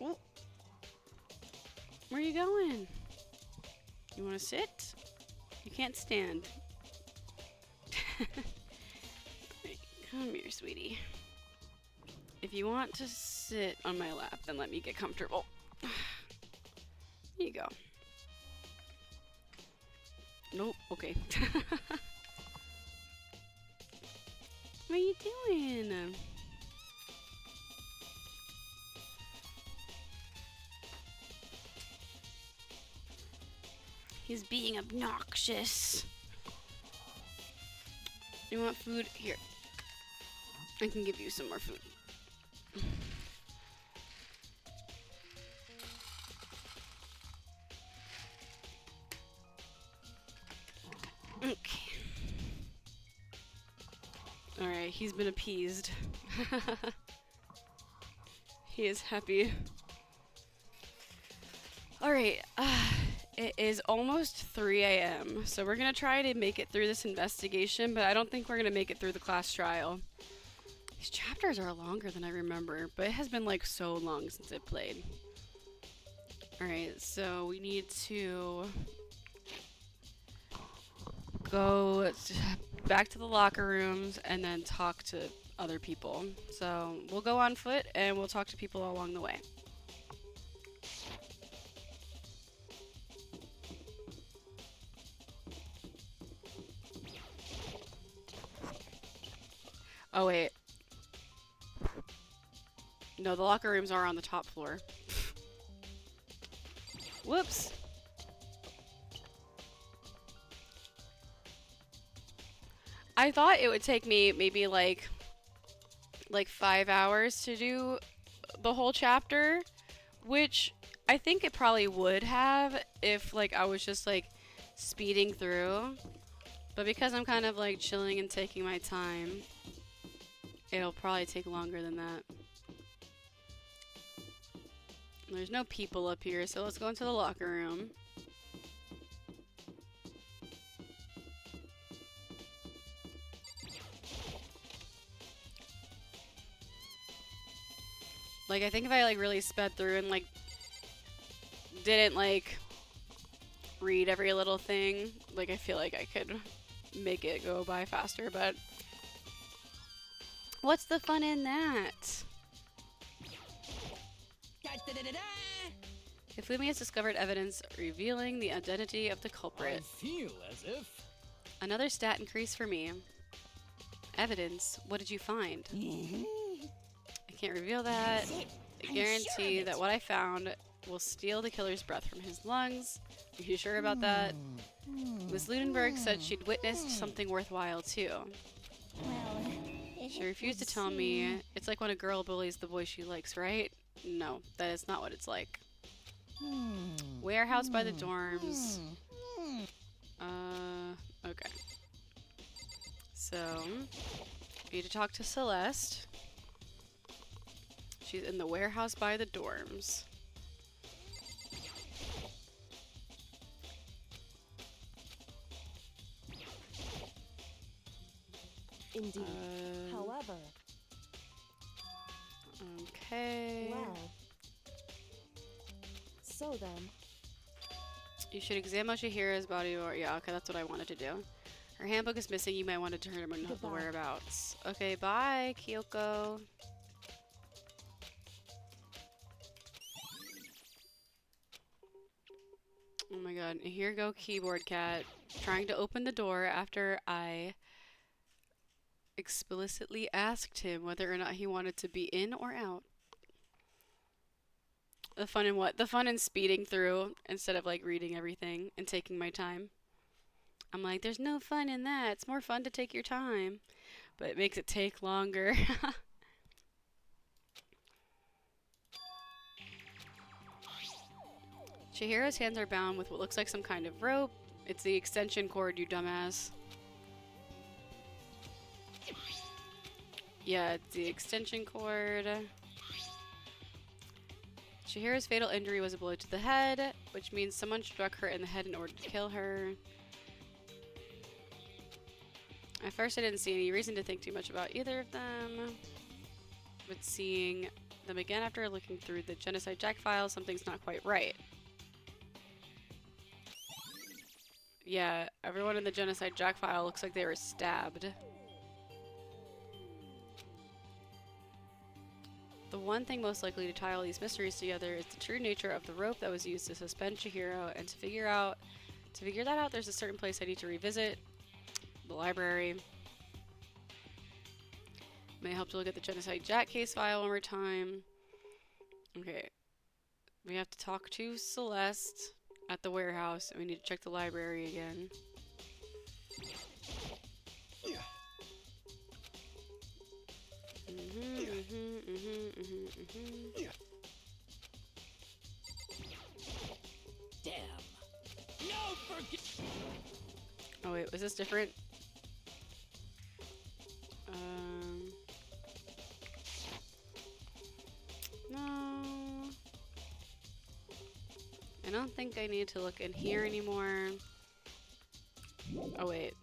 Speaker 1: Oh. Where are you going? You want to sit? You can't stand. Right, come here, sweetie. If you want to sit on my lap, then let me get comfortable. Here you go. Nope, okay. What are you doing? He's being obnoxious. You want food? Here. I can give you some more food. Okay. Alright, he's been appeased. He is happy. Alright, it is almost 3 a.m. So we're gonna try to make it through this investigation, but I don't think we're gonna make it through the class trial. These chapters are longer than I remember, but it has been like so long since I played. Alright, so we need to go back to the locker rooms and then talk to other people. So we'll go on foot and we'll talk to people along the way. Oh wait. No, the locker rooms are on the top floor. Whoops. I thought it would take me maybe like 5 hours to do the whole chapter, which I think it probably would have if like I was just like speeding through. But because I'm kind of like chilling and taking my time, it'll probably take longer than that. There's no people up here, so let's go into the locker room. Like, I think if I, like, really sped through and, like, didn't, like, read every little thing, like, I feel like I could make it go by faster, but what's the fun in that? Ifumi has discovered evidence revealing the identity of the culprit.
Speaker 9: I feel as if...
Speaker 1: Another stat increase for me. Evidence? What did you find? I can't reveal that. I guarantee that what I found will steal the killer's breath from his lungs. Are you sure about that? Miss Ludenberg said she'd witnessed something worthwhile too.
Speaker 2: Well,
Speaker 1: She refused to tell me. It's like when a girl bullies the boy she likes, right? No, that is not what it's like. Warehouse by the dorms. Okay. So, I need to talk to Celeste. She's in the warehouse by the dorms.
Speaker 5: Indeed. However,
Speaker 1: Okay.
Speaker 5: well. So then,
Speaker 1: You should examine Shihira's body or yeah, okay, that's what I wanted to do. Her handbook is missing, you might want to determine the
Speaker 5: Goodbye.
Speaker 1: whereabouts. Okay, bye, Kyoko. Oh my god, here go keyboard cat trying to open the door after I explicitly asked him whether or not he wanted to be in or out. The fun in what? The fun in speeding through instead of like reading everything and taking my time. I'm like, there's no fun in that. It's more fun to take your time. But it makes it take longer. Chihira's hands are bound with what looks like some kind of rope. It's the extension cord, you dumbass. Yeah, it's the extension cord. Chihira's fatal injury was a blow to the head, which means someone struck her in the head in order to kill her. At first I didn't see any reason to think too much about either of them. But seeing them again after looking through the Genocide Jack file, something's not quite right. Yeah, everyone in the Genocide Jack file looks like they were stabbed. The one thing most likely to tie all these mysteries together is the true nature of the rope that was used to suspend Chihiro, and to figure that out, there's a certain place I need to revisit. The library. May help to look at the Genocide Jack case file one more time. Okay. We have to talk to Celeste at the warehouse, and we need to check the library again.
Speaker 8: Damn. No forget.
Speaker 1: Oh wait, was this different? No. I don't think I need to look in here anymore. Oh wait,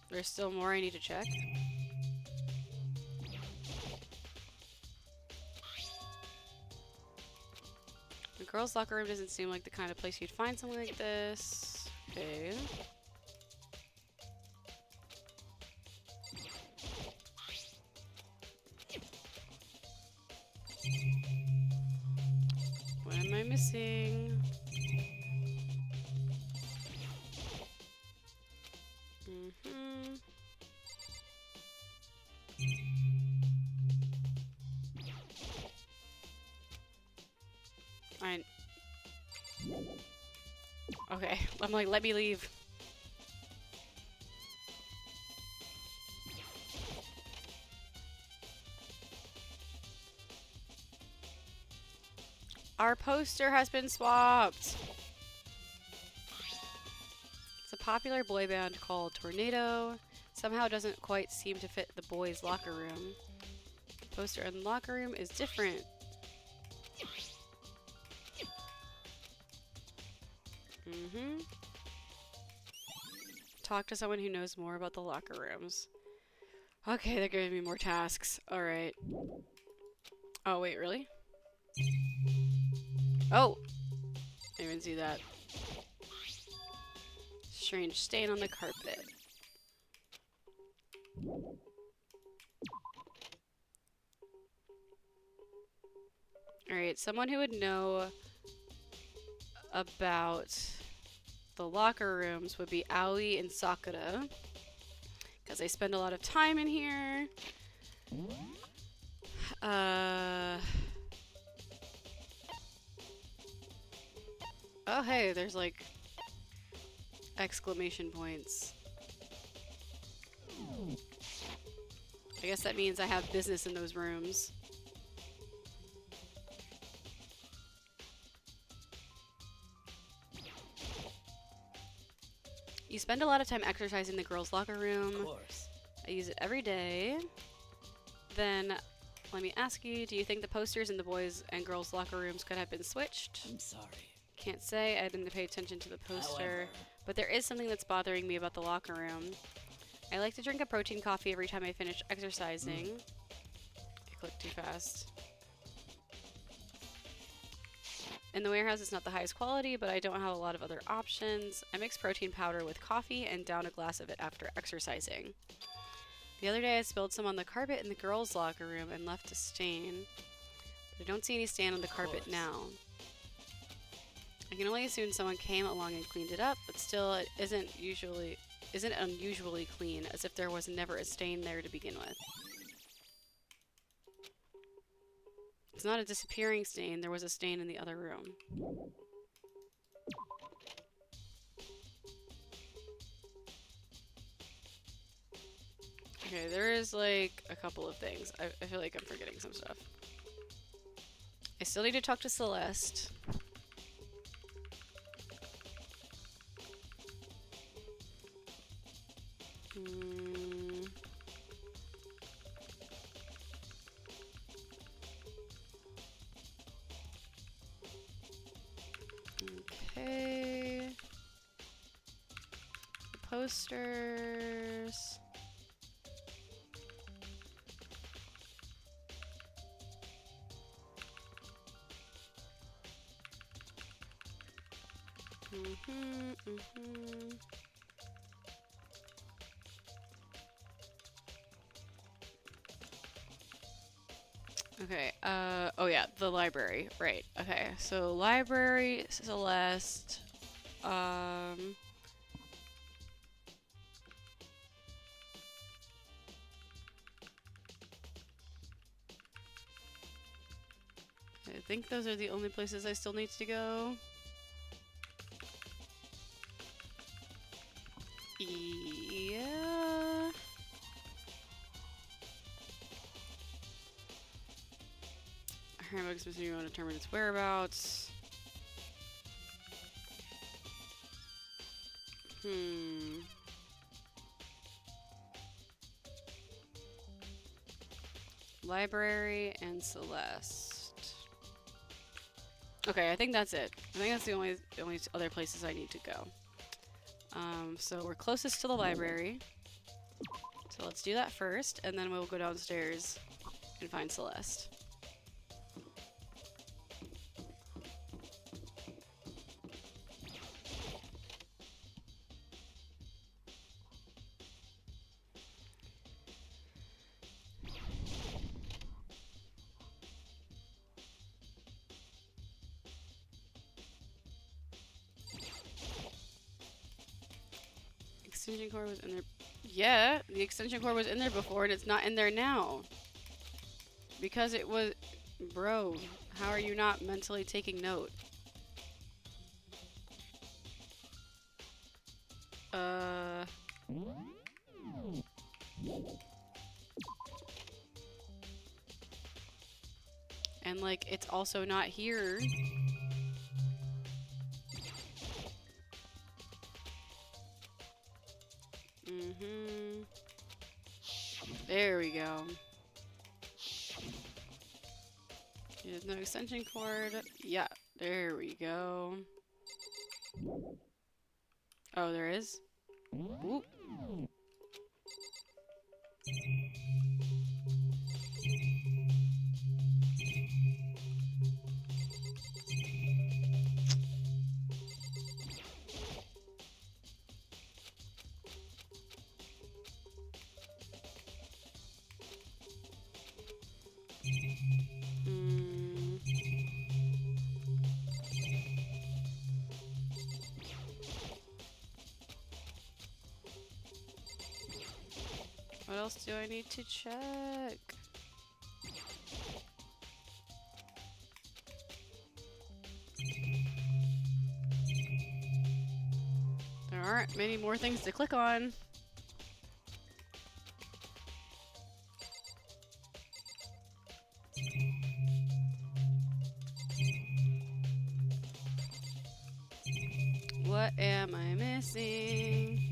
Speaker 1: there's still more I need to check? The girls' locker room doesn't seem like the kind of place you'd find something like this. Okay. What am I missing? Okay, I'm like, let me leave. Our poster has been swapped. It's a popular boy band called Tornado. Somehow doesn't quite seem to fit the boys' locker room. The poster in the locker room is different. Talk to someone who knows more about the locker rooms. Okay, they're giving me more tasks. Alright. Oh, wait, really? Oh! I didn't even see that. Strange stain on the carpet. Alright, someone who would know about the locker rooms would be Aoi and Sakura, because they spend a lot of time in here. Oh hey, there's like exclamation points. I guess that means I have business in those rooms. You spend a lot of time exercising the girls' locker room.
Speaker 8: Of course.
Speaker 1: I use it every day. Then, let me ask you, do you think the posters in the boys' and girls' locker rooms could have been switched?
Speaker 8: I'm sorry.
Speaker 1: Can't say, I didn't pay attention to the poster.
Speaker 8: However,
Speaker 1: But there is something that's bothering me about the locker room. I like to drink a protein coffee every time I finish exercising. I clicked too fast. In the warehouse, it's not the highest quality, but I don't have a lot of other options. I mix protein powder with coffee and down a glass of it after exercising. The other day, I spilled some on the carpet in the girls' locker room and left a stain. But I don't see any stain on the carpet now. I can only assume someone came along and cleaned it up, but still, it isn't unusually clean, as if there was never a stain there to begin with. It's not a disappearing stain, there was a stain in the other room. Okay, there is like a couple of things. I feel like I'm forgetting some stuff. I still need to talk to Celeste. Okay. Posters. Okay, oh yeah, the library, right. Okay, so library, Celeste, I think those are the only places I still need to go. Yeah. Handbook's missing, you want to determine its whereabouts. Library and Celeste. Okay, I think that's it. I think that's the only other places I need to go. So we're closest to the library. So let's do that first, and then we'll go downstairs and find Celeste. Extension cord was in there. Yeah, the extension cord was in there before and it's not in there now. Because it was... Bro, how are you not mentally taking note? And like, it's also not here. There we go. There's no extension cord. Yeah, there we go. Oh, there is? Oop. What else do I need to check? There aren't many more things to click on. What am I missing?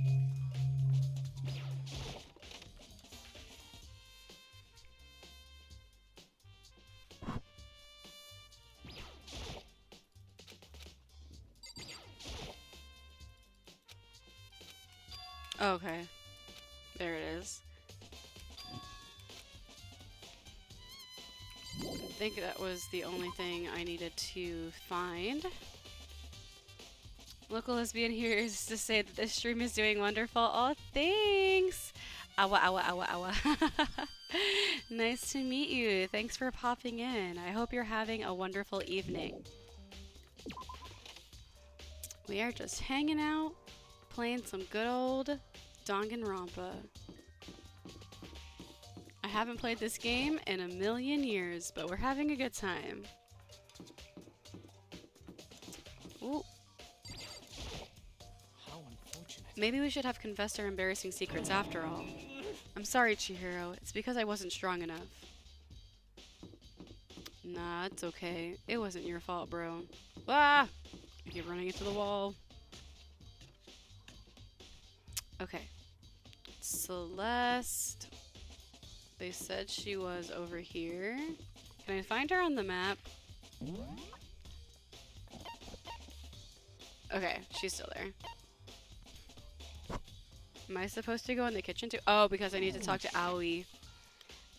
Speaker 1: Okay. There it is. I think that was the only thing I needed to find. Local lesbian here is to say that this stream is doing wonderful. Oh, thanks! Awa, awa, awa, awa. Nice to meet you. Thanks for popping in. I hope you're having a wonderful evening. We are just hanging out, playing some good old Danganronpa. I haven't played this game in a million years, but we're having a good time. Ooh.
Speaker 9: How unfortunate.
Speaker 1: Maybe we should have confessed our embarrassing secrets after all. I'm sorry, Chihiro. It's because I wasn't strong enough. Nah, it's okay. It wasn't your fault, bro. Ah! I keep running into the wall. Okay. Celeste. They said she was over here. Can I find her on the map? Okay, she's still there. Am I supposed to go in the kitchen too? Oh, because I need to talk to Aoi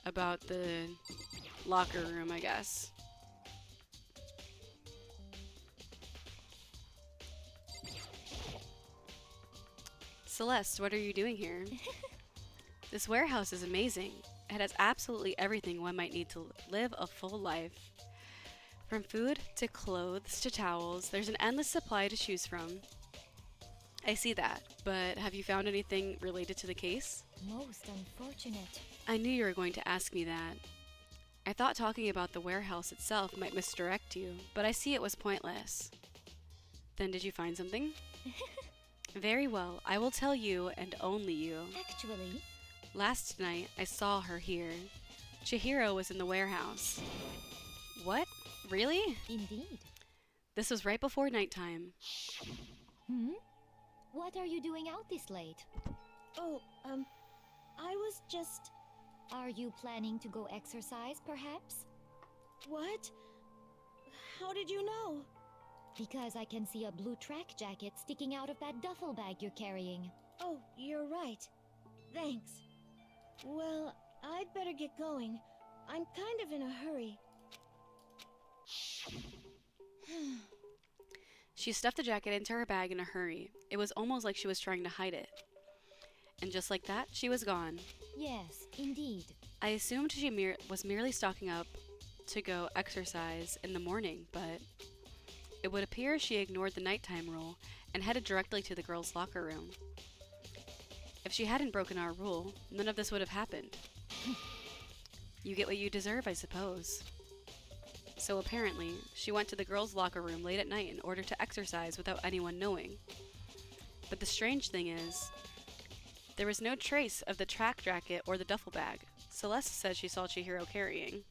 Speaker 1: about the locker room, I guess. Celeste, what are you doing here? This warehouse is amazing. It has absolutely everything one might need to live a full life. From food to clothes to towels, there's an endless supply to choose from. I see that, but have you found anything related to the case?
Speaker 3: Most unfortunate.
Speaker 1: I knew you were going to ask me that. I thought talking about the warehouse itself might misdirect you, but I see it was pointless. Then did you find something? Very well, I will tell you and only you.
Speaker 3: Actually,
Speaker 1: Last night, I saw her here. Chihiro was in the warehouse. What? Really?
Speaker 3: indeed.
Speaker 1: This was right before nighttime.
Speaker 3: Hmm? What are you doing out this late?
Speaker 5: Oh, I was just...
Speaker 3: Are you planning to go exercise, perhaps?
Speaker 5: What? How did you know?
Speaker 3: Because I can see a blue track jacket sticking out of that duffel bag you're carrying.
Speaker 5: Oh, you're right. Thanks. Well, I'd better get going. I'm kind of in a hurry.
Speaker 1: She stuffed the jacket into her bag in a hurry. It was almost like she was trying to hide it. And just like that, she was gone.
Speaker 3: Yes, indeed.
Speaker 1: I assumed she was merely stocking up to go exercise in the morning, but it would appear she ignored the nighttime rule and headed directly to the girls' locker room. If she hadn't broken our rule, none of this would have happened. You get what you deserve, I suppose. So apparently, she went to the girls' locker room late at night in order to exercise without anyone knowing. But the strange thing is, there was no trace of the track jacket or the duffel bag Celeste said she saw Chihiro carrying.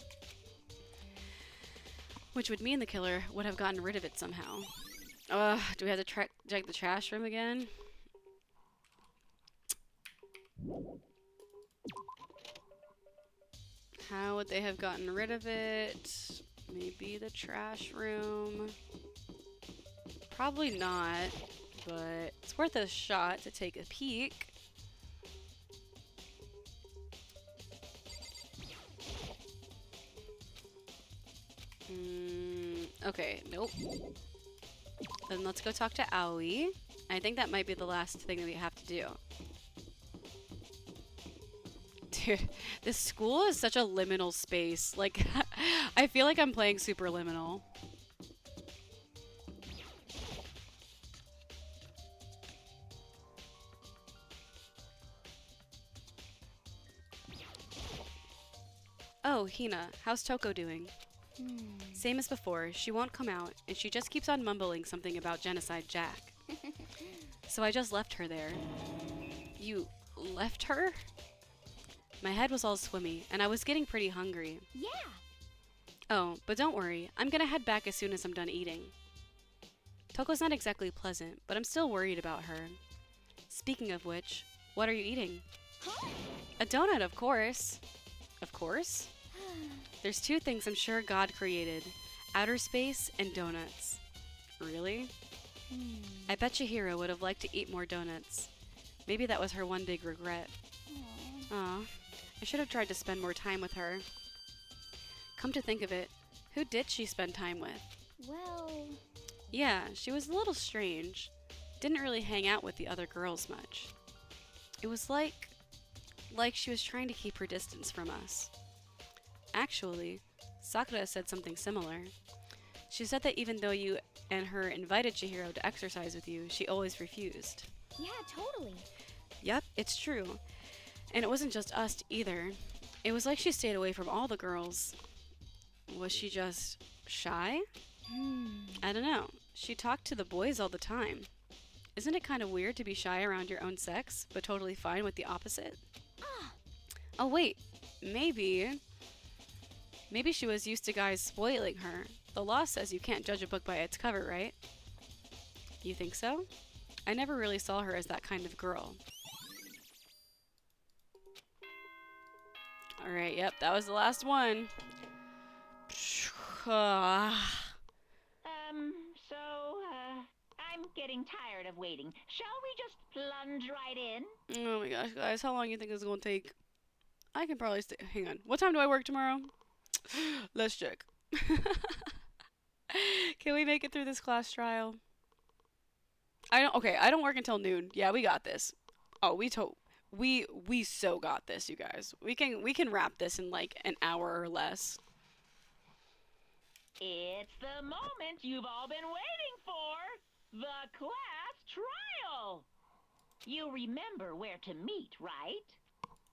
Speaker 1: Which would mean the killer would have gotten rid of it somehow. Do we have to check the trash room again? How would they have gotten rid of it? Maybe the trash room. Probably not, but it's worth a shot to take a peek. Okay, nope. Then let's go talk to Aoi. I think that might be the last thing that we have to do. Dude, this school is such a liminal space. Like, I feel like I'm playing Superliminal. Oh, Hina, how's Toko doing? Same as before, she won't come out, and she just keeps on mumbling something about Genocide Jack. So I just left her there. You left her? My head was all swimmy, and I was getting pretty hungry.
Speaker 3: Yeah.
Speaker 1: Oh, but don't worry, I'm gonna head back as soon as I'm done eating. Toko's not exactly pleasant, but I'm still worried about her. Speaking of which, what are you eating?
Speaker 3: Huh?
Speaker 1: A donut, of course. Of course? There's two things I'm sure God created. Outer space and donuts. Really? I bet Chihiro would have liked to eat more donuts. Maybe that was her one big regret. Aw, I should have tried to spend more time with her. Come to think of it, who did she spend time with?
Speaker 3: Well,
Speaker 1: Yeah, she was a little strange. Didn't really hang out with the other girls much. It was like she was trying to keep her distance from us. Actually, Sakura said something similar. She said that even though you and her invited Chihiro to exercise with you, she always refused.
Speaker 3: yeah, totally.
Speaker 1: Yep, it's true. And it wasn't just us either. It was like she stayed away from all the girls. Was she just shy? I don't know. She talked to the boys all the time. Isn't it kind of weird to be shy around your own sex, but totally fine with the opposite? Oh wait, maybe she was used to guys spoiling her. The law says you can't judge a book by its cover, right? You think so? I never really saw her as that kind of girl. Alright, yep, that was the last one.
Speaker 6: I'm getting tired of waiting. Shall we just plunge right in?
Speaker 1: Oh my gosh, guys, how long do you think it's gonna take? I can probably stay. Hang on. What time do I work tomorrow? Let's check. Can we make it through this class trial? Okay, I don't work until noon. Yeah, we got this. Oh, we so got this, you guys. We can wrap this in like an hour or less.
Speaker 6: It's the moment you've all been waiting for. The class trial. You remember where to meet, right?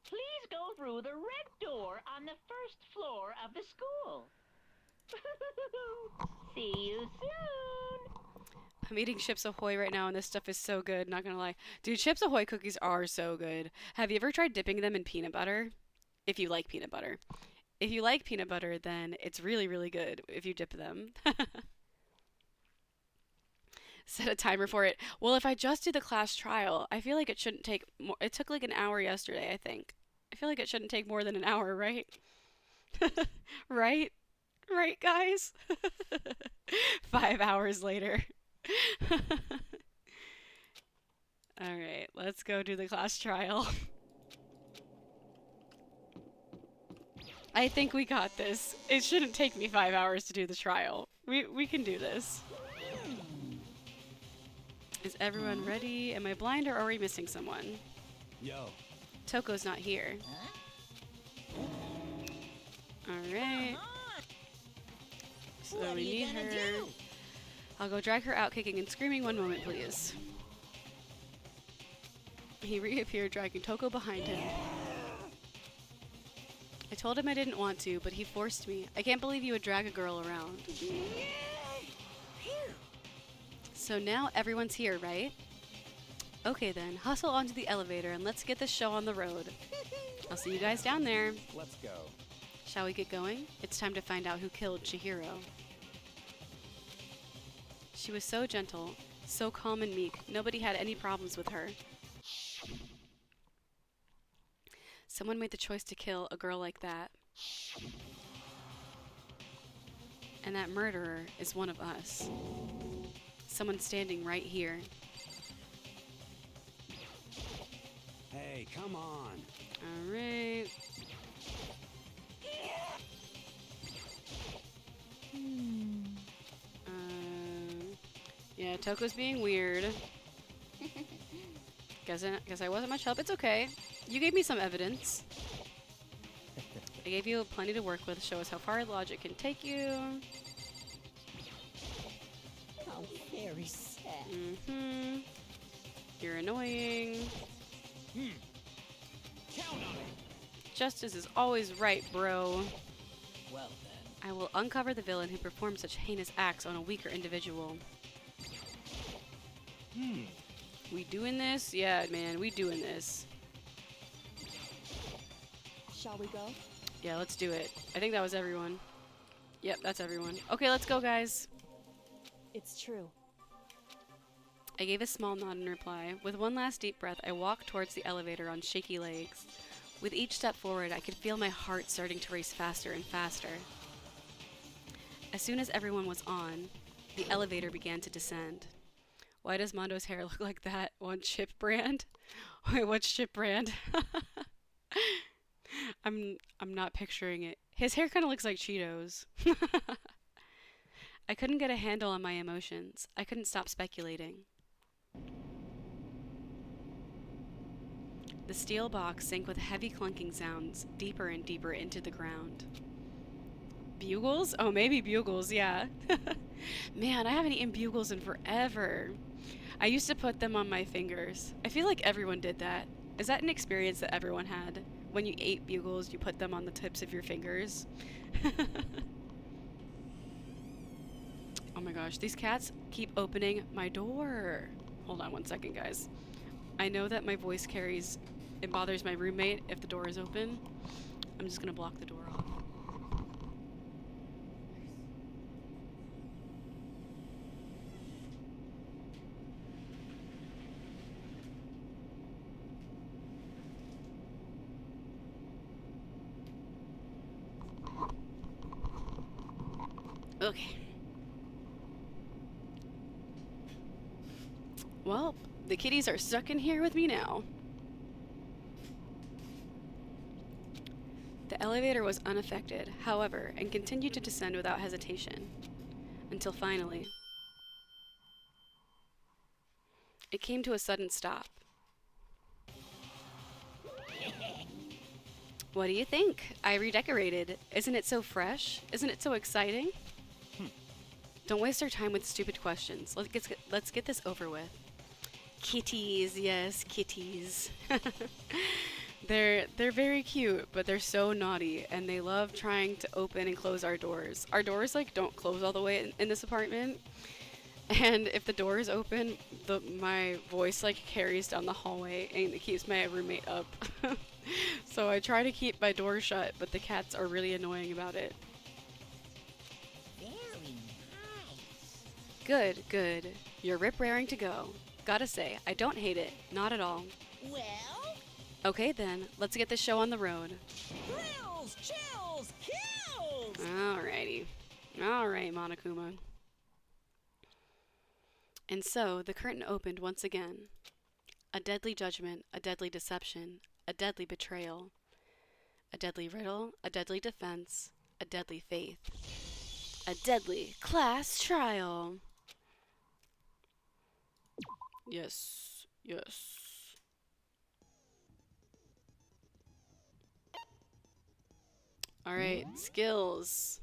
Speaker 6: Please go through the red door on the first floor of the school. See you soon.
Speaker 1: I'm eating Chips Ahoy right now, and this stuff is so good, not gonna lie. Dude, Chips Ahoy cookies are so good. Have you ever tried dipping them in peanut butter? If you like peanut butter. If you like peanut butter, then it's really, really good if you dip them. Set a timer for it. Well, if I just do the class trial, I feel like it shouldn't take more. It took like an hour yesterday, I think. I feel like it shouldn't take more than an hour, right? Right? Right, guys? 5 hours later. Alright, let's go do the class trial. I think we got this. It shouldn't take me 5 hours to do the trial. We can do this. Is everyone ready? Am I blind or are we missing someone?
Speaker 4: Yo.
Speaker 1: Toko's not here. Alright. So
Speaker 2: What
Speaker 1: we
Speaker 2: are you
Speaker 1: need
Speaker 2: gonna
Speaker 1: her.
Speaker 2: do?
Speaker 1: I'll go drag her out kicking and screaming. One moment, please. He reappeared, dragging Toko behind him. I told him I didn't want to, but he forced me. I can't believe you would drag a girl around. So now everyone's here, right? Okay then, hustle onto the elevator and let's get this show on the road. I'll see you guys down there.
Speaker 7: Let's go.
Speaker 1: Shall we get going? It's time to find out who killed Chihiro. She was so gentle, so calm and meek. Nobody had any problems with her. Someone made the choice to kill a girl like that. And that murderer is one of us. Someone standing right here.
Speaker 4: Hey, come on.
Speaker 1: Alright. Yeah, Toko's being weird. Guess I wasn't much help. It's okay. You gave me some evidence. I gave you plenty to work with. Show us how far logic can take you.
Speaker 2: How very sad.
Speaker 1: Mm-hmm. You're annoying.
Speaker 10: Count on it.
Speaker 1: Justice is always right, bro.
Speaker 2: Well then.
Speaker 1: I will uncover the villain who performed such heinous acts on a weaker individual. We doing this? Yeah, man, we doing this.
Speaker 5: Shall we go?
Speaker 1: Yeah, let's do it. I think that was everyone. Yep, that's everyone. Okay, let's go, guys.
Speaker 5: It's true.
Speaker 1: I gave a small nod in reply. With one last deep breath, I walked towards the elevator on shaky legs. With each step forward, I could feel my heart starting to race faster and faster. As soon as everyone was on, the elevator began to descend. Why does Mondo's hair look like that? One chip brand? Wait, what's chip brand? I'm not picturing it. His hair kind of looks like Cheetos. I couldn't get a handle on my emotions. I couldn't stop speculating. The steel box sank with heavy clunking sounds deeper and deeper into the ground. Bugles? Oh, maybe bugles, yeah. Man, I haven't eaten bugles in forever. I used to put them on my fingers. I feel like everyone did that. Is that an experience that everyone had? When you ate bugles, you put them on the tips of your fingers? Oh my gosh, these cats keep opening my door. Hold on one second, guys. I know that my voice carries, it bothers my roommate if the door is open. I'm just gonna block the door off. Okay. Well, the kitties are stuck in here with me now. The elevator was unaffected, however, and continued to descend without hesitation. Until finally, it came to a sudden stop. What do you think? I redecorated. Isn't it so fresh? Isn't it so exciting? Don't waste our time with stupid questions. Let's get this over with. Kitties, yes, kitties. They're very cute, but they're so naughty, and they love trying to open and close our doors. Our doors like don't close all the way in this apartment, and if the door is open, my voice like carries down the hallway, and it keeps my roommate up. So I try to keep my door shut, but the cats are really annoying about it.
Speaker 2: Very nice.
Speaker 1: Good, good. You're rip-raring to go. Gotta say, I don't hate it. Not at all.
Speaker 2: Well,
Speaker 1: Okay then, let's get the show on the road.
Speaker 2: thrills, chills, kills!
Speaker 1: Alrighty. Alright, Monokuma. And so, the curtain opened once again. A deadly judgment, a deadly deception, a deadly betrayal, a deadly riddle, a deadly defense, a deadly faith, a deadly class trial. Yes, yes. Alright, skills.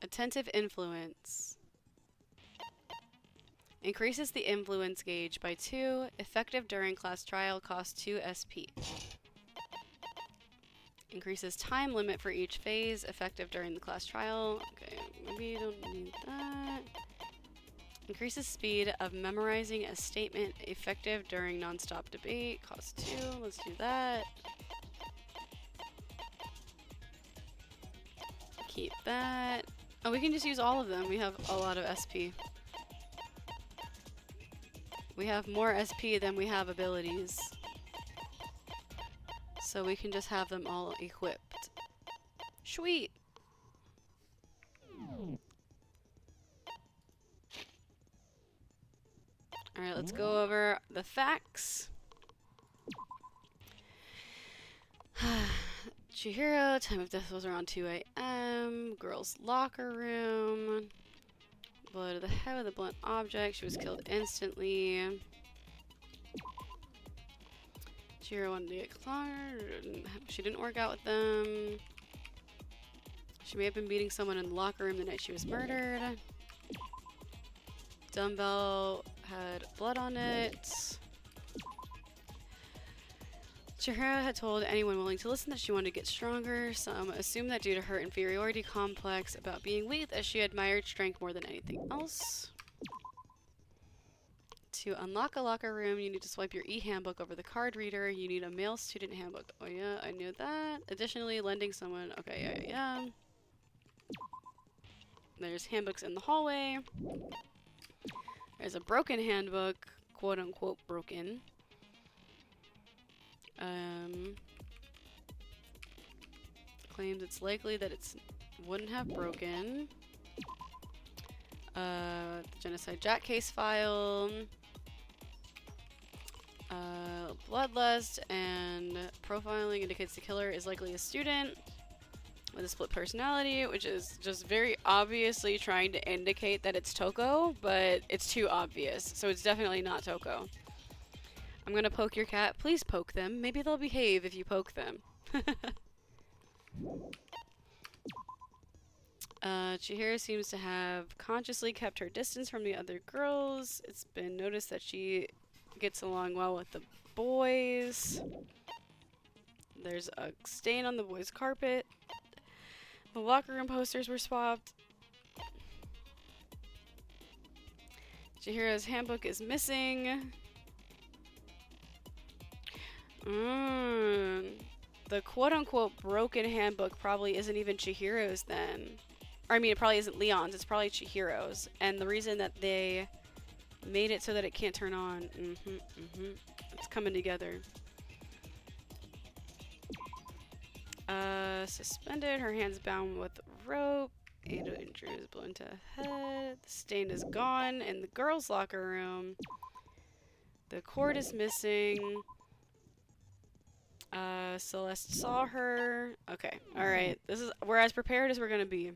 Speaker 1: Attentive influence. Increases the influence gauge by 2. Effective during class trial, costs 2 SP. Increases time limit for each phase, effective during the class trial. Okay, maybe you don't need that. Increases speed of memorizing a statement, effective during non-stop debate, costs 2. Let's do that. Keep that. Oh, we can just use all of them. We have a lot of SP. We have more SP than we have abilities. So we can just have them all equipped. Sweet! Alright, let's go over the facts. Chihiro, time of death was around 2 a.m. Girls' locker room. Blow to the head with a blunt object. She was killed instantly. Chihiro wanted to get closer. She didn't work out with them. She may have been beating someone in the locker room the night she was murdered. Dumbbell had blood on it. Chihiro had told anyone willing to listen that she wanted to get stronger. Some assumed that due to her inferiority complex about being weak, that she admired strength more than anything else. To unlock a locker room, you need to swipe your e-handbook over the card reader. You need a male student handbook. Oh yeah, I knew that. Additionally, lending someone. Okay, yeah. There's handbooks in the hallway. There's a broken handbook, quote unquote broken. Claims it's likely that it wouldn't have broken. The genocide Jack case file. Bloodlust and profiling indicates the killer is likely a student with a split personality, which is just very obviously trying to indicate that it's Toko, but it's too obvious, so it's definitely not Toko. I'm gonna poke your cat. Please poke them. Maybe they'll behave if you poke them. Chihiro seems to have consciously kept her distance from the other girls. It's been noticed that she gets along well with the boys. There's a stain on the boys' carpet. The locker room posters were swapped. Chihiro's handbook is missing. The quote-unquote broken handbook probably isn't even Chihiro's then. Or, I mean, it probably isn't Leon's. It's probably Chihiro's. And the reason that they made it so that it can't turn on. It's coming together. Suspended. Her hands bound with rope. 8 injuries blown to head. The stain is gone in the girls' locker room. The cord is missing. Celeste saw her. Okay, alright. We're as prepared as we're gonna be.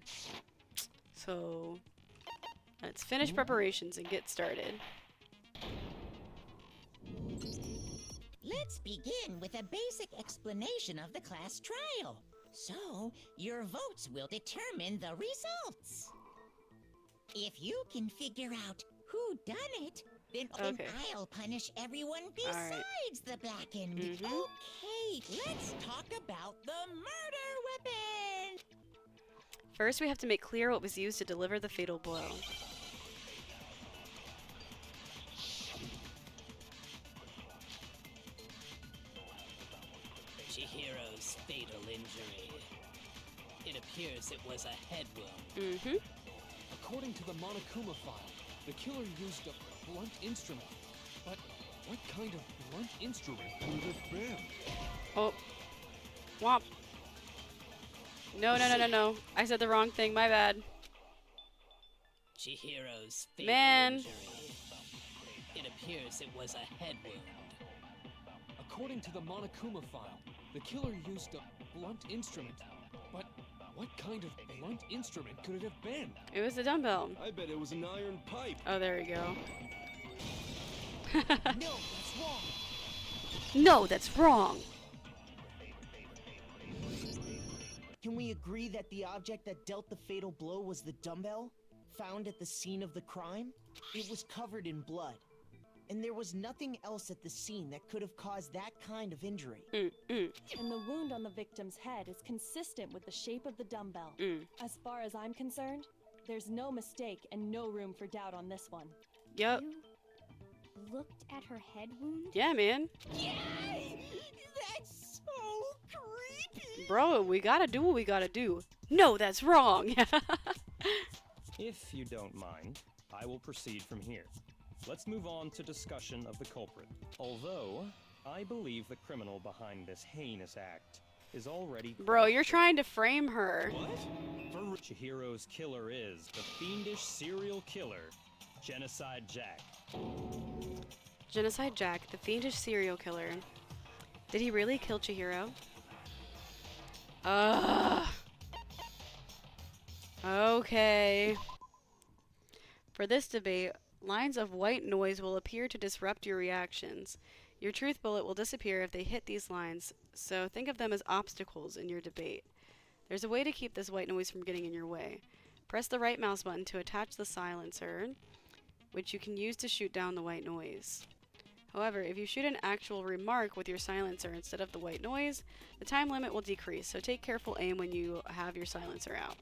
Speaker 1: So, let's finish preparations and get started.
Speaker 2: Let's begin with a basic explanation of the class trial. So, your votes will determine the results. If you can figure out who done it, then I'll punish everyone besides the blackened. Okay, let's talk about the murder weapon.
Speaker 1: First, we have to make clear what was used to deliver the fatal blow.
Speaker 10: Chihiro's fatal injury. It appears it was a head wound.
Speaker 9: According to the Monokuma file, the killer used a blunt instrument. But what kind of blunt instrument could it have been?
Speaker 1: Oh. Womp. No. I said the wrong thing. My bad.
Speaker 10: Chihiro's fatal injury. It appears it was a head wound.
Speaker 9: According to the Monokuma file, the killer used a blunt instrument. But what kind of blunt instrument could it have been?
Speaker 1: It was a dumbbell.
Speaker 4: I bet it was an iron pipe.
Speaker 1: Oh, there we go.
Speaker 8: No, that's wrong.
Speaker 1: No, that's wrong.
Speaker 8: Can we agree that the object that dealt the fatal blow was the dumbbell found at the scene of the crime? It was covered in blood. And there was nothing else at the scene that could have caused that kind of injury.
Speaker 11: And the wound on the victim's head is consistent with the shape of the dumbbell. As far as I'm concerned, there's no mistake and no room for doubt on this one.
Speaker 1: Yep.
Speaker 3: You looked at her head wound?
Speaker 1: Yeah, man.
Speaker 2: Yay! That's so creepy!
Speaker 1: Bro, we gotta do what we gotta do. No, that's wrong!
Speaker 7: If you don't mind, I will proceed from here. Let's move on to discussion of the culprit. Although, I believe the criminal behind this heinous act is already...
Speaker 1: Bro, you're trying to frame her.
Speaker 7: What? Chihiro's killer is the fiendish serial killer, Genocide Jack.
Speaker 1: Genocide Jack, the fiendish serial killer. Did he really kill Chihiro? Okay. For this debate, lines of white noise will appear to disrupt your reactions. Your truth bullet will disappear if they hit these lines, so think of them as obstacles in your debate. There's a way to keep this white noise from getting in your way. Press the right mouse button to attach the silencer, which you can use to shoot down the white noise. However, if you shoot an actual remark with your silencer instead of the white noise, the time limit will decrease, so take careful aim when you have your silencer out.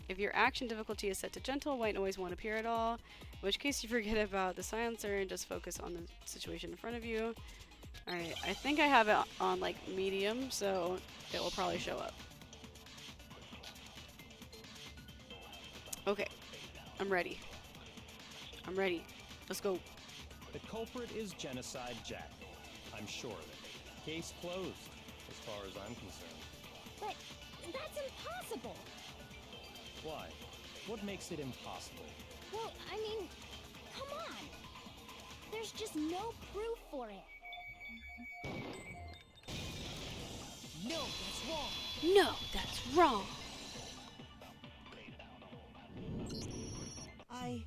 Speaker 1: If your action difficulty is set to gentle, white noise won't appear at all, in which case you forget about the silencer and just focus on the situation in front of you. Alright, I think I have it on like medium, so it will probably show up. Okay, I'm ready. Let's go.
Speaker 7: The culprit is Genocide Jack. I'm sure of it. Case closed, as far as I'm concerned.
Speaker 5: But that's impossible.
Speaker 7: Why? What makes it impossible?
Speaker 5: Well, I mean, come on. There's just no proof
Speaker 1: No, that's wrong.
Speaker 8: I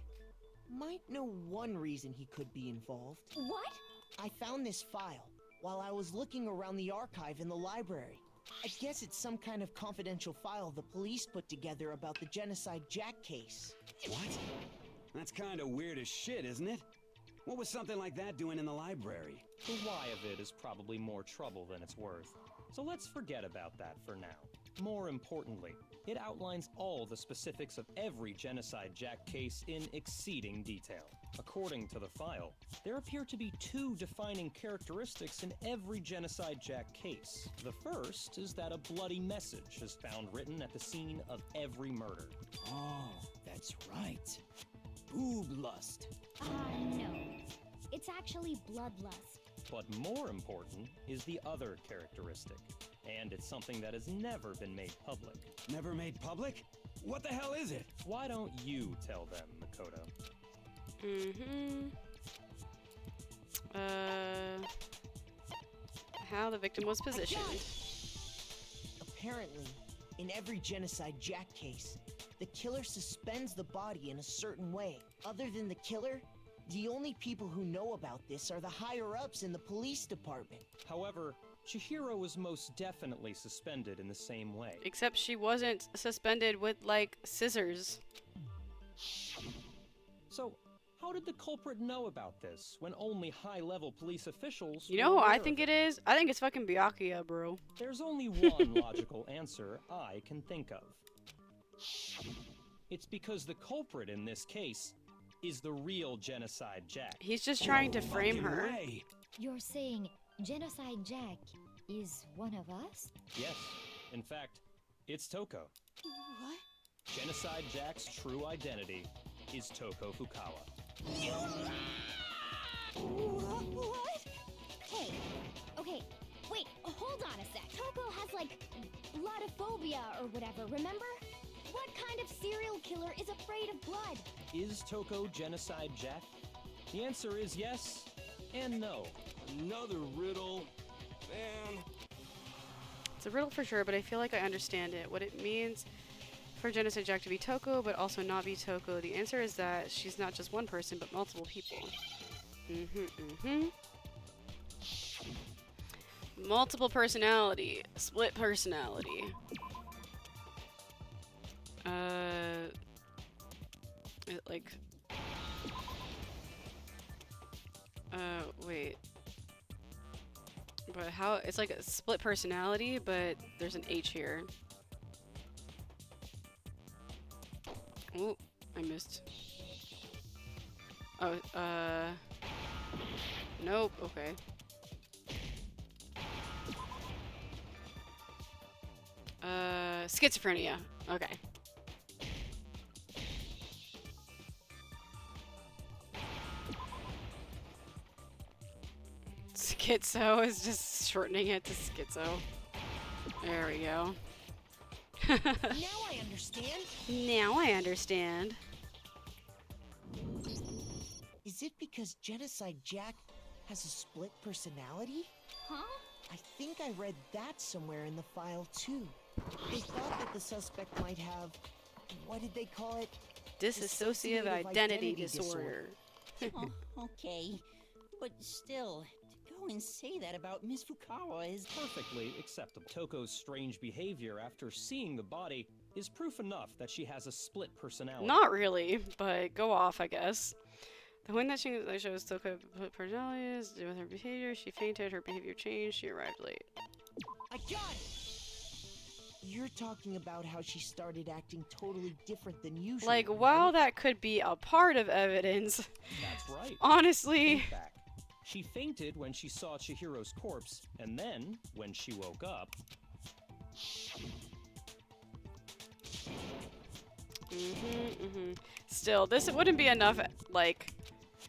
Speaker 8: might know one reason he could be involved.
Speaker 5: What?
Speaker 8: I found this file while I was looking around the archive in the library. I guess it's some kind of confidential file the police put together about the Genocide Jack case.
Speaker 4: What? That's kind of weird as shit, isn't it? What was something like that doing in the library?
Speaker 7: The why of it is probably more trouble than it's worth. So let's forget about that for now. More importantly, it outlines all the specifics of every Genocide Jack case in exceeding detail. According to the file, there appear to be two defining characteristics in every Genocide Jack case. The first is that a bloody message is found written at the scene of every murder.
Speaker 10: Oh, that's right. Boob lust.
Speaker 3: No. It's actually bloodlust.
Speaker 7: But more important is the other characteristic, and it's something that has never been made public.
Speaker 4: Never made public? What the hell is it?
Speaker 7: Why don't you tell them, Makoto?
Speaker 1: How the victim was positioned.
Speaker 8: Apparently, in every Genocide Jack case, the killer suspends the body in a certain way. Other than the killer, the only people who know about this are the higher-ups in the police department.
Speaker 7: However, Chihiro was most definitely suspended in the same way.
Speaker 1: Except she wasn't suspended with, like, scissors.
Speaker 7: So, how did the culprit know about this when only high-level police officials
Speaker 1: You know
Speaker 7: were
Speaker 1: who I
Speaker 7: aware
Speaker 1: think
Speaker 7: of
Speaker 1: it is? I think it's fucking Byakuya, bro.
Speaker 7: There's only one logical answer I can think of. It's because the culprit in this case is the real Genocide Jack.
Speaker 1: He's just trying to frame her.
Speaker 4: Way.
Speaker 3: You're saying Genocide Jack is one of us?
Speaker 7: Yes, in fact, it's Toko.
Speaker 5: What?
Speaker 7: Genocide Jack's true identity is Toko Fukawa.
Speaker 5: What?
Speaker 3: Hey, okay, wait, hold on a sec. Toko has like blodophobia or whatever, remember? What kind of serial killer is afraid of blood?
Speaker 7: Is Toko Genocide Jack? The answer is yes and no.
Speaker 9: Another riddle. Man.
Speaker 1: It's a riddle for sure, but I feel like I understand it. What it means for Genocide Jack to be Toko, but also not be Toko. The answer is that she's not just one person, but multiple people. Multiple personality. Split personality. Wait. But how? It's like a split personality, but there's an H here. Oh, I missed. Oh, nope, okay. Schizophrenia. Okay. Schizo is just shortening it to schizo. There we go.
Speaker 8: Now I understand.
Speaker 1: Now I understand.
Speaker 8: Is it because Genocide Jack has a split personality?
Speaker 3: Huh?
Speaker 8: I think I read that somewhere in the file too. They thought that the suspect might have, what did they call it?
Speaker 1: Dissociative identity disorder.
Speaker 2: Oh, okay. But still, to go and say that about Miss Fukawa is
Speaker 7: Perfectly acceptable. Toko's strange behavior after seeing the body is proof enough that she has a split personality.
Speaker 1: Not really, but go off, I guess. The one that she shows Toko personalities to do with her behavior. She fainted, her behavior changed, she arrived late.
Speaker 8: I got it! You're talking about how she started acting totally different than usual.
Speaker 1: Like, while that could be a part of evidence,
Speaker 7: That's right.
Speaker 1: honestly,
Speaker 7: In fact, she fainted when she saw Chihiro's corpse, and then, when she woke up...
Speaker 1: Still, this wouldn't be enough, like,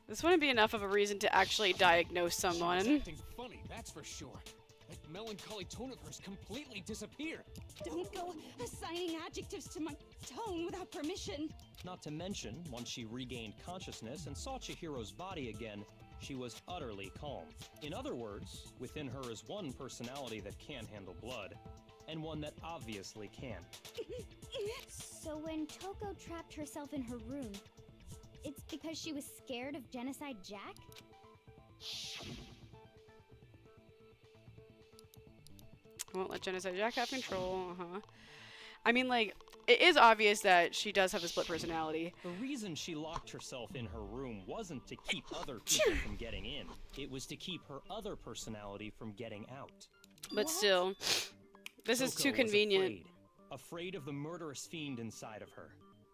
Speaker 1: this wouldn't be enough of a reason to actually diagnose someone.
Speaker 9: Acting funny, that's for sure. That melancholy tone of hers completely disappeared.
Speaker 5: Don't go assigning adjectives to my tone without permission.
Speaker 7: Not to mention, once she regained consciousness and saw Chihiro's body again, she was utterly calm. In other words, within her is one personality that can't handle blood, and one that obviously can.
Speaker 3: So when Toko trapped herself in her room, it's because she was scared of Genocide Jack?
Speaker 1: Won't let Genocide Jack have control. I mean, like, it is obvious that she does have a split personality.
Speaker 7: The reason she locked herself in her room wasn't to keep other people from getting in. It was to keep her other personality from getting out.
Speaker 1: But still, this is
Speaker 7: Toko
Speaker 1: too
Speaker 7: was
Speaker 1: convenient.
Speaker 7: afraid of the murderous fiend inside of her,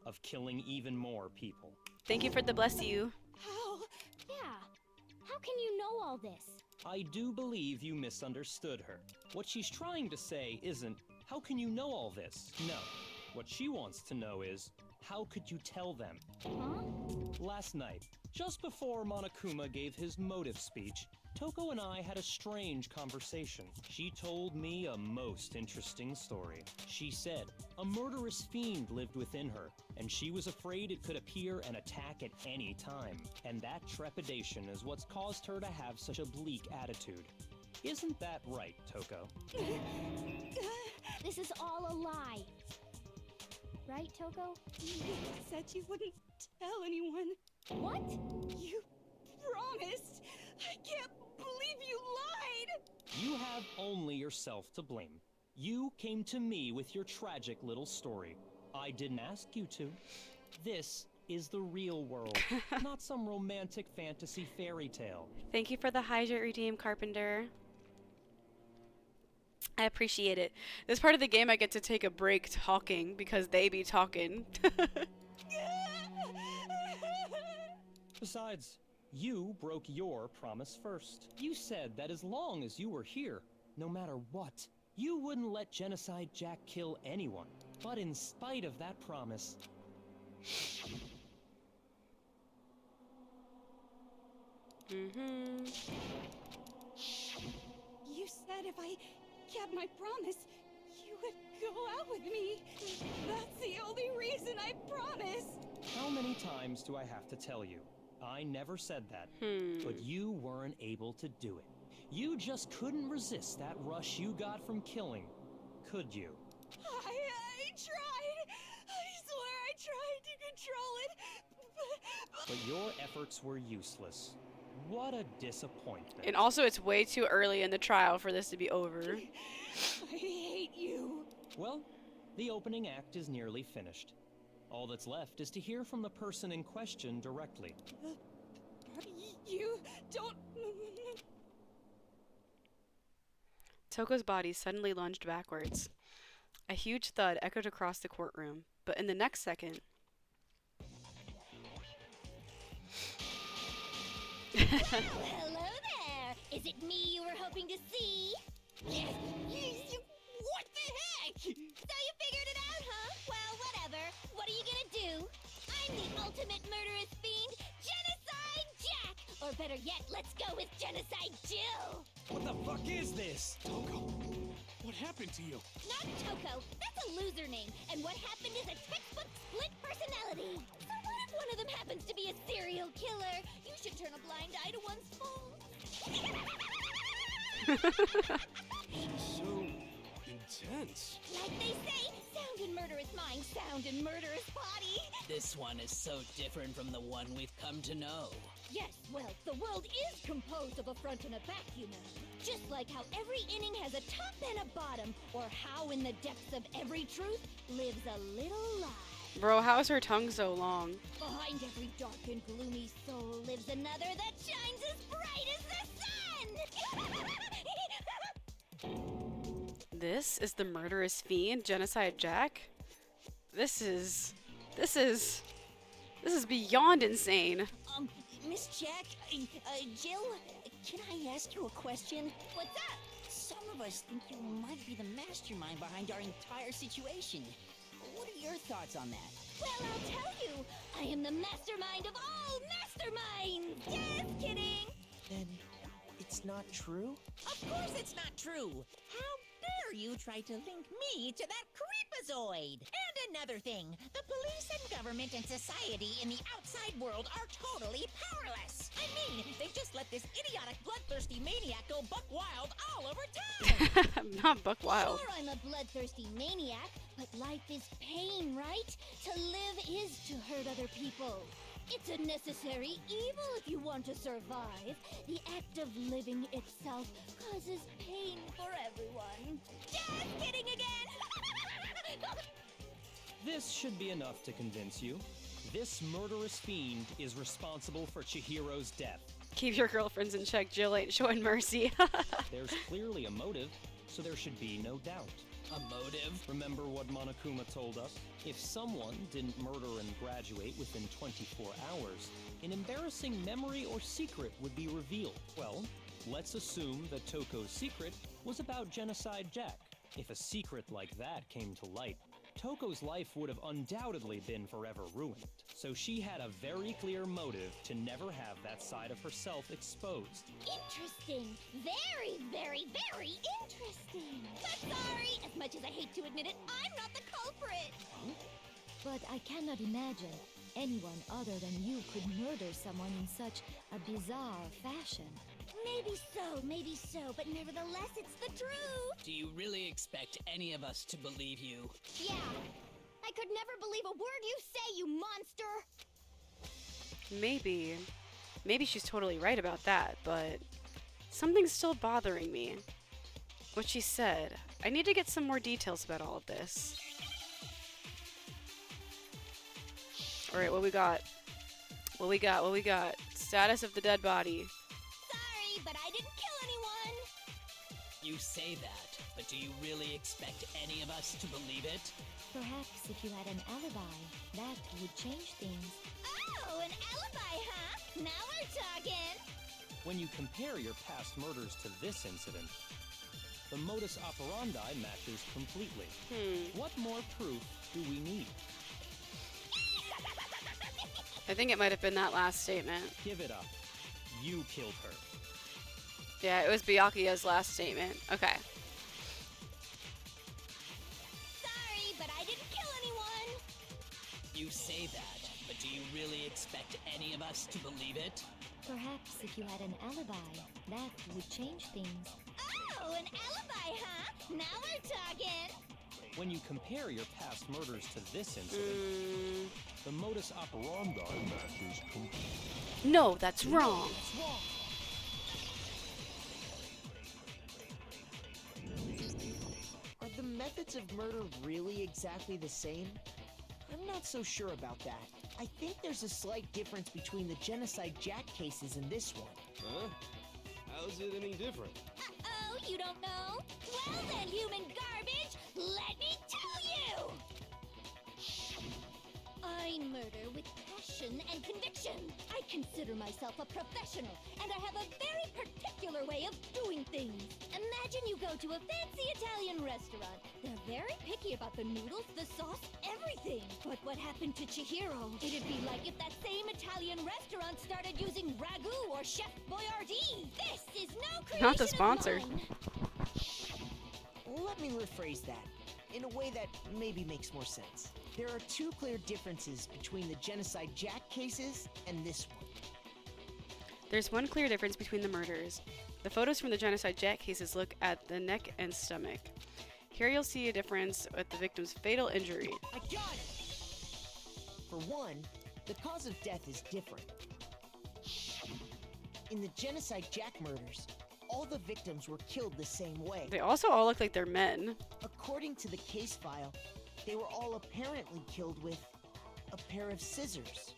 Speaker 7: of killing even more people.
Speaker 1: Thank you for the bless you.
Speaker 3: How? Yeah. How can you know all this?
Speaker 7: I do believe you misunderstood her. What she's trying to say isn't, how can you know all this? No. What she wants to know is, how could you tell them?
Speaker 3: Huh?
Speaker 7: Last night, just before Monokuma gave his motive speech, Toko and I had a strange conversation. She told me a most interesting story. She said a murderous fiend lived within her, and she was afraid it could appear and attack at any time. And that trepidation is what's caused her to have such a bleak attitude. Isn't that right, Toko?
Speaker 3: This is all a lie. Right, Toko?
Speaker 11: You said you wouldn't tell anyone.
Speaker 3: What?
Speaker 11: You promised. I can't believe you lied.
Speaker 7: You have only yourself to blame. You came to me with your tragic little story. I didn't ask you to. This is the real world, not some romantic fantasy fairy tale.
Speaker 1: Thank you for the Hydrate Redeem, Carpenter. I appreciate it. This part of the game I get to take a break talking because they be talking.
Speaker 7: Besides, you broke your promise first. You said that as long as you were here, no matter what, you wouldn't let Genocide Jack kill anyone. But in spite of that promise...
Speaker 11: You said if I kept my promise, you would go out with me. That's the only reason I promised.
Speaker 7: How many times do I have to tell you? I never said that, but you weren't able to do it. You just couldn't resist that rush you got from killing, could you?
Speaker 11: I tried. I swear I tried to control it,
Speaker 7: But your efforts were useless. What a disappointment.
Speaker 1: And also, it's way too early in the trial for this to be over.
Speaker 11: I hate you.
Speaker 7: Well, the opening act is nearly finished. All that's left is to hear from the person in question directly.
Speaker 11: You don't...
Speaker 1: Toko's body suddenly lunged backwards. A huge thud echoed across the courtroom, but in the next second...
Speaker 3: Hello there! Is it me you were hoping to see?
Speaker 2: What the heck?
Speaker 3: So you figured it out, huh? Well, whatever. What are you gonna do? I'm the ultimate murderous fiend, Genocide Jack! Or better yet, let's go with Genocide Jill!
Speaker 4: What the fuck is this?
Speaker 9: Toko, what happened to you?
Speaker 3: Not Toko, that's a loser name, and what happened is a textbook split personality. So what if one of them happens to be a serial killer? You should turn a blind eye to one's faults.
Speaker 9: So intense.
Speaker 3: Like they say, sound in murderous mind, sound in murderous body.
Speaker 10: This one is so different from the one we've come to know.
Speaker 3: Yes, well, the world is composed of a front and a back, you know. Just like how every inning has a top and a bottom, or how in the depths of every truth lives a little lie.
Speaker 1: Bro, how's her tongue so long?
Speaker 3: Behind every dark and gloomy soul lives another that shines as bright as the sun!
Speaker 1: This is the murderous fiend, Genocide Jack? This is beyond insane.
Speaker 2: Miss Jack, Jill, can I ask you a question?
Speaker 3: What's up?
Speaker 2: Some of us think you might be the mastermind behind our entire situation. What are your thoughts on that?
Speaker 3: Well, I'll tell you, I am the mastermind of all masterminds! Just kidding!
Speaker 8: Then it's not true?
Speaker 2: Of course it's not true! How dare you try to link me to that creepazoid? And another thing, the police and government and society in the outside world are totally powerless! I mean, they just let this idiotic, bloodthirsty maniac go buck wild all over town!
Speaker 1: Not buck wild.
Speaker 3: Sure, I'm a bloodthirsty maniac, but life is pain, right? To live is to hurt other people. It's a necessary evil if you want to survive. The act of living itself causes pain for everyone. Just kidding again!
Speaker 7: This should be enough to convince you. This murderous fiend is responsible for Chihiro's death.
Speaker 1: Keep your girlfriends in check, Jill ain't showing mercy.
Speaker 7: There's clearly a motive, so there should be no doubt.
Speaker 10: A motive?
Speaker 7: Remember what Monokuma told us? If someone didn't murder and graduate within 24 hours, an embarrassing memory or secret would be revealed. Well, let's assume that Toko's secret was about Genocide Jack. If a secret like that came to light, Toko's life would have undoubtedly been forever ruined. So she had a very clear motive to never have that side of herself exposed.
Speaker 3: Interesting. Very, very, very interesting. But sorry, as much as I hate to admit it, I'm not the culprit.
Speaker 5: But I cannot imagine anyone other than you could murder someone in such a bizarre fashion.
Speaker 3: Maybe so, but nevertheless, it's the truth.
Speaker 10: Do you really expect any of us to believe you?
Speaker 3: Yeah. I could never believe a word you say, you monster.
Speaker 1: Maybe she's totally right about that, but something's still bothering me. What she said. I need to get some more details about all of this. Alright, what we got? What we got? Status of the dead body.
Speaker 3: Sorry, but I didn't kill anyone.
Speaker 10: You say that, but do you really expect any of us to believe it?
Speaker 5: Perhaps if you had an alibi, that would change things.
Speaker 3: Oh, an alibi, huh? Now we're talking.
Speaker 7: When you compare your past murders to this incident, the modus operandi matches completely. What more proof do we need?
Speaker 1: I think it might have been that last statement.
Speaker 7: Give it up. You killed her.
Speaker 1: Yeah, it was Byakuya's last statement. Okay.
Speaker 3: Sorry, but I didn't kill anyone.
Speaker 10: You say that, but do you really expect any of us to believe it?
Speaker 5: Perhaps if you had an alibi, that would change things.
Speaker 3: Oh, an alibi, huh? Now we're talking.
Speaker 7: When you compare your past murders to this incident, the modus operandi matches completely.
Speaker 1: No, that's wrong.
Speaker 8: Are the methods of murder really exactly the same? I'm not so sure about that. I think there's a slight difference between the Genocide Jack cases and this one.
Speaker 12: Huh? How's it any different?
Speaker 3: Uh-oh, you don't know? Well then, human garbage, let me tell you! I murder with passion and conviction. I consider myself a professional, and I have a very particular way of doing things. Imagine you go to a fancy Italian restaurant. They're very picky about the noodles, the sauce, everything. But what happened to Chihiro? It'd be like if that same Italian restaurant started using ragu or Chef Boyardee. This is no creation
Speaker 1: Not the sponsor.
Speaker 3: of mine.
Speaker 8: Let me rephrase that in a way that maybe makes more sense. There are two clear differences between the Genocide Jack cases and this one.
Speaker 1: There's one clear difference between the murders. The photos from the Genocide Jack cases look at the neck and stomach. Here you'll see a difference with the victim's fatal injury.
Speaker 8: I got it! For one, the cause of death is different. In the Genocide Jack murders, all the victims were killed the same way.
Speaker 1: They also all look like they're men.
Speaker 8: According to the case file, they were all apparently killed with a pair of scissors.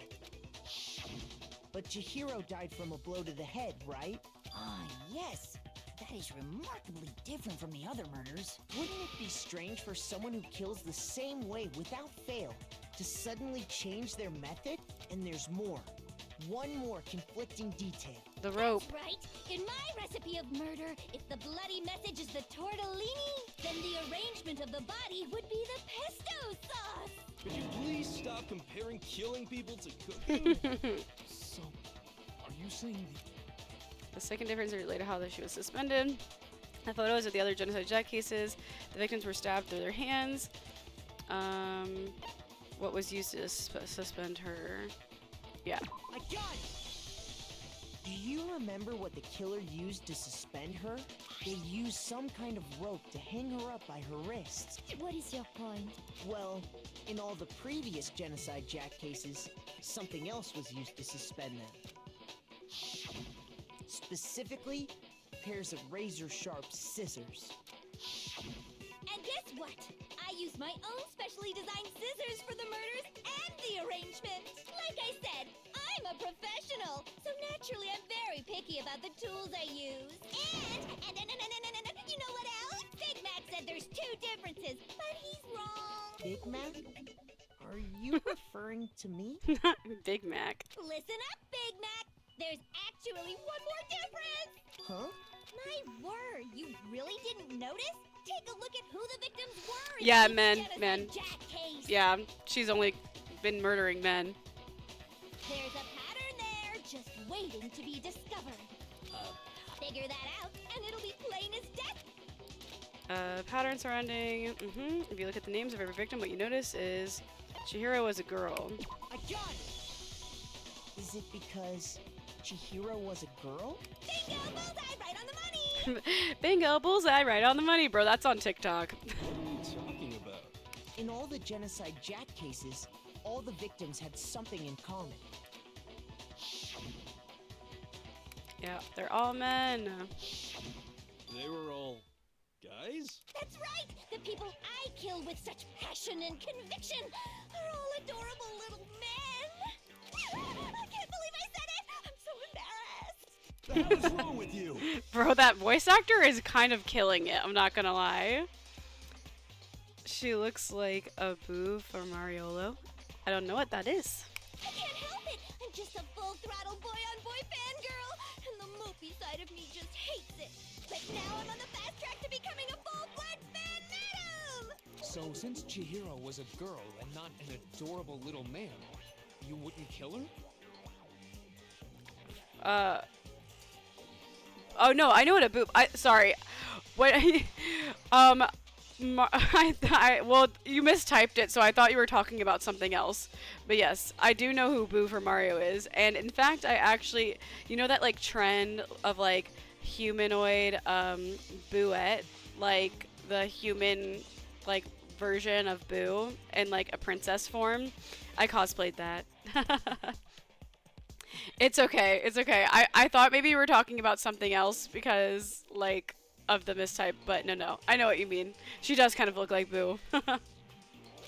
Speaker 8: But Chihiro died from a blow to the head, right?
Speaker 2: Ah, yes. That is remarkably different from the other murders.
Speaker 8: Wouldn't it be strange for someone who kills the same way without fail to suddenly change their method? And there's more. One more conflicting detail.
Speaker 1: The rope.
Speaker 3: That's right. In my recipe of murder, if the bloody message is the tortellini, then the arrangement of the body would be the pesto sauce.
Speaker 12: Could you please stop comparing killing people to cooking?
Speaker 9: So, are you saying
Speaker 1: The second difference is related to how she was suspended. The photos of the other Genocide Jack cases, the victims were stabbed through their hands. What was used to suspend her? Yeah.
Speaker 8: I got it! Do you remember what the killer used to suspend her? They used some kind of rope to hang her up by her wrists.
Speaker 3: What is your point?
Speaker 8: Well, in all the previous Genocide Jack cases, something else was used to suspend them. Specifically, pairs of razor-sharp scissors.
Speaker 3: And guess what? I used my own specially designed scissors for the murders and the arrangement. Like I said, I'm a professional, so naturally I'm very picky about the tools I use. And you know what else? Big Mac said there's two differences, but he's wrong.
Speaker 8: Big Mac? Are you referring to me?
Speaker 1: Big Mac.
Speaker 3: Listen up, Big Mac. There's actually one more difference.
Speaker 8: Huh?
Speaker 3: My word, you really didn't notice? Take a look at who the victims were. In
Speaker 1: Yeah,
Speaker 3: this
Speaker 1: men.
Speaker 3: Genocide Jack case.
Speaker 1: Yeah, she's only been murdering men.
Speaker 3: There's a pattern there, just waiting to be discovered. Figure that out, and it'll be plain as death.
Speaker 1: Pattern surrounding. If you look at the names of every victim, what you notice is Chihiro was a girl.
Speaker 8: I got it! Is it because Chihiro was a girl?
Speaker 3: Bingo, bullseye, right on the money.
Speaker 1: Bingo, bullseye, right on the money, bro. That's on TikTok.
Speaker 12: What are you talking about?
Speaker 8: In all the Genocide Jack cases, all the victims had something in common.
Speaker 1: Yeah, they're all men.
Speaker 12: They were all guys?
Speaker 3: That's right. The people I kill with such passion and conviction are all adorable little men. I can't believe I said it. I'm so embarrassed.
Speaker 4: The hell is wrong with you?
Speaker 1: Bro, that voice actor is kind of killing it. I'm not gonna lie. She looks like a Boo from Mariolo. I don't know what that is.
Speaker 3: I can't help it. I'm just a full-throttle boy-on-boy fangirl, and the mopey side of me just hates it. But now I'm on the fast track to becoming a full-fledged fan madam!
Speaker 9: So, since Chihiro was a girl and not an adorable little man, you wouldn't kill her?
Speaker 1: Oh no, I know what a boob. Sorry. What? Well, you mistyped it, so I thought you were talking about something else. But yes, I do know who Boo from Mario is, and in fact, I actually, you know that like trend of like humanoid Booette, like the human like version of Boo in like a princess form. I cosplayed that. It's okay. It's okay. I thought maybe you were talking about something else because, like, of the mistype, but no. I know what you mean. She does kind of look like Boo.
Speaker 3: Would an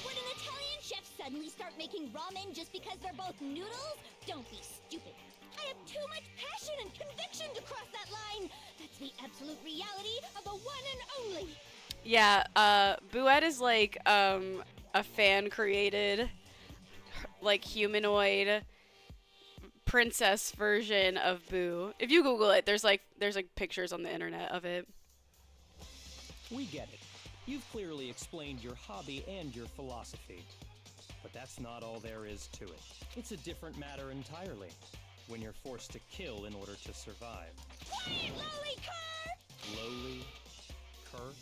Speaker 3: Italian chef suddenly start making ramen just because they're both noodles? Don't be stupid. I have too much passion and conviction to cross that line. That's the absolute reality of the one and only.
Speaker 1: Yeah, Booette is like, a fan-created, like, humanoid princess version of Boo. If you Google it, there's like pictures on the internet of it.
Speaker 7: We get it. You've clearly explained your hobby and your philosophy. But that's not all there is to it. It's a different matter entirely. When you're forced to kill in order to survive.
Speaker 3: Quiet, lowly cur!
Speaker 7: Lowly? Cur?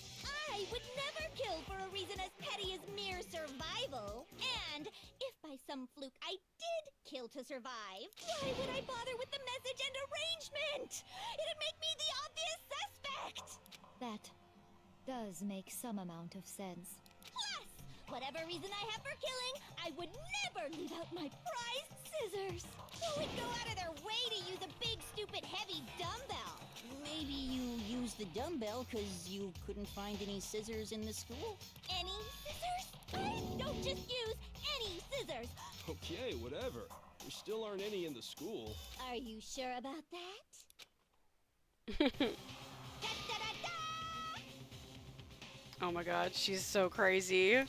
Speaker 3: I would never kill for a reason as petty as mere survival. And if by some fluke I did kill to survive, why would I bother with the message and arrangement? It'd make me the obvious suspect.
Speaker 5: That does make some amount of sense.
Speaker 3: Plus, whatever reason I have for killing, I would never leave out my prized scissors. Who would go out of their way to use a big, stupid, heavy dumbbell?
Speaker 2: Maybe you used the dumbbell because you couldn't find any scissors in the school?
Speaker 3: Any scissors? I don't just use any scissors.
Speaker 12: Okay, whatever. There still aren't any in the school.
Speaker 3: Are you sure about that?
Speaker 1: Oh my god, she's so crazy.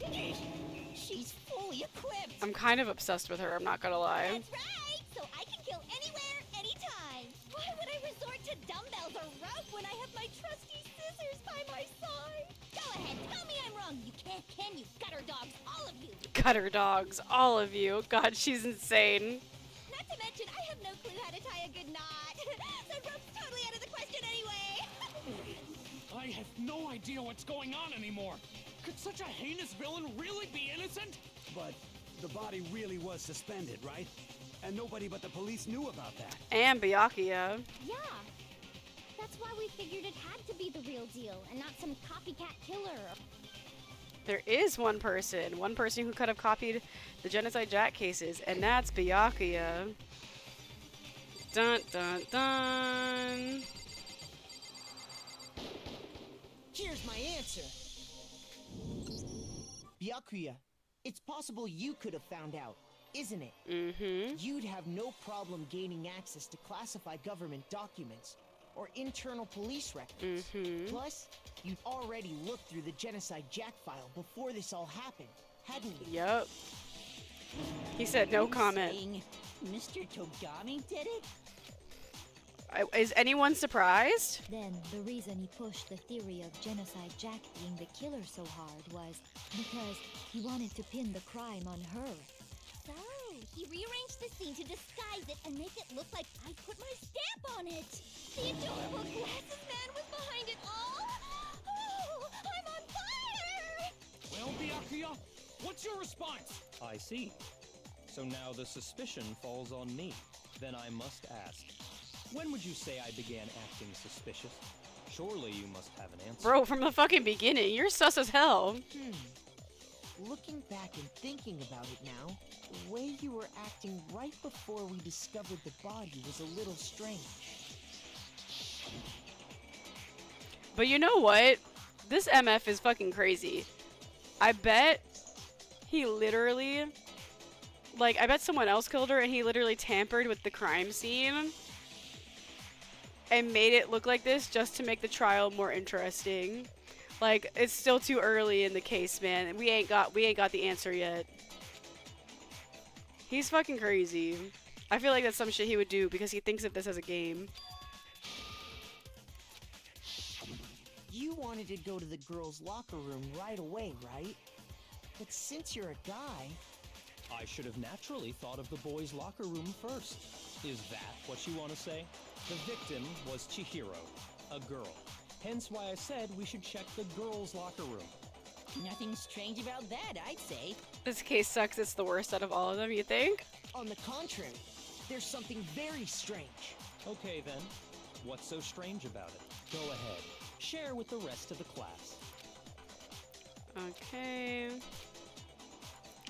Speaker 2: She's fully equipped.
Speaker 1: I'm kind of obsessed with her, I'm not gonna lie.
Speaker 3: That's right! So I can kill anywhere, anytime! Why would I resort to dumbbells or rope when I have my trusty scissors by my side? Go ahead, tell me I'm wrong! You can't, can you? Gutter dogs, all of you!
Speaker 1: Gutter dogs, all of you. God, she's insane.
Speaker 3: Not to mention, I have no clue how to tie a good knot. So rope's totally out of the question anyway!
Speaker 9: I have no idea what's going on anymore. Could such a heinous villain really be innocent?
Speaker 4: But the body really was suspended, right? And nobody but the police knew about that.
Speaker 1: And Byakuya.
Speaker 3: Yeah. That's why we figured it had to be the real deal and not some copycat killer.
Speaker 1: There is one person who could have copied the Genocide Jack cases, and that's Byakuya. Dun dun dun.
Speaker 8: Here's my answer. Byakuya, it's possible you could have found out, isn't it?
Speaker 1: Mm-hmm.
Speaker 8: You'd have no problem gaining access to classified government documents or internal police records.
Speaker 1: Mm-hmm.
Speaker 8: Plus, you'd already looked through the Genocide Jack file before this all happened, hadn't you?
Speaker 1: Yup. He said no comment.
Speaker 2: Mr. Togami did it?
Speaker 1: Is anyone surprised?
Speaker 3: Then the reason he pushed the theory of Genocide Jack being the killer so hard was because he wanted to pin the crime on her. So, he rearranged the scene to disguise it and make it look like I put my stamp on it. The adorable glasses man was behind it all. Oh, I'm on fire!
Speaker 9: Well, Byakuya, what's your response?
Speaker 7: I see. So now the suspicion falls on me. Then I must ask, when would you say I began acting suspicious? Surely you must have an answer.
Speaker 1: Bro, from the fucking beginning, you're sus as hell.
Speaker 8: Looking back and thinking about it now, the way you were acting right before we discovered the body was a little strange.
Speaker 1: But you know what? This MF is fucking crazy. I bet he literally... Like, I bet someone else killed her and he literally tampered with the crime scene and made it look like this just to make the trial more interesting. Like, it's still too early in the case, man. We ain't got the answer yet. He's fucking crazy. I feel like that's some shit he would do because he thinks of this as a game.
Speaker 8: You wanted to go to the girls' locker room right away, right? But since you're a guy...
Speaker 7: I should have naturally thought of the boys' locker room first. Is that what you want to say? The victim was Chihiro, a girl. Hence why I said we should check the girls' locker room.
Speaker 2: Nothing strange about that, I'd say.
Speaker 1: This case sucks. It's the worst out of all of them, you think?
Speaker 8: On the contrary, there's something very strange.
Speaker 7: Okay then, what's so strange about it? Go ahead, share with the rest of the class.
Speaker 1: Okay.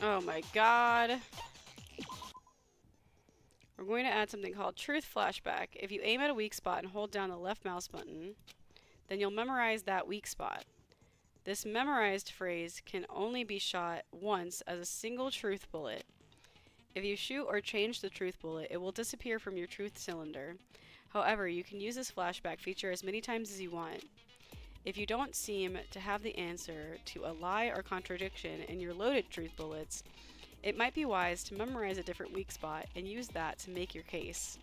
Speaker 1: Oh my god. We're going to add something called Truth Flashback. If you aim at a weak spot and hold down the left mouse button, then you'll memorize that weak spot. This memorized phrase can only be shot once as a single truth bullet. If you shoot or change the truth bullet, it will disappear from your truth cylinder. However, you can use this flashback feature as many times as you want. If you don't seem to have the answer to a lie or contradiction in your loaded truth bullets, it might be wise to memorize a different weak spot and use that to make your case.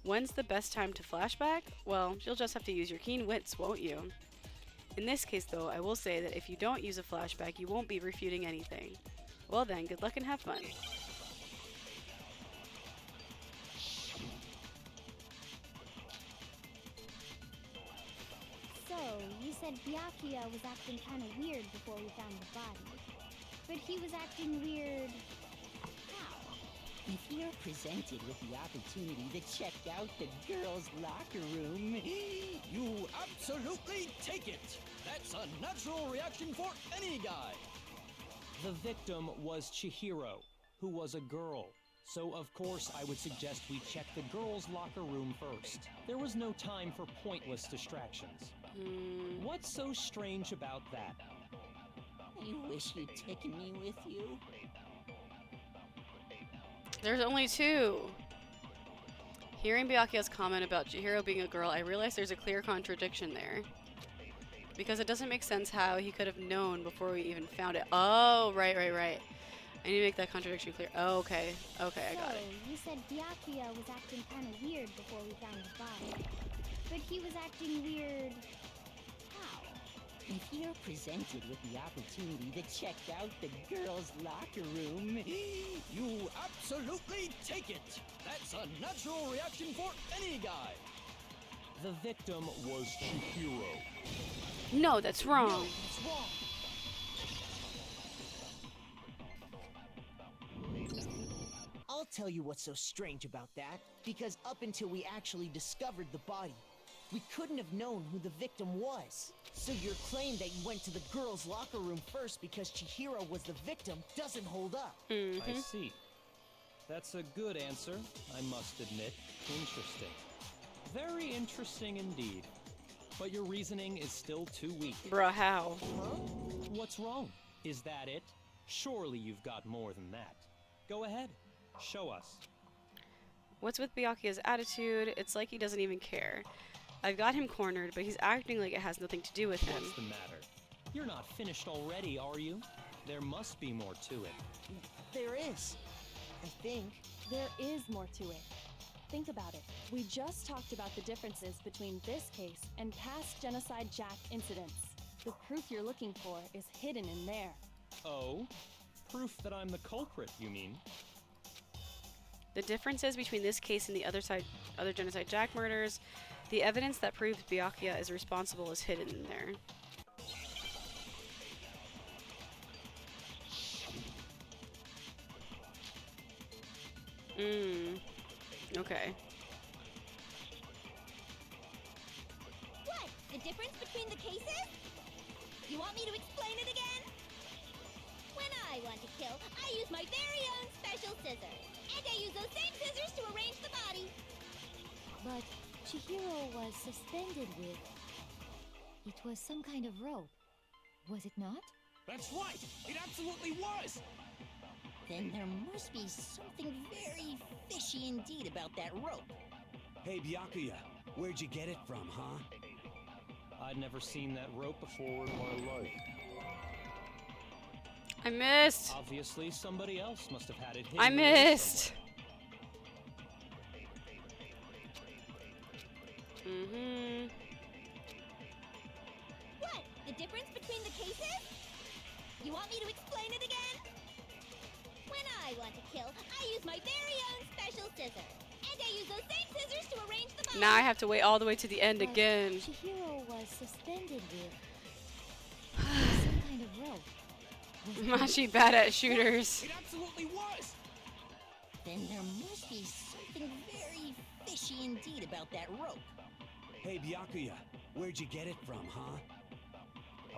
Speaker 1: When's the best time to flashback? Well, you'll just have to use your keen wits, won't you? In this case, though, I will say that if you don't use a flashback, you won't be refuting anything. Well then, good luck and have fun.
Speaker 3: So, you said Byakuya was acting kind of weird before we found the body. But he was acting weird... how?
Speaker 2: If you're presented with the opportunity to check out the girls' locker room,
Speaker 12: You absolutely take it! That's a natural reaction for any guy!
Speaker 7: The victim was Chihiro, who was a girl. So of course I would suggest we check the girls' locker room first. There was no time for pointless distractions. What's so strange about that?
Speaker 2: I wish you'd taken me with you.
Speaker 1: There's only two. Hearing Byakuya's comment about Chihiro being a girl, I realized there's a clear contradiction there. Because it doesn't make sense how he could have known before we even found it. Oh, right. I need to make that contradiction clear. Oh, okay, I got it.
Speaker 3: So, you said Byakuya was acting kind of weird before we found the body. But he was acting weird... how?
Speaker 2: If you're presented with the opportunity to check out the girls' locker room,
Speaker 12: You absolutely take it! That's a natural reaction for any guy!
Speaker 7: The victim was Chihiro.
Speaker 1: No, that's wrong.
Speaker 8: It's wrong. I'll I'll tell you what's so strange about that. Because up until we actually discovered the body, we couldn't have known who the victim was. So your claim that you went to the girls' locker room first because Chihiro was the victim doesn't hold up.
Speaker 7: I see. That's a good answer, I must admit. Interesting. Very interesting indeed. But your reasoning is still too weak.
Speaker 1: Bruh, how?
Speaker 8: Huh?
Speaker 7: What's wrong? Is that it? Surely you've got more than that. Go ahead. Show us.
Speaker 1: What's with Byakuya's attitude? It's like he doesn't even care. I've got him cornered, but he's acting like it has nothing to do with him.
Speaker 7: What's the matter? You're not finished already, are you? There must be more to it.
Speaker 8: There is. I think.
Speaker 11: There is more to it. Think about it. We just talked about the differences between this case and past Genocide Jack incidents. The proof you're looking for is hidden in there.
Speaker 7: Oh? Proof that I'm the culprit, you mean?
Speaker 1: The differences between this case and the other Genocide Jack murders, the evidence that proves Byakuya is responsible is hidden in there. Okay.
Speaker 3: What? The difference between the cases? You want me to explain it again? When I want to kill, I use my very own special scissors. And I use those same scissors to arrange the body.
Speaker 5: But Chihiro was suspended with... It was some kind of rope. Was it not?
Speaker 12: That's right! It absolutely was!
Speaker 2: Then there must be something very fishy indeed about that rope.
Speaker 4: Hey, Byakuya, where'd you get it from, huh?
Speaker 7: I'd never seen that rope before in my life.
Speaker 1: I missed!
Speaker 7: Obviously, somebody else must have had it hidden
Speaker 1: I
Speaker 7: away
Speaker 1: missed!
Speaker 7: somewhere.
Speaker 3: What? The difference between the cases? You want me to explain it again? When I want to kill, I use my very own special scissors. And I use those same scissors to arrange the body.
Speaker 1: Now I have to wait all the way to the end
Speaker 5: But
Speaker 1: again.
Speaker 5: Chihiro was suspended with... some kind of rope. Was it not?
Speaker 1: Machi bad at shooters.
Speaker 12: It absolutely was!
Speaker 2: Then there must be something very fishy indeed about that rope.
Speaker 4: Hey, Byakuya, where'd you get it from, huh?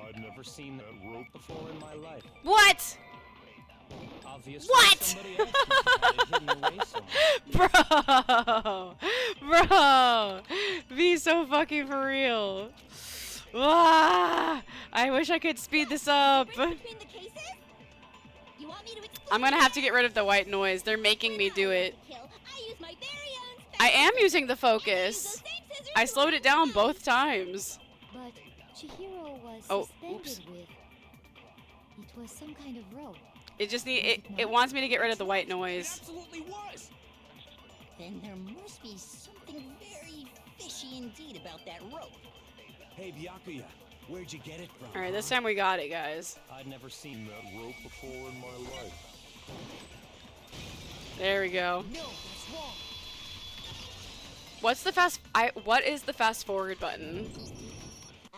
Speaker 7: I'd never seen that rope before in my life.
Speaker 1: What?
Speaker 7: Obviously,
Speaker 1: What?
Speaker 7: somebody else must have had it hidden away somewhere.
Speaker 1: Bro! Be so fucking for real. Ah, I wish I could speed this up.
Speaker 3: Between the cases? You want me to explain
Speaker 1: I'm gonna have to get rid of the white noise. They're making me do it.
Speaker 3: kill, I use my very own
Speaker 1: I
Speaker 3: special
Speaker 1: am
Speaker 3: scissors.
Speaker 1: using the
Speaker 3: And I use
Speaker 1: focus.
Speaker 3: those same scissors
Speaker 1: I
Speaker 3: to
Speaker 1: slowed it
Speaker 3: arrange the
Speaker 1: down
Speaker 3: body.
Speaker 1: both times.
Speaker 5: But Chihiro was
Speaker 1: Oh,
Speaker 5: suspended
Speaker 1: oops.
Speaker 5: with... It was some kind of rope.
Speaker 1: It just it wants me to get rid of the white
Speaker 12: It
Speaker 1: noise.
Speaker 12: absolutely was!
Speaker 2: Then there must be something very fishy indeed about that rope.
Speaker 4: Hey, Byakuya, where'd you get it from?
Speaker 1: All right, this
Speaker 4: huh?
Speaker 1: time we got it, guys.
Speaker 7: I'd never seen that rope before in my life.
Speaker 1: There we go.
Speaker 8: No, that's wrong.
Speaker 1: What is the fast forward button?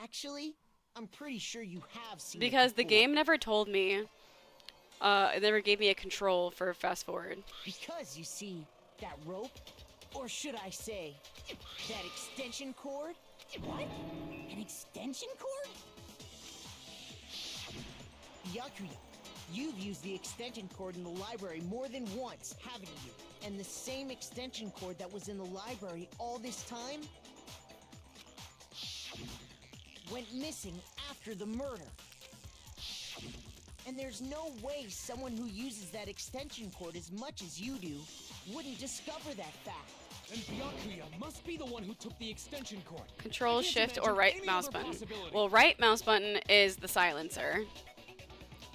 Speaker 8: Actually, I'm pretty sure you have seen
Speaker 1: Because
Speaker 8: it
Speaker 1: the
Speaker 8: before.
Speaker 1: game never told me. It never gave me a control for fast forward.
Speaker 8: Because, you see, that rope, or should I say, that extension cord?
Speaker 2: What? An extension cord?
Speaker 8: Byakuya, you've used the extension cord in the library more than once, haven't you? And the same extension cord that was in the library all this time went missing after the murder. And there's no way someone who uses that extension cord as much as you do wouldn't discover that fact.
Speaker 12: And Byakuya must be the one who took the extension cord.
Speaker 1: Control,
Speaker 12: I can't
Speaker 1: shift, or
Speaker 12: imagine
Speaker 1: right
Speaker 12: any
Speaker 1: mouse
Speaker 12: other
Speaker 1: button.
Speaker 12: possibility.
Speaker 1: Well, right mouse button is the silencer.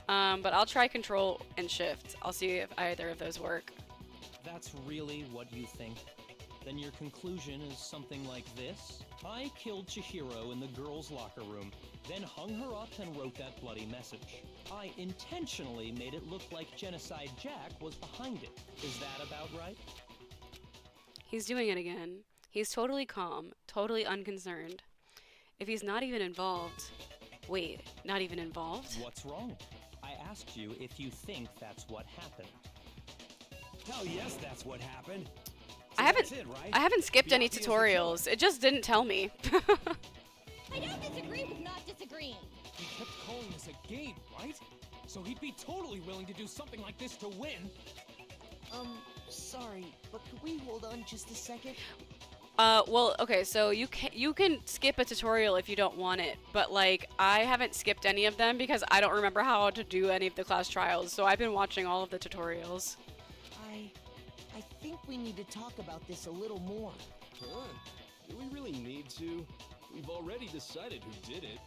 Speaker 1: But I'll try control and shift. I'll see if either of those work.
Speaker 7: That's really what you think? Then your conclusion is something like this? I killed Chihiro in the girls' locker room, then hung her up and wrote that bloody message. I intentionally made it look like Genocide Jack was behind it. Is that about right?
Speaker 1: He's doing it again. He's totally calm, totally unconcerned. If he's not even involved... Wait, not even involved?
Speaker 7: What's wrong? I asked you if you think that's what happened.
Speaker 4: Hell yes, that's what happened.
Speaker 1: I
Speaker 4: So
Speaker 1: haven't
Speaker 4: that's it, right?
Speaker 1: I haven't skipped any
Speaker 4: Byakuya's the
Speaker 1: tutorials. It just didn't tell me.
Speaker 3: I don't disagree with not disagreeing.
Speaker 9: He kept calling this a game, right? So he'd be totally willing to do something like this to win.
Speaker 8: Sorry, but could we hold on just a second?
Speaker 1: Well, okay, so you can skip a tutorial if you don't want it, but like I haven't skipped any of them because I don't remember how to do any of the class trials, so I've been watching all of the tutorials.
Speaker 8: I think we need to talk about this a little more.
Speaker 13: Huh? Do we really need to? We've already decided who did it.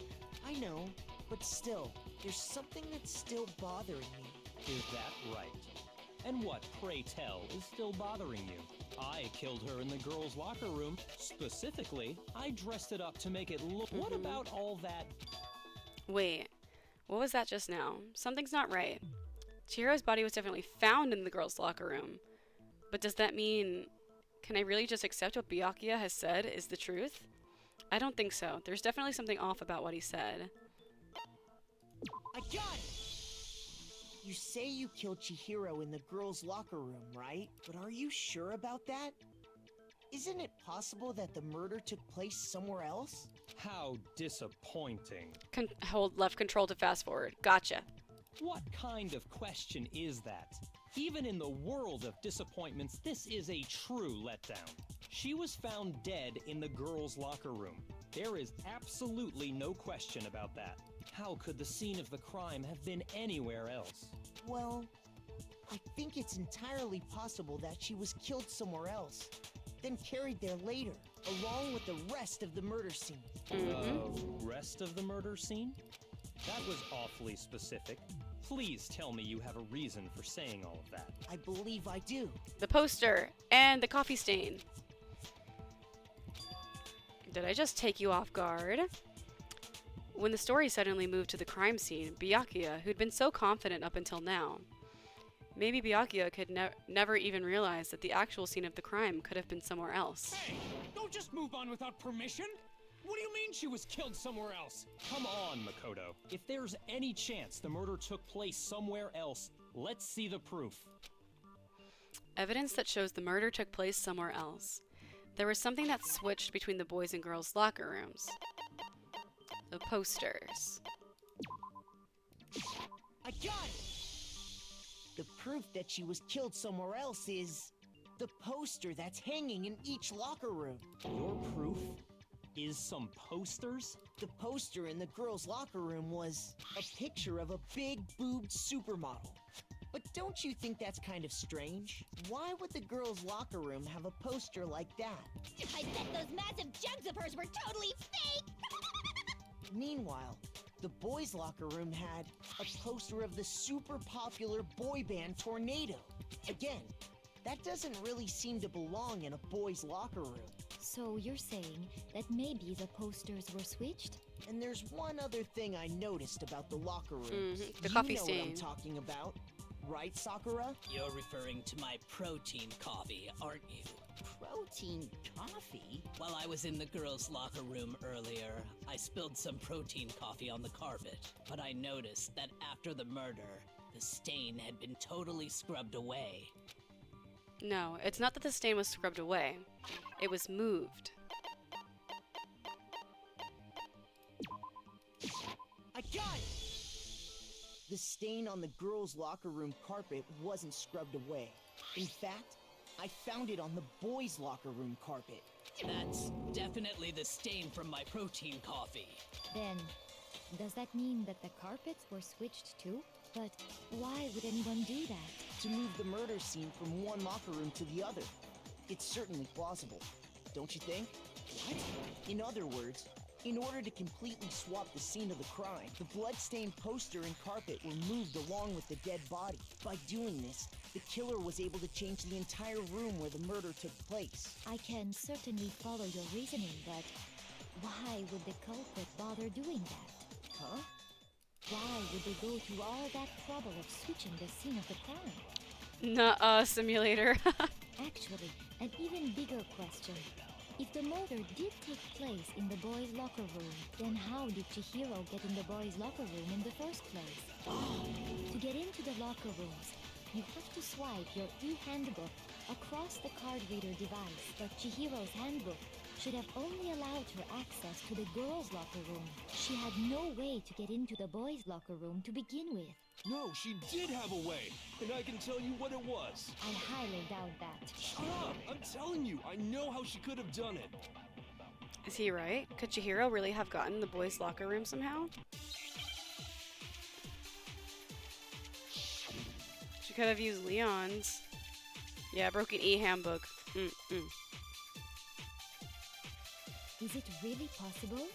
Speaker 8: I know, but still, there's something that's still bothering me.
Speaker 7: Is that right? And what, pray tell, is still bothering you? I killed her in the girls' locker room. Specifically, I dressed it up to make it look... What about all that...
Speaker 1: Wait, what was that just now? Something's not right. Chihiro's body was definitely found in the girls' locker room. But does that mean... Can I really just accept what Byakuya has said is the truth? I don't think so. There's definitely something off about what he said.
Speaker 8: I got it! You say you killed Chihiro in the girls' locker room, right? But are you sure about that? Isn't it possible that the murder took place somewhere else?
Speaker 7: How disappointing.
Speaker 1: Hold left control to fast forward. Gotcha.
Speaker 7: What kind of question is that? Even in the world of disappointments, this is a true letdown. She was found dead in the girls' locker room. There is absolutely no question about that. How could the scene of the crime have been anywhere else?
Speaker 8: Well, I think it's entirely possible that she was killed somewhere else, then carried there later, along with the rest of the murder scene.
Speaker 7: Rest of the murder scene? That was awfully specific. Please tell me you have a reason for saying all of that.
Speaker 8: I believe I do.
Speaker 1: The poster and the coffee stain. Did I just take you off guard? When the story suddenly moved to the crime scene, Byakuya, who'd been so confident up until now, maybe Byakuya could never even realize that the actual scene of the crime could have been somewhere else.
Speaker 9: Hey, don't just move on without permission. What do you mean she was killed somewhere else?
Speaker 7: Come on, Makoto. If there's any chance the murder took place somewhere else, let's see the proof.
Speaker 1: Evidence that shows the murder took place somewhere else. There was something that switched between the boys' and girls' locker rooms. The posters.
Speaker 8: I got it! The proof that she was killed somewhere else is the poster that's hanging in each locker room.
Speaker 7: Your proof is some posters?
Speaker 8: The poster in the girls' locker room was a picture of a big boobed supermodel. But don't you think that's kind of strange? Why would the girls' locker room have a poster like that?
Speaker 3: I bet those massive jugs of hers were totally fake!
Speaker 8: Meanwhile, the boys' locker room had a poster of the super popular boy band Tornado. Again, that doesn't really seem to belong in a boys' locker room.
Speaker 5: So you're saying that maybe the posters were switched?
Speaker 8: And there's one other thing I noticed about the locker rooms.
Speaker 1: The coffee
Speaker 8: You know
Speaker 1: stain.
Speaker 8: what I'm talking about, right, Sakura?
Speaker 10: You're referring to my protein coffee, aren't you?
Speaker 2: Protein coffee?
Speaker 10: While I was in the girls' locker room earlier, I spilled some protein coffee on the carpet. But I noticed that after the murder, the stain had been totally scrubbed away.
Speaker 1: No, it's not that the stain was scrubbed away. It was moved.
Speaker 8: I got it! The stain on the girls' locker room carpet wasn't scrubbed away. In fact, I found it on the boys' locker room carpet.
Speaker 10: That's definitely the stain from my protein coffee.
Speaker 5: Then, does that mean that the carpets were switched too? But why would anyone do that?
Speaker 8: To move the murder scene from one locker room to the other. It's certainly plausible, don't you think? What? In other words, in order to completely swap the scene of the crime, the blood-stained poster and carpet were moved along with the dead body. By doing this, the killer was able to change the entire room where the murder took place.
Speaker 5: I can certainly follow your reasoning, but why would the culprit bother doing that?
Speaker 8: Huh?
Speaker 5: Why would they go through all that trouble of switching the scene of the crime?
Speaker 1: Nuh-uh, simulator.
Speaker 5: Actually, an even bigger question. If the murder did take place in the boys' locker room, then how did Chihiro get in the boys' locker room in the first place? To get into the locker rooms,
Speaker 3: You have to swipe your e-handbook across the card reader device, but Chihiro's handbook should have only allowed her access to the girls' locker room. She had no way to get into the boys' locker room to begin with.
Speaker 13: No, she did have a way, and I can tell you what it was.
Speaker 3: I highly doubt that.
Speaker 13: Shut up! I'm telling you, I know how she could have done it.
Speaker 1: Is he right? Could Chihiro really have gotten the boys' locker room somehow? She could have used Leon's. Yeah, broken e-handbook.
Speaker 3: Is it really possible?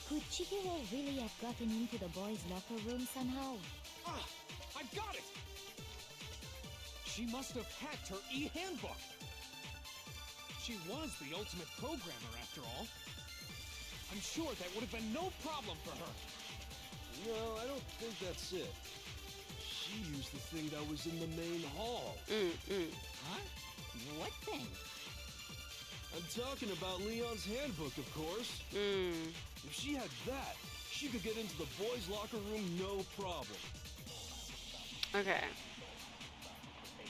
Speaker 3: Could Chihiro really have gotten into the boys' locker room somehow?
Speaker 12: Ah! I've got it! She must have hacked her e-handbook! She was the ultimate programmer, after all. I'm sure that would have been no problem for her.
Speaker 13: No, I don't think that's it. She used the thing that was in the main hall.
Speaker 2: Huh? What thing?
Speaker 13: I'm talking about Leon's handbook, of course. If she had that, she could get into the boys' locker room no problem.
Speaker 1: Okay.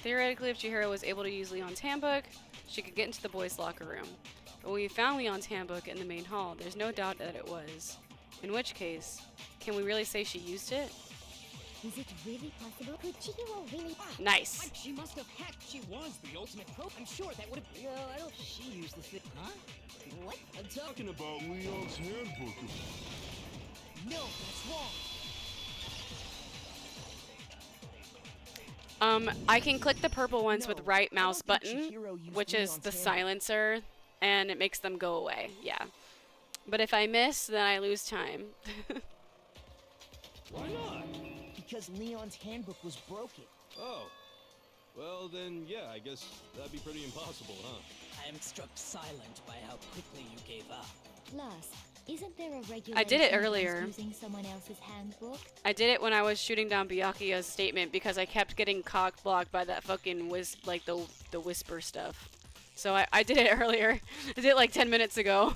Speaker 1: Theoretically, if Chihiro was able to use Leon's handbook, she could get into the boys' locker room. But when we found Leon's handbook in the main hall, there's no doubt that it was. In which case, can we really say she used it?
Speaker 3: Is it really possible? Could Chihiro really...
Speaker 1: Nice.
Speaker 12: She must have hacked. She was the ultimate pro. I'm sure that would have...
Speaker 8: No, I don't... She used the thing.
Speaker 2: Huh? What?
Speaker 13: I'm talking about Leon's handbook.
Speaker 8: No, that's wrong.
Speaker 1: I can click the purple ones with right mouse
Speaker 8: I don't think
Speaker 1: button,
Speaker 8: Chihiro used
Speaker 1: which is
Speaker 8: Leon's
Speaker 1: the
Speaker 8: handbook.
Speaker 1: silencer, and it makes them go away. Yeah. But if I miss, then I lose time.
Speaker 13: Why not?
Speaker 8: Because Leon's handbook was broken.
Speaker 13: Oh. Well, then, yeah, I guess that'd be pretty impossible, huh?
Speaker 10: I am struck silent by how quickly you gave up.
Speaker 3: Plus, isn't there a regulation
Speaker 1: I did it
Speaker 3: against
Speaker 1: earlier.
Speaker 3: using someone else's handbook?
Speaker 1: I did it when I was shooting down Byakuya's statement because I kept getting cock blocked by that fucking the whisper stuff. So I did it earlier. I did it like 10 minutes ago.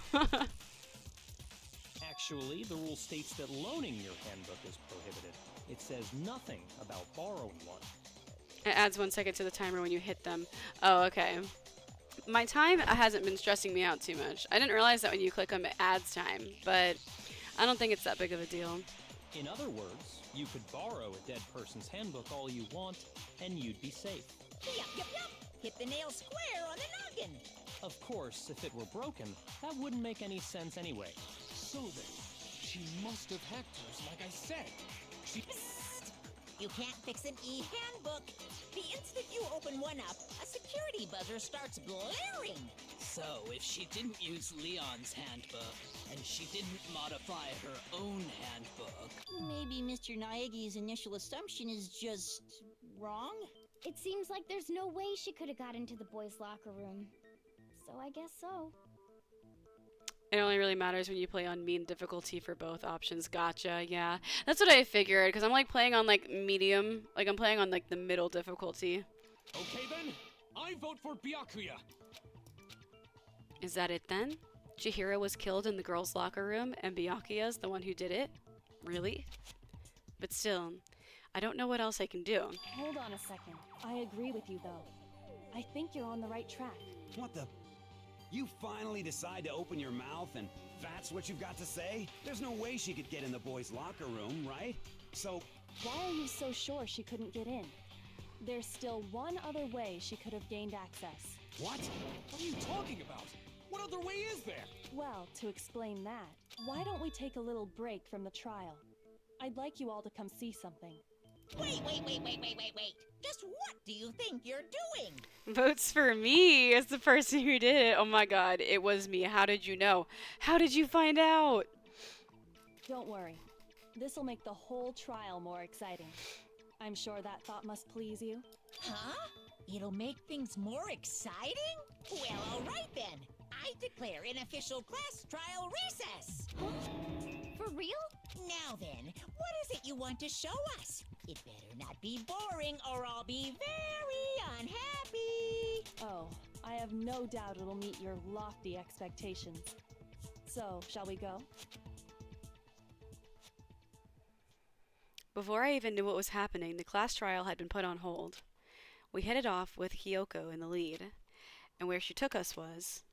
Speaker 7: Actually, the rule states that loaning your handbook is prohibited. It says nothing about borrowing one.
Speaker 1: It adds 1 second to the timer when you hit them. Oh, okay. My time hasn't been stressing me out too much. I didn't realize that when you click them, it adds time, but I don't think it's that big of a deal.
Speaker 7: In other words, you could borrow a dead person's handbook all you want, and you'd be safe.
Speaker 2: Yup. Hit the nail square on the noggin.
Speaker 7: Of course, if it were broken, that wouldn't make any sense anyway.
Speaker 12: So then, she must have hacked hers, like I said. She...
Speaker 2: You can't fix an e-handbook. The instant you open one up, a security buzzer starts blaring.
Speaker 10: So, if she didn't use Leon's handbook, and she didn't modify her own handbook...
Speaker 2: Maybe Mr. Naegi's initial assumption is just... wrong?
Speaker 3: It seems like there's no way she could have got into the boys' locker room. So I guess so.
Speaker 1: It only really matters when you play on mean difficulty for both options. Gotcha, yeah. That's what I figured, because I'm like playing on like medium. Like I'm playing on like the middle difficulty.
Speaker 12: Okay then, I vote for Byakuya.
Speaker 1: Is that it then? Chihiro was killed in the girls' locker room and Byakuya's the one who did it? Really? But still, I don't know what else I can do.
Speaker 11: Hold on a second. I agree with you, though. I think you're on the right track.
Speaker 4: What the? You finally decide to open your mouth and that's what you've got to say? There's no way she could get in the boys' locker room, right? So...
Speaker 11: Why are you so sure she couldn't get in? There's still one other way she could have gained access.
Speaker 4: What?
Speaker 12: What are you talking about? What other way is there?
Speaker 11: Well, to explain that, why don't we take a little break from the trial? I'd like you all to come see something.
Speaker 2: Wait. Just what do you think you're doing?
Speaker 1: Votes for me as the person who did it. Oh my god, it was me. How did you know? How did you find out?
Speaker 11: Don't worry. This'll make the whole trial more exciting. I'm sure that thought must please you.
Speaker 2: Huh? It'll make things more exciting? Well, all right then. I declare an official class trial recess.
Speaker 3: For real?
Speaker 2: Now then, what is it you want to show us? It better not be boring or I'll be very unhappy.
Speaker 11: Oh, I have no doubt it'll meet your lofty expectations. So, shall we go?
Speaker 1: Before I even knew what was happening, the class trial had been put on hold. We headed off with Kyoko in the lead, and where she took us was...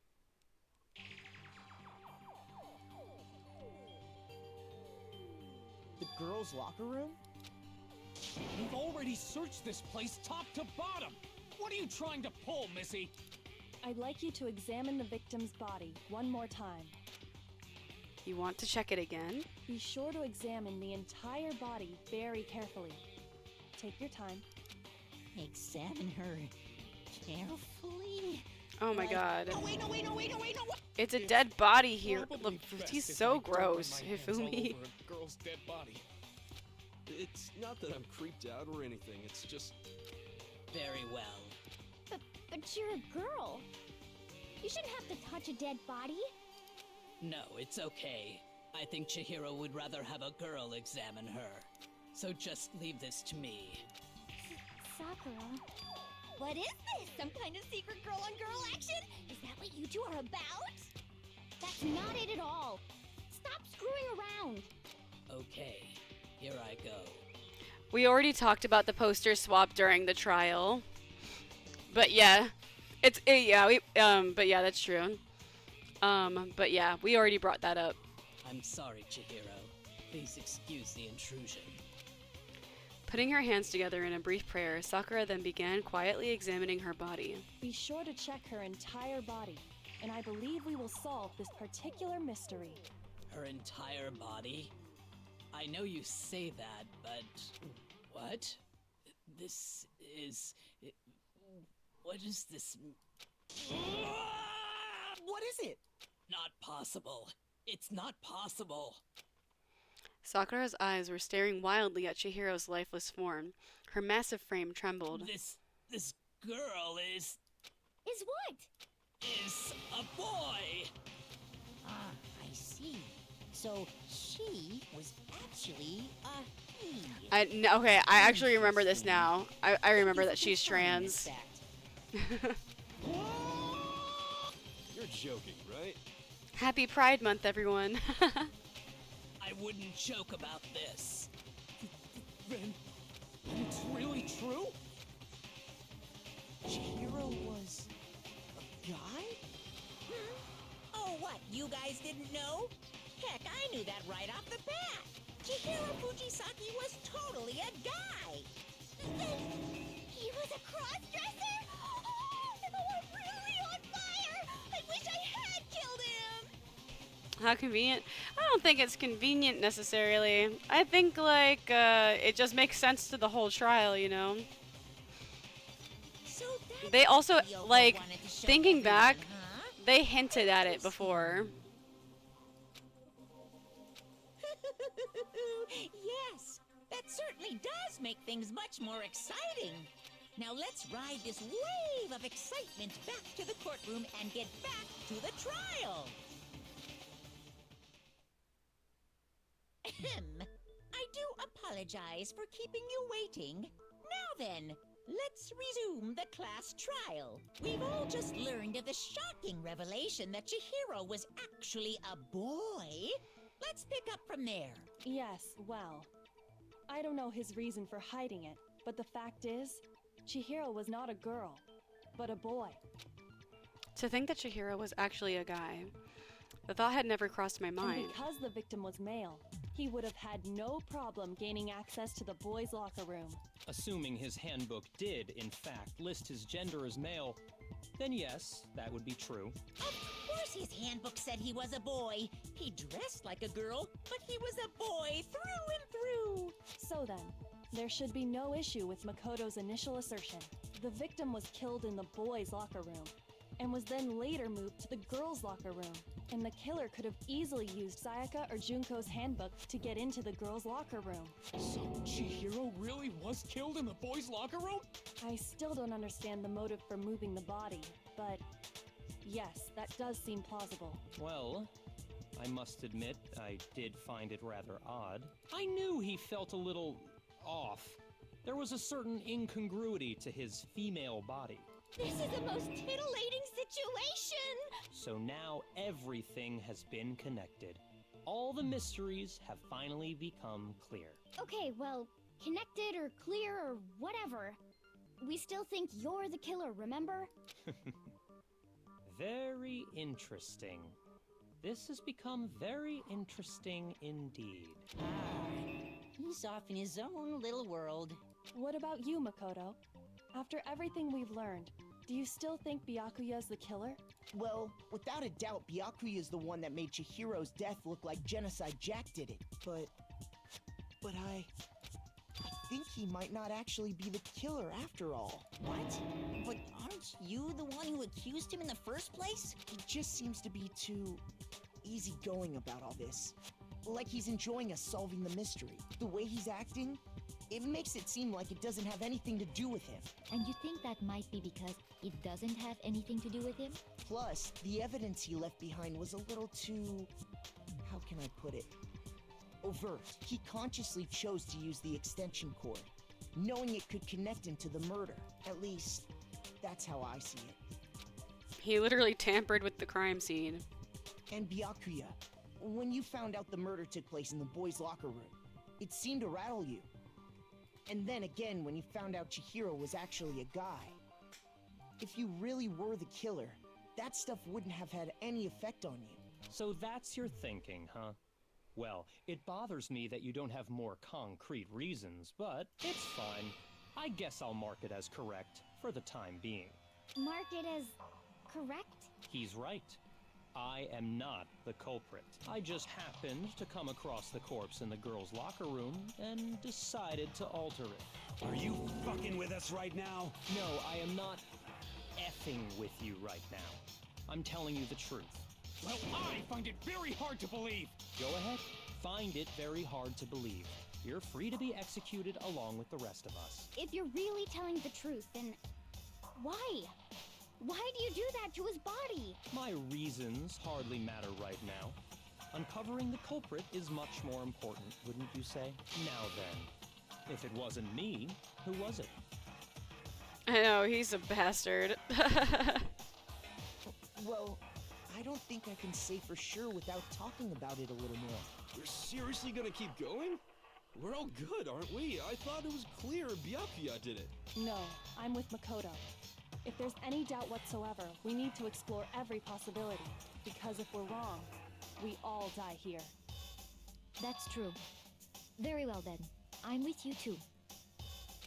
Speaker 8: The girls' locker room?
Speaker 12: We've already searched this place top to bottom! What are you trying to pull, Missy?
Speaker 11: I'd like you to examine the victim's body one more time.
Speaker 1: You want to check it again?
Speaker 11: Be sure to examine the entire body very carefully. Take your time.
Speaker 2: Examine her carefully.
Speaker 1: Oh my god.
Speaker 2: No, wait, no, wait, no, wait, no, wait, no, what?
Speaker 1: It's a dead body here.
Speaker 12: Probably
Speaker 1: Look,
Speaker 12: best
Speaker 1: he's
Speaker 12: if
Speaker 1: so
Speaker 12: I don't run
Speaker 1: gross,
Speaker 12: my hands all
Speaker 1: Hifumi.
Speaker 12: over a girl's dead body.
Speaker 13: It's not that I'm creeped out or anything, it's just...
Speaker 10: Very well.
Speaker 3: But you're a girl. You shouldn't have to touch a dead body.
Speaker 10: No, it's okay. I think Chihiro would rather have a girl examine her. So just leave this to me.
Speaker 3: Sakura. What is this? Some kind of secret girl-on-girl action? Is that what you two are about? That's not it at all. Stop screwing around.
Speaker 10: Okay, here I go.
Speaker 1: We already talked about the poster swap during the trial. But yeah, but yeah, that's true. But yeah, we already brought that up.
Speaker 10: I'm sorry, Chihiro. Please excuse the intrusion.
Speaker 1: Putting her hands together in a brief prayer, Sakura then began quietly examining her body.
Speaker 11: Be sure to check her entire body, and I believe we will solve this particular mystery.
Speaker 10: Her entire body? I know you say that, but... What? This is... What is this?
Speaker 8: What is it?
Speaker 10: Not possible. It's not possible.
Speaker 1: Sakura's eyes were staring wildly at Chihiro's lifeless form. Her massive frame trembled.
Speaker 10: This girl is
Speaker 3: what?
Speaker 10: Is a boy.
Speaker 2: Ah, I see. So she was actually a he.
Speaker 1: Okay, I actually remember this now. I remember that she's trans.
Speaker 13: You're joking, right?
Speaker 1: Happy Pride Month, everyone.
Speaker 10: I wouldn't joke about this.
Speaker 12: Then it's really true?
Speaker 8: Chihiro was a guy?
Speaker 2: Oh, what? You guys didn't know? Heck, I knew that right off the bat. Chihiro Fujisaki was totally a guy.
Speaker 3: He was a cross-dresser? Oh, I'm really on fire! I wish I had killed him!
Speaker 1: How convenient. I don't think it's convenient necessarily. I think, like, it just makes sense to the whole trial, you know?
Speaker 2: So
Speaker 1: they also,
Speaker 2: Kyoko
Speaker 1: like,
Speaker 2: wanted to show
Speaker 1: thinking
Speaker 2: everyone,
Speaker 1: back,
Speaker 2: huh?
Speaker 1: they hinted at it before.
Speaker 2: Yes, that certainly does make things much more exciting. Now let's ride this wave of excitement back to the courtroom and get back to the trial. Ahem. I do apologize for keeping you waiting. Now then, let's resume the class trial. We've all just learned of the shocking revelation that Chihiro was actually a boy. Let's pick up from there.
Speaker 11: Yes, well, I don't know his reason for hiding it, but the fact is, Chihiro was not a girl, but a boy.
Speaker 1: To think that Chihiro was actually a guy. The thought had never crossed my mind.
Speaker 11: And because the victim was male, he would have had no problem gaining access to the boys' locker room.
Speaker 7: Assuming his handbook did, in fact, list his gender as male, then yes, that would be true.
Speaker 2: Of course his handbook said he was a boy. He dressed like a girl, but he was a boy through and through.
Speaker 11: So then, there should be no issue with Makoto's initial assertion. The victim was killed in the boys' locker room, and was then later moved to the girls' locker room. And the killer could have easily used Sayaka or Junko's handbook to get into the girls' locker room.
Speaker 12: So Chihiro really was killed in the boys' locker room?
Speaker 11: I still don't understand the motive for moving the body, but yes, that does seem plausible.
Speaker 7: Well, I must admit, I did find it rather odd. I knew he felt a little off. There was a certain incongruity to his female body.
Speaker 3: This is the most titillating situation!
Speaker 7: So now everything has been connected. all the mysteries have finally become clear.
Speaker 3: Okay, well, connected or clear or whatever. We still think you're the killer, remember?
Speaker 7: Very interesting. This has become very interesting indeed.
Speaker 2: He's off in his own little world.
Speaker 11: What about you, Makoto? After everything we've learned, do you still think Byakuya's the killer?
Speaker 8: Well, without a doubt, Byakuya is the one that made Chihiro's death look like Genocide Jack did it. But I think he might not actually be the killer after all.
Speaker 2: What? But aren't you the one who accused him in the first place?
Speaker 8: He just seems to be too easygoing about all this. Like he's enjoying us solving the mystery. The way he's acting, it makes it seem like it doesn't have anything to do with him.
Speaker 14: And you think that might be because it doesn't have anything to do with him?
Speaker 8: Plus, the evidence he left behind was a little too... how can I put it? Overt. He consciously chose to use the extension cord, knowing it could connect him to the murder. At least, that's how I see it.
Speaker 1: He literally tampered with the crime scene.
Speaker 8: And Byakuya, when you found out the murder took place in the boys' locker room, it seemed to rattle you. And then again, when you found out Chihiro was actually a guy. If you really were the killer, that stuff wouldn't have had any effect on you.
Speaker 7: So that's your thinking, huh? Well, it bothers me that you don't have more concrete reasons, but it's fine. I guess I'll mark it as correct for the time being.
Speaker 3: Mark it as correct?
Speaker 7: He's right. I am not the culprit. I just happened to come across the corpse in the girls' locker room and decided to alter it.
Speaker 4: Are you fucking with us right now?
Speaker 7: No, I am not effing with you right now. I'm telling you the truth.
Speaker 12: Well, I find it very hard to believe.
Speaker 7: Go ahead. Find it very hard to believe. You're free to be executed along with the rest of us.
Speaker 3: If you're really telling the truth, then why? Why do you do that to his body?
Speaker 7: My reasons hardly matter right now. Uncovering the culprit is much more important, wouldn't you say? Now then, if it wasn't me, who was it?
Speaker 1: I know, he's a bastard.
Speaker 8: Well, I don't think I can say for sure without talking about it a little more.
Speaker 13: We're seriously gonna keep going? We're all good, aren't we? I thought it was clear Byakuya did it.
Speaker 11: No, I'm with Makoto. If there's any doubt whatsoever, we need to explore every possibility. Because if we're wrong, we all die here.
Speaker 14: That's true. Very well then. I'm with you too.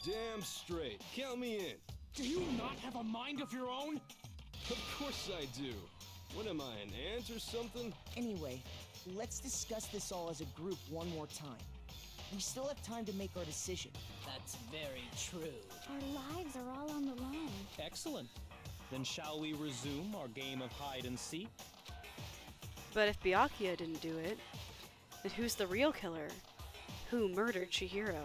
Speaker 13: Damn straight. Count me in.
Speaker 12: Do you not have a mind of your own?
Speaker 13: Of course I do. What am I, an ant or something?
Speaker 8: Anyway, let's discuss this all as a group one more time. We still have time to make our decision.
Speaker 10: That's very true.
Speaker 3: Our lives are all on the line.
Speaker 7: Excellent. Then shall we resume our game of hide and seek?
Speaker 1: But if Byakuya didn't do it, then who's the real killer? Who murdered Chihiro?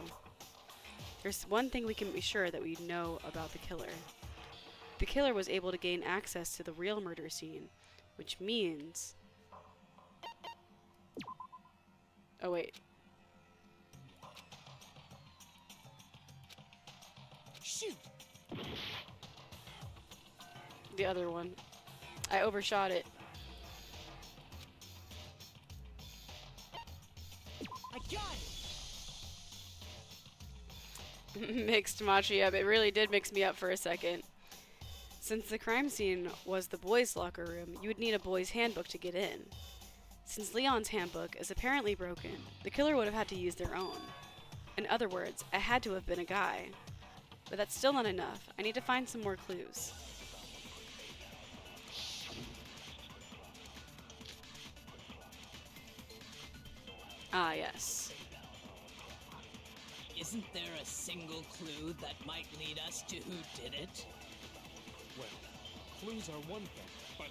Speaker 1: There's one thing we can be sure that we know about the killer. The killer was able to gain access to the real murder scene, which means... Oh wait.
Speaker 8: Shoot!
Speaker 1: The other one. I overshot it.
Speaker 8: I got it!
Speaker 1: Mixed Machi up. It really did mix me up for a second. Since the crime scene was the boys' locker room, you would need a boys' handbook to get in. Since Leon's handbook is apparently broken, the killer would have had to use their own. In other words, it had to have been a guy. But that's still not enough. I need to find some more clues. Ah, yes.
Speaker 10: Isn't there a single clue that might lead us to who did it?
Speaker 12: Well, clues are one thing, but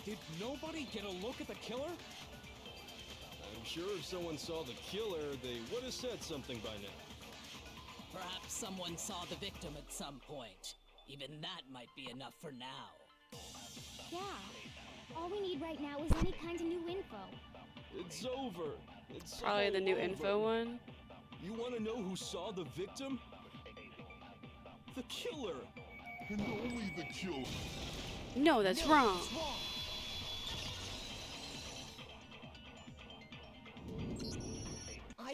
Speaker 12: did nobody get a look at the killer?
Speaker 13: I'm sure if someone saw the killer, they would have said something by now.
Speaker 10: Perhaps someone saw the victim at some point. Even that might be enough for now.
Speaker 3: Yeah. All we need right now is any kind of new info.
Speaker 13: It's over. It's
Speaker 1: Probably the
Speaker 13: all
Speaker 1: new
Speaker 13: over.
Speaker 1: info one.
Speaker 13: You want to know who saw the victim? The killer. And only the killer.
Speaker 1: No, that's wrong.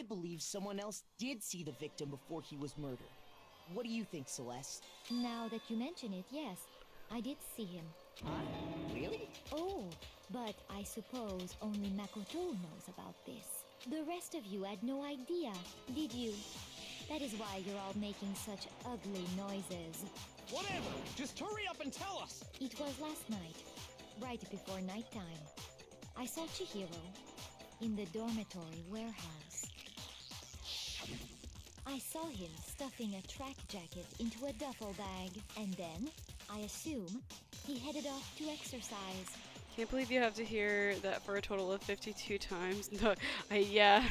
Speaker 8: believe someone else did see the victim before he was murdered. What do you think, Celeste?
Speaker 14: Now that you mention it, yes, I did see him.
Speaker 8: Huh? Really?
Speaker 14: Oh, but I suppose only Makoto knows about this. The rest of you had no idea, did you? That is why you're all making such ugly noises.
Speaker 12: Whatever! Just hurry up and tell us!
Speaker 14: It was last night, right before nighttime. I saw Chihiro in the dormitory warehouse. I saw him stuffing a track jacket into a duffel bag, and then, I assume, he headed off to exercise.
Speaker 1: Can't believe you have to hear that for a total of 52 times. No, yeah.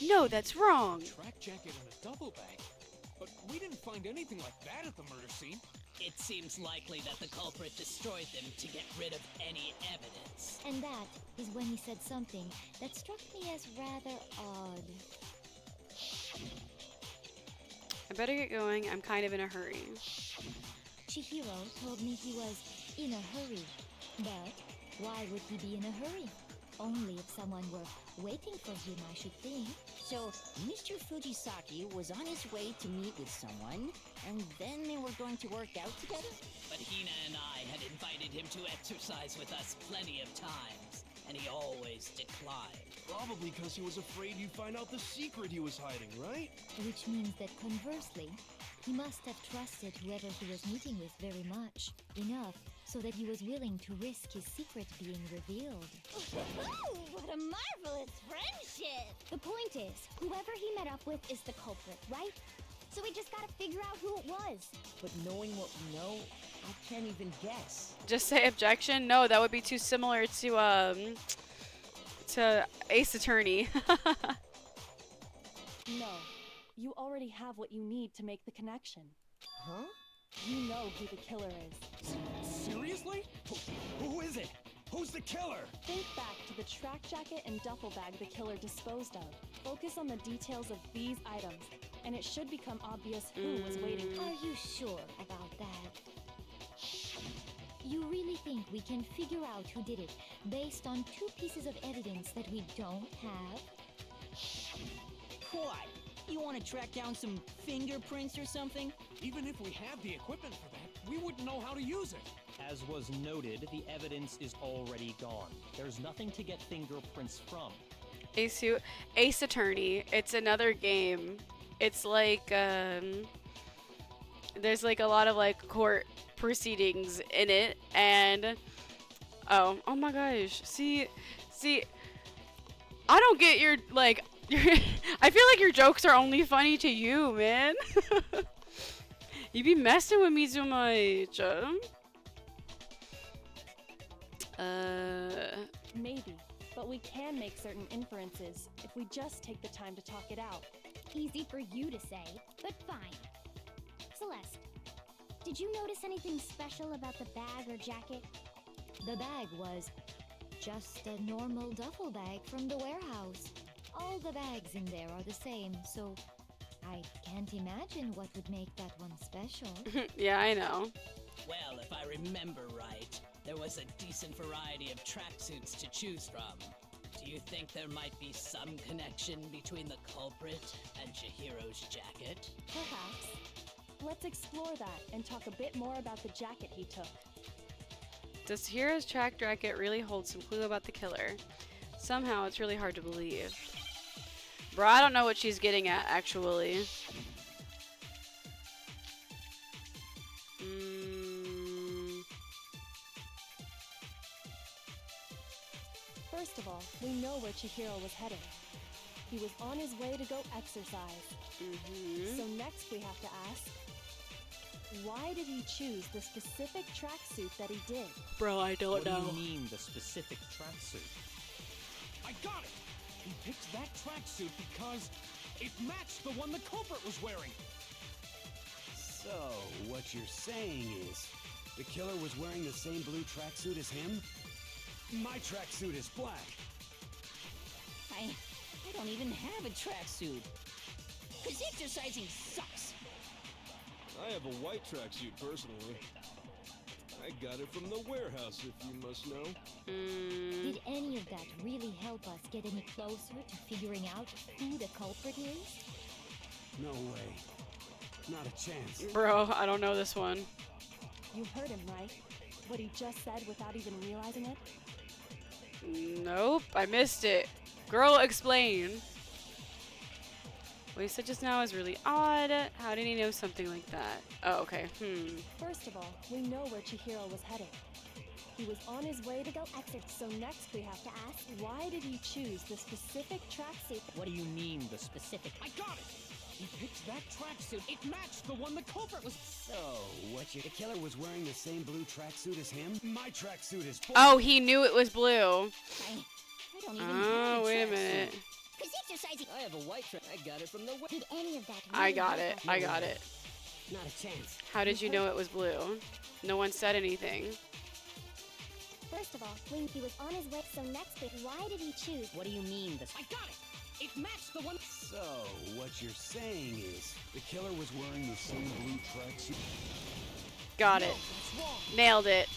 Speaker 1: No, that's wrong.
Speaker 12: Track jacket and a duffel bag? But we didn't find anything like that at the murder scene.
Speaker 10: It seems likely that the culprit destroyed them to get rid of any evidence.
Speaker 14: And that is when he said something that struck me as rather odd.
Speaker 1: I better get going. I'm kind of in a hurry.
Speaker 14: Chihiro told me he was in a hurry. But why would he be in a hurry? Only if someone were waiting for him, I should think.
Speaker 2: So, Mr. Fujisaki was on his way to meet with someone, and then they were going to work out together?
Speaker 10: But Hina and I had invited him to exercise with us plenty of times, and he always declined.
Speaker 13: Probably because he was afraid you'd find out the secret he was hiding, right?
Speaker 14: Which means that conversely, he must have trusted whoever he was meeting with very much. Enough so that he was willing to risk his secret being revealed.
Speaker 3: Ooh, what a marvelous friendship! The point is, whoever he met up with is the culprit, right? So we just gotta figure out who it was.
Speaker 8: But knowing what we know, I can't even guess.
Speaker 1: Just say objection? No, that would be too similar to Ace Attorney.
Speaker 11: No, you already have what you need to make the connection.
Speaker 8: Huh?
Speaker 11: You know who the killer is.
Speaker 12: Seriously?
Speaker 4: Who is it? Who's the killer?
Speaker 11: Think back to the track jacket and duffel bag the killer disposed of. Focus on the details of these items, and it should become obvious who was waiting for.
Speaker 14: Are you sure about that? You really think we can figure out who did it based on 2 pieces of evidence that we don't have?
Speaker 2: Why? You want to track down some fingerprints or something?
Speaker 12: Even if we had the equipment for that, we wouldn't know how to use it.
Speaker 7: As was noted, the evidence is already gone. There's nothing to get fingerprints from.
Speaker 1: Ace Attorney. It's another game. It's like there's like a lot of like court proceedings in it, and oh my gosh. See, I don't get your like. I feel like your jokes are only funny to you, man. You be messing with me too much.
Speaker 11: Maybe, but we can make certain inferences if we just take the time to talk it out.
Speaker 3: Easy for you to say, but fine. Celeste, did you notice anything special about the bag or jacket?
Speaker 14: The bag was just a normal duffel bag from the warehouse. All the bags in there are the same, so I can't imagine what would make that one special.
Speaker 1: Yeah, I know.
Speaker 10: Well, if I remember right, there was a decent variety of tracksuits to choose from. Do you think there might be some connection between the culprit and Chihiro's jacket?
Speaker 11: Perhaps. Let's explore that and talk a bit more about the jacket he took.
Speaker 1: Does Chihiro's track jacket really hold some clue about the killer? Somehow, it's really hard to believe. Bro, I don't know what she's getting at, actually.
Speaker 11: First of all, we know where Chihiro was headed. He was on his way to go exercise. So next we have to ask, why did he choose the specific tracksuit that he did?
Speaker 1: Bro, I don't know.
Speaker 7: What do you mean, the specific tracksuit?
Speaker 12: I got it! He picked that tracksuit because it matched the one the culprit was wearing.
Speaker 4: So, what you're saying is, the killer was wearing the same blue tracksuit as him? My tracksuit is black.
Speaker 2: I don't even have a tracksuit. Cause exercising sucks.
Speaker 13: I have a white tracksuit personally. I got it from the warehouse, if you must know.
Speaker 14: Did any of that really help us get any closer to figuring out who the culprit is?
Speaker 4: No way. Not a chance.
Speaker 1: Bro, I don't know this one.
Speaker 11: You heard him, right? What he just said without even realizing it?
Speaker 1: Nope, I missed it. Girl, explain. What he said just now is really odd. How did he know something like that? Oh, okay.
Speaker 11: First of all, we know where Chihiro was heading. He was on his way to go exit, so next we have to ask, why did he choose the specific tracksuit?
Speaker 10: What do you mean, the specific?
Speaker 12: I got it! He picked that tracksuit. It matched the one the culprit was.
Speaker 4: So, the killer was wearing the same blue tracksuit as him? My tracksuit is blue.
Speaker 1: Oh, he knew it was blue.
Speaker 3: I don't even
Speaker 1: Oh, wait a minute.
Speaker 3: Cause exercising.
Speaker 10: I have a white track. I got it from the.
Speaker 3: Did any of that?
Speaker 1: I got it. I got it.
Speaker 10: Not a chance.
Speaker 1: How did you know it was blue? No one said anything.
Speaker 3: First of all, when he was on his way, so next bit, why did he choose?
Speaker 10: What do you mean, the?
Speaker 12: I got it! It matched the one.
Speaker 4: So, what you're saying is, the killer was wearing the same blue tracksuit?
Speaker 1: Got it. Nailed it.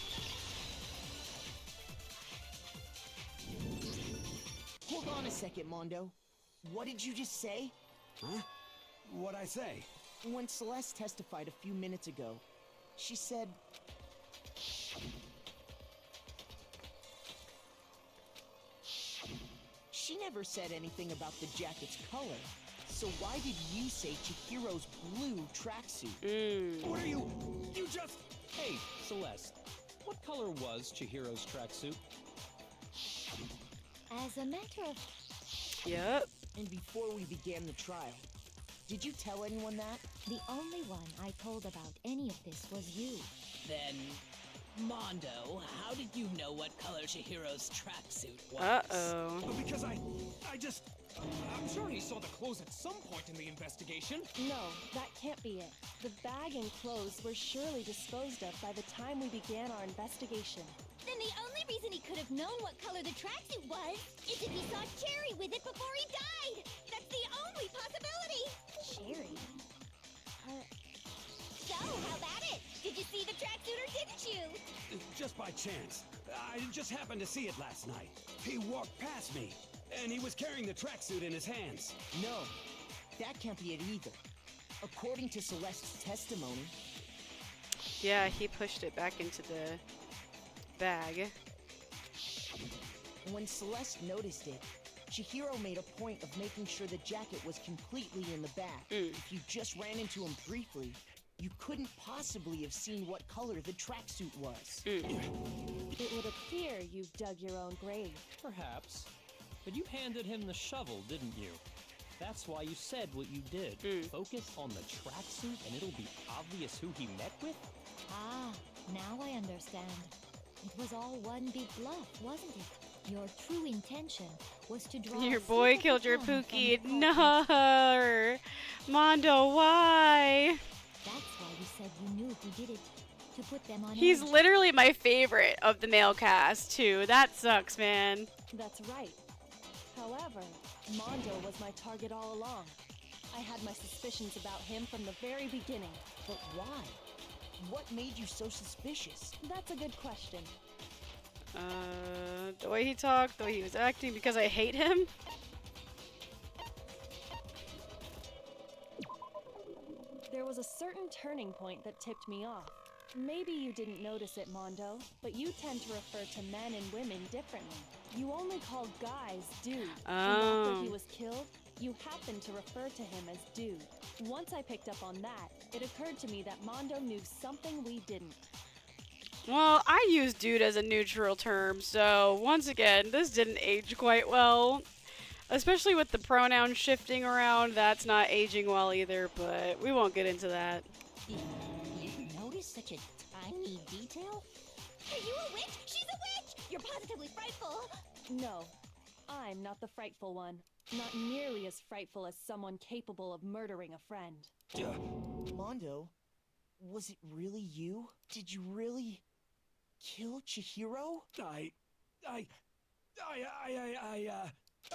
Speaker 8: Hold on a second, Mondo. What did you just say?
Speaker 4: Huh? What'd I say?
Speaker 8: When Celeste testified a few minutes ago, she said... She never said anything about the jacket's color. So why did you say Chihiro's blue tracksuit?
Speaker 4: What are you... You just...
Speaker 7: Hey, Celeste. What color was Chihiro's tracksuit?
Speaker 14: As a matter of...
Speaker 1: Yep.
Speaker 8: And before we began the trial, did you tell anyone that?
Speaker 14: The only one I told about any of this was you.
Speaker 10: Then, Mondo, how did you know what color Chihiro's tracksuit was?
Speaker 1: Uh-oh.
Speaker 12: Because I just... I'm sure he saw the clothes at some point in the investigation.
Speaker 11: No, that can't be it. The bag and clothes were surely disposed of by the time we began our investigation.
Speaker 3: Then the only reason he could have known what color the tracksuit was is if he saw Cherry with it before he died. That's the only possibility.
Speaker 14: Cherry?
Speaker 3: So, how about it? Did you see the tracksuit or didn't you?
Speaker 4: Just by chance. I just happened to see it last night. He walked past me, and he was carrying the tracksuit in his hands.
Speaker 8: No, that can't be it either. According to Celeste's testimony...
Speaker 1: Yeah, he pushed it back into the bag.
Speaker 8: When Celeste noticed it, Chihiro made a point of making sure the jacket was completely in the bag. If you just ran into him briefly, you couldn't possibly have seen what color the tracksuit was.
Speaker 11: It would appear you've dug your own grave.
Speaker 7: Perhaps. But you handed him the shovel, didn't you? That's why you said what you did. Focus on the tracksuit and it'll be obvious who he met with?
Speaker 14: Ah, now I understand. It was all one big bluff, wasn't it? Your true intention was to draw...
Speaker 1: Your boy killed your Pookie. No! Mondo, why?
Speaker 14: That's why you said you knew who did it. To put them on
Speaker 1: He's
Speaker 14: edge.
Speaker 1: literally my favorite of the male cast, too. That sucks, man.
Speaker 11: That's right. However, Mondo was my target all along. I had my suspicions about him from the very beginning.
Speaker 8: But why? What made you so suspicious?
Speaker 11: That's a good question.
Speaker 1: The way he talked, the way he was acting, because I hate him?
Speaker 11: There was a certain turning point that tipped me off. Maybe you didn't notice it, Mondo, but you tend to refer to men and women differently. You only call guys dude. And after he was killed, you happened to refer to him as dude. Once I picked up on that, it occurred to me that Mondo knew something we didn't.
Speaker 1: Well, I use dude as a neutral term, so once again, this didn't age quite well. Especially with the pronouns shifting around, that's not aging well either, but we won't get into that.
Speaker 2: You notice such a tiny detail?
Speaker 3: Are you a witch? She's a witch! You're positively frightful!
Speaker 11: No, I'm not the frightful one. Not nearly as frightful as someone capable of murdering a friend.
Speaker 8: Mondo, was it really you? Did you really kill Chihiro?
Speaker 4: I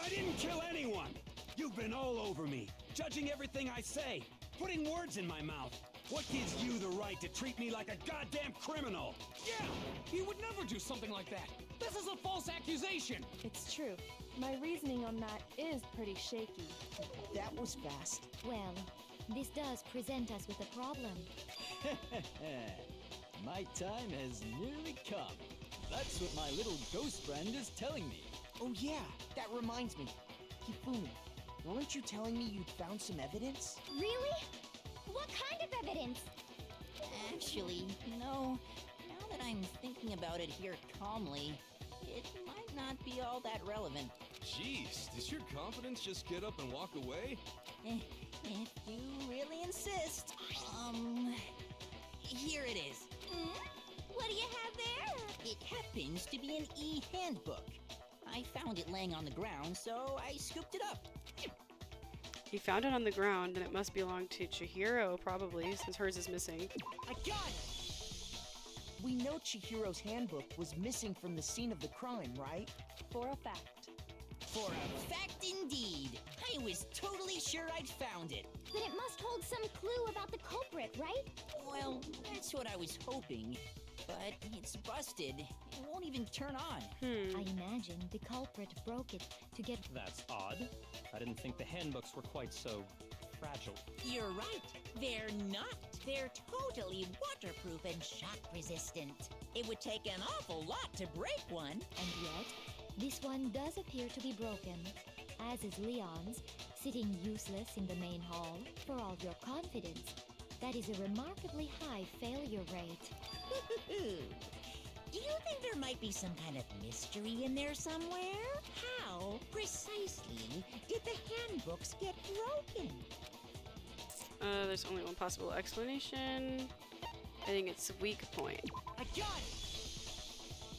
Speaker 4: didn't kill anyone! You've been all over me, judging everything I say, putting words in my mouth. What gives you the right to treat me like a goddamn criminal?
Speaker 12: Yeah! He would never do something like that! This is a false accusation!
Speaker 11: It's true. My reasoning on that is pretty shaky.
Speaker 8: That was fast.
Speaker 14: Well, this does present us with a problem.
Speaker 15: My time has nearly come. That's what my little ghost friend is telling me.
Speaker 8: Oh yeah, that reminds me. Hifumi, weren't you telling me you'd found some evidence?
Speaker 3: Really? What kind of evidence?
Speaker 2: Actually, no. Now that I'm thinking about it here calmly, it might not be all that relevant.
Speaker 13: Jeez, does your confidence just get up and walk away?
Speaker 2: If you really insist. Here it is.
Speaker 3: What do you have there?
Speaker 2: It happens to be an e-handbook. I found it laying on the ground, so I scooped it up.
Speaker 1: He found it on the ground, and it must belong to Chihiro, probably, since hers is missing.
Speaker 8: I got it! We know Chihiro's handbook was missing from the scene of the crime, right?
Speaker 11: For a fact.
Speaker 2: For a fact indeed. I was totally sure I'd found it.
Speaker 3: Then it must hold some clue about the culprit, right?
Speaker 2: Well, that's what I was hoping. But it's busted. It won't even turn on.
Speaker 14: I imagine the culprit broke it to get...
Speaker 7: That's odd. I didn't think the handbooks were quite so fragile.
Speaker 2: You're right. They're not. They're totally waterproof and shock resistant. It would take an awful lot to break one.
Speaker 14: And yet, this one does appear to be broken, as is Leon's, sitting useless in the main hall. For all your confidence, that is a remarkably high failure rate.
Speaker 2: Do you think there might be some kind of mystery in there somewhere? How precisely did the handbooks get broken?
Speaker 1: There's only one possible explanation. I think it's weak point.
Speaker 8: I got it!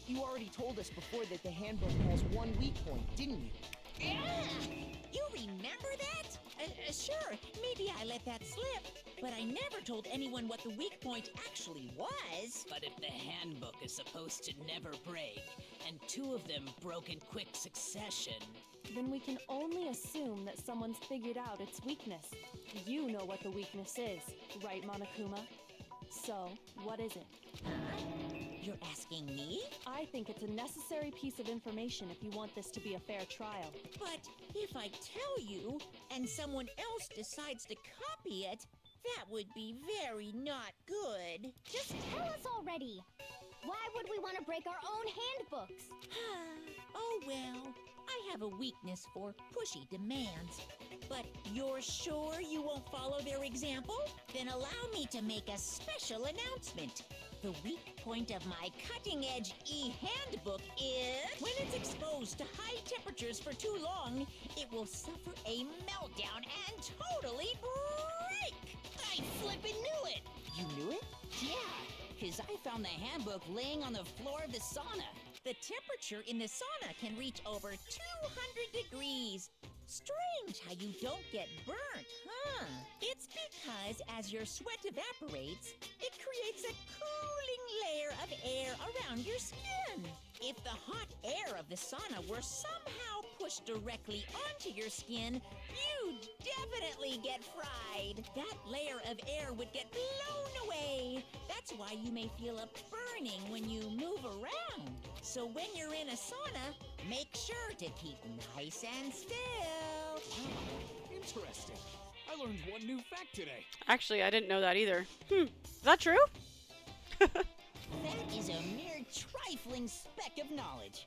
Speaker 8: You already told us before that the handbook has one weak point, didn't you?
Speaker 2: Yeah! You remember that? Sure, maybe I let that slip. But I never told anyone what the weak point actually was.
Speaker 10: But if the handbook is supposed to never break, and two of them broke in quick succession,
Speaker 11: Then we can only assume that someone's figured out its weakness. You know what the weakness is, right, Monokuma? So, what is it?
Speaker 2: You're asking me?
Speaker 11: I think it's a necessary piece of information if you want this to be a fair trial.
Speaker 2: But if I tell you, and someone else decides to copy it, that would be very not good.
Speaker 3: Just tell us already. Why would we want to break our own handbooks?
Speaker 2: Oh well, I have a weakness for pushy demands. But you're sure you won't follow their example? Then allow me to make a special announcement. The weak point of my cutting-edge e-handbook is... when it's exposed to high temperatures for too long, it will suffer a meltdown and totally break!
Speaker 10: I flippin' knew it!
Speaker 8: You knew it?
Speaker 2: Yeah, because I found the handbook laying on the floor of the sauna. The temperature in the sauna can reach over 200 degrees. Strange how you don't get burnt, huh? It's because as your sweat evaporates, it creates a cooling layer of air around your skin. If the hot air of the sauna were somehow pushed directly onto your skin, you'd definitely get fried. That layer of air would get blown away. That's why you may feel a burning when you move around. So when you're in a sauna, make sure to keep nice and still.
Speaker 12: Interesting. I learned one new fact today.
Speaker 1: Actually, I didn't know that either. Is that true?
Speaker 2: That is a mere trifling speck of knowledge.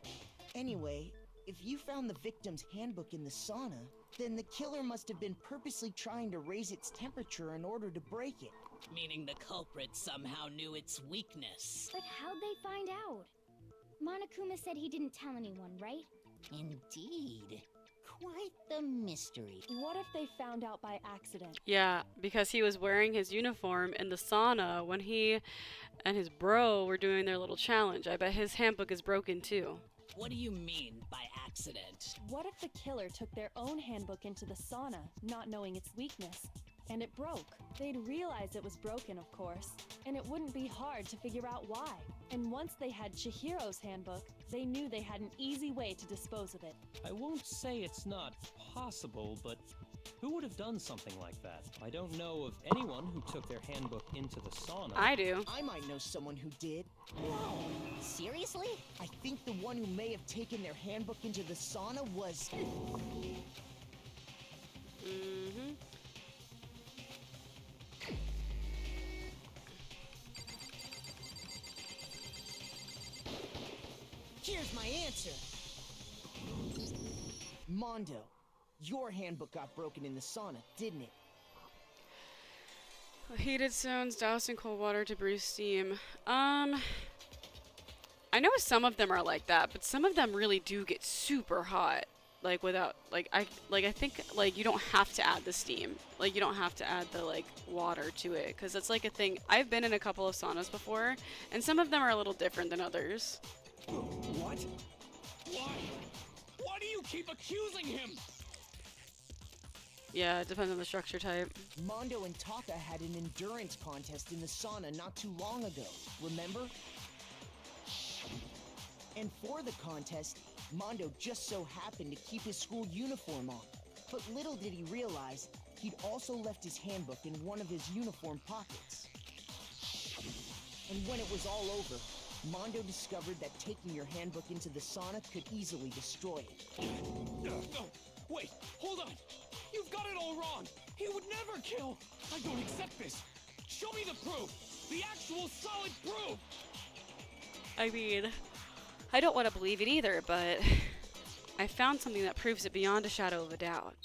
Speaker 8: Anyway, if you found the victim's handbook in the sauna, then the killer must have been purposely trying to raise its temperature in order to break it.
Speaker 10: Meaning the culprit somehow knew its weakness.
Speaker 3: But how'd they find out? Monokuma said he didn't tell anyone, right?
Speaker 2: Indeed. Quite the mystery.
Speaker 11: What if they found out by accident?
Speaker 1: Yeah, because he was wearing his uniform in the sauna when he and his bro were doing their little challenge. I bet his handbook is broken too.
Speaker 10: What do you mean by accident?
Speaker 11: What if the killer took their own handbook into the sauna, not knowing its weakness, and it broke? They'd realize it was broken, of course, and it wouldn't be hard to figure out why. And once they had Chihiro's handbook, they knew they had an easy way to dispose of it.
Speaker 7: I won't say it's not possible, but Who would have done something like that? I don't know of anyone who took their handbook into the sauna.
Speaker 1: I do.
Speaker 8: I might know someone who did.
Speaker 2: Whoa! Seriously?
Speaker 8: I think the one who may have taken their handbook into the sauna was...
Speaker 1: Mm-hmm.
Speaker 8: Here's my answer. Mondo, your handbook got broken in the sauna, didn't it?
Speaker 1: Heated stones doused in cold water to breathe steam. I know some of them are like that, but some of them really do get super hot. Like without, I think like you don't have to add the steam. Like you don't have to add the like water to it, because it's like a thing. I've been in a couple of saunas before, and some of them are a little different than others.
Speaker 12: What? Why? Why do you keep accusing him?
Speaker 1: Yeah, it depends on the structure type.
Speaker 8: Mondo and Taka had an endurance contest in the sauna not too long ago, remember? And for the contest, Mondo just so happened to keep his school uniform on. But little did he realize, he'd also left his handbook in one of his uniform pockets. And when it was all over, Mondo discovered that taking your handbook into the sauna could easily destroy it.
Speaker 12: No, wait, hold on. You've got it all wrong. He would never kill. I don't accept this. Show me the proof. The actual solid proof.
Speaker 1: I mean, I don't want to believe it either, but I found something that proves it beyond a shadow of a doubt.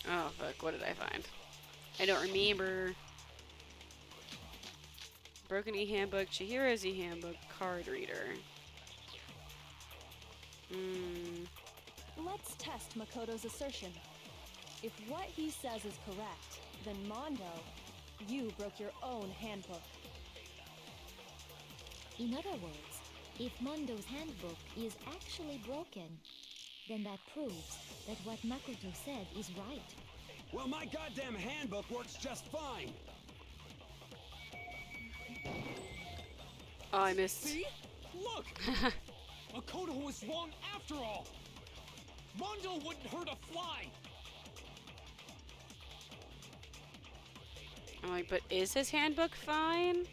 Speaker 1: Oh, fuck, what did I find? I don't remember. Broken e-handbook, Chihiro's e-handbook, card reader.
Speaker 11: Let's test Makoto's assertion. If what he says is correct, then Mondo, you broke your own handbook.
Speaker 14: In other words, if Mondo's handbook is actually broken, then that proves that what Makoto said is right.
Speaker 4: Well, my goddamn handbook works just fine.
Speaker 1: Oh, I missed.
Speaker 12: See? Look! Makoto was wrong after all. Mondo wouldn't hurt a fly.
Speaker 1: I'm like, but is his handbook fine?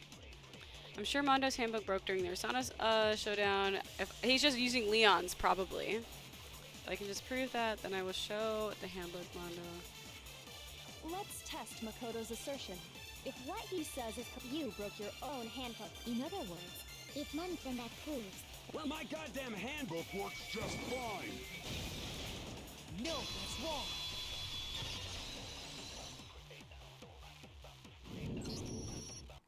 Speaker 1: I'm sure Mondo's handbook broke during their Sauna's showdown. If he's just using Leon's, probably. If I can just prove that, then I will show the handbook Mondo.
Speaker 11: Let's test Makoto's assertion. If what he says is you broke your own handbook.
Speaker 14: In other words, if then that proves...
Speaker 4: Well, my goddamn handbook works just fine.
Speaker 8: No, that's wrong.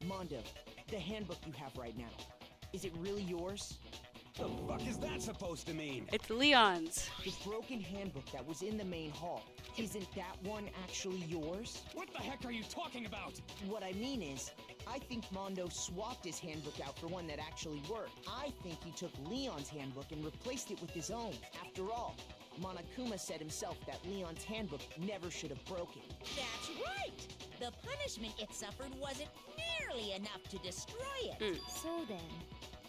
Speaker 8: Mondo, the handbook you have right now, is it really yours?
Speaker 4: The fuck is that supposed to mean?
Speaker 1: It's Leon's.
Speaker 8: The broken handbook that was in the main hall, isn't that one actually yours?
Speaker 12: What the heck are you talking about?
Speaker 8: What I mean is, I think Mondo swapped his handbook out for one that actually worked. I think he took Leon's handbook and replaced it with his own. After all, Monokuma said himself that Leon's handbook never should have broken.
Speaker 2: That's right! The punishment it suffered wasn't nearly enough to destroy it.
Speaker 14: So then,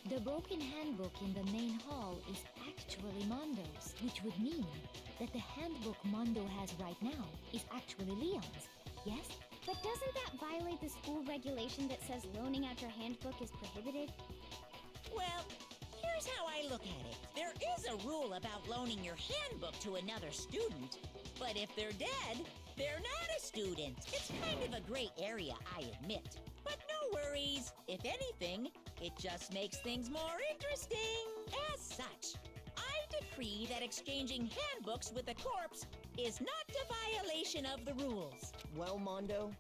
Speaker 14: the broken handbook in the main hall is actually Mondo's, which would mean that the handbook Mondo has right now is actually Leon's, yes?
Speaker 3: But doesn't that violate the school regulation that says loaning out your handbook is prohibited?
Speaker 2: Well, here's how I look at it. There is a rule about loaning your handbook to another student, but if they're dead, they're not a student. It's kind of a gray area, I admit. But no worries. If anything, it just makes things more interesting. As such, I decree that exchanging handbooks with a corpse is not a violation of the rules.
Speaker 8: Well, Mondo,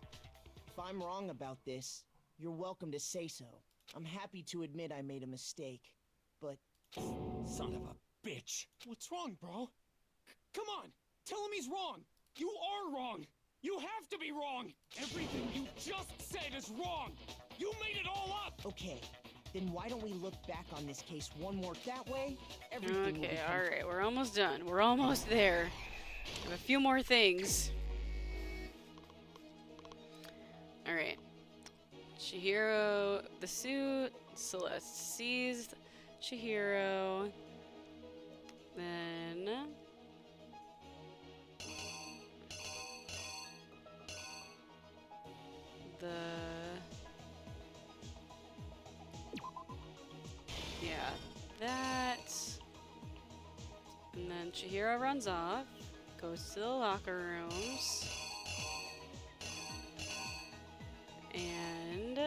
Speaker 8: if I'm wrong about this, you're welcome to say so. I'm happy to admit I made a mistake, but...
Speaker 4: Son of a bitch.
Speaker 12: What's wrong, bro? Come on, tell him he's wrong. You are wrong. You have to be wrong. Everything you just said is wrong. You made it all up.
Speaker 8: Okay, then why don't we look back on this case one more that way? Everything will
Speaker 1: Okay,
Speaker 8: become...
Speaker 1: alright, we're almost done. We're almost there. We have a few more things. Alright. Chihiro, the suit. Celeste seized Chihiro. Then... And then Chihiro runs off, goes to the locker rooms, and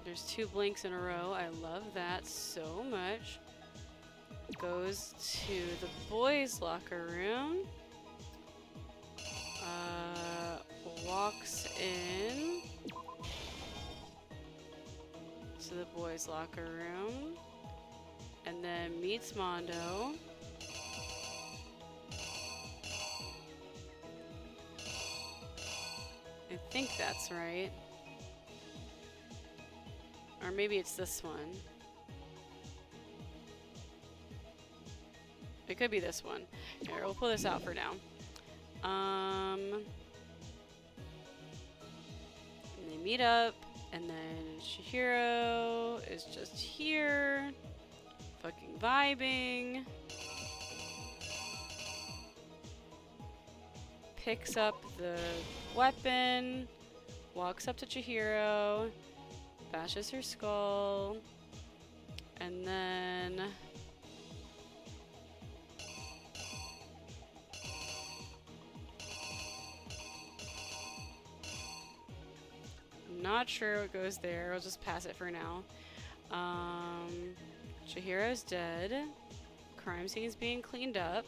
Speaker 1: there's 2 blinks in a row. I love that so much. Goes to the boys' locker room. Walks in to the boys' locker room. And then meets Mondo. I think that's right. Or maybe it's this one. It could be this one. Here, we'll pull this out for now. And they meet up, and then Chihiro is just here, fucking vibing. Picks up the weapon, walks up to Chihiro, bashes her skull, and then I'm not sure what goes there. I'll just pass it for now. Chihiro's dead. Crime scene's being cleaned up.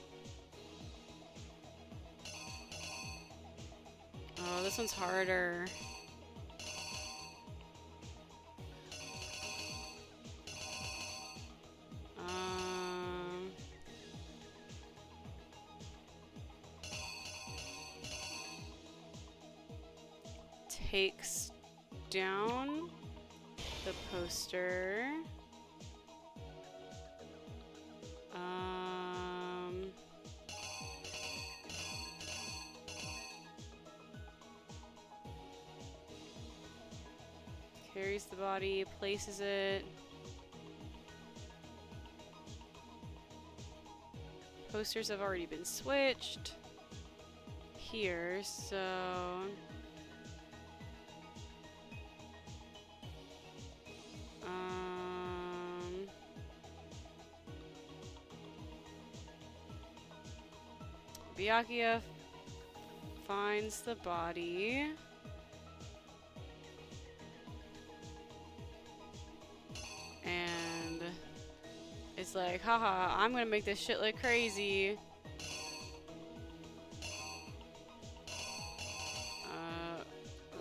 Speaker 1: Oh, this one's harder. Takes down the poster. Carries the body, places it. Posters have already been switched here, so Byakuya finds the body. And it's like, haha, I'm gonna make this shit look crazy.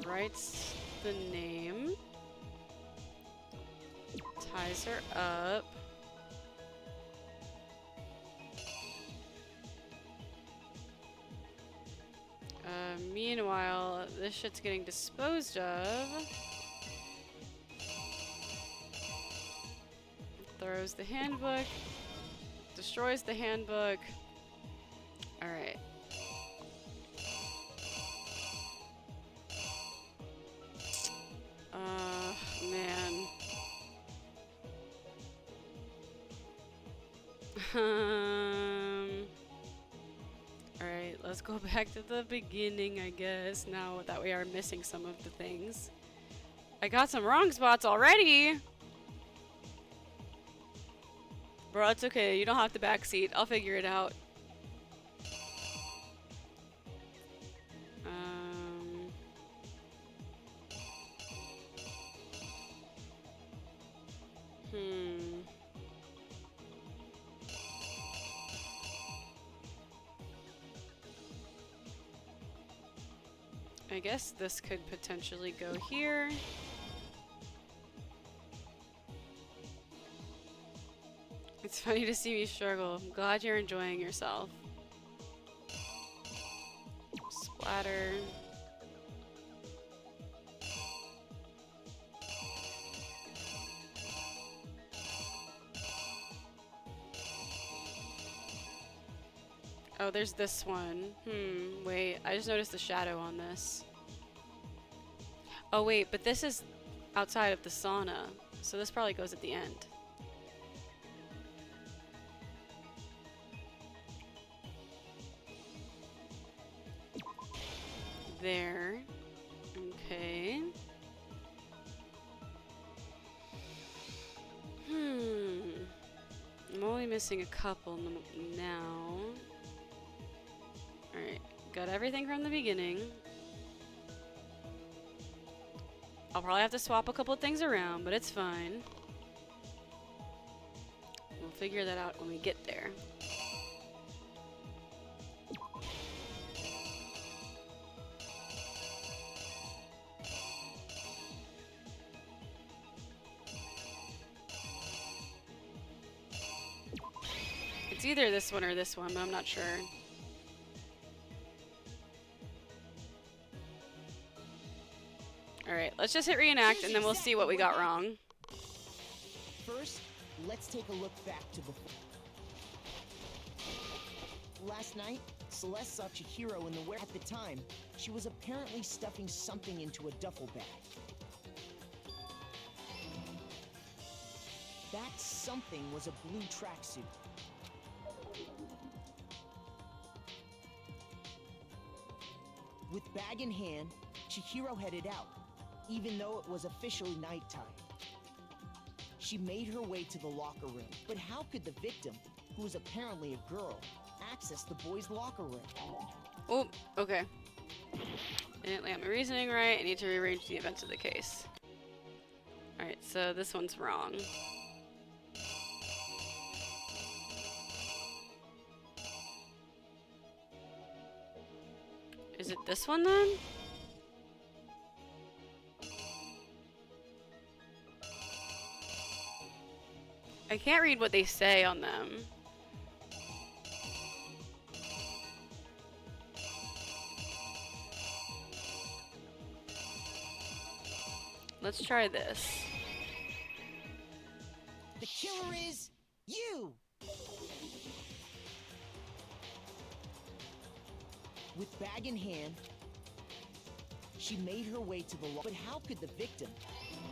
Speaker 1: Writes the name. Ties her up. Meanwhile, this shit's getting disposed of. Throws the handbook. Destroys the handbook. Alright. Man. Alright, let's go back to the beginning, I guess, now that we are missing some of the things. I got some wrong spots already! Bro, it's okay, you don't have the backseat. I'll figure it out. I guess this could potentially go here. It's funny to see me struggle. I'm glad you're enjoying yourself. Splatter. Oh, there's this one. Wait, I just noticed the shadow on this. Oh wait, but this is outside of the sauna, so this probably goes at the end. There. Okay. missing a couple now. Alright, got everything from the beginning. I'll probably have to swap a couple things around, but it's fine. We'll figure that out when we get there. It's either this one or this one, but I'm not sure. Alright, let's just hit reenact and then we'll see what we got wrong.
Speaker 8: First, let's take a look back to before. Last night, Celeste saw Chihiro in the warehouse. At the time, she was apparently stuffing something into a duffel bag. That something was a blue tracksuit. With bag in hand, Chihiro headed out, even though it was officially nighttime. She made her way to the locker room, but how could the victim, who was apparently a girl, access the boys' locker room?
Speaker 1: Oh, okay. I didn't lay out my reasoning right. I need to rearrange the events of the case. Alright, so this one's wrong. Is it this one then? I can't read what they say on them. Let's try this.
Speaker 8: The killer is you! With bag in hand, she made her way to the but how could the victim?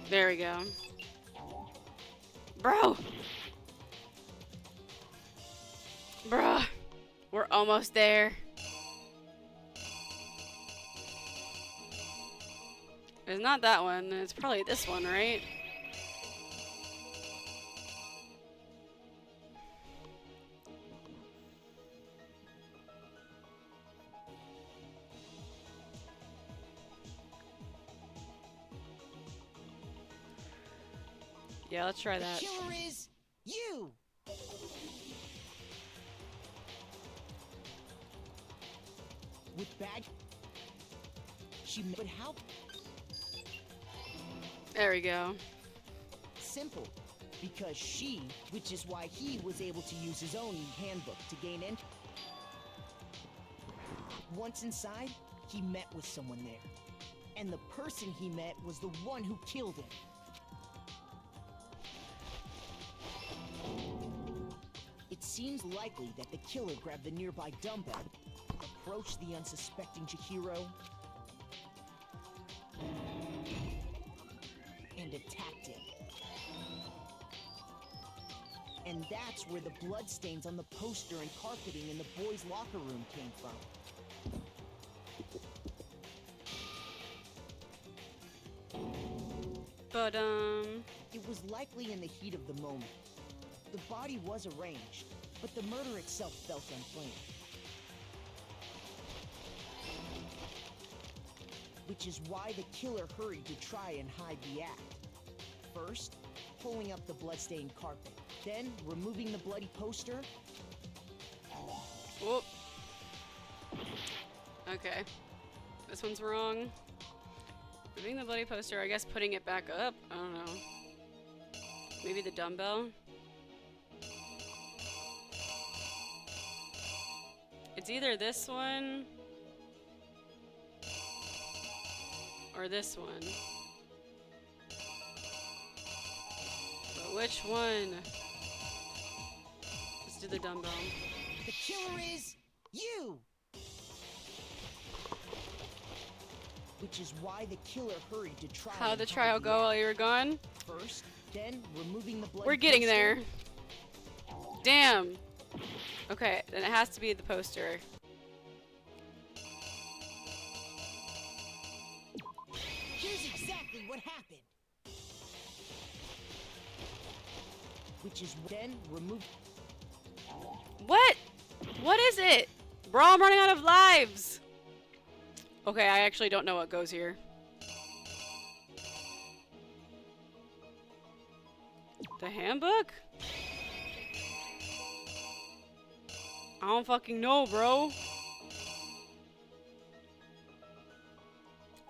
Speaker 1: There we go. Bro! Bruh. We're almost there. It's not that one. It's probably this one, right? Yeah, let's try that.
Speaker 8: The killer is you! With bag, but how?
Speaker 1: There we go.
Speaker 8: Simple, because she, which is why he was able to use his own handbook to gain entry. Once inside, he met with someone there, and the person he met was the one who killed him. It seems likely that the killer grabbed the nearby dumbbell, approached the unsuspecting Chihiro, and attacked him. And that's where the bloodstains on the poster and carpeting in the boys' locker room came from.
Speaker 1: But,
Speaker 8: It was likely in the heat of the moment. The body was arranged, but the murder itself felt unplanned. Which is why the killer hurried to try and hide the act. First, pulling up the bloodstained carpet, then removing the bloody poster.
Speaker 1: whoop. Okay. This one's wrong. Moving the bloody poster, I guess putting it back up? I don't know. Maybe the dumbbell? It's either this one or this one. But which one? Let's do the dumbbell.
Speaker 8: The killer is you! Which is why the killer hurried to try.
Speaker 1: How'd the
Speaker 8: and
Speaker 1: trial
Speaker 8: hide
Speaker 1: go while you were gone?
Speaker 8: First, then removing the blood.
Speaker 1: We're getting there. Damn. Okay, then it has to be the poster.
Speaker 8: Here's exactly what happened. Which is then remove.
Speaker 1: What? What is it? Bro, I'm running out of lives. Okay, I actually don't know what goes here. The handbook? I don't fucking know, bro.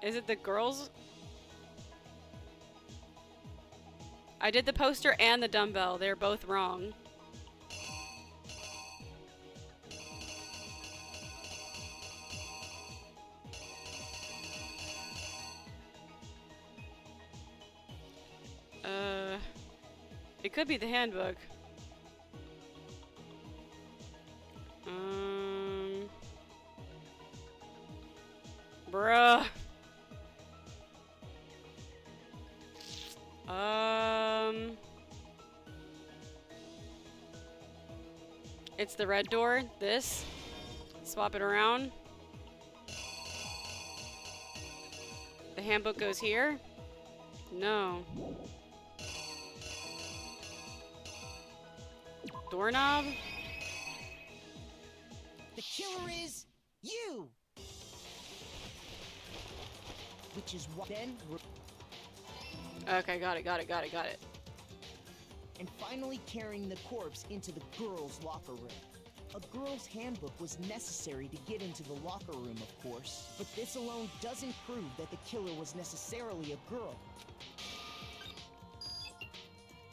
Speaker 1: Is it the girls? I did the poster and the dumbbell. They're both wrong. It could be the handbook. Bruh. It's the red door. This. Swap it around. The handbook goes here. No. Doorknob?
Speaker 8: The killer is you! Which is what then
Speaker 1: Okay, got it.
Speaker 8: and finally carrying the corpse into the girls' locker room. A girl's handbook was necessary to get into the locker room, of course, but this alone doesn't prove that the killer was necessarily a girl.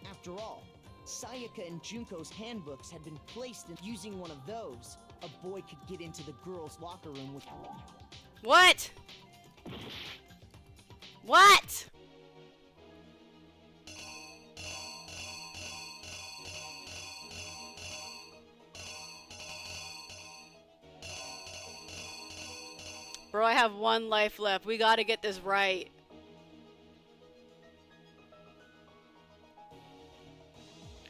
Speaker 8: After all, Sayaka and Junko's handbooks had been placed in using one of those. A boy could get into the girls' locker room with...
Speaker 1: What? What? Bro, I have one life left. We gotta get this right.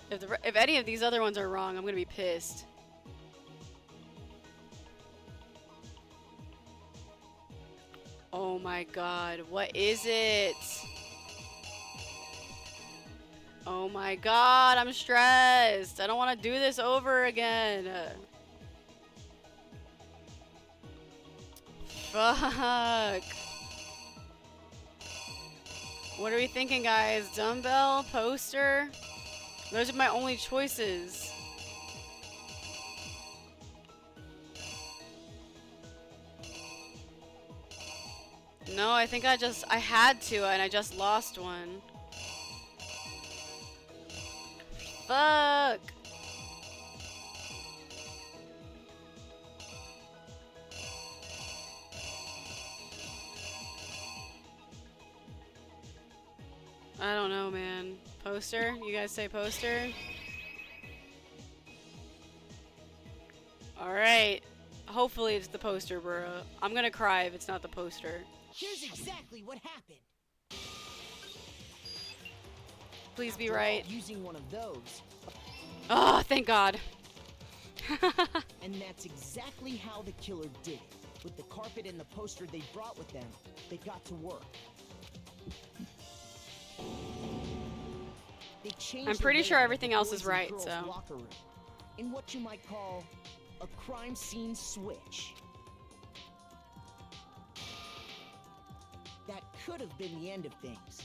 Speaker 1: If any of these other ones are wrong, I'm gonna be pissed. Oh my god, what is it? Oh my god, I'm stressed. I don't want to do this over again. Fuck. What are we thinking, guys? Dumbbell? Poster? Those are my only choices. No, I think I had to and I just lost one. Fuck. I don't know, man. Poster? You guys say poster? Alright. Hopefully it's the poster, bro. I'm gonna cry if it's not the poster.
Speaker 8: Here's exactly what happened.
Speaker 1: Please be right.
Speaker 8: Using one of those.
Speaker 1: Oh, thank God.
Speaker 8: And that's exactly how the killer did it. With the carpet and the poster they brought with them, they got to work. They changed
Speaker 1: I'm pretty
Speaker 8: the
Speaker 1: sure
Speaker 8: layout of
Speaker 1: everything
Speaker 8: the
Speaker 1: else
Speaker 8: boys
Speaker 1: is
Speaker 8: and
Speaker 1: right,
Speaker 8: girls'
Speaker 1: so.
Speaker 8: locker room, in what you might call a crime scene switch. That could have been the end of things,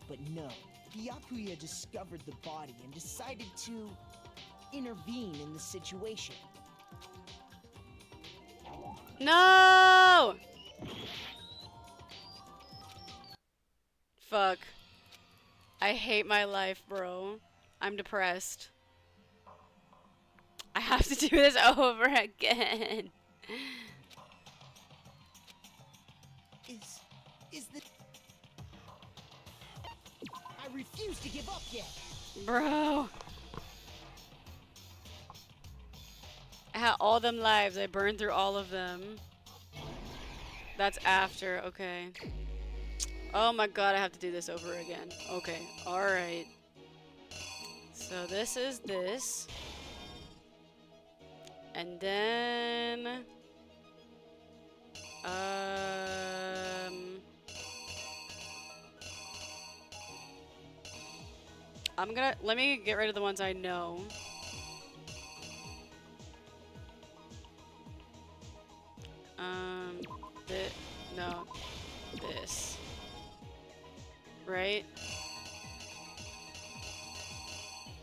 Speaker 8: but no. Byakuya discovered the body and decided to intervene in the situation.
Speaker 1: No! Fuck. I hate my life, bro. I'm depressed. I have to do this over again.
Speaker 8: Is the... I refuse to give up yet.
Speaker 1: Bro. I had all them lives. I burned through all of them. That's after. Okay. Oh my god, I have to do this over again. Okay. Alright. So this is this. And then... let me get rid of the ones I know. right?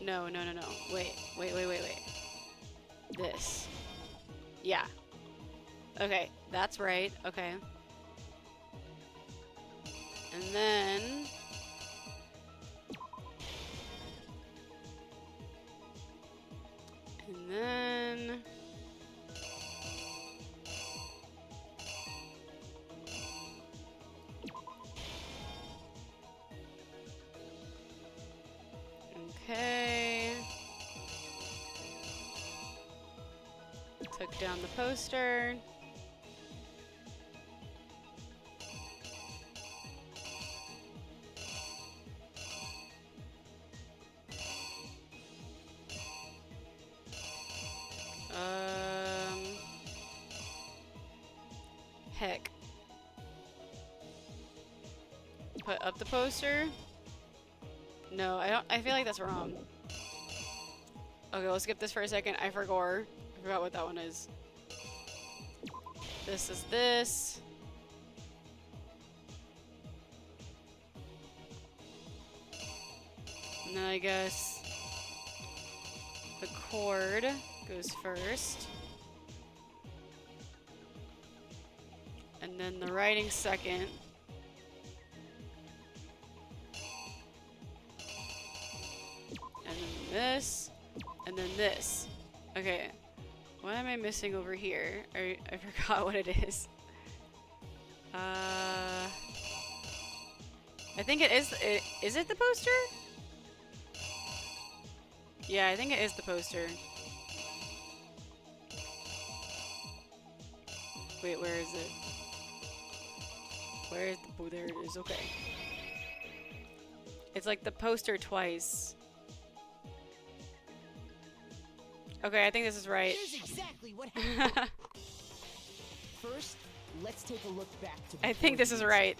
Speaker 1: No, no, no, no. Wait. This. Yeah. Okay, that's right. Okay. And then... And then... Okay. Took down the poster. Heck. Put up the poster? No, I feel like that's wrong. Okay, we'll skip this for a second. I forgot what that one is. This is this. And then I guess the cord goes first. And then the writing second. And then this. And then this. Okay. What am I missing over here? I forgot what it is. I think it is. Is it the poster? Yeah, I think it is the poster. Wait, where is it? Where is the... Oh, there it is. Okay. It's like the poster twice. Okay, I think this is right.
Speaker 8: Here's exactly what happened. First, let's take a look back to
Speaker 1: I think this is right.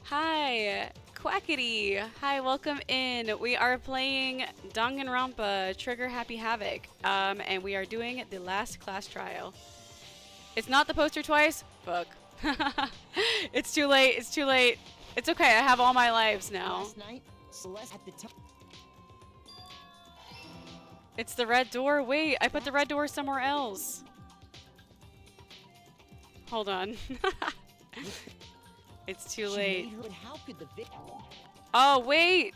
Speaker 1: Hi, Quackity. Hi, welcome in. We are playing Danganronpa Trigger Happy Havoc, and we are doing the last class trial. It's not the poster twice? Fuck. It's too late. It's too late. It's okay. I have all my lives now.
Speaker 8: Last night, Celeste at the top.
Speaker 1: It's the red door. Wait, I put the red door somewhere else. Hold on. It's too late.
Speaker 8: How could the
Speaker 1: Oh, wait.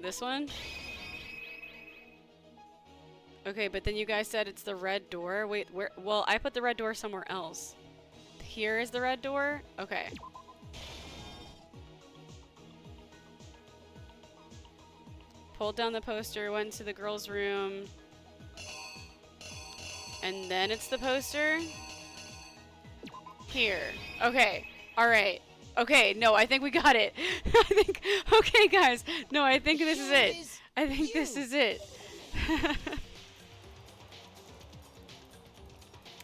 Speaker 1: This one? Okay, but then you guys said it's the red door. Wait, where? Well, I put the red door somewhere else. Here is the red door? Okay. Pulled down the poster, went to the girls' room. And then it's the poster? Here. Okay. Alright. Okay, no, I think we got it. I think... Okay, guys. No, I think this is it. I think this is it.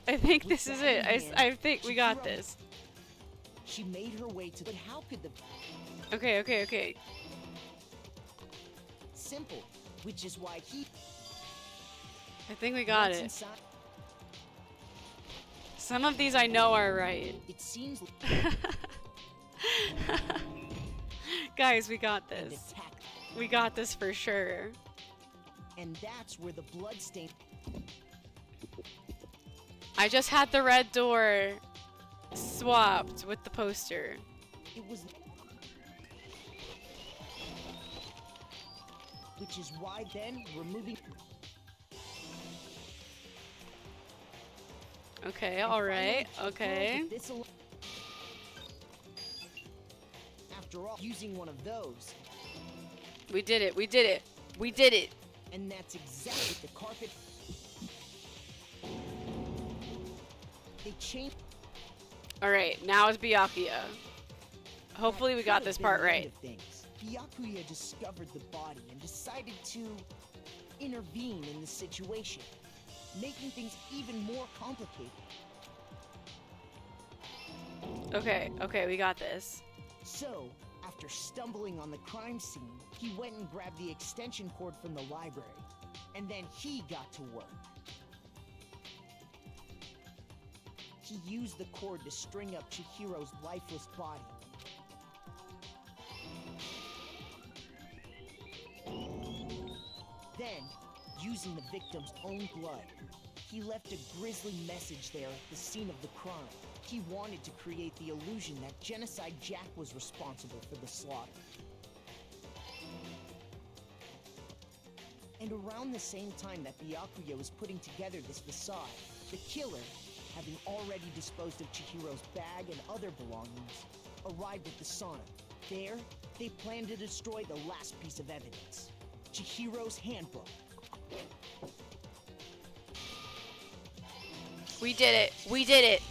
Speaker 1: I think this is it. I think we got this.
Speaker 8: She made her way to the... How could the...
Speaker 1: Okay, okay, okay.
Speaker 8: Simple, which is why he...
Speaker 1: I think we got it. Some of these I know are right.
Speaker 8: It seems...
Speaker 1: Guys, we got this. We got this for sure.
Speaker 8: And that's where the blood stain...
Speaker 1: I just had the red door swapped with the poster.
Speaker 8: It was... Which is why then removing...
Speaker 1: Okay, alright, okay.
Speaker 8: After all, using one of those.
Speaker 1: We did it, we did it, we did it.
Speaker 8: And that's exactly the carpet. They changed.
Speaker 1: Alright, now it's Byakuya. Hopefully we got this part right.
Speaker 8: Byakuya discovered the body and decided to intervene in the situation, making things even more complicated.
Speaker 1: Okay, okay, we got this.
Speaker 8: So, after stumbling on the crime scene, He went and grabbed the extension cord from the library, and then he got to work. He used the cord to string up Chihiro's lifeless body. Then, using the victim's own blood, he left a grisly message there at the scene of the crime. He wanted to create the illusion that Genocide Jack was responsible for the slaughter. And around the same time that Byakuya was putting together this facade, the killer, having already disposed of Chihiro's bag and other belongings, arrived at the sauna. There, they planned to destroy the last piece of evidence, Chihiro's handbook.
Speaker 1: We did it. We did it.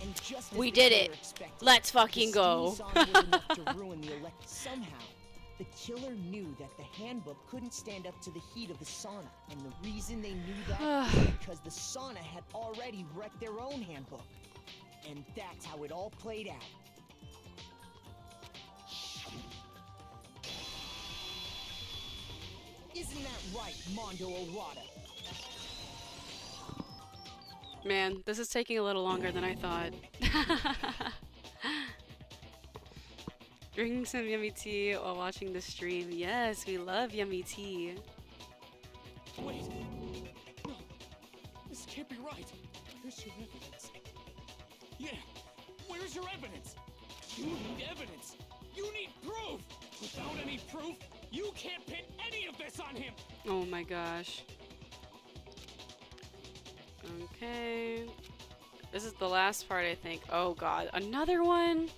Speaker 1: We did it. Let's fucking go.
Speaker 8: Somehow, the killer knew that the handbook couldn't stand up to the heat of the sauna. And the reason they knew that was because the sauna had already wrecked their own handbook. And that's how it all played out. Isn't that right, Mondo Owada?
Speaker 1: Man, this is taking a little longer than I thought. Drinking some yummy tea while watching the stream. Yes, we love yummy tea.
Speaker 9: Wait. No. This can't be right. Where's your evidence? Yeah. Where's your evidence? You need evidence. You need proof. Without any proof, you can't pin any of this on him.
Speaker 1: Oh my gosh. Okay. This is the last part, I think. Oh god, another one?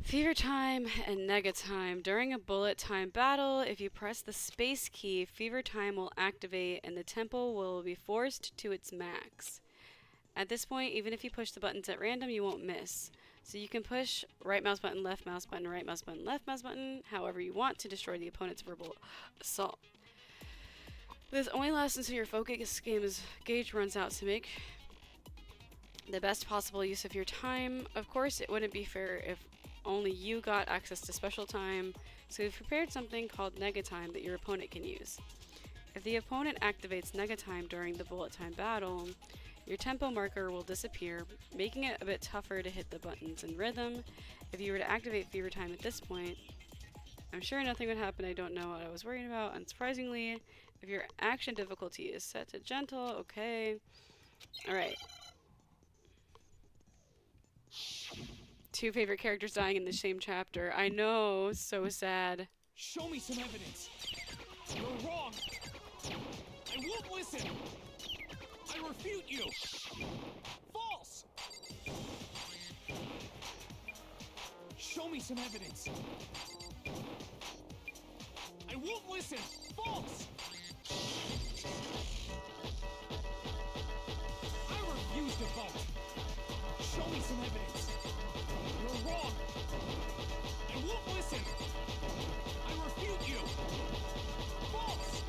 Speaker 1: Fever time and nega time. During a bullet time battle, if you press the space key, fever time will activate and the tempo will be forced to its max. At this point, even if you push the buttons at random, you won't miss. So you can push right mouse button, left mouse button, right mouse button, left mouse button, however you want to destroy the opponent's verbal assault. This only lasts until your focus gauge runs out. To make the best possible use of your time, of course, it wouldn't be fair if only you got access to special time, so we've prepared something called nega time that your opponent can use. If the opponent activates nega time during the bullet time battle, your tempo marker will disappear, making it a bit tougher to hit the buttons in rhythm. If you were to activate fever time at this point, I'm sure nothing would happen. I don't know what I was worried about. Unsurprisingly, if your action difficulty is set to gentle, okay. Alright. 2 favorite characters dying in the same chapter. I know, so sad.
Speaker 9: Show me some evidence. You're wrong. I won't listen. I refute you. False. Show me some evidence. I won't listen. False. I refuse to vote. Show me some evidence. You're wrong. I won't listen. I refute you. False.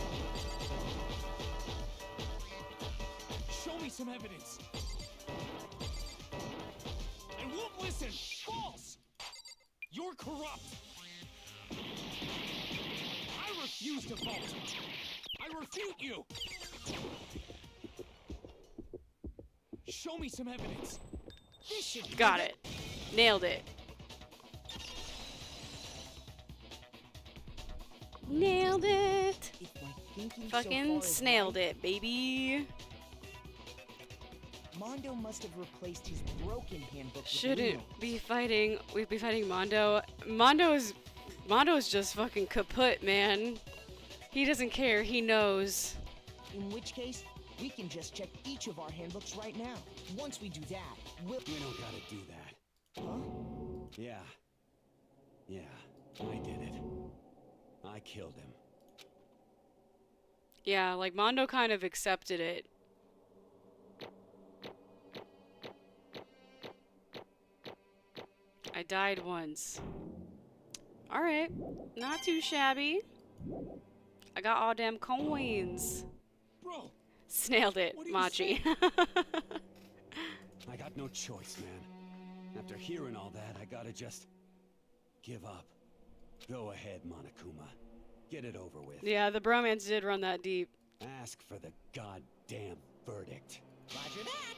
Speaker 9: Show me some evidence. I won't listen. False. You're corrupt. I refuse to vote. I refute you. Show me some evidence. This should
Speaker 1: Got it. Nailed it. Nailed it. Fucking snailed it, baby.
Speaker 8: Mondo must have replaced his broken handbook with
Speaker 1: Shouldn't
Speaker 8: Leon's.
Speaker 1: be fighting. We'd be fighting Mondo. Mondo's just fucking kaput, man. He doesn't care. He knows.
Speaker 8: In which case, we can just check each of our handbooks right now. Once we do that, we'll...
Speaker 4: We don't gotta do that.
Speaker 8: Huh?
Speaker 4: Yeah. Yeah, I did it. I killed him.
Speaker 1: Yeah, like Mondo kind of accepted it. I died once. Alright, not too shabby. I got all damn coins.
Speaker 9: Bro,
Speaker 1: Snailed it, Machi.
Speaker 4: I got no choice, man. After hearing all that, I gotta just give up. Go ahead, Monokuma. Get it over with.
Speaker 1: Yeah, the bromance did run that deep.
Speaker 4: Ask for the goddamn verdict.
Speaker 2: Roger that.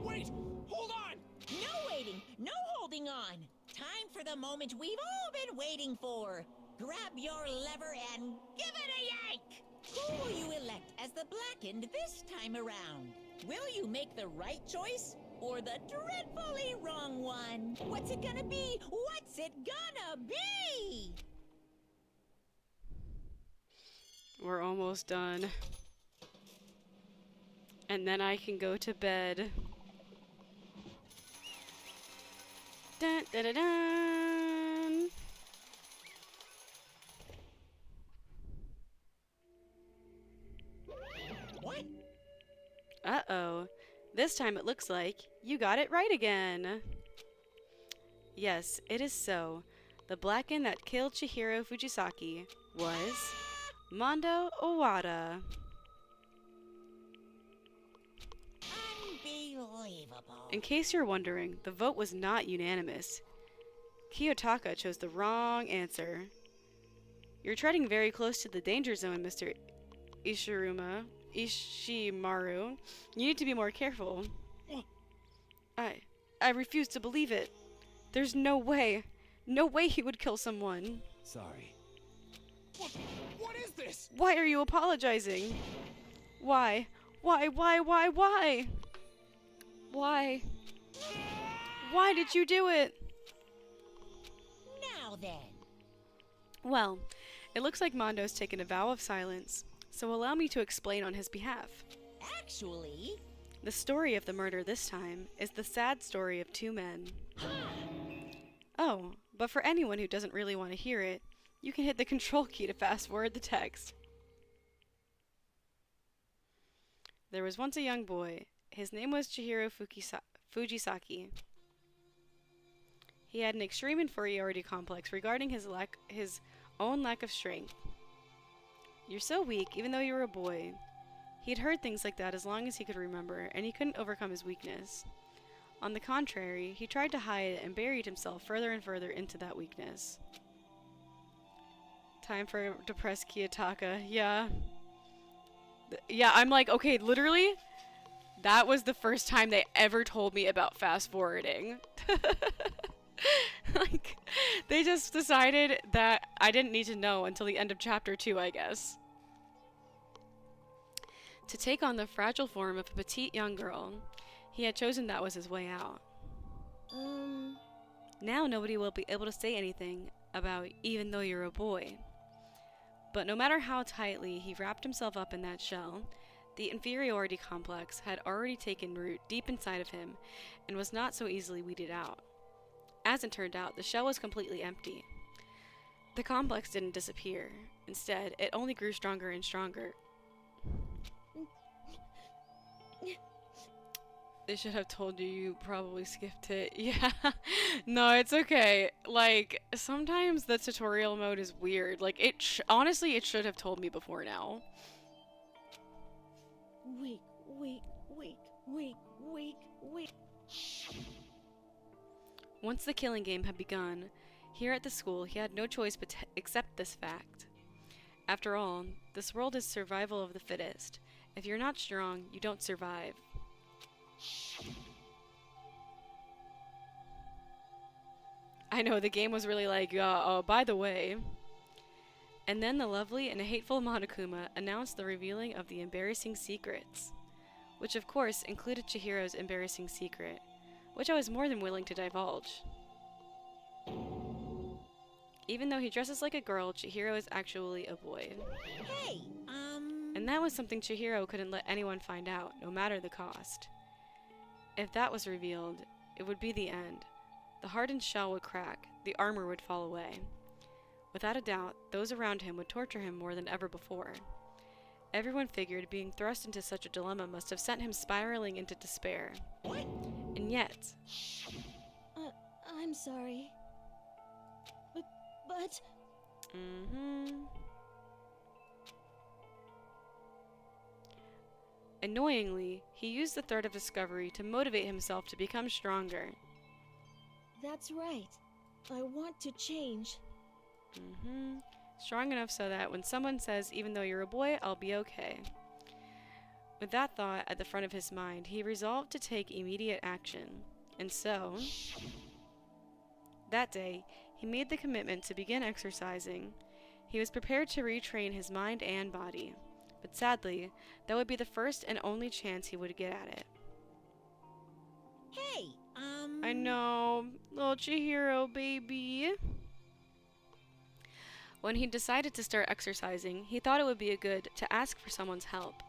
Speaker 12: Wait! Hold on!
Speaker 2: No waiting, no holding on. Time for the moment we've all been waiting for. Grab your lever and give it a yank! Who will you elect as the Blackened this time around? Will you make the right choice or the dreadfully wrong one? What's it gonna be? What's it gonna be?
Speaker 1: We're almost done. And then I can go to bed. Dun, dun, dun, dun.
Speaker 2: What?
Speaker 1: Uh-oh. This time it looks like you got it right again. Yes, it is so. The Blackened that killed Chihiro Fujisaki was Mondo Owada.
Speaker 2: Unbelievable.
Speaker 1: In case you're wondering, the vote was not unanimous. Kiyotaka chose the wrong answer. You're treading very close to the danger zone, Mr. Ishimaru. You need to be more careful. I refuse to believe it. There's no way. No way he would kill someone.
Speaker 4: Sorry.
Speaker 12: What is this?
Speaker 1: Why are you apologizing? Why? Why? Why? Why did you do it?
Speaker 2: Now then.
Speaker 1: Well, it looks like Mondo's taken a vow of silence, so allow me to explain on his behalf.
Speaker 2: Actually...
Speaker 1: The story of the murder this time is the sad story of two men. Oh, but for anyone who doesn't really want to hear it, you can hit the control key to fast forward the text. There was once a young boy. His name was Chihiro Fujisaki. He had an extreme inferiority complex regarding his own lack of strength. You're so weak, even though you were a boy. He'd heard things like that as long as he could remember, and he couldn't overcome his weakness. On the contrary, he tried to hide it and buried himself further and further into that weakness. Time for depressed Kiyotaka. Yeah. Yeah, I'm like, okay, literally, that was the first time they ever told me about fast forwarding. Like, they just decided that I didn't need to know until the end of chapter 2, I guess. To take on the fragile form of a petite young girl, he had chosen that was his way out. Now nobody will be able to say anything about even though you're a boy. But no matter how tightly he wrapped himself up in that shell, the inferiority complex had already taken root deep inside of him and was not so easily weeded out. As it turned out, the shell was completely empty. The complex didn't disappear. Instead, it only grew stronger and stronger. They should have told you. You probably skipped it. Yeah. No, it's okay. Like, sometimes the tutorial mode is weird. Like, honestly, it should have told me before now.
Speaker 5: Wait.
Speaker 1: Once the killing game had begun, here at the school, he had no choice but to accept this fact. After all, this world is survival of the fittest. If you're not strong, you don't survive. I know, the game was really like, oh, by the way. And then the lovely and hateful Monokuma announced the revealing of the embarrassing secrets. Which of course included Chihiro's embarrassing secret, which I was more than willing to divulge. Even though he dresses like a girl, Chihiro is actually a boy.
Speaker 2: Hey,
Speaker 1: And that was something Chihiro couldn't let anyone find out, no matter the cost. If that was revealed, it would be the end. The hardened shell would crack, the armor would fall away. Without a doubt, those around him would torture him more than ever before. Everyone figured being thrust into such a dilemma must have sent him spiraling into despair.
Speaker 2: What?
Speaker 1: And yet...
Speaker 5: I'm sorry. But...
Speaker 1: Annoyingly, he used the threat of discovery to motivate himself to become stronger.
Speaker 5: That's right. I want to change.
Speaker 1: Strong enough so that when someone says, even though you're a boy, I'll be okay. With that thought at the front of his mind, he resolved to take immediate action. And so, that day, he made the commitment to begin exercising. He was prepared to retrain his mind and body. But sadly, that would be the first and only chance he would get at it.
Speaker 2: Hey,
Speaker 1: I know, little Chihiro baby. When he decided to start exercising, he thought it would be good to ask for someone's help.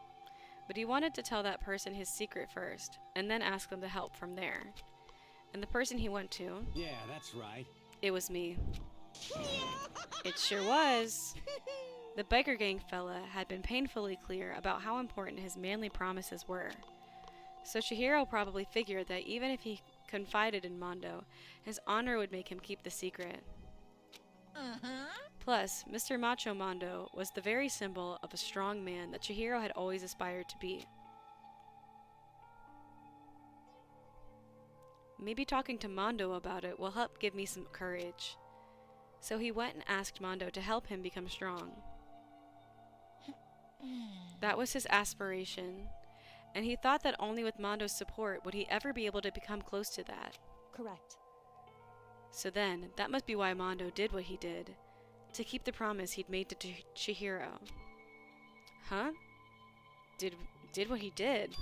Speaker 1: But he wanted to tell that person his secret first, and then ask them to help from there. And the person he went to...
Speaker 4: Yeah, that's right.
Speaker 1: It was me. It sure was. The biker gang fella had been painfully clear about how important his manly promises were. So Chihiro probably figured that even if he confided in Mondo, his honor would make him keep the secret. Plus, Mr. Macho Mondo was the very symbol of a strong man that Chihiro had always aspired to be. Maybe talking to Mondo about it will help give me some courage. So he went and asked Mondo to help him become strong. That was his aspiration, and he thought that only with Mondo's support would he ever be able to become close to that.
Speaker 11: Correct.
Speaker 1: So then, that must be why Mondo did what he did, to keep the promise he'd made to Chihiro. Huh? Did what he did?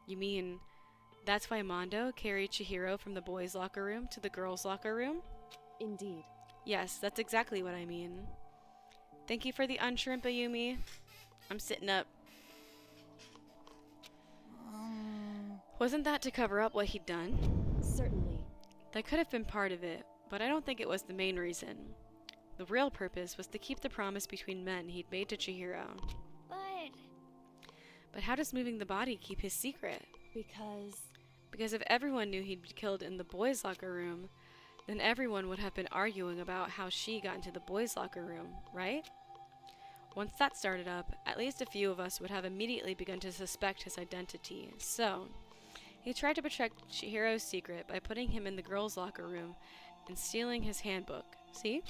Speaker 1: You mean, that's why Mondo carried Chihiro from the boys' locker room to the girls' locker room?
Speaker 11: Indeed. Yes,
Speaker 1: that's exactly what I mean. Thank you for the unshrimp, Ayumi. I'm sitting up. Wasn't that to cover up what he'd done?
Speaker 11: Certainly.
Speaker 1: That could have been part of it, but I don't think it was the main reason. The real purpose was to keep the promise between men he'd made to Chihiro. But how does moving the body keep his secret? Because if everyone knew he'd be killed in the boys' locker room, then everyone would have been arguing about how she got into the boys' locker room, right? Once that started up, at least a few of us would have immediately begun to suspect his identity. So, he tried to protect Chihiro's secret by putting him in the girls' locker room and stealing his handbook. See?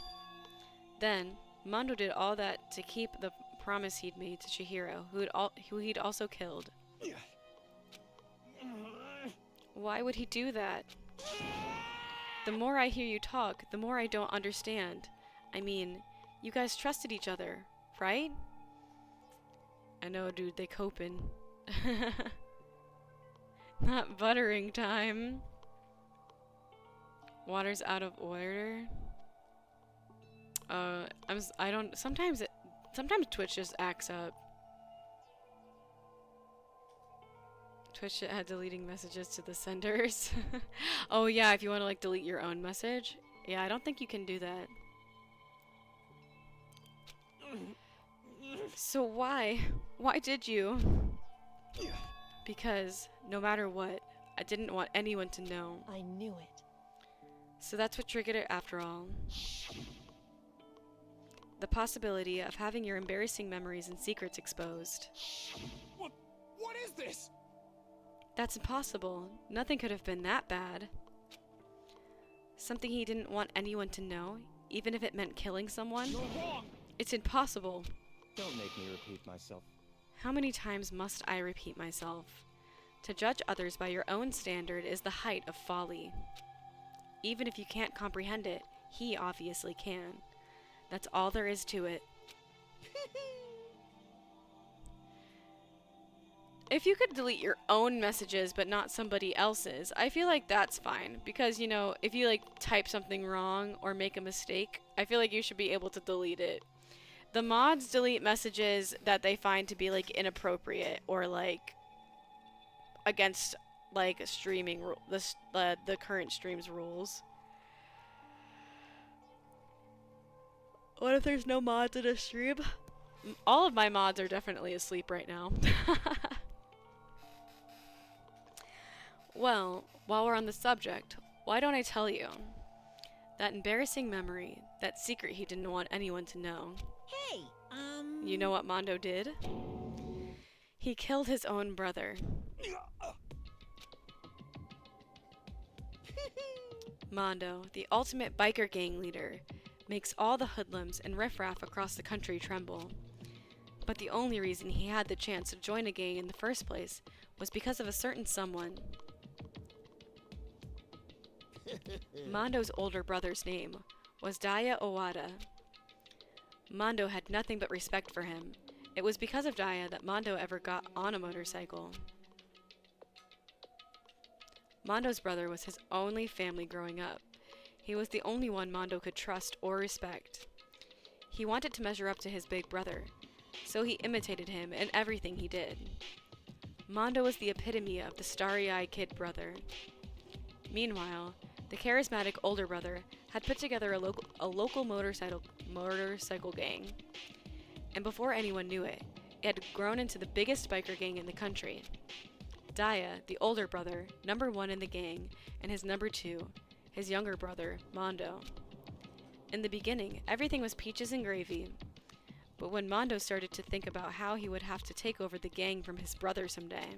Speaker 1: Then, Mondo did all that to keep the promise he'd made to Chihiro, who he'd also killed. Why would he do that? The more I hear you talk, the more I don't understand. I mean, you guys trusted each other, right? I know, dude, they coping. Not buttering time. Water's out of order. Sometimes Twitch just acts up. Twitch had deleting messages to the senders. Oh yeah, if you want to like delete your own message. Yeah, I don't think you can do that. So why? Why did you? Because no matter what, I didn't want anyone to know.
Speaker 11: I knew it.
Speaker 1: So that's what triggered it after all. The possibility of having your embarrassing memories and secrets exposed.
Speaker 12: What is this?
Speaker 1: That's impossible. Nothing could have been that bad. Something he didn't want anyone to know, even if it meant killing someone?
Speaker 12: You're wrong!
Speaker 1: It's impossible.
Speaker 7: Don't make me repeat myself.
Speaker 1: How many times must I repeat myself? To judge others by your own standard is the height of folly. Even if you can't comprehend it, he obviously can. That's all there is to it. If you could delete your own messages but not somebody else's, I feel like that's fine. Because, you know, if you like type something wrong or make a mistake, I feel like you should be able to delete it. The mods delete messages that they find to be like inappropriate or like against like streaming the current stream's rules. What if there's no mods in a stream? All of my mods are definitely asleep right now. Well, while we're on the subject, why don't I tell you? That embarrassing memory, that secret he didn't want anyone to know.
Speaker 2: Hey,
Speaker 1: You know what Mondo did? He killed his own brother. Mondo, the ultimate biker gang leader, makes all the hoodlums and riffraff across the country tremble. But the only reason he had the chance to join a gang in the first place was because of a certain someone. Mondo's older brother's name was Daya Owada. Mondo had nothing but respect for him. It was because of Daya that Mondo ever got on a motorcycle. Mondo's brother was his only family growing up. He was the only one Mondo could trust or respect. He wanted to measure up to his big brother, so he imitated him in everything he did. Mondo was the epitome of the starry-eyed kid brother. Meanwhile, the charismatic older brother had put together a local motorcycle gang. And before anyone knew it, it had grown into the biggest biker gang in the country. Daya, the older brother, number 1 in the gang, and his number 2, his younger brother, Mondo. In the beginning, everything was peaches and gravy. But when Mondo started to think about how he would have to take over the gang from his brother someday,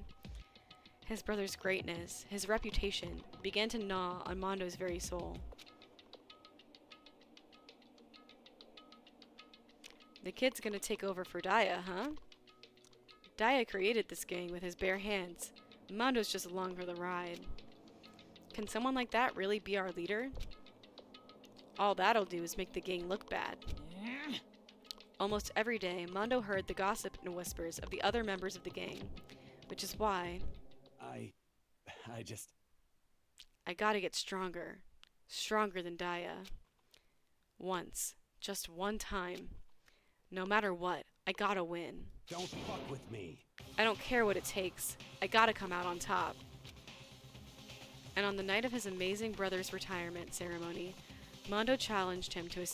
Speaker 1: his brother's greatness, his reputation, began to gnaw on Mondo's very soul. The kid's gonna take over for Daya, huh? Daya created this gang with his bare hands. Mondo's just along for the ride. Can someone like that really be our leader? All that'll do is make the gang look bad. Almost every day, Mondo heard the gossip and whispers of the other members of the gang, which is why I gotta get stronger. Stronger than Daya. Once. Just one time. No matter what, I gotta win.
Speaker 4: Don't fuck with me.
Speaker 1: I don't care what it takes. I gotta come out on top. And on the night of his amazing brother's retirement ceremony, Mondo challenged him to a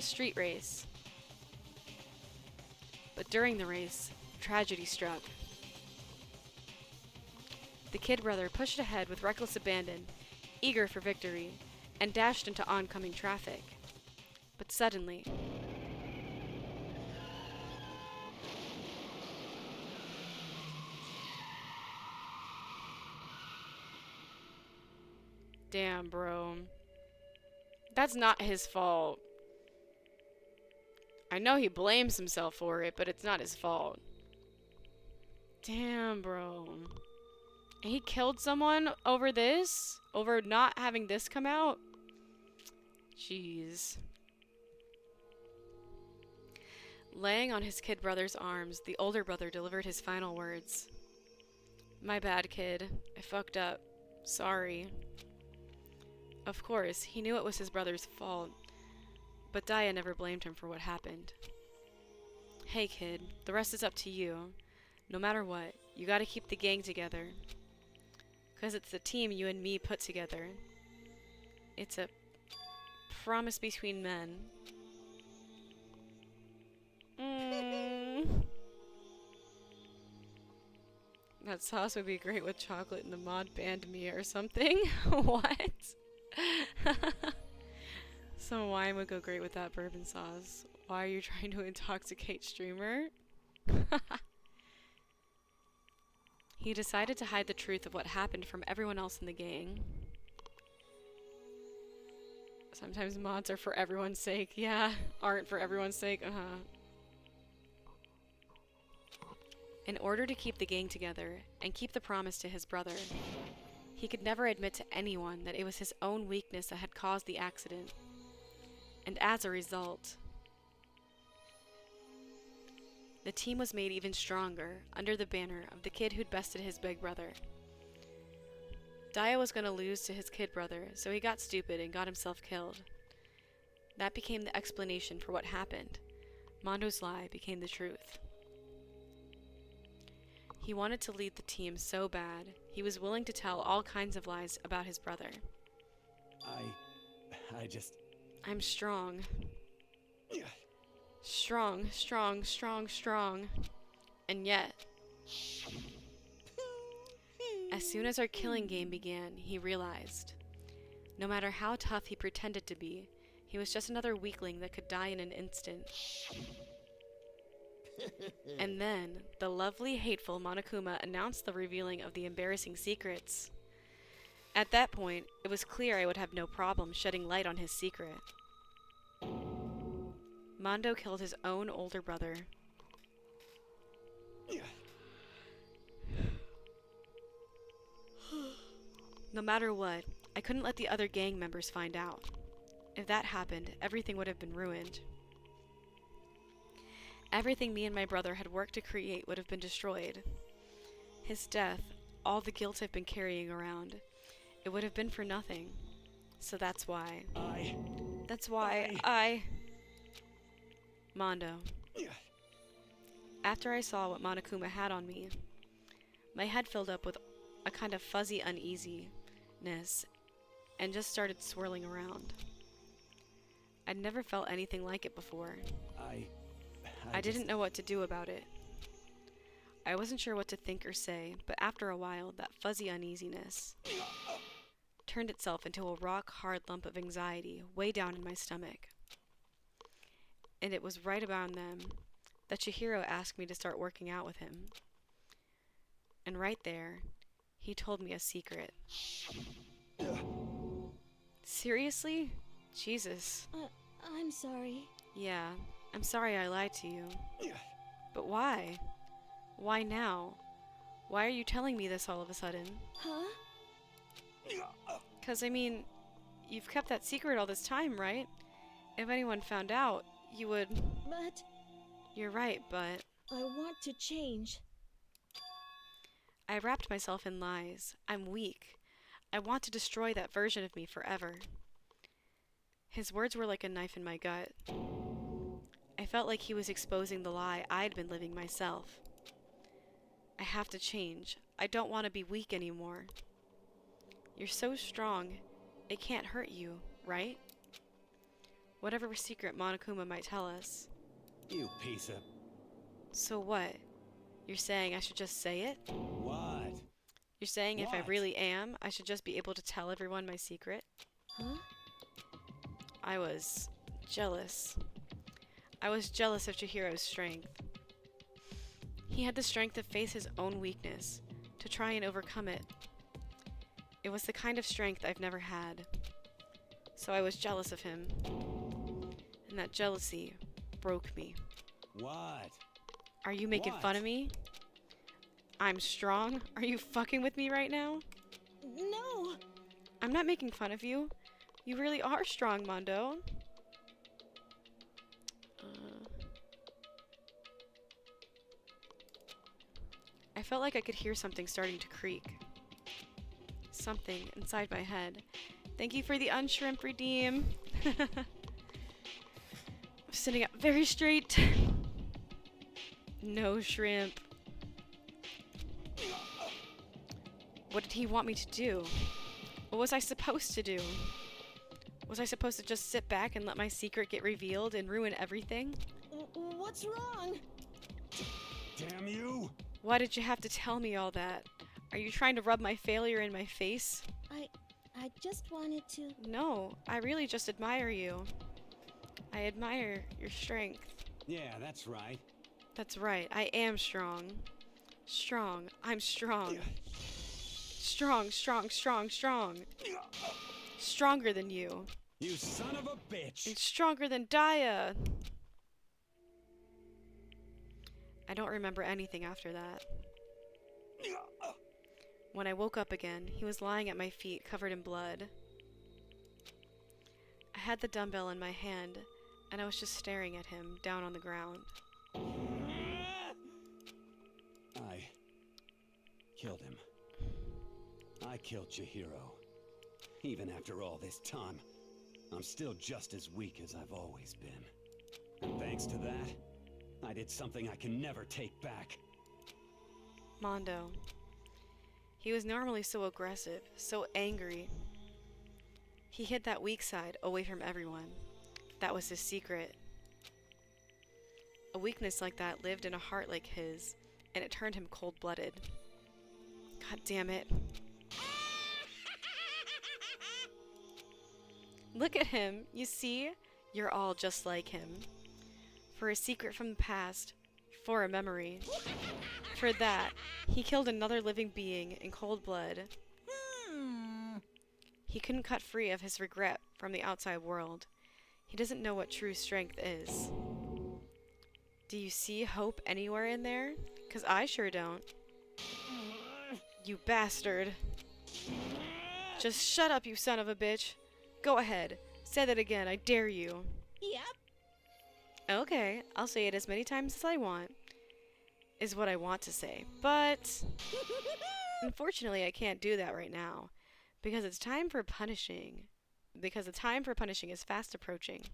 Speaker 1: street race. But during the race, tragedy struck. The kid brother pushed ahead with reckless abandon, eager for victory, and dashed into oncoming traffic. But suddenly, damn, bro. That's not his fault. I know he blames himself for it, but it's not his fault. Damn, bro. He killed someone over this? Over not having this come out? Jeez. Laying on his kid brother's arms, the older brother delivered his final words. My bad, kid. I fucked up. Sorry. Of course, he knew it was his brother's fault, but Daya never blamed him for what happened. Hey, kid, the rest is up to you. No matter what, you gotta keep the gang together. 'Cause it's the team you and me put together. It's a promise between men. That sauce would be great with chocolate and a mod band me or something. What? Some wine would go great with that bourbon sauce. Why are you trying to intoxicate streamer? He decided to hide the truth of what happened from everyone else in the gang. Sometimes mods are for everyone's sake. Yeah, aren't for everyone's sake. In order to keep the gang together and keep the promise to his brother, he could never admit to anyone that it was his own weakness that had caused the accident. And as a result, the team was made even stronger under the banner of the kid who'd bested his big brother. Daya was going to lose to his kid brother, so he got stupid and got himself killed. That became the explanation for what happened. Mondo's lie became the truth. He wanted to lead the team so bad, he was willing to tell all kinds of lies about his brother. I'm strong. Strong, strong, strong, strong. And yet, as soon as our killing game began, he realized, no matter how tough he pretended to be, he was just another weakling that could die in an instant. And then, the lovely, hateful Monokuma announced the revealing of the embarrassing secrets. At that point, it was clear I would have no problem shedding light on his secret. Mondo killed his own older brother. No matter what, I couldn't let the other gang members find out. If that happened, everything would have been ruined. Everything me and my brother had worked to create would have been destroyed. His death, all the guilt I've been carrying around, it would have been for nothing. So that's why. Mondo. After I saw what Monokuma had on me, my head filled up with a kind of fuzzy uneasiness and just started swirling around. I'd never felt anything like it before. I didn't know what to do about it. I wasn't sure what to think or say, but after a while, that fuzzy uneasiness turned itself into a rock-hard lump of anxiety way down in my stomach. And it was right about then that Chihiro asked me to start working out with him. And right there, he told me a secret. Seriously? Jesus.
Speaker 5: I'm sorry.
Speaker 1: Yeah, I'm sorry I lied to you. But why? Why now? Why are you telling me this all of a sudden?
Speaker 5: Huh?
Speaker 1: 'Cause I mean, you've kept that secret all this time, right? If anyone found out, you would...
Speaker 5: But...
Speaker 1: You're right, but...
Speaker 5: I want to change.
Speaker 1: I wrapped myself in lies. I'm weak. I want to destroy that version of me forever. His words were like a knife in my gut. I felt like he was exposing the lie I'd been living myself. I have to change. I don't want to be weak anymore. You're so strong, it can't hurt you, right? Whatever secret Monokuma might tell us.
Speaker 4: You piece of...
Speaker 1: So what? You're saying I should just say it?
Speaker 4: What?
Speaker 1: You're saying if I
Speaker 4: What?
Speaker 1: really am, I should just be able to tell everyone my secret?
Speaker 5: Huh?
Speaker 1: I was jealous. I was jealous of Chihiro's strength. He had the strength to face his own weakness, to try and overcome it. It was the kind of strength I've never had. So I was jealous of him. And that jealousy broke me.
Speaker 4: What?
Speaker 1: Are you making fun of me? I'm strong? Are you fucking with me right now?
Speaker 5: No!
Speaker 1: I'm not making fun of you. You really are strong, Mondo. I felt like I could hear something starting to creak. Something inside my head. Thank you for the unshrimp redeem. I'm sitting up very straight. No shrimp. What did he want me to do? What was I supposed to do? Was I supposed to just sit back and let my secret get revealed and ruin everything?
Speaker 5: What's wrong?
Speaker 4: Damn you!
Speaker 1: Why did you have to tell me all that? Are you trying to rub my failure in my face?
Speaker 5: I just wanted to...
Speaker 1: No, I really just admire you. I admire your strength.
Speaker 4: Yeah, that's right.
Speaker 1: That's right, I am strong. Strong, I'm strong. Strong, strong, strong, strong. Stronger than you.
Speaker 4: You son of a bitch!
Speaker 1: And stronger than Daya. I don't remember anything after that. When I woke up again, he was lying at my feet, covered in blood. I had the dumbbell in my hand, and I was just staring at him, down on the ground.
Speaker 4: I killed him. I killed Chihiro. Even after all this time, I'm still just as weak as I've always been. And thanks to that, I did something I can never take back.
Speaker 1: Mondo. He was normally so aggressive, so angry. He hid that weak side away from everyone. That was his secret. A weakness like that lived in a heart like his, and it turned him cold-blooded. God damn it. Look at him, you see? You're all just like him. For a secret from the past, for a memory. For that, he killed another living being in cold blood. He couldn't cut free of his regret from the outside world. He doesn't know what true strength is. Do you see hope anywhere in there? 'Cause I sure don't. You bastard. Just shut up, you son of a bitch. Go ahead. Say that again, I dare you.
Speaker 2: Yep.
Speaker 1: Okay, I'll say it as many times as I want. Is what I want to say. But unfortunately, I can't do that right now. Because it's time for punishing. Because the time for punishing is fast approaching.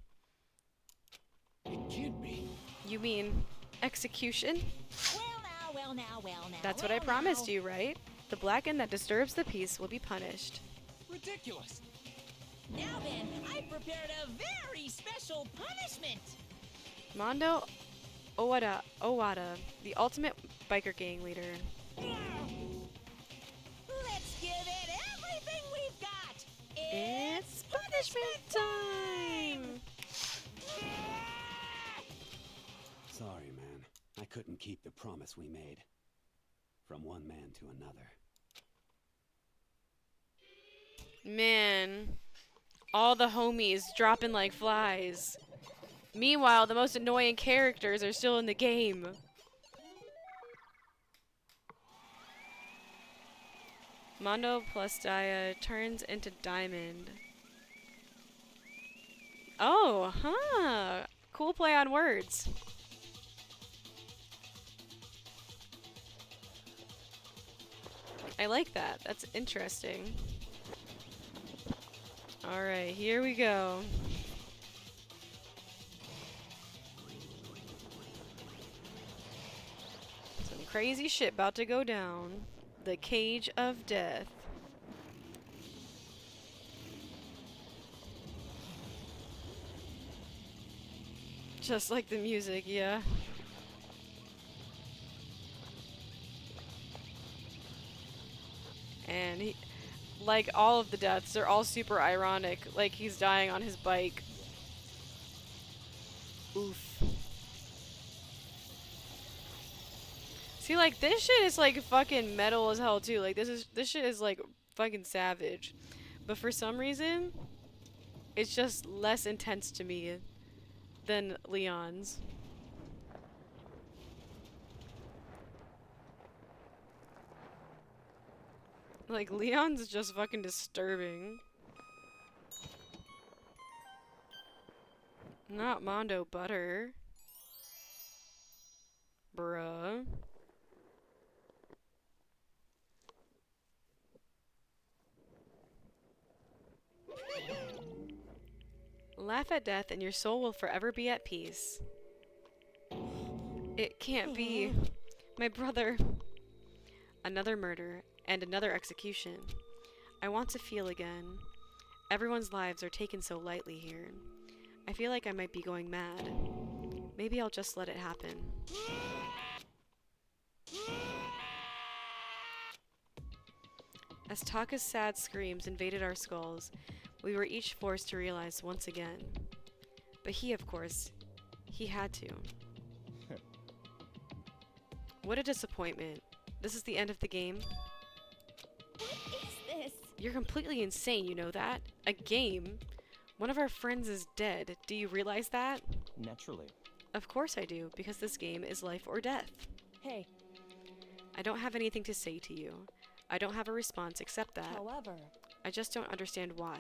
Speaker 12: It can't be.
Speaker 1: You mean execution?
Speaker 2: Well now.
Speaker 1: That's what I promised you, right? The Blacken that disturbs the peace will be punished.
Speaker 12: Ridiculous.
Speaker 2: Now then, I prepared a very special punishment.
Speaker 1: Mondo Owada, the ultimate biker gang leader.
Speaker 2: Let's give it everything we've got.
Speaker 1: It's punishment time!
Speaker 4: Sorry, man. I couldn't keep the promise we made. From one man to another.
Speaker 1: Man, all the homies dropping like flies. Meanwhile, the most annoying characters are still in the game. Mondo plus Dia turns into Diamond. Oh, huh. Cool play on words. I like that. That's interesting. Alright, here we go. Some crazy shit about to go down. The Cage of Death. Just like the music, yeah. And he, like all of the deaths, they're all super ironic. Like he's dying on his bike. Oof. See, like this shit is like fucking metal as hell too. Like this shit is like fucking savage. But for some reason, it's just less intense to me than Leon's. Like, Leon's just fucking disturbing. Not Mondo Butter. Bruh. Laugh at death and your soul will forever be at peace. It can't be. My brother. Another murder. And another execution. I want to feel again. Everyone's lives are taken so lightly here. I feel like I might be going mad. Maybe I'll just let it happen. As Taka's sad screams invaded our skulls, we were each forced to realize once again. But he, of course, he had to. What a disappointment. This is the end of the game.
Speaker 3: What is this?
Speaker 1: You're completely insane, you know that? A game? One of our friends is dead. Do you realize that?
Speaker 7: Naturally.
Speaker 1: Of course I do, because this game is life or death.
Speaker 11: Hey.
Speaker 1: I don't have anything to say to you. I don't have a response except that.
Speaker 11: However,
Speaker 1: I just don't understand why.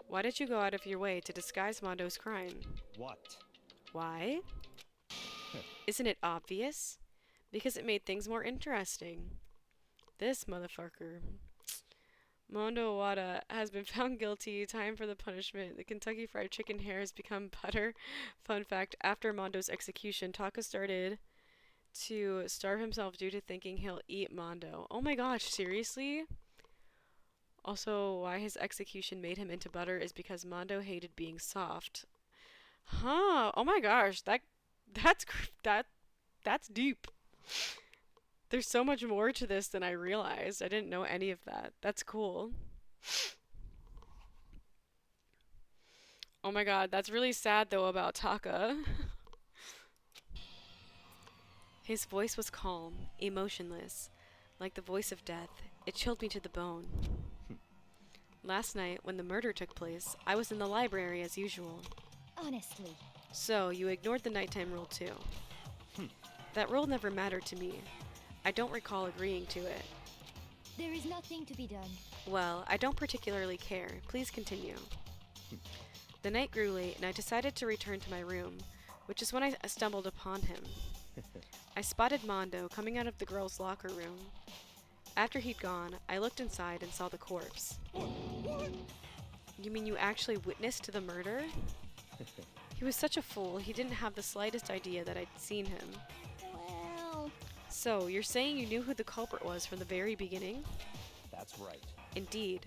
Speaker 1: Why did you go out of your way to disguise Mondo's crime?
Speaker 7: What?
Speaker 1: Why? Isn't it obvious? Because it made things more interesting. This motherfucker. Mondo Wada has been found guilty. Time for the punishment. The Kentucky Fried Chicken hair has become butter. Fun fact, after Mondo's execution, Taka started to starve himself due to thinking he'll eat Mondo. Oh my gosh, seriously? Also, why his execution made him into butter is because Mondo hated being soft. Huh. Oh my gosh, that's deep. There's so much more to this than I realized. I didn't know any of that. That's cool. Oh my god, that's really sad though about Taka. His voice was calm, emotionless, like the voice of death. It chilled me to the bone. Last night, when the murder took place, I was in the library as usual.
Speaker 14: Honestly,
Speaker 1: So, you ignored the nighttime rule too. That rule never mattered to me. I don't recall agreeing to it.
Speaker 14: There is nothing to be done.
Speaker 1: Well, I don't particularly care. Please continue. The night grew late, and I decided to return to my room, which is when I stumbled upon him. I spotted Mondo coming out of the girls' locker room. After he'd gone, I looked inside and saw the corpse. You mean you actually witnessed the murder? He was such a fool, he didn't have the slightest idea that I'd seen him.
Speaker 3: Well,
Speaker 1: So, you're saying you knew who the culprit was from the very beginning?
Speaker 7: That's right.
Speaker 1: Indeed.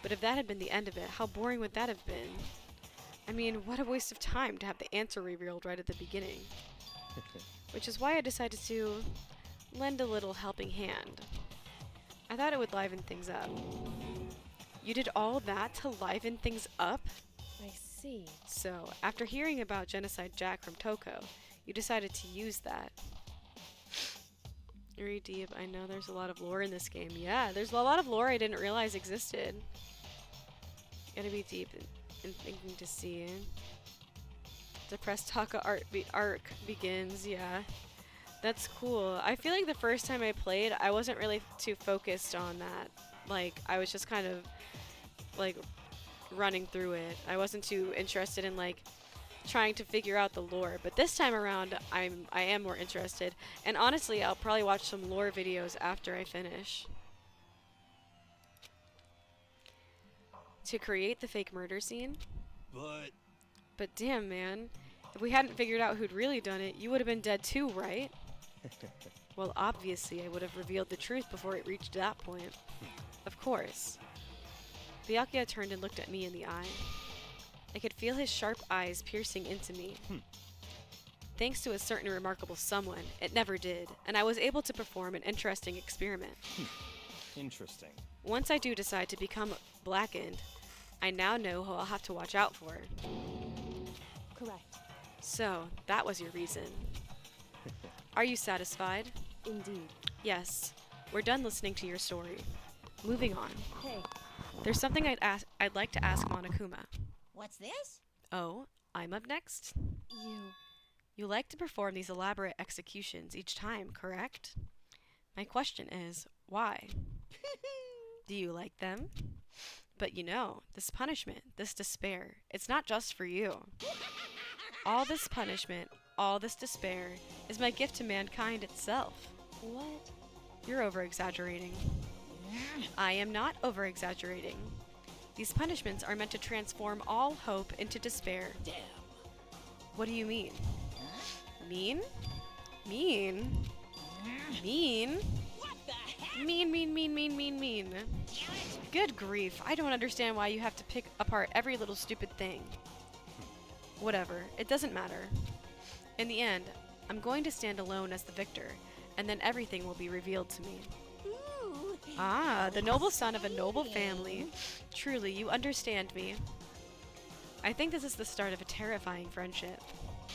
Speaker 1: But if that had been the end of it, how boring would that have been? I mean, what a waste of time to have the answer revealed right at the beginning. Which is why I decided to lend a little helping hand. I thought it would liven things up. You did all that to liven things up?
Speaker 11: I see.
Speaker 1: So, after hearing about Genocide Jack from Toko, you decided to use that. Very deep. I know there's a lot of lore in this game. Yeah, there's a lot of lore I didn't realize existed. Gotta be deep in thinking to see. Depressed Taka arc begins, yeah. That's cool. I feel like the first time I played, I wasn't really too focused on that. Like, I was just kind of, like, running through it. I wasn't too interested in, like, trying to figure out the lore. But this time around, I am more interested. And honestly, I'll probably watch some lore videos after I finish. To create the fake murder scene? But damn, man. If we hadn't figured out who'd really done it, you would have been dead too, right? Well, obviously, I would have revealed the truth before it reached that point. Of course. Byakuya turned and looked at me in the eye. I could feel his sharp eyes piercing into me. Thanks to a certain remarkable someone, it never did, and I was able to perform an interesting experiment.
Speaker 7: Interesting.
Speaker 1: Once I do decide to become blackened, I now know who I'll have to watch out for.
Speaker 11: Correct.
Speaker 1: So, that was your reason. Are you satisfied?
Speaker 11: Indeed.
Speaker 1: Yes. We're done listening to your story. Moving on.
Speaker 11: Hey.
Speaker 1: There's something I'd like to ask Monokuma.
Speaker 2: What's this?
Speaker 1: Oh, I'm up next? You like to perform these elaborate executions each time, correct? My question is, why? Do you like them? But you know, this punishment, this despair, it's not just for you. All this punishment, all this despair, is my gift to mankind itself.
Speaker 11: What?
Speaker 1: You're over-exaggerating. I am not over-exaggerating. These punishments are meant to transform all hope into despair.
Speaker 10: Damn.
Speaker 1: What do you mean? Mean? Mean? Mean?
Speaker 2: What the heck?
Speaker 1: Mean. Good grief, I don't understand why you have to pick apart every little stupid thing. Whatever, it doesn't matter. In the end, I'm going to stand alone as the victor, and then everything will be revealed to me.
Speaker 2: Ooh.
Speaker 1: Ah, the noble son of a noble family. Truly, you understand me. I think this is the start of a terrifying friendship.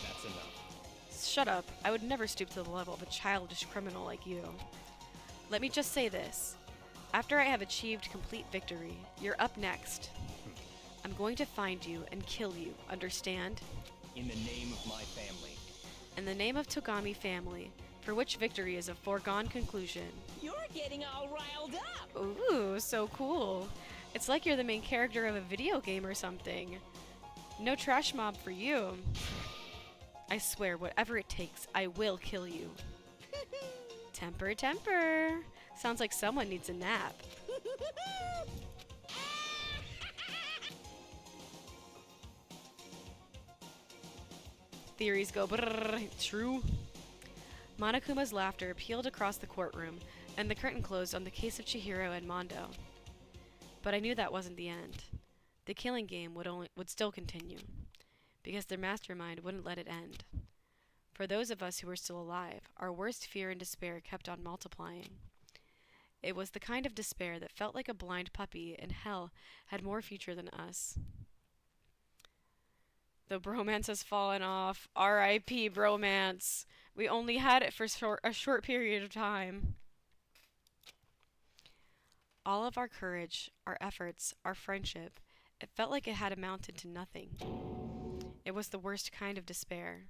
Speaker 7: That's enough.
Speaker 1: Shut up. I would never stoop to the level of a childish criminal like you. Let me just say this. After I have achieved complete victory, you're up next. I'm going to find you and kill you, understand?
Speaker 7: In the name of my family.
Speaker 1: In the name of Togami family, for which victory is a foregone conclusion.
Speaker 2: You're getting all riled up.
Speaker 1: Ooh, so cool. It's like you're the main character of a video game or something. No trash mob for you. I swear, whatever it takes, I will kill you. Temper, temper. Sounds like someone needs a nap. Theories go brrrr. True. Monokuma's laughter pealed across the courtroom, and the curtain closed on the case of Chihiro and Mondo. But I knew that wasn't the end. The killing game would still continue, because their mastermind wouldn't let it end. For those of us who were still alive, our worst fear and despair kept on multiplying. It was the kind of despair that felt like a blind puppy in hell had more future than us. The bromance has fallen off. R.I.P. bromance. We only had it for a short period of time. All of our courage, our efforts, our friendship, it felt like it had amounted to nothing. It was the worst kind of despair.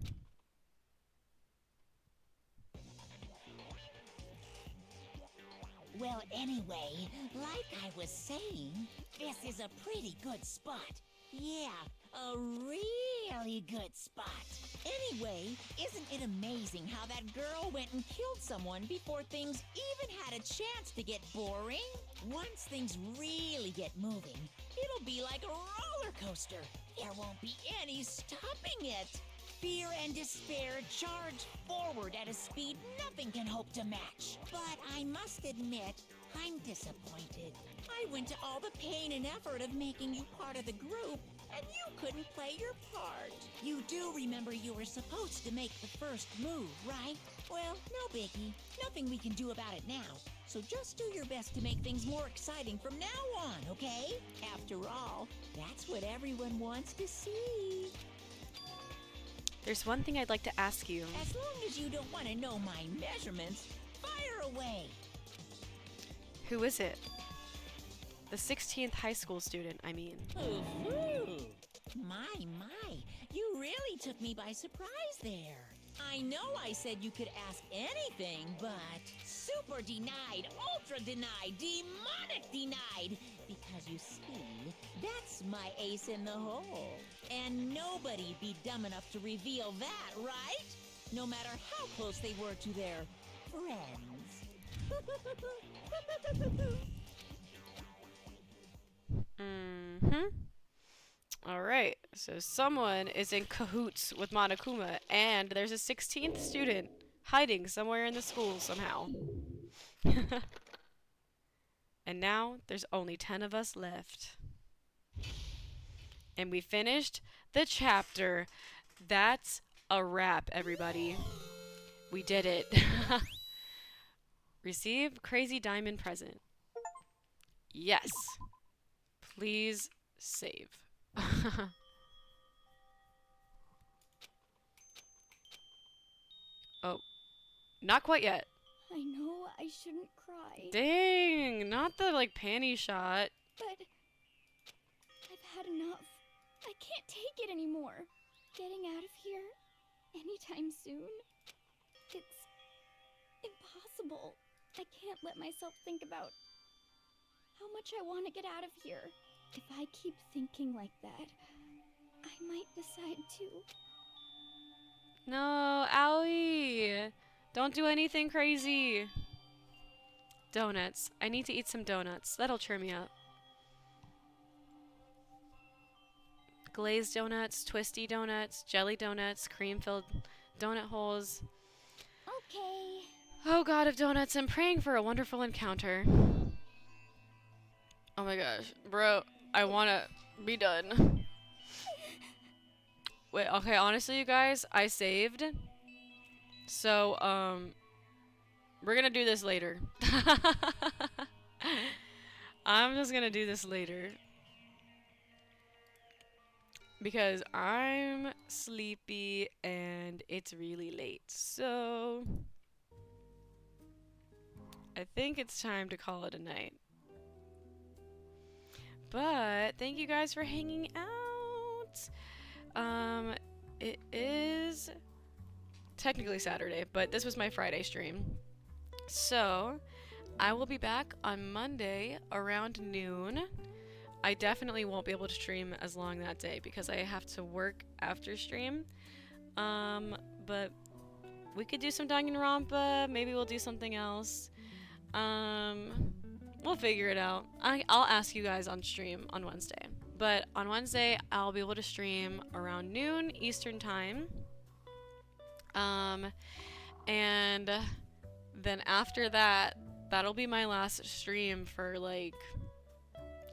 Speaker 2: Well, anyway, like I was saying, this is a pretty good spot. Yeah, a really good spot. Anyway, isn't it amazing how that girl went and killed someone before things even had a chance to get boring? Once things really get moving, it'll be like a roller coaster. There won't be any stopping it. Fear and despair charge forward at a speed nothing can hope to match. But I must admit, I'm disappointed. I went to all the pain and effort of making you part of the group, and you couldn't play your part. You do remember you were supposed to make the first move, right? Well, no biggie. Nothing we can do about it now. So just do your best to make things more exciting from now on, okay? After all, that's what everyone wants to see.
Speaker 1: There's one thing I'd like to ask you.
Speaker 2: As long as you don't want to know my measurements, fire away.
Speaker 1: Who is it? The 16th high school student, I mean.
Speaker 2: Ooh. My, you really took me by surprise there. I know I said you could ask anything, but super denied, ultra denied, demonic denied. Because you see, that's my ace in the hole. And nobody'd be dumb enough to reveal that, right? No matter how close they were to their friends.
Speaker 1: Alright, so someone is in cahoots with Monokuma, and there's a 16th student hiding somewhere in the school somehow. And now there's only 10 of us left. And we finished the chapter. That's a wrap, everybody. We did it. Receive crazy diamond present. Yes. Please save. Oh, not quite yet.
Speaker 3: I know I shouldn't cry.
Speaker 1: Dang, not the like panty shot.
Speaker 3: But I've had enough. I can't take it anymore. Getting out of here anytime soon. It's impossible. I can't let myself think about how much I want to get out of here. If I keep thinking like that, I might decide to.
Speaker 1: No, Owie. Don't do anything crazy. Donuts. I need to eat some donuts. That'll cheer me up. Glazed donuts, twisty donuts, jelly donuts, cream-filled donut holes.
Speaker 3: Okay.
Speaker 1: Oh god of donuts, I'm praying for a wonderful encounter. Oh my gosh. Bro, I wanna be done. Wait, okay, honestly, you guys, I saved. So, we're gonna do this later. I'm just gonna do this later. Because I'm sleepy and it's really late. So, I think it's time to call it a night. But, thank you guys for hanging out. It is technically Saturday, but this was my Friday stream. So, I will be back on Monday around noon. I definitely won't be able to stream as long that day because I have to work after stream. But we could do some Danganronpa. Maybe we'll do something else. We'll figure it out. I'll ask you guys on stream on Wednesday. But on Wednesday, I'll be able to stream around noon Eastern time. And then after that, that'll be my last stream for like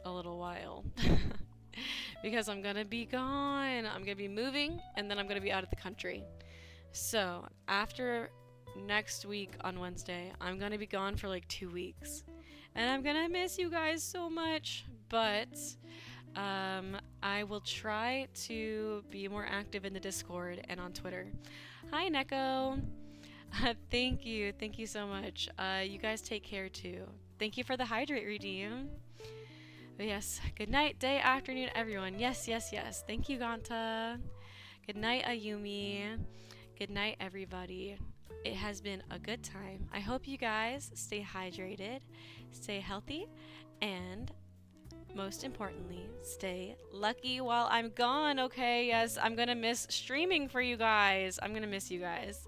Speaker 1: a little while. Because I'm gonna be gone. I'm gonna be moving and then I'm gonna be out of the country. So after next week on Wednesday, I'm gonna be gone for like 2 weeks. And I'm gonna miss you guys so much. But I will try to be more active in the Discord and on Twitter. Hi, Neko. Thank you so much. You guys take care too. Thank you for the hydrate redeem. But yes, good night, day, afternoon, everyone. Yes. Thank you, Ganta. Good night, Ayumi. Good night, everybody. It has been a good time. I hope you guys stay hydrated, stay healthy, and most importantly, stay lucky while I'm gone, okay? Yes, I'm gonna miss streaming for you guys. I'm gonna miss you guys.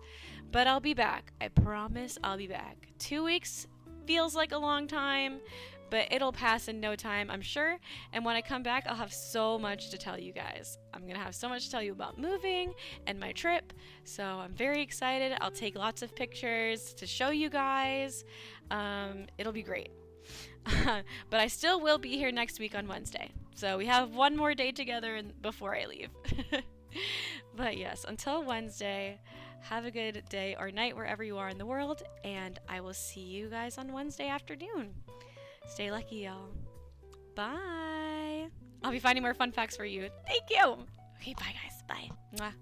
Speaker 1: But I'll be back. I promise I'll be back. 2 weeks feels like a long time, but it'll pass in no time, I'm sure. And when I come back, I'll have so much to tell you guys. I'm gonna have so much to tell you about moving and my trip. So I'm very excited. I'll take lots of pictures to show you guys. It'll be great. But I still will be here next week on Wednesday. So we have one more day together before I leave. But yes, until Wednesday, have a good day or night wherever you are in the world. And I will see you guys on Wednesday afternoon. Stay lucky, y'all. Bye. I'll be finding more fun facts for you. Thank you. Okay, bye, guys. Bye. Mwah.